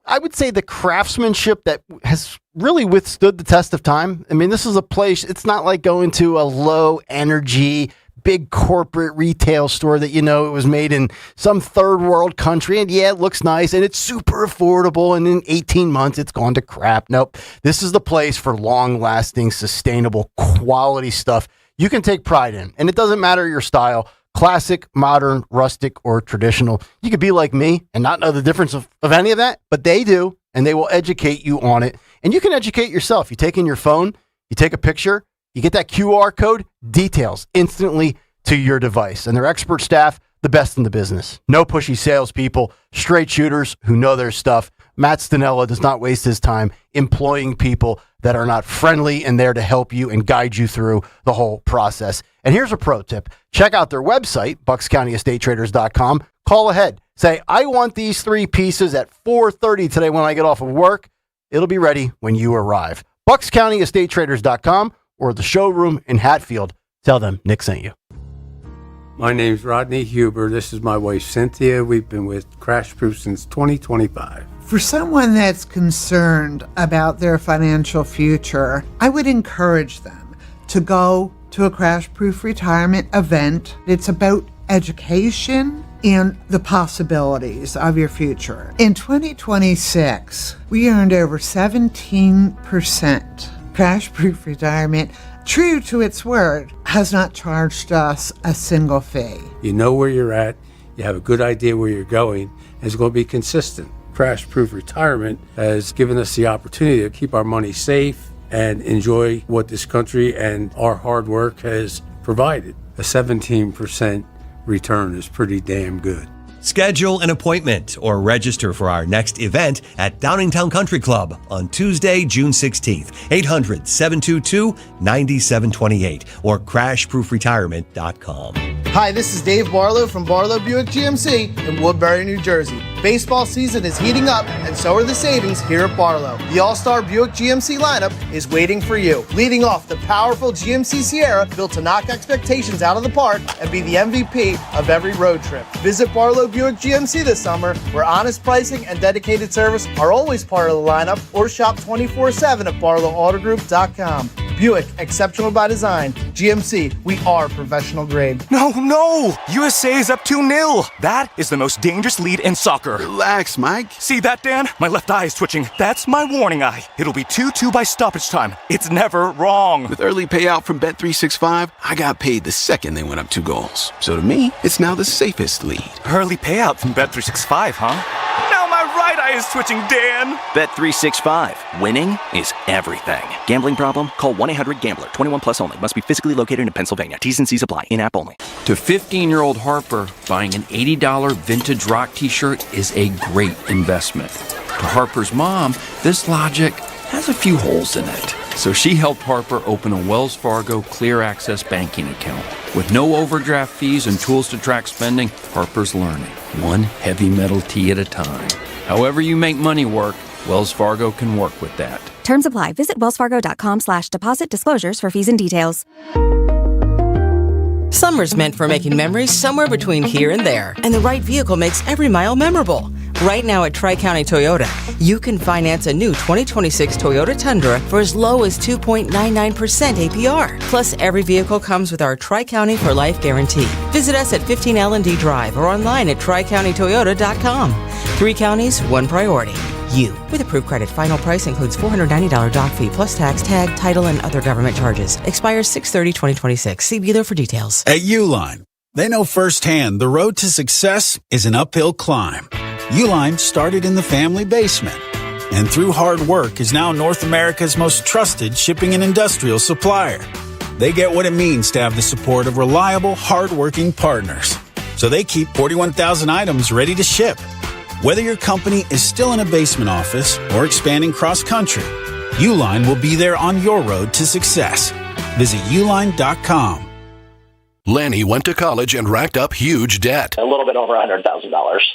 I would say the craftsmanship that has really withstood the test of time. I mean, this is a place, it's not like going to a low energy, big corporate retail store that, it was made in some third world country. And yeah, it looks nice and it's super affordable. And in 18 months, it's gone to crap. Nope. This is the place for long lasting, sustainable, quality stuff you can take pride in. And it doesn't matter your style, classic, modern, rustic, or traditional. You could be like me and not know the difference of any of that, but they do. And they will educate you on it. And you can educate yourself. You take in your phone, you take a picture, you get that QR code, details instantly to your device. And their expert staff, the best in the business. No pushy salespeople, straight shooters who know their stuff. Matt Stanella does not waste his time employing people that are not friendly and there to help you and guide you through the whole process. And here's a pro tip. Check out their website, buckscountyestatetraders.com. Call ahead. Say, I want these 3 pieces at 4:30 today when I get off of work. It'll be ready when you arrive. buckscountyestatetraders.com or the showroom in Hatfield. Tell them Nick sent you. My name's Rodney Huber. This is my wife, Cynthia. We've been with Crash Proof since 2025. For someone that's concerned about their financial future, I would encourage them to go to a Crash Proof retirement event. It's about education and the possibilities of your future. In 2026, we earned over 17%. Crash Proof Retirement, true to its word, has not charged us a single fee. You know where you're at, you have a good idea where you're going, and it's going to be consistent. Crash Proof Retirement has given us the opportunity to keep our money safe and enjoy what this country and our hard work has provided. A 17% return is pretty damn good. Schedule an appointment or register for our next event at Downingtown Country Club on Tuesday, June 16th, 800-722-9728 or crashproofretirement.com. Hi, this is Dave Barlow from Barlow Buick GMC in Woodbury, New Jersey. Baseball season is heating up, and so are the savings here at Barlow. The All-Star Buick GMC lineup is waiting for you. Leading off, the powerful GMC Sierra, built to knock expectations out of the park and be the MVP of every road trip. Visit Barlow Buick GMC this summer, where honest pricing and dedicated service are always part of the lineup, or shop 24/7 at barlowautogroup.com. Buick, exceptional by design. GMC, we are professional grade. No! USA is up 2-0. That is the most dangerous lead in soccer. Relax, Mike. See that, Dan? My left eye is twitching. That's my warning eye. It'll be 2-2 by stoppage time. It's never wrong. With early payout from Bet365, I got paid the second they went up 2 goals. So to me, it's now the safest lead. Early payout from Bet365, huh? Now my right eye is twitching, Dan. Bet365. Winning is everything. Gambling problem? Call 1-800-GAMBLER. 21 plus only. Must be physically located in Pennsylvania. T's and C's apply. In-app only. To 15-year-old Harper, buying an $80 vintage rock t-shirt is a great investment. To Harper's mom, this logic has a few holes in it. So she helped Harper open a Wells Fargo Clear Access banking account. With no overdraft fees and tools to track spending, Harper's learning, one heavy metal tee at a time. However you make money work, Wells Fargo can work with that. Terms apply. Visit wellsfargo.com/deposit disclosures for fees and details. Summer's meant for making memories somewhere between here and there, and the right vehicle makes every mile memorable. Right now at Tri-County Toyota, you can finance a new 2026 Toyota Tundra for as low as 2.99% APR. Plus, every vehicle comes with our Tri-County for Life guarantee. Visit us at 15 L&D Drive or online at tricountytoyota.com. 3 counties, 1 priority. You. With approved credit, final price includes $490 doc fee plus tax, tag, title, and other government charges. Expires 6/30/2026. See dealer for details. At Uline, they know firsthand the road to success is an uphill climb. Uline started in the family basement and through hard work is now North America's most trusted shipping and industrial supplier. They get what it means to have the support of reliable, hardworking partners. So they keep 41,000 items ready to ship. Whether your company is still in a basement office or expanding cross-country, Uline will be there on your road to success. Visit uline.com. Lanny went to college and racked up huge debt. A little bit over $100,000.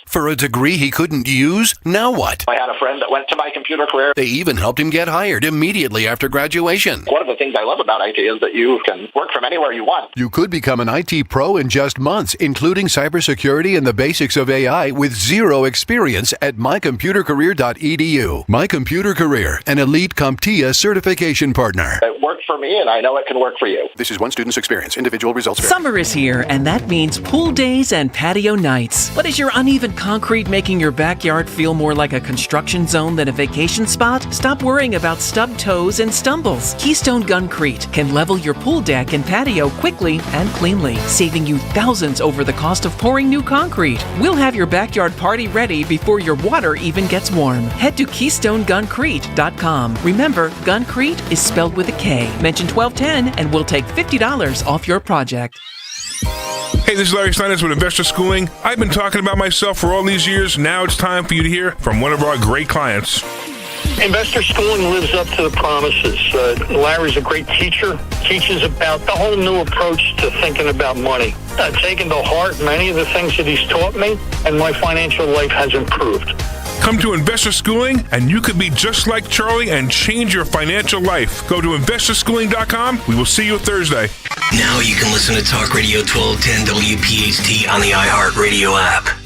For a degree he couldn't use, now what? I had a friend that went to my computer career. They even helped him get hired immediately after graduation. One of the things I love about IT is that you can work from anywhere you want. You could become an IT pro in just months, including cybersecurity and the basics of AI with zero experience at mycomputercareer.edu. My Computer Career, an elite CompTIA certification partner. It worked for me, and I know it can work for you. This is one student's experience. Individual results vary. Summer is here, and that means pool days and patio nights. But is your uneven concrete making your backyard feel more like a construction zone than a vacation spot? Stop worrying about stubbed toes and stumbles. Keystone Guncrete can level your pool deck and patio quickly and cleanly, saving you thousands over the cost of pouring new concrete. We'll have your backyard party ready before your water even gets warm. Head to KeystoneGuncrete.com. Remember, Guncrete is spelled with a K. Mention 1210 and we'll take $50 off your project. Hey, this is Larry Steinitz with Investor Schooling. I've been talking about myself for all these years. Now it's time for you to hear from one of our great clients. Investor Schooling lives up to the promises. Larry's a great teacher, teaches about the whole new approach to thinking about money. Taken to heart many of the things that he's taught me, and my financial life has improved. Come to Investor Schooling, and you could be just like Charlie and change your financial life. Go to investorschooling.com. We will see you Thursday. Now you can listen to Talk Radio 1210 WPHT on the iHeartRadio app.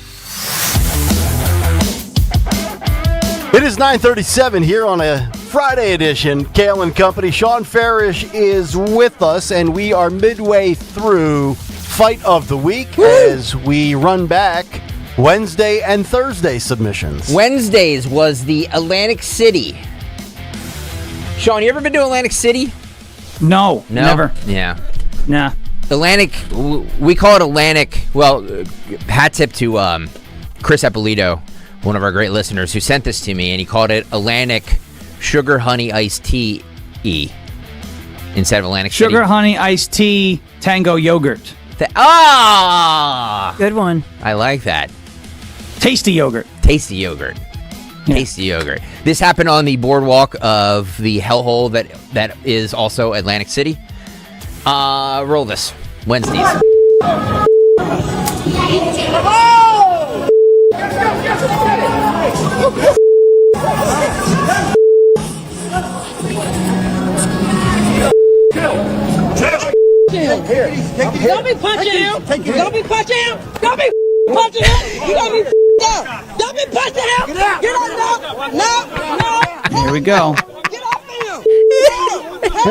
It is 9:37 here on a Friday edition. Kayal and Company. Sean Farish is with us, and we are midway through Fight of the Week as we run back Wednesday and Thursday submissions. Wednesdays was the Atlantic City. Sean, you ever been to Atlantic City? No, never. Yeah. Nah. Atlantic, we call it Atlantic. Well, hat tip to Chris Eppolito, one of our great listeners, who sent this to me, and he called it Atlantic Sugar Honey Iced Tea instead of Atlantic City. Sugar Honey Iced Tea Tango Yogurt. Good one. I like that. Tasty yogurt. Tasty yogurt. Yeah. Tasty yogurt. This happened on the boardwalk of the hellhole that is also Atlantic City. Roll this. Wednesdays. Don't be punching him. Don't be punching him. Don't be punching him. You gotta be down. Don't be punching him. Get up now. No. Here we go. Get off him.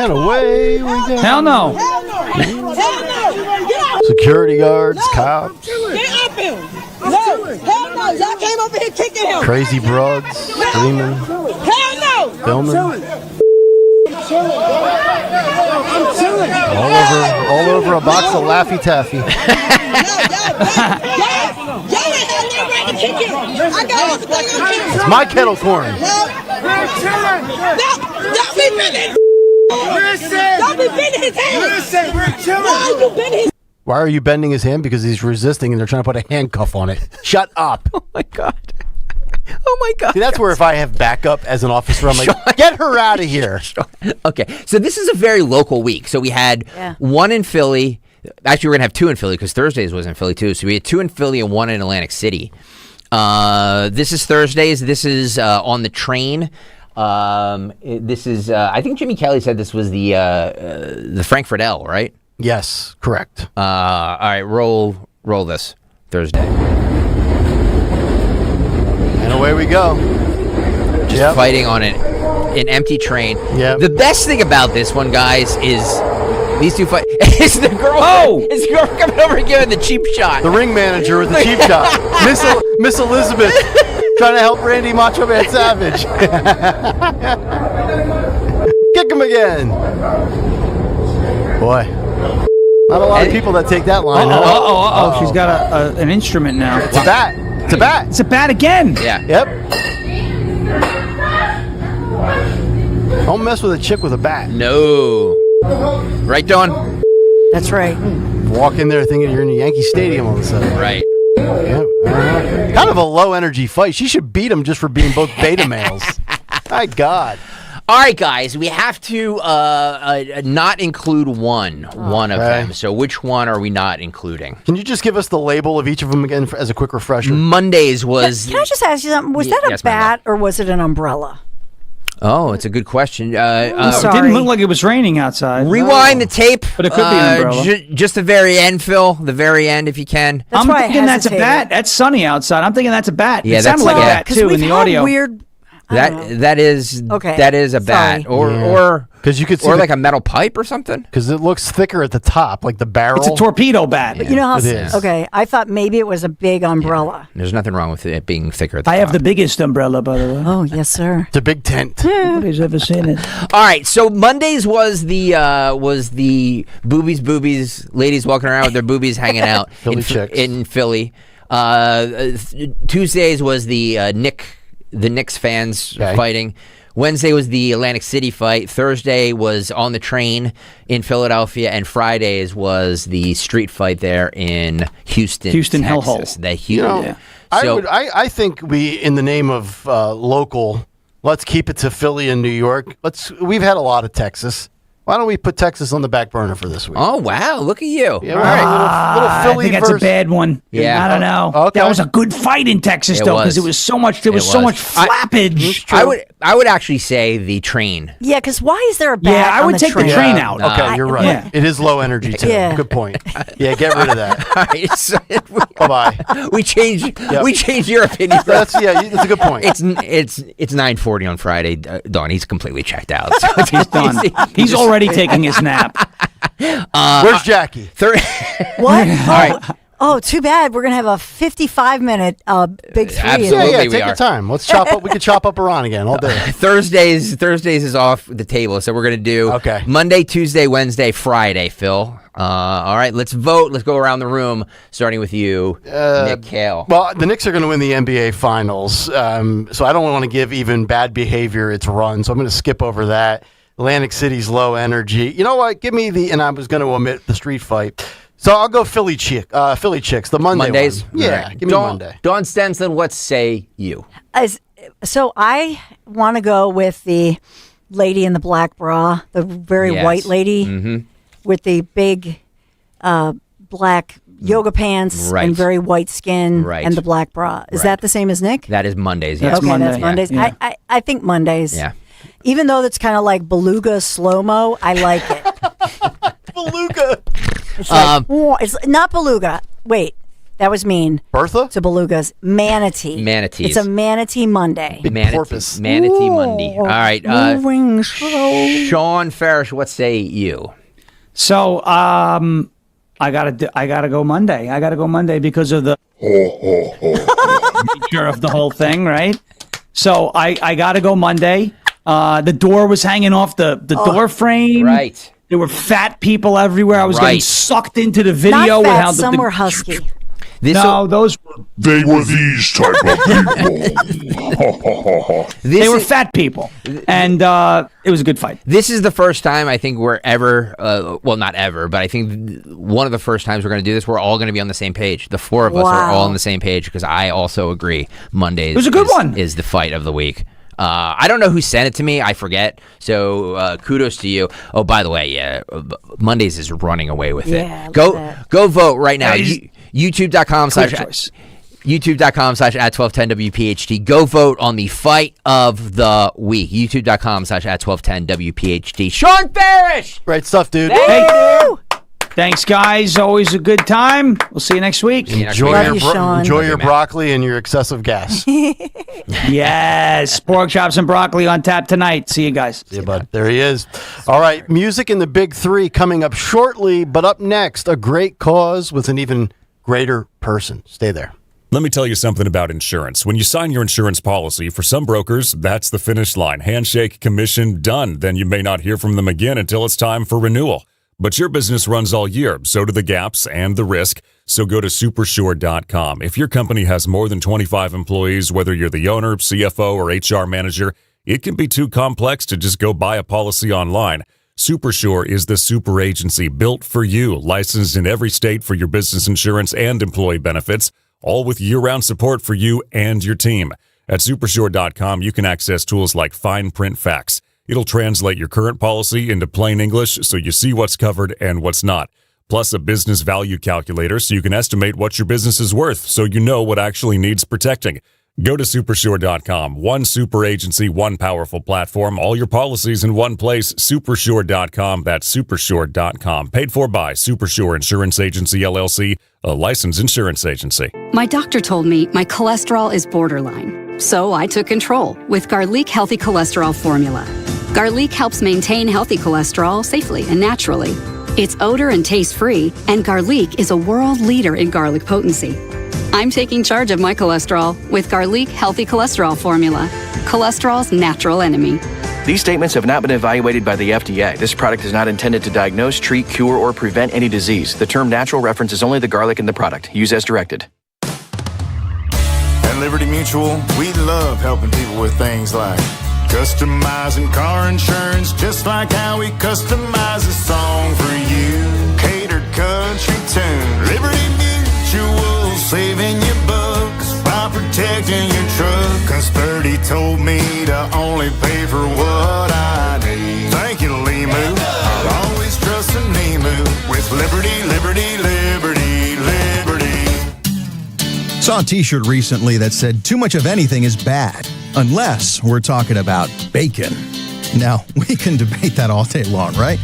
And away we go. Hell no. Hell no. Get off. Security guards, cops, Get off him. No. Hell no. Y'all came over here kicking him. crazy broads, screaming, Hell no. filming. I'm chilling. All over a box of Laffy Taffy. Y'all ain't had no right to kick him. I got everything on camera. It's my kettle corn. No. We're chilling. No. Don't be bending. Listen. Don't be bending his hand. Listen, we're chilling. Why are you bending his? Why are you bending his hand? Because he's resisting and they're trying to put a handcuff on it. Shut up. Oh my God. Oh my God. See, that's where if I have backup as an officer, I'm like, get her out of here. Okay, so this is a very local week. So we had one in Philly. Actually, we're going to have two in Philly because Thursdays was in Philly too. So we had two in Philly and one in Atlantic City. This is Thursdays. This is on the train. This is, I think Jimmy Kelly said this was the Frankfurt L, right? Yes, correct. All right, roll this Thursday. And away we go. Just fighting on an empty train. Yep. The best thing about this one, guys, is these two fight. Is the girl? Is the girl coming over and giving the cheap shot? The ring manager with the cheap shot. Miss Elizabeth trying to help Randy Macho Man Savage. Kick him again. Boy. Not a lot of people that take that line. Oh, she's got an instrument now. It's a bat. It's a bat. It's a bat again. Yeah. Yep. Don't mess with a chick with a bat. No. Right, Dawn? That's right. Walk in there thinking you're in a Yankee Stadium all of a sudden. Right. Yep. Kind of a low energy fight. She should beat him just for being both beta males. My God. All right, guys, we have to not include one of them. So which one are we not including? Can you just give us the label of each of them again as a quick refresher? Mondays was... Can I just ask you something? Was that a bat or was it an umbrella? Oh, it's a good question. It didn't look like it was raining outside. Rewind the tape. But it could be an umbrella. Just the very end, Phil. The very end, if you can. I'm thinking that's a bat. That's sunny outside. I'm thinking that's a bat. Yeah, it sounded like a bat, too, in the audio. Weird... That is a bat, or because you could see like a metal pipe or something. Because it looks thicker at the top, like the barrel. It's a torpedo bat. But you know how? It is. Okay, I thought maybe it was a big umbrella. There's nothing wrong with it being thicker at the I top. have the biggest umbrella, by the way. Oh yes, sir. It's a big tent. Nobody's ever seen it. All right, so Mondays was the boobies, ladies walking around with their boobies hanging out in Philly. Tuesdays was the Knicks fans fighting. Wednesday was the Atlantic City fight. Thursday was on the train in Philadelphia, and Fridays was the street fight there in Houston, Texas. Hellhole. I think we, in the name of local, let's keep it to Philly and New York. We've had a lot of Texas. Why don't we put Texas on the back burner for this week? Oh, wow. Look at you. Yeah, little Philly I think that's a bad one. Yeah. I don't know. Okay. That was a good fight in Texas, though, because there was so much flappage. I would actually say the train. Yeah, because why is there a bat? Yeah, I would take the train out. Okay, you're right. Yeah. It is low energy, too. Yeah. Good point. Yeah, get rid of that. All right, so Bye-bye. we changed your opinion. That's a good point. It's 9:40 on Friday. Dawn, he's completely checked out. So He's done. He's already taking his nap. Where's Jackie? What? All right. Oh, too bad. We're gonna have a 55-minute big three. Absolutely. Take your time. Let's chop up. We can chop up Iran again all day. Thursdays is off the table, so we're gonna do Monday, Tuesday, Wednesday, Friday. Phil. All right, let's vote. Let's go around the room, starting with you, Nick Kayal. Well, the Knicks are going to win the NBA Finals, so I don't want to give even bad behavior its run. So I'm going to skip over that. Atlantic City's low energy. You know what? Give me and I was going to omit the street fight. So I'll go Philly Chicks, the Mondays. One. Yeah, right. give me Monday. Dawn Stenson, what say you? So I want to go with the lady in the black bra, the very white lady with the big black yoga pants and very white skin and the black bra. Is that the same as Nick? That is Mondays. That's Yes. Monday. That's Mondays. Yeah. I think Mondays. Yeah. Even though that's kind of like beluga slow-mo, I like it. Beluga. It's like, it's not beluga. Wait, that was mean. Bertha? To belugas. Manatee. Manatees. It's a manatee Monday. Porpoise. Manatee Monday. All right. Moving slow. Sean Farish, what say you? So, I gotta go Monday. I gotta go Monday because of the nature of the whole thing, right? So I gotta go Monday. The door was hanging off the door frame. Right. There were fat people everywhere. I was getting sucked into the video Not with fat, how some were husky. those were They were these type of people. they were fat people, and it was a good fight. This is the first time I think we're ever, well, not ever, but I think one of the first times we're going to do this, we're all going to be on the same page. The four of us are all on the same page because I also agree Mondays it was a good one. Is the fight of the week. I don't know who sent it to me. I forget. So kudos to you. Oh, by the way, Mondays is running away with it. Go vote right now. YouTube.com/@1210WPHT. Go vote on the fight of the week. YouTube.com/@1210WPHT. Sean Farish! Great stuff, dude. Thanks, guys. Always a good time. We'll see you next week. Enjoy your broccoli and your excessive gas. Yes. Pork chops and broccoli on tap tonight. See you guys. See you, bud. There he is. All right. Music in the Big Three coming up shortly, but up next, a great cause with an even greater person. Stay there. Let me tell you something about insurance. When you sign your insurance policy, for some brokers, that's the finish line. Handshake, commission, done. Then you may not hear from them again until it's time for renewal. But your business runs all year, so do the gaps and the risk. So go to Supersure.com. If your company has more than 25 employees, whether you're the owner, CFO, or HR manager, it can be too complex to just go buy a policy online. Supersure is the super agency built for you, licensed in every state for your business insurance and employee benefits, all with year-round support for you and your team. At Supersure.com, you can access tools like fine print facts, It'll translate your current policy into plain English so you see what's covered and what's not. Plus a business value calculator so you can estimate what your business is worth so you know what actually needs protecting. Go to Supersure.com. One super agency, one powerful platform, all your policies in one place. Supersure.com. That's Supersure.com. Paid for by Supersure Insurance Agency, LLC, a licensed insurance agency. My doctor told me my cholesterol is borderline, so I took control with Garlic Healthy Cholesterol Formula. Garlic helps maintain healthy cholesterol safely and naturally. It's odor and taste-free, and Garlic is a world leader in garlic potency. I'm taking charge of my cholesterol with Garlic Healthy Cholesterol Formula, cholesterol's natural enemy. These statements have not been evaluated by the FDA. This product is not intended to diagnose, treat, cure, or prevent any disease. The term natural references only the garlic in the product. Use as directed. At Liberty Mutual, we love helping people with things like customizing car insurance, just like how we customize a song for you. Catered country tune. Liberty Mutual, saving you bucks by protecting your truck. 'Cause Birdie told me to only pay for what I need. Thank you, Limu. I'll always trust in Limu with Liberty, Liberty, Liberty, Liberty. Saw a t-shirt recently that said, "Too much of anything is bad, unless we're talking about bacon." Now, we can debate that all day long, right?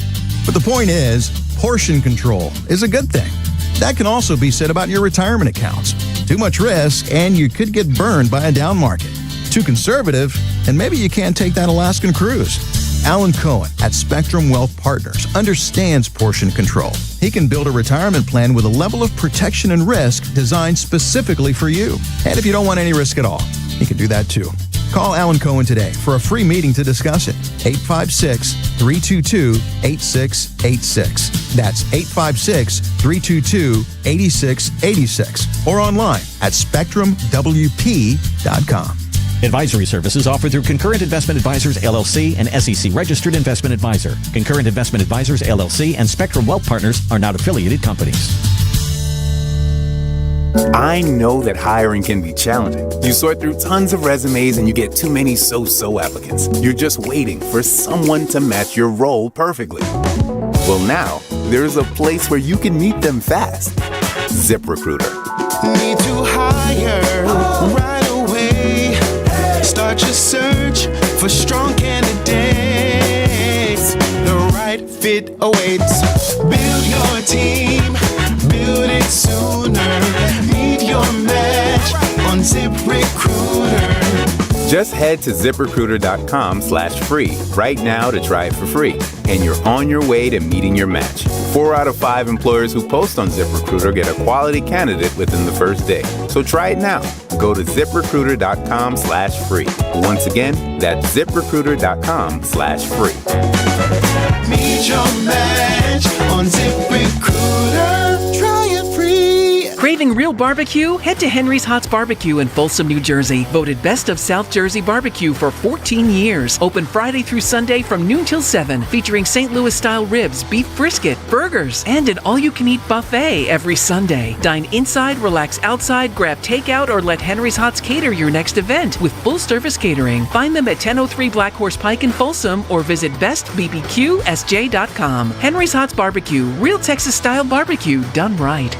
But the point is, portion control is a good thing. That can also be said about your retirement accounts. Too much risk, and you could get burned by a down market. Too conservative, and maybe you can't take that Alaskan cruise. Alan Cohen at Spectrum Wealth Partners understands portion control. He can build a retirement plan with a level of protection and risk designed specifically for you. And if you don't want any risk at all, he can do that too. Call Alan Cohen today for a free meeting to discuss it. 856-322-8686. That's 856-322-8686. Or online at SpectrumWP.com. Advisory services offered through Concurrent Investment Advisors, LLC, and SEC Registered Investment Advisor. Concurrent Investment Advisors, LLC, and Spectrum Wealth Partners are not affiliated companies. I know that hiring can be challenging. You sort through tons of resumes and you get too many so-so applicants. You're just waiting for someone to match your role perfectly. Well, now, there's a place where you can meet them fast. ZipRecruiter. Need to hire right away. Start your search for strong candidates. The right fit awaits. Build your team. Build it sooner. Meet your match on ZipRecruiter. Just head to ZipRecruiter.com/free right now to try it for free. And you're on your way to meeting your match. 4 out of 5 employers who post on ZipRecruiter get a quality candidate within the first day. So try it now. Go to ZipRecruiter.com/free. Once again, that's ZipRecruiter.com/free. Meet your match on ZipRecruiter. Try it free. Craving real barbecue? Head to Henry's Hot's Barbecue in Folsom, New Jersey. Voted Best of South Jersey Barbecue for 14 years. Open Friday through Sunday from noon till 7. Featuring St. Louis-style ribs, beef brisket, burgers, and an all-you-can-eat buffet every Sunday. Dine inside, relax outside, grab takeout, or let Henry's Hot's cater your next event with full-service catering. Find them at 1003 Black Horse Pike in Folsom or visit bestbbqsj.com. Henry's Hot's Barbecue. Real Texas-style barbecue done right.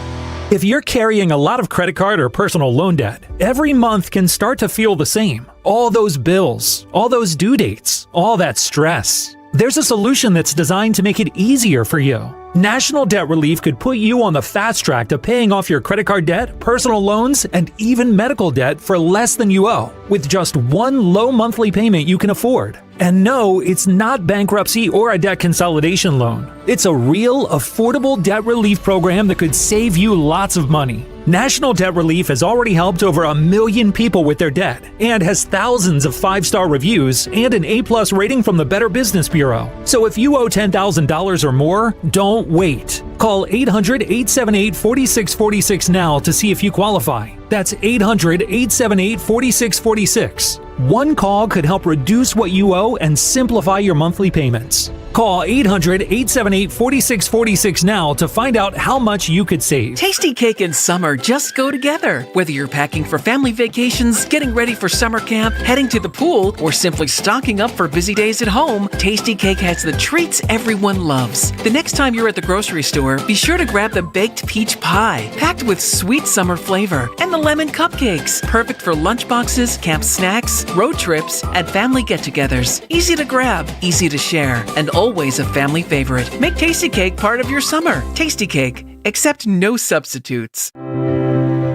If you're carrying a lot of credit card or personal loan debt, every month can start to feel the same. All those bills, all those due dates, all that stress. There's a solution that's designed to make it easier for you. National Debt Relief could put you on the fast track to paying off your credit card debt, personal loans, and even medical debt for less than you owe, with just one low monthly payment you can afford. And no, it's not bankruptcy or a debt consolidation loan. It's a real, affordable debt relief program that could save you lots of money. National Debt Relief has already helped over 1 million people with their debt and has thousands of 5-star reviews and an A+ rating from the Better Business Bureau. So if you owe $10,000 or more, don't wait. Call 800-878-4646 now to see if you qualify. That's 800-878-4646. One call could help reduce what you owe and simplify your monthly payments. Call 800-878-4646 now to find out how much you could save. Tasty Cake and summer just go together. Whether you're packing for family vacations, getting ready for summer camp, heading to the pool, or simply stocking up for busy days at home, Tasty Cake has the treats everyone loves. The next time you're at the grocery store, be sure to grab the baked peach pie, packed with sweet summer flavor, and the lemon cupcakes, perfect for lunchboxes, camp snacks, road trips, and family get-togethers. Easy to grab, easy to share, and always a family favorite. Make Tasty Cake part of your summer. Tasty Cake. Accept no substitutes.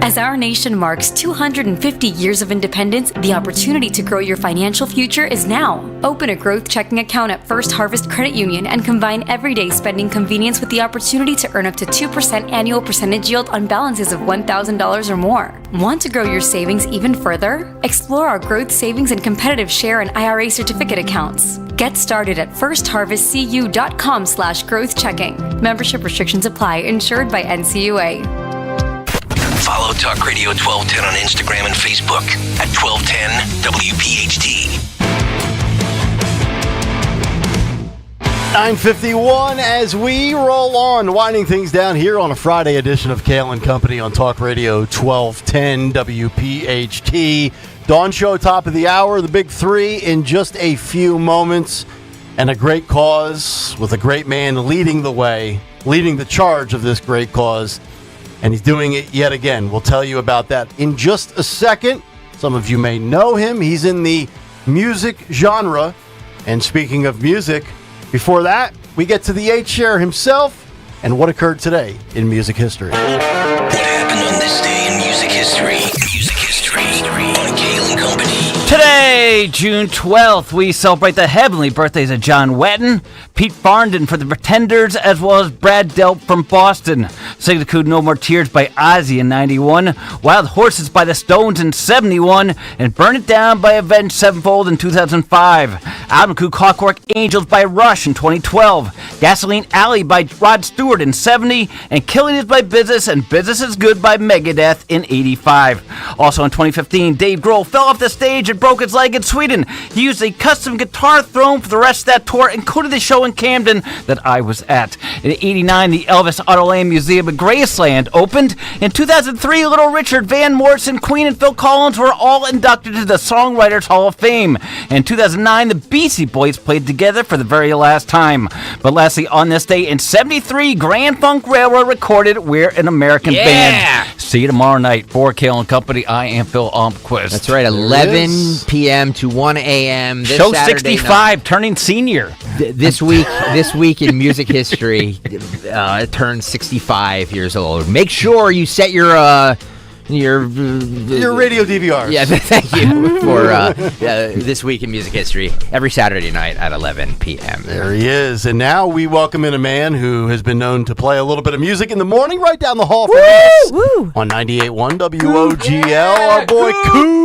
As our nation marks 250 years of independence, the opportunity to grow your financial future is now. Open a growth checking account at First Harvest Credit Union and combine everyday spending convenience with the opportunity to earn up to 2% annual percentage yield on balances of $1,000 or more. Want to grow your savings even further? Explore our growth savings and competitive share and IRA certificate accounts. Get started at firstharvestcu.com/growth checking. Membership restrictions apply. Insured by NCUA. Follow Talk Radio 1210 on Instagram and Facebook at 1210 WPHT. 9:51 as we roll on, winding things down here on a Friday edition of Kayal and Company on Talk Radio 1210 WPHT. Dawn Show, top of the hour, the big three in just a few moments. And a great cause with a great man leading the way, leading the charge of this great cause. And he's doing it yet again. We'll tell you about that in just a second. Some of you may know him. He's in the music genre. And speaking of music, before that, we get to the 8 share himself and what occurred today in music history. What happened on this day in music history? Music history on Kayal and Company. Today, June 12th, we celebrate the heavenly birthdays of John Wetton, Pete Farndon for the Pretenders, as well as Brad Delp from Boston. Sing the Cool No More Tears by Ozzy in 91, Wild Horses by the Stones in 71, and Burn It Down by Avenged Sevenfold in 2005. Album Cool Clockwork Angels by Rush in 2012, Gasoline Alley by Rod Stewart in 70, and Killing Is by Business and Business Is Good by Megadeth in 85. Also in 2015, Dave Grohl fell off the stage and broke his leg in Sweden. He used a custom guitar throne for the rest of that tour, including the show in Camden that I was at. In 89, the Elvis Autoland Museum in Graceland opened. In 2003, Little Richard, Van Morrison, Queen, and Phil Collins were all inducted to the Songwriters Hall of Fame. In 2009, the Beastie Boys played together for the very last time. But lastly, on this day in 73, Grand Funk Railroad recorded We're an American Band. See you tomorrow night for Kayal and Company. I am Phil Almquist. That's right, 11 p.m. to 1 a.m. this Show Saturday 65, night. turning senior. This week in music history, it turned 65 years old. Make sure you set your radio DVRs. Yeah, thank you for this week in music history every Saturday night at 11 p.m. There he is. And now we welcome in a man who has been known to play a little bit of music in the morning right down the hall from us on 98.1 WOGL. Our boy Coop.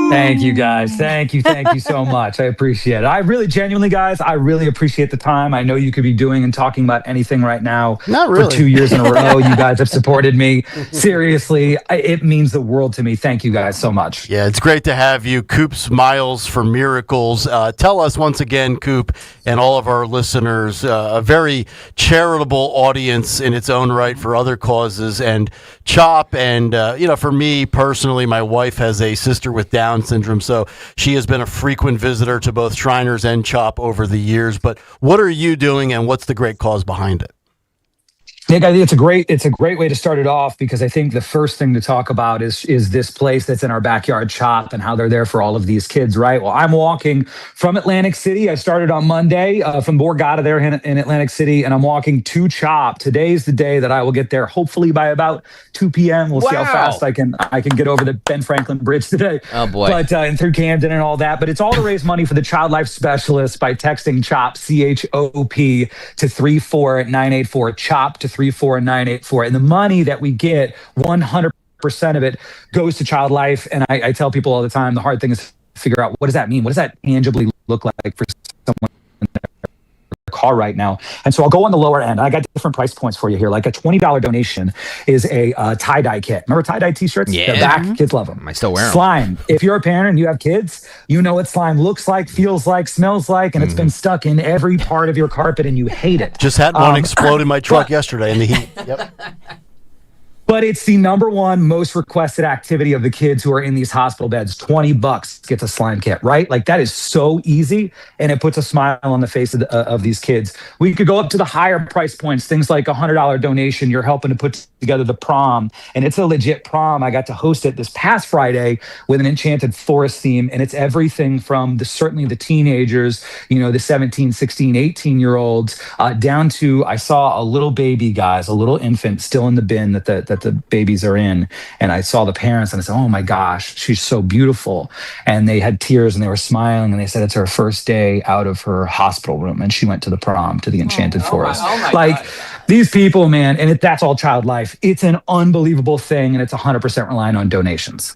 Thank you, guys. Thank you so much. I appreciate it. I really, genuinely, guys, I really appreciate the time. I know you could be doing and talking about anything right now. Not really. For 2 years in a row, you guys have supported me. Seriously, it means the world to me. Thank you guys so much. Yeah, it's great to have you. Coop Smiles for Miracles. Tell us once again, Coop, and all of our listeners, a very charitable audience in its own right for other causes. And CHOP, and, for me personally, my wife has a sister with Down syndrome, so she has been a frequent visitor to both Shriners and CHOP over the years. But what are you doing, and what's the great cause behind it? Nick, I think it's a great way to start it off, because I think the first thing to talk about is this place that's in our backyard, CHOP, and how they're there for all of these kids, right? Well, I'm walking from Atlantic City. I started on Monday from Borgata there in Atlantic City, and I'm walking to CHOP. Today's the day that I will get there, hopefully by about 2 p.m. We'll see how fast I can get over the Ben Franklin Bridge today. Oh boy! But and through Camden and all that. But it's all to raise money for the Child Life Specialists by texting CHOP CHOP to 34984 CHOP to 34984, and the money that we get, 100% of it goes to Child Life. And I tell people all the time, the hard thing is to figure out, what does that mean? What does that tangibly look like for someone in their car right now. And so I'll go on the lower end. I got different price points for you here. Like a $20 donation is a tie-dye kit. Remember tie-dye t-shirts? Yeah. They're back. Kids love them. I still wear them. Slime. If you're a parent and you have kids, you know what slime looks like, feels like, smells like, and it's been stuck in every part of your carpet and you hate it. Just had one explode in my truck yesterday in the heat. Yep. But it's the number one most requested activity of the kids who are in these hospital beds. $20 gets a slime kit, right? Like that is so easy, and it puts a smile on the face of these kids. We could go up to the higher price points, things like $100 donation. You're helping to put together the prom, and it's a legit prom. I got to host it this past Friday with an enchanted forest theme, and it's everything from certainly the teenagers, the 17, 16, 18-year-olds, down to I saw a little baby, guys, a little infant still in the bin that the babies are in, and I saw the parents and I said, oh my gosh, she's so beautiful, and they had tears and they were smiling, and they said it's her first day out of her hospital room and she went to the prom to the enchanted forest. Like these people, man, and that's all child life. It's an unbelievable thing, and it's 100% relying on donations.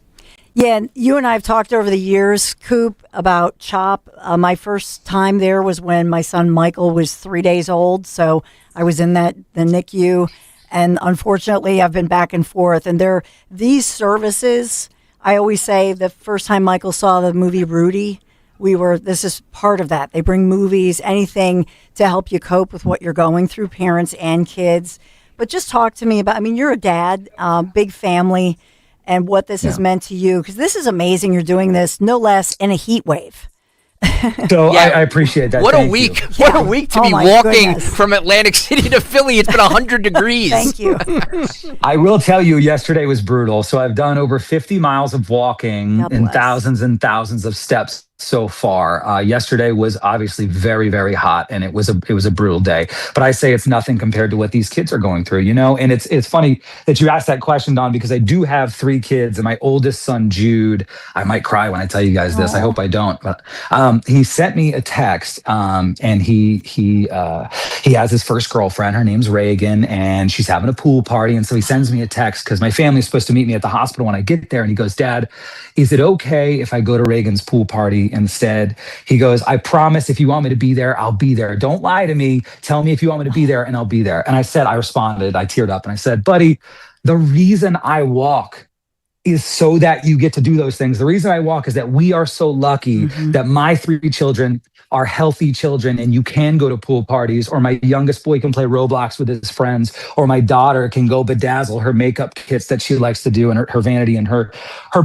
Yeah, and you and I have talked over the years, Coop, about CHOP. My first time there was when my son Michael was 3 days old, so I was in the NICU. And unfortunately, I've been back and forth. And these services, I always say the first time Michael saw the movie Rudy, this is part of that. They bring movies, anything to help you cope with what you're going through, parents and kids. But just talk to me about, you're a dad, big family, and what this has meant to you. Because this is amazing. You're doing this no less in a heat wave. So I appreciate that. What a week! What a week to be walking from Atlantic City to Philly. It's been 100 degrees. Thank you. I will tell you, yesterday was brutal. So I've done over 50 miles of walking and thousands of steps so far. Yesterday was obviously very, very hot, and it was a brutal day. But I say it's nothing compared to what these kids are going through, And it's funny that you asked that question, Don, because I do have 3 kids, and my oldest son, Jude, I might cry when I tell you guys this. I hope I don't. But he sent me a text, and he has his first girlfriend. Her name's Reagan, and she's having a pool party. And so he sends me a text because my family's supposed to meet me at the hospital when I get there. And he goes, Dad, is it okay if I go to Reagan's pool party instead? He goes, I promise if you want me to be there, I'll be there. Don't lie to me. Tell me if you want me to be there, and I'll be there. And I responded, I teared up, and I said, buddy, the reason I walk is so that you get to do those things. The reason I walk is that we are so lucky that my 3 children are healthy children, and you can go to pool parties, or my youngest boy can play Roblox with his friends, or my daughter can go bedazzle her makeup kits that she likes to do in her vanity in her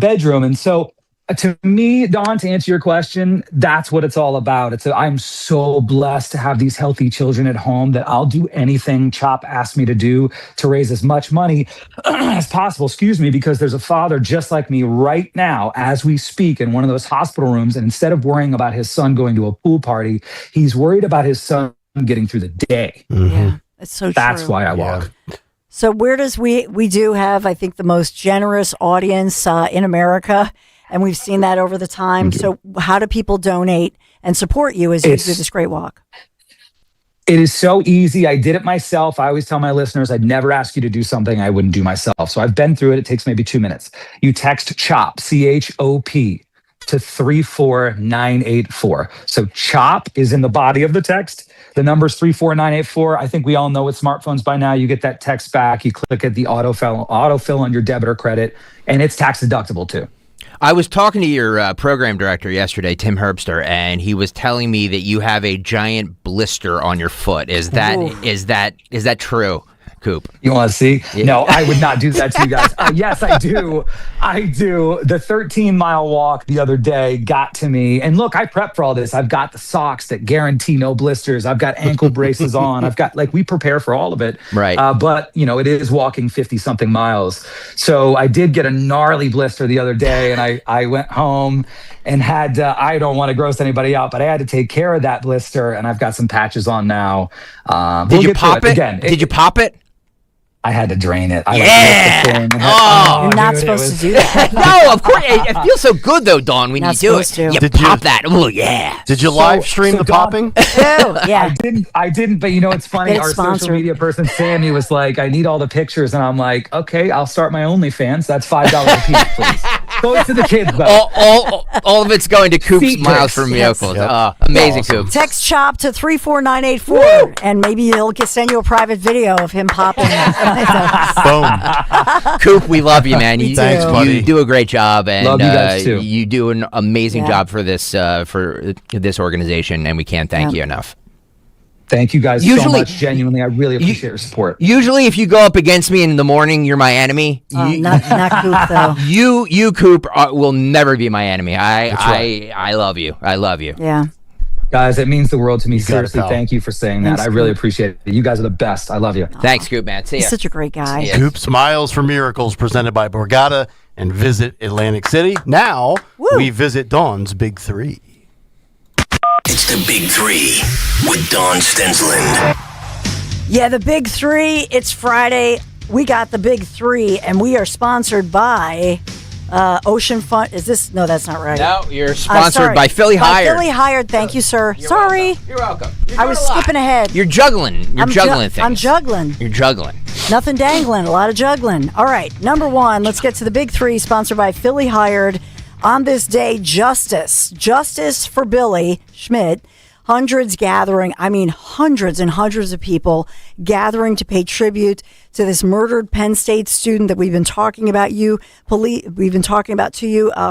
bedroom. And so to me, Dawn, to answer your question, that's what it's all about. I'm so blessed to have these healthy children at home that I'll do anything CHOP asks me to do to raise as much money as possible, because there's a father just like me right now as we speak in one of those hospital rooms. And instead of worrying about his son going to a pool party, he's worried about his son getting through the day. Yeah, it's so true. That's why I walk. So where does we do have, I think, the most generous audience in America. And we've seen that over the time. So how do people donate and support you as you do this great walk? It is so easy. I did it myself. I always tell my listeners I'd never ask you to do something I wouldn't do myself. So I've been through it. It takes maybe 2 minutes. You text CHOP, C-H-O-P, to 34984. So CHOP is in the body of the text. The number's 34984. I think we all know with smartphones by now, you get that text back. You click at the autofill on your debit or credit, and it's tax deductible too. I was talking to your program director yesterday, Tim Herbster, and he was telling me that you have a giant blister on your foot. Is that true, Coop? You want to see? Yeah. No, I would not do that to you guys. Yes, I do. The 13-mile walk the other day got to me. And look, I prep for all this. I've got the socks that guarantee no blisters. I've got ankle braces on. I've got, we prepare for all of it. Right. But, it is walking 50-something miles. So I did get a gnarly blister the other day, and I went home and had, I don't want to gross anybody out, but I had to take care of that blister, and I've got some patches on now. Did you pop it? Again, did you pop it? I had to drain it. You're not supposed to do that. No, of course. It feels so good, though, Dawn, when you do it. You pop that. Oh, yeah. Did you live stream the popping? Yeah. I didn't, but it's funny. Our social media person, Sammy, was like, I need all the pictures. And I'm like, okay, I'll start my OnlyFans. That's $5 a piece, please. Goes to the kids, though. All of it's going to Coop Seat Smiles picks. for Yes. Miracles. Yep. Amazing, Awesome. Coop. Text CHOP to 34984, and maybe he'll send you a private video of him popping. Boom. Coop, we love you, man. Thanks, buddy. You do a great job, and Love you guys, too. you do an amazing Yeah. job for this organization, and we can't thank you enough. Thank you guys so Usually- much. Genuinely, I really appreciate your support. Usually, if you go up against me in the morning, you're my enemy. Not Coop, though. You Coop, will never be my enemy. I love you. I love you. Yeah. Guys, it means the world to me. got it, Seriously, pal. thank you for saying Thanks, that. I really Coop. appreciate it. You guys are the best. I love you. Thanks, Coop, man. See ya. He's such a great guy. See ya. Coop Smiles for Miracles, presented by Borgata and Visit Atlantic City. Now, we visit Dawn's Big Three. It's the Big Three with Dawn Stensland. Yeah, the Big Three. It's Friday. We got the Big Three, and we are sponsored by Ocean Fun. Is this? No, that's not right. No, you're sponsored sorry. by Philly Hired. Philly Hired. Thank you, sir. Sorry. You're welcome. I was skipping ahead. You're juggling. You're juggling things. I'm juggling. You're juggling. Nothing dangling. A lot of juggling. All right. Number one, let's get to the Big Three, sponsored by Philly Hired. On this day, justice. Justice for Billy Schmidt. Hundreds gathering, hundreds and hundreds of people gathering to pay tribute to this murdered Penn State student that we've been talking about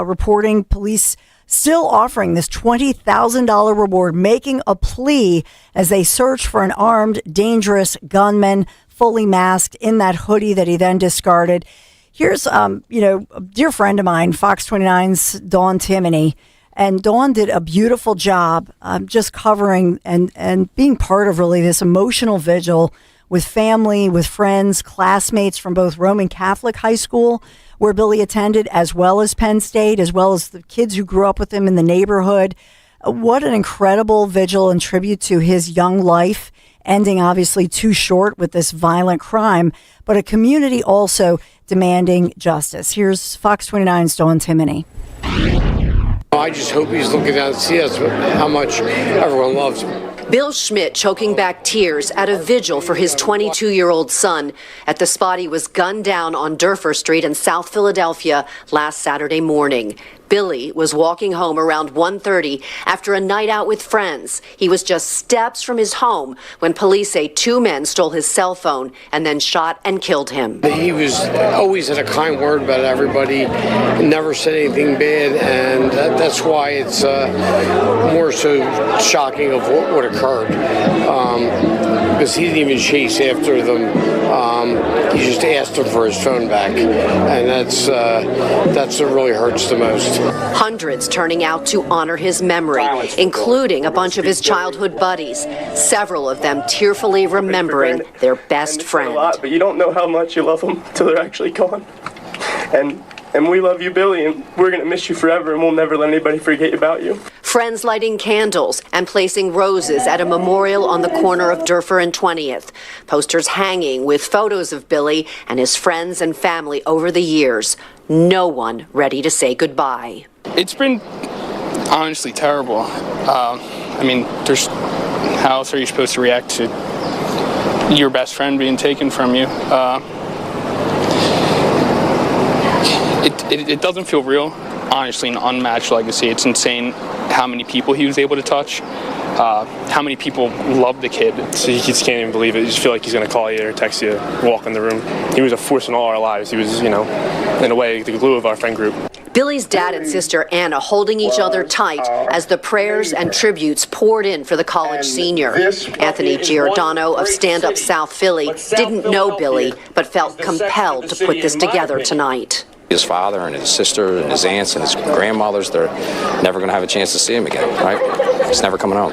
reporting police still offering this $20,000 reward, making a plea as they search for an armed, dangerous gunman, fully masked in that hoodie that he then discarded. Here's, a dear friend of mine, Fox 29's Dawn Timoney. And Dawn did a beautiful job just covering and being part of really this emotional vigil with family, with friends, classmates from both Roman Catholic High School, where Billy attended, as well as Penn State, as well as the kids who grew up with him in the neighborhood. What an incredible vigil and tribute to his young life, ending obviously too short with this violent crime, but a community also demanding justice. Here's Fox 29's Dawn Timoney. I just hope he's looking down to see us, how much everyone loves him. Bill Schmidt choking back tears at a vigil for his 22-year-old son at the spot he was gunned down on Durford Street in South Philadelphia last Saturday morning. Billy was walking home around 1:30 after a night out with friends. He was just steps from his home when police say two men stole his cell phone and then shot and killed him. He was always had a kind word about everybody, never said anything bad, and that's why it's more so shocking of what occurred. Because he didn't even chase after them. He just asked them for his phone back, and that's what really hurts the most. Hundreds turning out to honor his memory, including a bunch of his childhood buddies, several of them tearfully remembering their best friend. But you don't know how much you love them until they're actually gone. And we love you, Billy, and we're going to miss you forever, and we'll never let anybody forget about you. Friends lighting candles and placing roses at a memorial on the corner of Durford and 20th. Posters hanging with photos of Billy and his friends and family over the years. No one ready to say goodbye. It's been honestly terrible. How else are you supposed to react to your best friend being taken from you? It doesn't feel real. Honestly, an unmatched legacy. It's insane how many people he was able to touch, how many people love the kid. So you just can't even believe it. You just feel like he's going to call you or text you, walk in the room. He was a force in all our lives. He was, in a way, the glue of our friend group. Billy's dad and sister Anna holding each other tight as the prayers and tributes poured in for the college senior. Anthony Giordano of Stand Up South Philly didn't know Billy, but felt compelled to put this together tonight. His father and his sister and his aunts and his grandmothers, they're never going to have a chance to see him again, right? It's never coming out.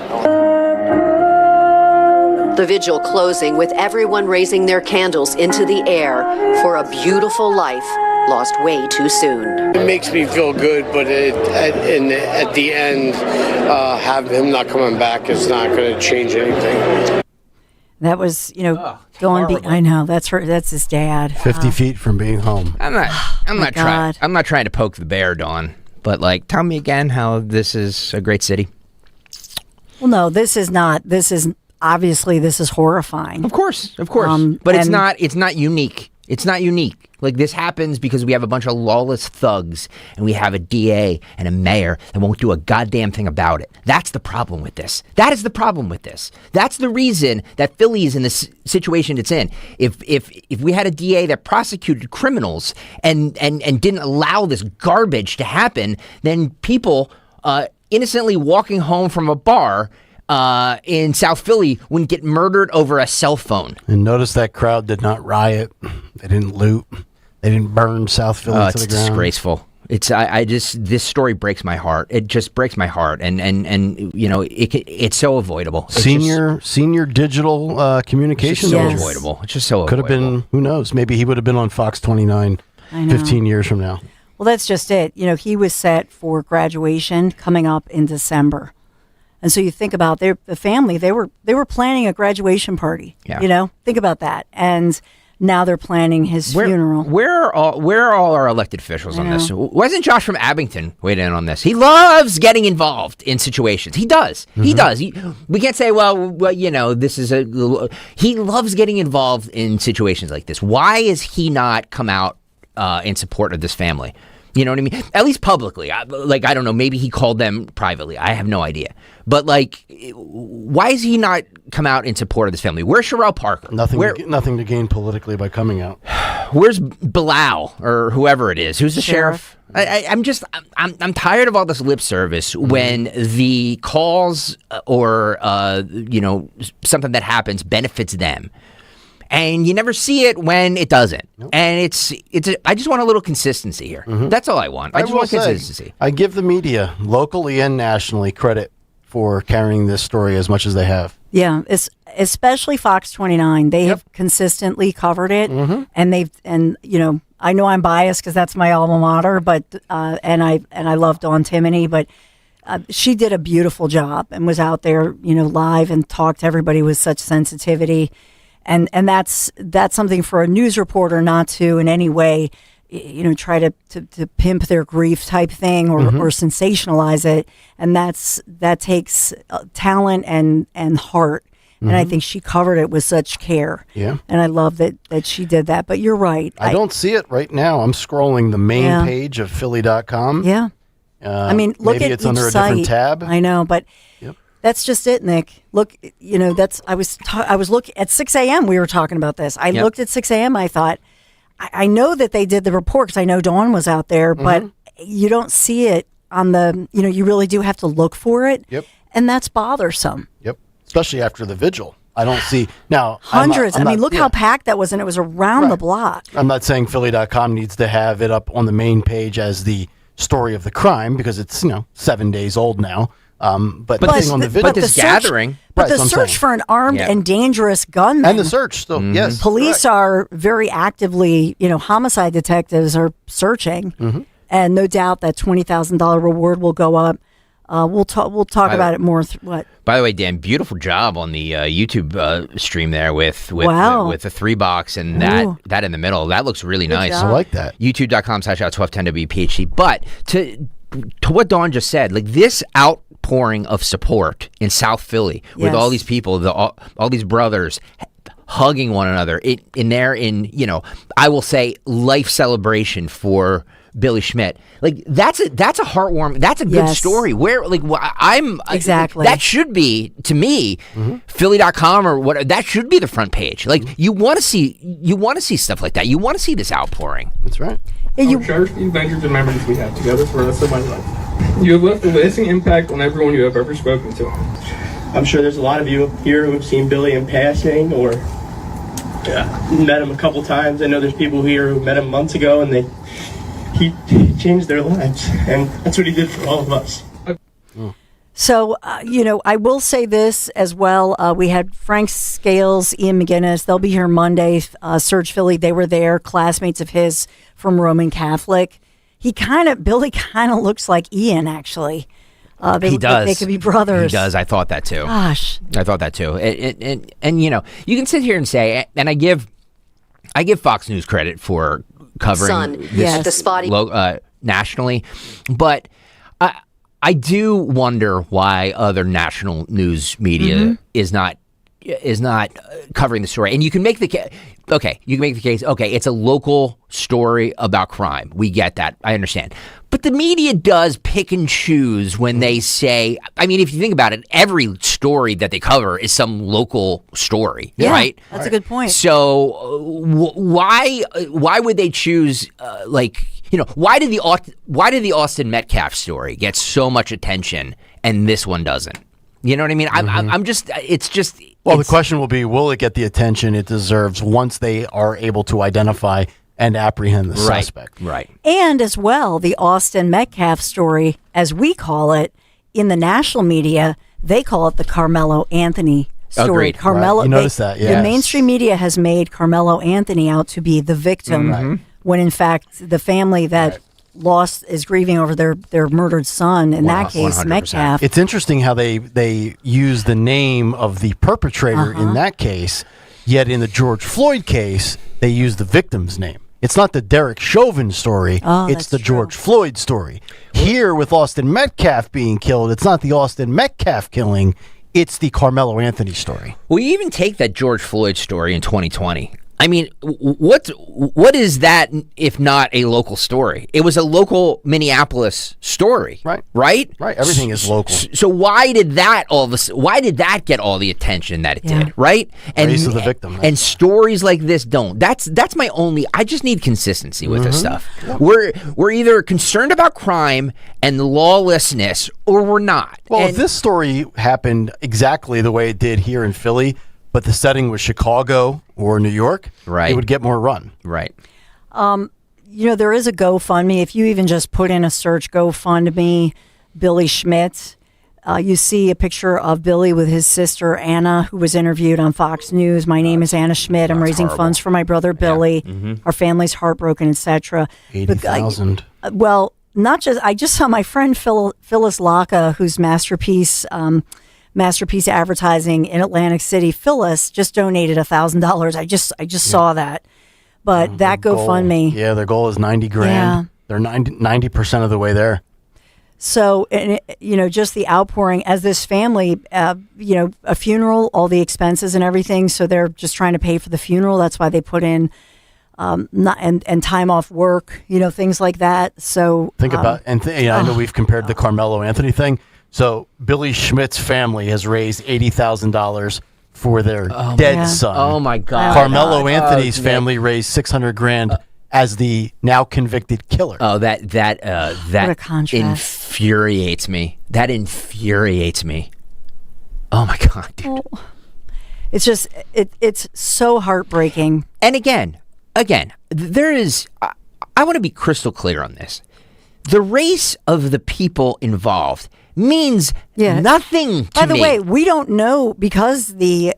The vigil closing with everyone raising their candles into the air for a beautiful life lost way too soon. It makes me feel good, but at the end, have him not coming back is not going to change anything. That was, I know that's his dad. 50 feet from being home. I'm not trying to poke the bear, Dawn, but tell me again how this is a great city. Well, no, this is not. This is horrifying. Of course. But it's not unique. It's not unique. Like, this happens because we have a bunch of lawless thugs and we have a DA and a mayor that won't do a goddamn thing about it. That's the problem with this. That is the problem with this. That's the reason that Philly is in this situation it's in. If we had a DA that prosecuted criminals and didn't allow this garbage to happen, then people innocently walking home from a bar in South Philly wouldn't get murdered over a cell phone. And notice that crowd did not riot. They didn't loot. They didn't burn South Philly to the ground. It's disgraceful. This story breaks my heart. It just breaks my heart, and you know, it's so avoidable. Senior digital communications. So avoidable. It's just so could have been. Who knows? Maybe he would have been on Fox 29 15 years from now. Well, that's just it. You know, he was set for graduation coming up in December, and so you think about the family. They were planning a graduation party. Yeah. You know, think about that, and now they're planning his funeral. Where are all our elected officials on this? Wasn't Josh from Abington weighed in on this? He loves getting involved in situations. He does. Mm-hmm. He does. We can't say, well, you know, this is he loves getting involved in situations like this. Why is he not come out in support of this family? You know what I mean? At least publicly. I don't know. Maybe he called them privately. I have no idea. But, like, why is he not come out in support of this family? Where's Sherelle Parker? Nothing to gain politically by coming out. Where's Bilal or whoever it is? Who's the sheriff? I'm tired of all this lip service when the calls or you know, something that happens benefits them. And you never see it when it doesn't. Nope. And I just want a little consistency here. Mm-hmm. That's all I want. I just want consistency. I give the media, locally and nationally, credit for carrying this story as much as they have. Yeah, especially Fox 29. They have consistently covered it, and you know, I know I'm biased because that's my alma mater, but and I love Dawn Timoney, but she did a beautiful job and was out there, you know, live and talked to everybody with such sensitivity. And that's something for a news reporter not to in any way, you know, try to pimp their grief type thing or sensationalize it. And that takes talent and heart. Mm-hmm. And I think she covered it with such care. Yeah. And I love that she did that. But you're right. I don't see it right now. I'm scrolling the main page of Philly.com. Yeah. I mean, look maybe at it's under a different tab. I know, but that's just it, Nick. Look, you know, I was looking at 6 a.m. We were talking about this. I looked at 6 a.m. I thought, I know that they did the report because I know Dawn was out there, but you don't see it on the, you know, you really do have to look for it. Yep. And that's bothersome. Yep. Especially after the vigil. I don't see now hundreds. I mean, look how packed that was, and it was around the block. I'm not saying Philly.com needs to have it up on the main page as the story of the crime because it's, you know, 7 days old now. But this, on the video, but this gathering, but the search for an armed and dangerous gunman, and the search still, yes, police are very actively, you know, homicide detectives are searching, and no doubt that $20,000 reward will go up. We'll talk about it more. By the way, Dan, beautiful job on the YouTube stream there with the 3 box and that in the middle. That looks really nice. I like that. YouTube.com/out1210WPHT. But to what Dawn just said, like this outpouring of support in South Philly with all these people, all these brothers hugging one another in you know, I will say life celebration for Billy Schmidt. Like that's a heartwarming, that's a good story. Where like exactly that should be to me Philly.com or what, that should be the front page. Like you want to see stuff like that. You want to see this outpouring. That's right. Yeah, I cherish the adventures and memories we have together for the rest of my life. You have left a lasting impact on everyone you have ever spoken to. I'm sure there's a lot of you here who have seen Billy in passing or met him a couple times. I know there's people here who met him months ago and he changed their lives, and that's what he did for all of us. So, you know, I will say this as well. We had Frank Scales, Ian McGinnis. They'll be here Monday. Surge Philly, they were there, classmates of his from Roman Catholic. Billy kind of looks like Ian, actually. He does. They could be brothers. He does. I thought that too. Gosh. I thought that too. And you know, you can sit here and say, and I give Fox News credit for covering this the spotty nationally, but I do wonder why other national news media is not covering the story. And you can make the case. Okay, you can make the case. Okay, it's a local story about crime. We get that. I understand. But the media does pick and choose when they say. I mean, if you think about it, every story that they cover is some local story, right? That's a good point. So why would they choose why did the Austin Metcalf story get so much attention and this one doesn't? You know what I mean? The question will be, will it get the attention it deserves once they are able to identify and apprehend the suspect? Right. And as well, the Austin Metcalf story, as we call it, in the national media, they call it the Carmelo Anthony story. Agreed. Carmelo, right. You noticed that, yes. The mainstream media has made Carmelo Anthony out to be the victim, when in fact the family that is grieving over their murdered son, in that case 100%. Metcalf. It's interesting how they use the name of the perpetrator in that case, yet in the George Floyd case they use the victim's name. It's not the Derek Chauvin story, it's the George Floyd story. Here with Austin Metcalf being killed, it's not the Austin Metcalf killing, it's the Carmelo Anthony story. Well, you even take that George Floyd story in 2020. I mean, what is that if not a local story? It was a local Minneapolis story, right? Right. Everything is local. So why did that get all the attention that it did? Right. And Race of the victim. And stories like this don't. That's my only. I just need consistency with this stuff. Yep. We're either concerned about crime and lawlessness, or we're not. Well, if this story happened exactly the way it did here in Philly, but the setting was Chicago or New York, it would get more run. Right. There is a GoFundMe. If you even just put in a search, GoFundMe, Billy Schmidt, you see a picture of Billy with his sister, Anna, who was interviewed on Fox News. My name is Anna Schmidt. I'm raising funds for my brother, Billy. Yeah. Our family's heartbroken, etc. 80,000. Well, not just, I just saw my friend Phyllis Laka, who's Masterpiece Advertising in Atlantic City. Phyllis just donated $1,000. I just saw that. But that GoFundMe. Yeah, their goal is $90,000. Yeah. They're 90% of the way there. So, just the outpouring as this family, a funeral, all the expenses and everything. So they're just trying to pay for the funeral. That's why they put in and time off work, things like that. So think about, I know we've compared the Carmelo Anthony thing. So Billy Schmidt's family has raised $80,000 for their dead son. Oh my God! Carmelo Anthony's family raised $600,000 as the now convicted killer. Oh, that what a contrast. Infuriates me. That infuriates me. Oh my God, dude! It's just it's so heartbreaking. And again, there is. I want to be crystal clear on this. The race of the people involved means nothing to me. By the way, we don't know because the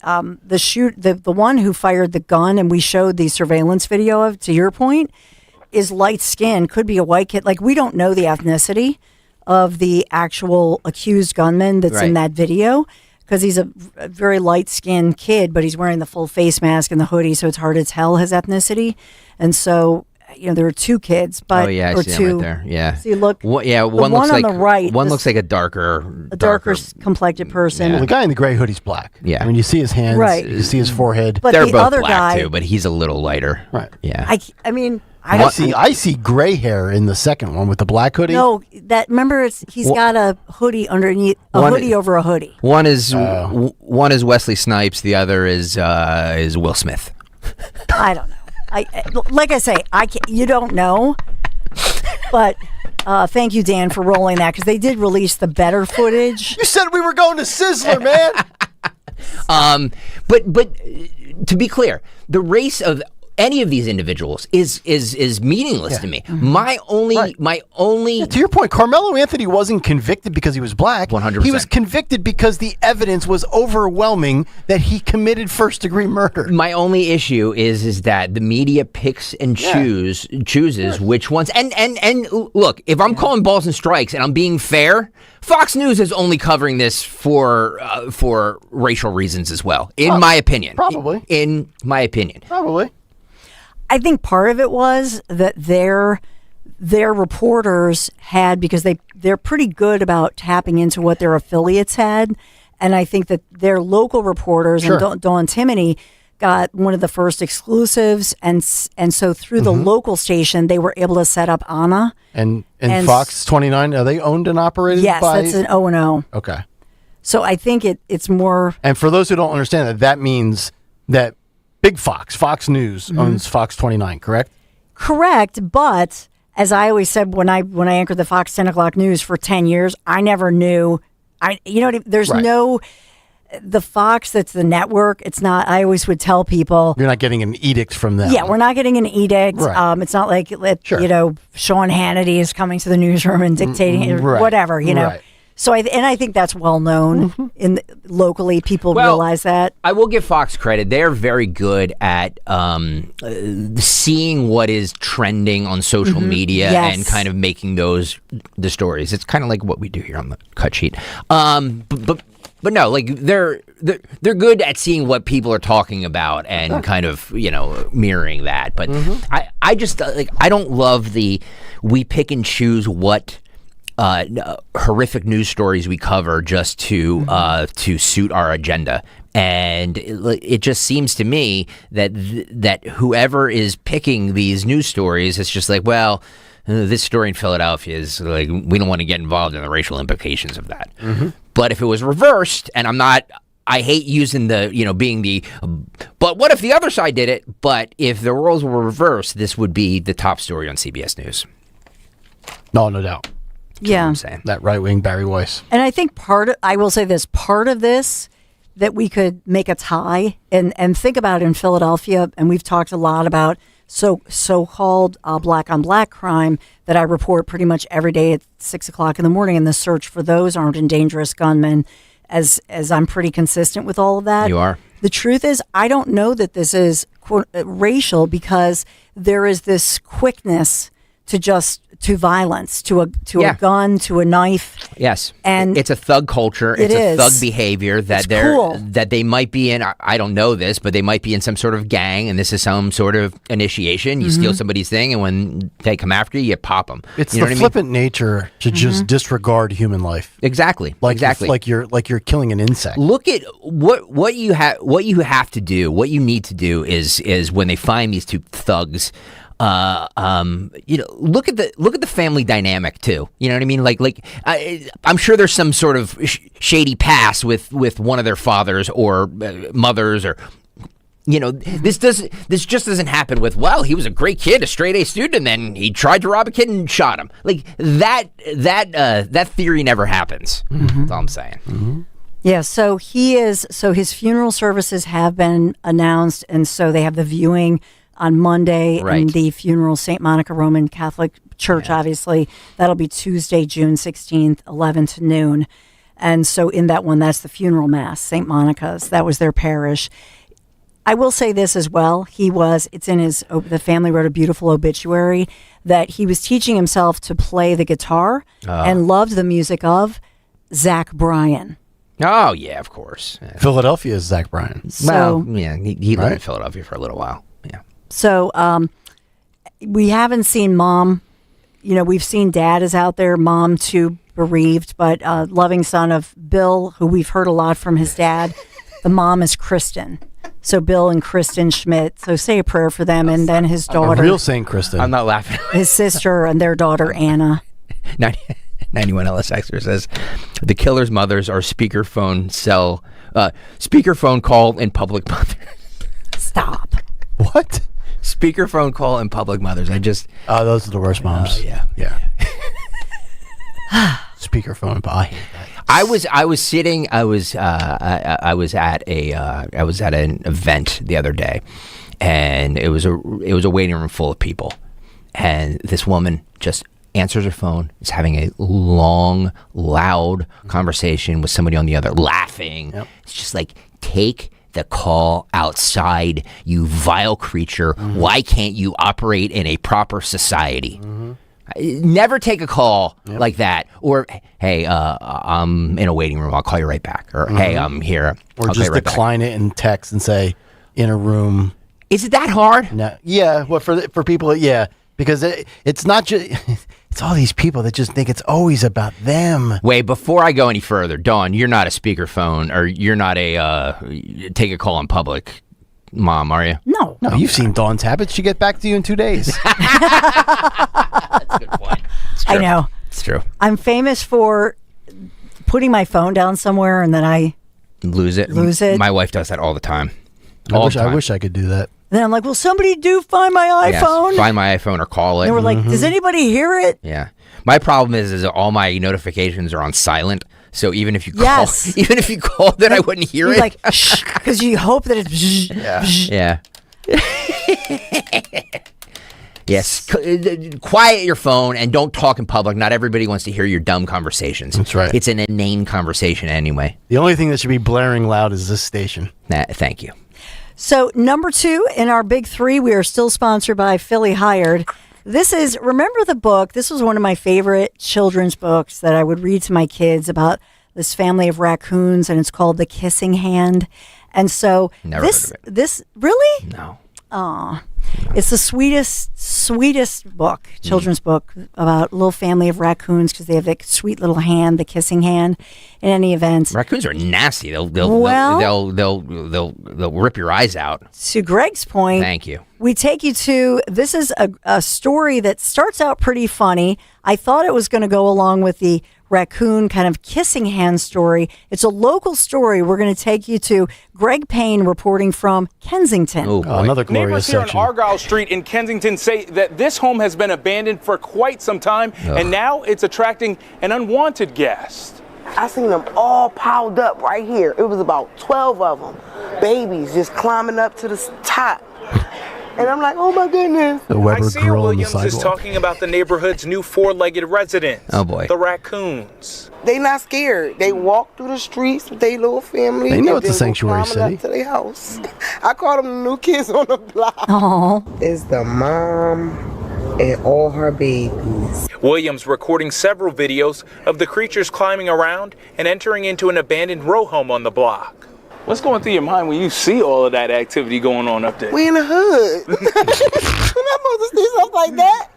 one who fired the gun and we showed the surveillance video of, to your point, is light skinned, could be a white kid. Like, we don't know the ethnicity of the actual accused gunman that's in that video, because he's a very light skinned kid, but he's wearing the full face mask and the hoodie, so it's hard to tell his ethnicity. And so there are two kids, but I see them right there. Yeah. So you look. One on looks like the right. One looks like a darker complected person. Well, the guy in the gray hoodie's black. Yeah. I mean, you see his hands. Right. You see his forehead. But they're the both other black guy, too, but he's a little lighter. Right. Yeah. I see gray hair in the second one with the black hoodie. No, remember he's got a hoodie underneath, hoodie over a hoodie. One is Wesley Snipes. The other is Will Smith. I don't know. Like I say, you don't know, but thank you, Dan, for rolling that, because they did release the better footage. You said we were going to Sizzler, man. But to be clear, the race of any of these individuals is meaningless to me. Mm-hmm. My only to your point, Carmelo Anthony wasn't convicted because he was black. 100%. He was convicted because the evidence was overwhelming that he committed first-degree murder. My only issue is that the media picks and chooses which ones. And look, if I'm calling balls and strikes and I'm being fair, Fox News is only covering this for racial reasons as well, in my opinion. Probably. In my opinion. Probably. I think part of it was that their reporters had, because they're pretty good about tapping into what their affiliates had, And I think that their local reporters Sure. and Dawn Timoney got one of the first exclusives, and so through the local station, they were able to set up Anna. And Fox 29, are they owned and operated Yes, by? that's an O&O. Okay. So I think it's more. And for those who don't understand that means that Big Fox News owns Fox 29, correct? Correct, but as I always said when I anchored the Fox 10 o'clock news for 10 years, I never knew. There's Right. no. The Fox, that's the network. It's not. I always would tell people. You're not getting an edict from them. Yeah, we're not getting an edict. Right. It's not like Sure. Sean Hannity is coming to the newsroom and dictating Right. whatever. Right. So I think that's well known locally. People realize that. I will give Fox credit. They are very good at seeing what is trending on social media Yes. and kind of making those the stories. It's kind of like what we do here on the cut sheet. But no, like they're good at seeing what people are talking about and kind of mirroring that. But I just I don't love we pick and choose what horrific news stories we cover just to suit our agenda. And it just seems to me that whoever is picking these news stories, it's just like, well, this story in Philadelphia is like, we don't want to get involved in the racial implications of that. But if it was reversed, and I hate using but what if the other side did it? But if the roles were reversed, this would be the top story on CBS News. No doubt. Yeah. I'm saying. That right-wing Barry Weiss. And I think part of this that we could make a tie and think about in Philadelphia, and we've talked a lot about so-called black on black crime that I report pretty much every day at 6 o'clock in the morning, and the search for those armed and dangerous gunmen, as I'm pretty consistent with all of that. You are. The truth is, I don't know that this is racial, because there is this quickness to violence, to a gun, to a knife. Yes, and it's a thug culture. It's a thug behavior that that they might be in. I don't know this, but they might be in some sort of gang, and this is some sort of initiation. You steal somebody's thing, and when they come after you, you pop them. It's the flippant nature to just disregard human life. Exactly. Exactly. Like you're killing an insect. Look at what you have to do. What you need to do is when they find these two thugs. Look at the family dynamic too. You know what I mean? I'm sure there's some sort of shady past with one of their fathers or mothers, or this just doesn't happen with, well, he was a great kid, a straight A student, and then he tried to rob a kid and shot him. Like that theory never happens. That's all I'm saying. Yeah, so his funeral services have been announced, and so they have the viewing on Monday in the funeral, St. Monica Roman Catholic Church, obviously. That'll be Tuesday, June 16th, 11 to noon. And so in that one, that's the funeral mass, St. Monica's. That was their parish. I will say this as well. The family wrote a beautiful obituary that he was teaching himself to play the guitar and loved the music of Zach Bryan. Oh, yeah, of course. Yeah. Philadelphia is Zach Bryan. So, he lived in Philadelphia for a little while. Yeah. So we haven't seen mom. We've seen dad is out there, mom too bereaved, but loving son of Bill, who we've heard a lot from his dad. The mom is Kristen. So Bill and Kristen Schmidt. So say a prayer for them, and then his daughter. A real Saint Kristen. I'm not laughing. His sister and their daughter Anna. 91 LSXer says the killer's mothers are speakerphone call in public mothers. Stop. What? Speakerphone call in public mothers. Those are the worst moms. Yeah. Speakerphone. I was at an event the other day, and it was a waiting room full of people, and this woman just answers her phone, is having a long, loud conversation with somebody on the other, laughing. Yep. It's just like, take the call outside, you vile creature. Why can't you operate in a proper society? Never take a call like that. Or, hey, I'm in a waiting room, I'll call you right back. Or, hey, I'm here. Or I'll just call you right decline back. it in text and say, in a room. Is it that hard? No. Yeah, well, for people, yeah. Because it's not It's all these people that just think it's always about them. Wait, before I go any further, Dawn, you're not a speakerphone, or you're not a take a call in public mom, are you? No. No, you've seen Dawn's habits. She get back to you in 2 days. That's a good point. I know. It's true. I'm famous for putting my phone down somewhere and then I lose it. My wife does that all the time. I wish I could do that. And then I'm like, will somebody find my iPhone? Yes, find my iPhone or call it. And we're like, does anybody hear it? Yeah. My problem is all my notifications are on silent. So even if you called it, I wouldn't hear it. Like, because you hope that it's. Yeah. Yes. Quiet your phone and don't talk in public. Not everybody wants to hear your dumb conversations. That's right. It's an inane conversation anyway. The only thing that should be blaring loud is this station. Thank you. So number 2 in our big 3, we are still sponsored by Philly Hired. This is, remember the book? This was one of my favorite children's books that I would read to my kids about this family of raccoons, and it's called The Kissing Hand. And so Never heard of it. This really? No. Aw. It's the sweetest book, children's book about a little family of raccoons because they have a sweet little hand, the kissing hand. In any event, raccoons are nasty. They'll rip your eyes out. To Greg's point, thank you. We take you to, this is a story that starts out pretty funny. I thought it was going to go along with the raccoon kind of kissing hand story. It's a local story. We're going to take you to Greg Payne reporting from Kensington. Another glorious Neighbors here section. on Argyle Street in Kensington say that this home has been abandoned for quite some time, and now it's attracting an unwanted guest. I seen them all piled up right here. It was about 12 of them. Babies just climbing up to the top. And I'm like, oh my goodness. The Weber Isaiah grill on the Williams is sidewalk. talking about the neighborhood's new four-legged residents. Oh boy. The raccoons. They not scared. They walk through the streets with their little family. They know and it's a then go sanctuary climbing city. up to their house. I call them the new kids on the block. Oh. It's the mom and all her babies. Williams recording several videos of the creatures climbing around and entering into an abandoned row home on the block. What's going through your mind when you see all of that activity going on up there? We in the hood. We're not supposed to see stuff like that.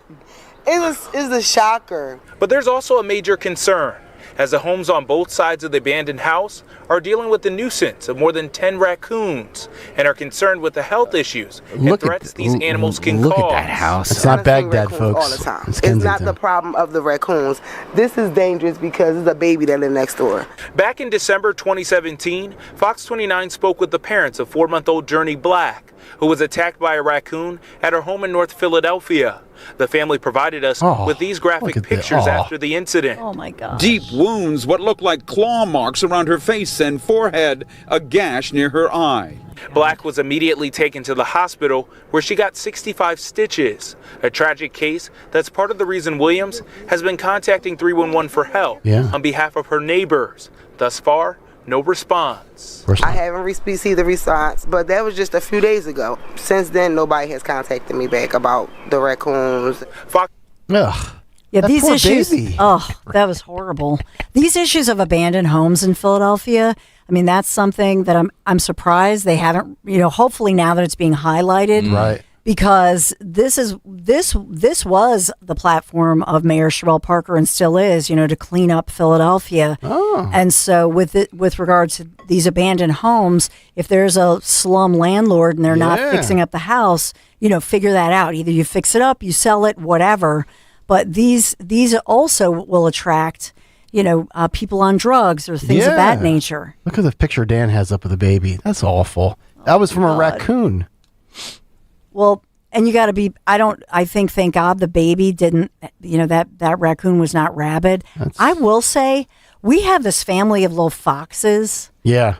It's a shocker. But there's also a major concern, as the homes on both sides of the abandoned house are dealing with the nuisance of more than 10 raccoons and are concerned with the health issues and threats these animals can cause. Look at that house. It's not Baghdad, folks. All the time. It's It's not Kensington. the problem of the raccoons. This is dangerous because it's a baby that lives next door. Back in December 2017, Fox 29 spoke with the parents of 4-month-old Journey Black, who was attacked by a raccoon at her home in North Philadelphia. The family provided us with these graphic pictures after the incident. Oh my God. Deep wounds, what looked like claw marks around her face and forehead, a gash near her eye. Black was immediately taken to the hospital where she got 65 stitches. A tragic case that's part of the reason Williams has been contacting 311 for help on behalf of her neighbors. Thus far, no response. I haven't received the response, but that was just a few days ago. Since then, nobody has contacted me back about the raccoons. Ugh. Yeah, That these poor issues. baby. Oh, that was horrible. These issues of abandoned homes in Philadelphia. I mean, that's something that I'm surprised they haven't. Hopefully now that it's being highlighted, Right. Because this was the platform of Mayor Sherelle Parker and still is, to clean up Philadelphia. Oh. And so with regard to these abandoned homes, if there's a slum landlord and they're not Yeah. fixing up the house, figure that out. Either you fix it up, you sell it, whatever. But these also will attract, people on drugs or things of that nature. Look at the picture Dan has up of the baby. That's awful. That was from a raccoon. Well, and you got to be, I think, thank God the baby didn't, that raccoon was not rabid. I will say, we have this family of little foxes. Yeah.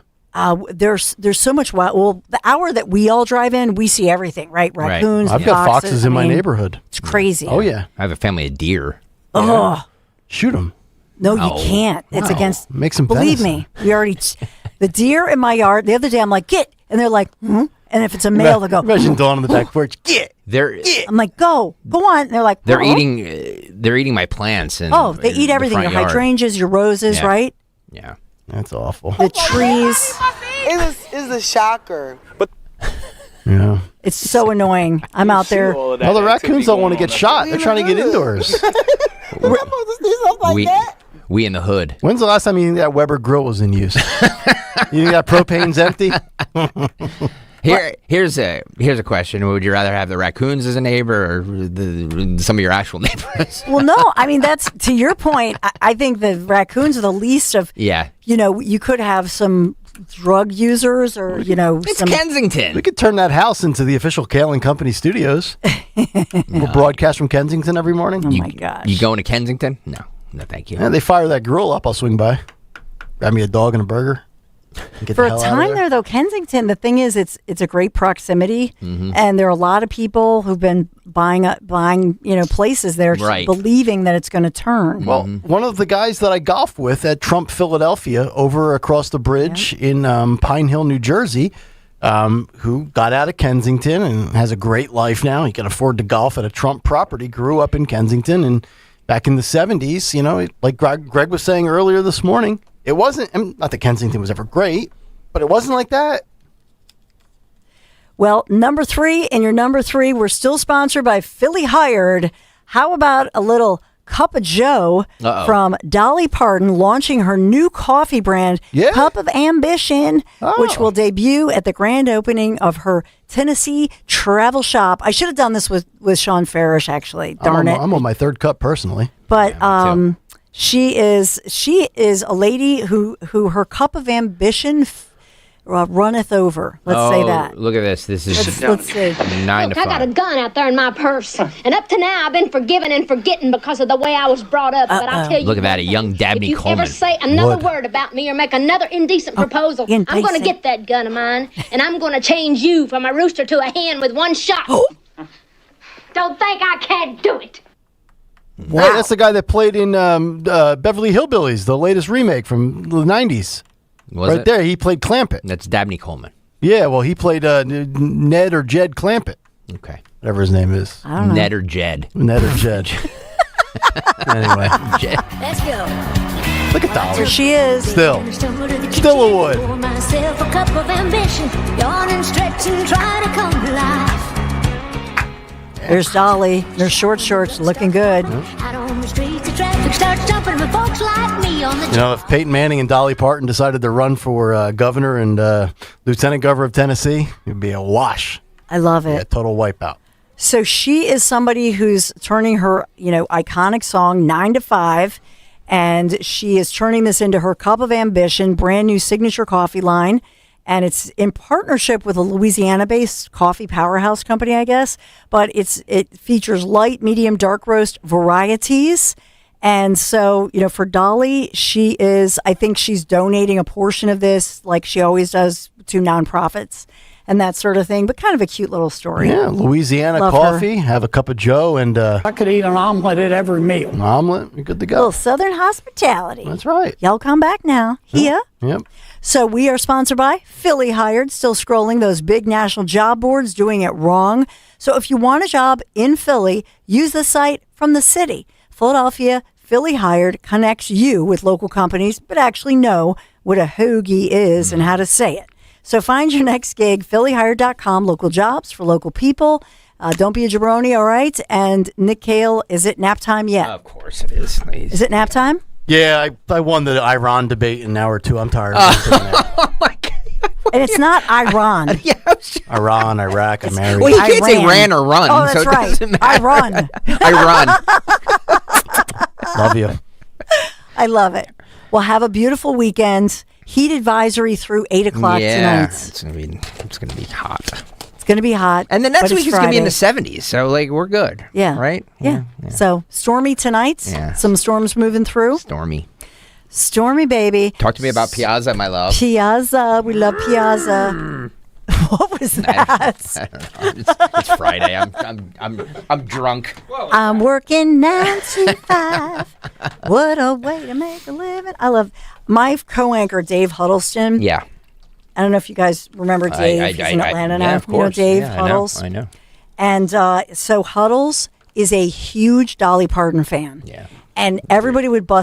There's so much wild. Well, the hour that we all drive in, we see everything, right? Raccoons, I've got foxes in my neighborhood. It's crazy. Oh, yeah. I have a family of deer. Oh. Shoot them. No, you can't. It's Wow. against. Make some Believe venison. me, we already. The deer in my yard. The other day, I'm like, get, and they're like, hmm? And if it's a male, they go. Imagine Dawn on the back porch. Get. I'm like, go on. And they're like, They're "Uh-oh." eating my plants. And Oh, they eat everything. Your hydrangeas, your roses, Yeah. right? Yeah. That's awful. The trees. It's a shocker. Yeah. It's so annoying. I'm out there. Well, the raccoons don't want to get shot. They're trying to get indoors. We're supposed to see something like that? We in the hood. When's the last time you think that Weber grill was in use? You think that propane's empty? Here's a question. Would you rather have the raccoons as a neighbor or some of your actual neighbors? Well, no. I mean, that's to your point. I think the raccoons are the least of. Yeah. You could have some drug users or it's Kensington. We could turn that house into the official Kayal and Company studios. We'll broadcast from Kensington every morning. Oh my gosh. You going to Kensington? No, thank you. Yeah, they fire that grill up. I'll swing by, grab me a dog and a burger. For a time there, though, Kensington, the thing is, it's a great proximity, and there are a lot of people who've been buying places there, Right. believing that it's going to turn. Well, one of the guys that I golf with at Trump Philadelphia over across the bridge in Pine Hill, New Jersey, who got out of Kensington and has a great life now. He can afford to golf at a Trump property, grew up in Kensington, and back in the 70s, like Greg was saying earlier this morning, it wasn't, not that Kensington was ever great, but it wasn't like that. Well, number 3, and your number 3, we're still sponsored by Philly Hired. How about a little Cup of Joe from Dolly Parton launching her new coffee brand, Cup of Ambition, which will debut at the grand opening of her Tennessee travel shop. I should have done this with Sean Farish, actually. Darn it. I'm on my 3rd cup personally. But she is a lady who her cup of ambition runneth over. Let's say that. Look at this. This is let's see. 9 to 5. I got a gun out there in my purse, and up to now I've been forgiven and forgetting because of the way I was brought up. But I'll tell you, Look at that, a young Dabney if you Coleman. ever say another word about me or make another indecent proposal, I'm going to get that gun of mine, and I'm going to change you from a rooster to a hen with one shot. Don't think I can't do it. Wow. That's the guy that played in Beverly Hillbillies, the latest remake from the 90s. Was right it? there, he played Clampett. That's Dabney Coleman. Yeah, well, he played Ned or Jed Clampett. Okay. Whatever his name is. I don't know. Ned or Jed. Ned or Jed. Anyway. Jed. Let's go. Look at Dolly. There she is. Still a wood. Pour myself a cup of ambition, yawn and stretch and try to come to life. There's Dolly. Their short shorts looking good. Out on the streets, the traffic starts jumping with folks like me on the If Peyton Manning and Dolly Parton decided to run for governor and lieutenant governor of Tennessee, it'd be a wash. I love it. Yeah, total wipeout. So she is somebody who's turning her, iconic song 9 to 5, and she is turning this into her Cup of Ambition, brand new signature coffee line. And it's in partnership with a Louisiana-based coffee powerhouse company, I guess. But it features light, medium, dark roast varieties. And so, for Dolly, I think she's donating a portion of this, like she always does, to nonprofits and that sort of thing. But kind of a cute little story. Yeah, Louisiana Love coffee, her. have a cup of Joe, and I could eat an omelet at every meal. An omelet, you're good to A go. little Southern hospitality. That's right. Y'all come back now. Here. Yep. So we are sponsored by Philly Hired, still scrolling those big national job boards, doing it wrong. So if you want a job in Philly, use the site from the city. Philadelphia Philly Hired connects you with local companies, but actually know what a hoagie is and how to say it. So find your next gig, phillyhired.com, local jobs for local people. Don't be a jabroni, all right? And Nick Kayal, is it nap time yet? Of course it is. Please. Is it nap time? Yeah, I won the Iran debate in an hour or two. I'm tired of it. And it's not Iran. Iran, Iraq, I married. Well, you can't say ran or run. Oh, that's so it right. doesn't matter. I run. Love you. I love it. Well, have a beautiful weekend. Heat advisory through 8 o'clock tonight. It's gonna be hot. It's going to be hot. And the next but week it's is going to be in the Friday. 70s. So, we're good. Yeah. Right? Yeah. So, stormy tonight. Yeah. Some storms moving through. Stormy, baby. Talk to me about Piazza, my love. Piazza. We love Piazza. What was that? I don't know. It's Friday. I'm drunk. I'm working 9 to 5. What a way to make a living. I love my co-anchor, Dave Huddleston. Yeah. I don't know if you guys remember Dave. He's in Atlanta now. Of course. Dave Yeah, Huddles. I know. And so Huddles is a huge Dolly Parton fan. Yeah. And everybody would bust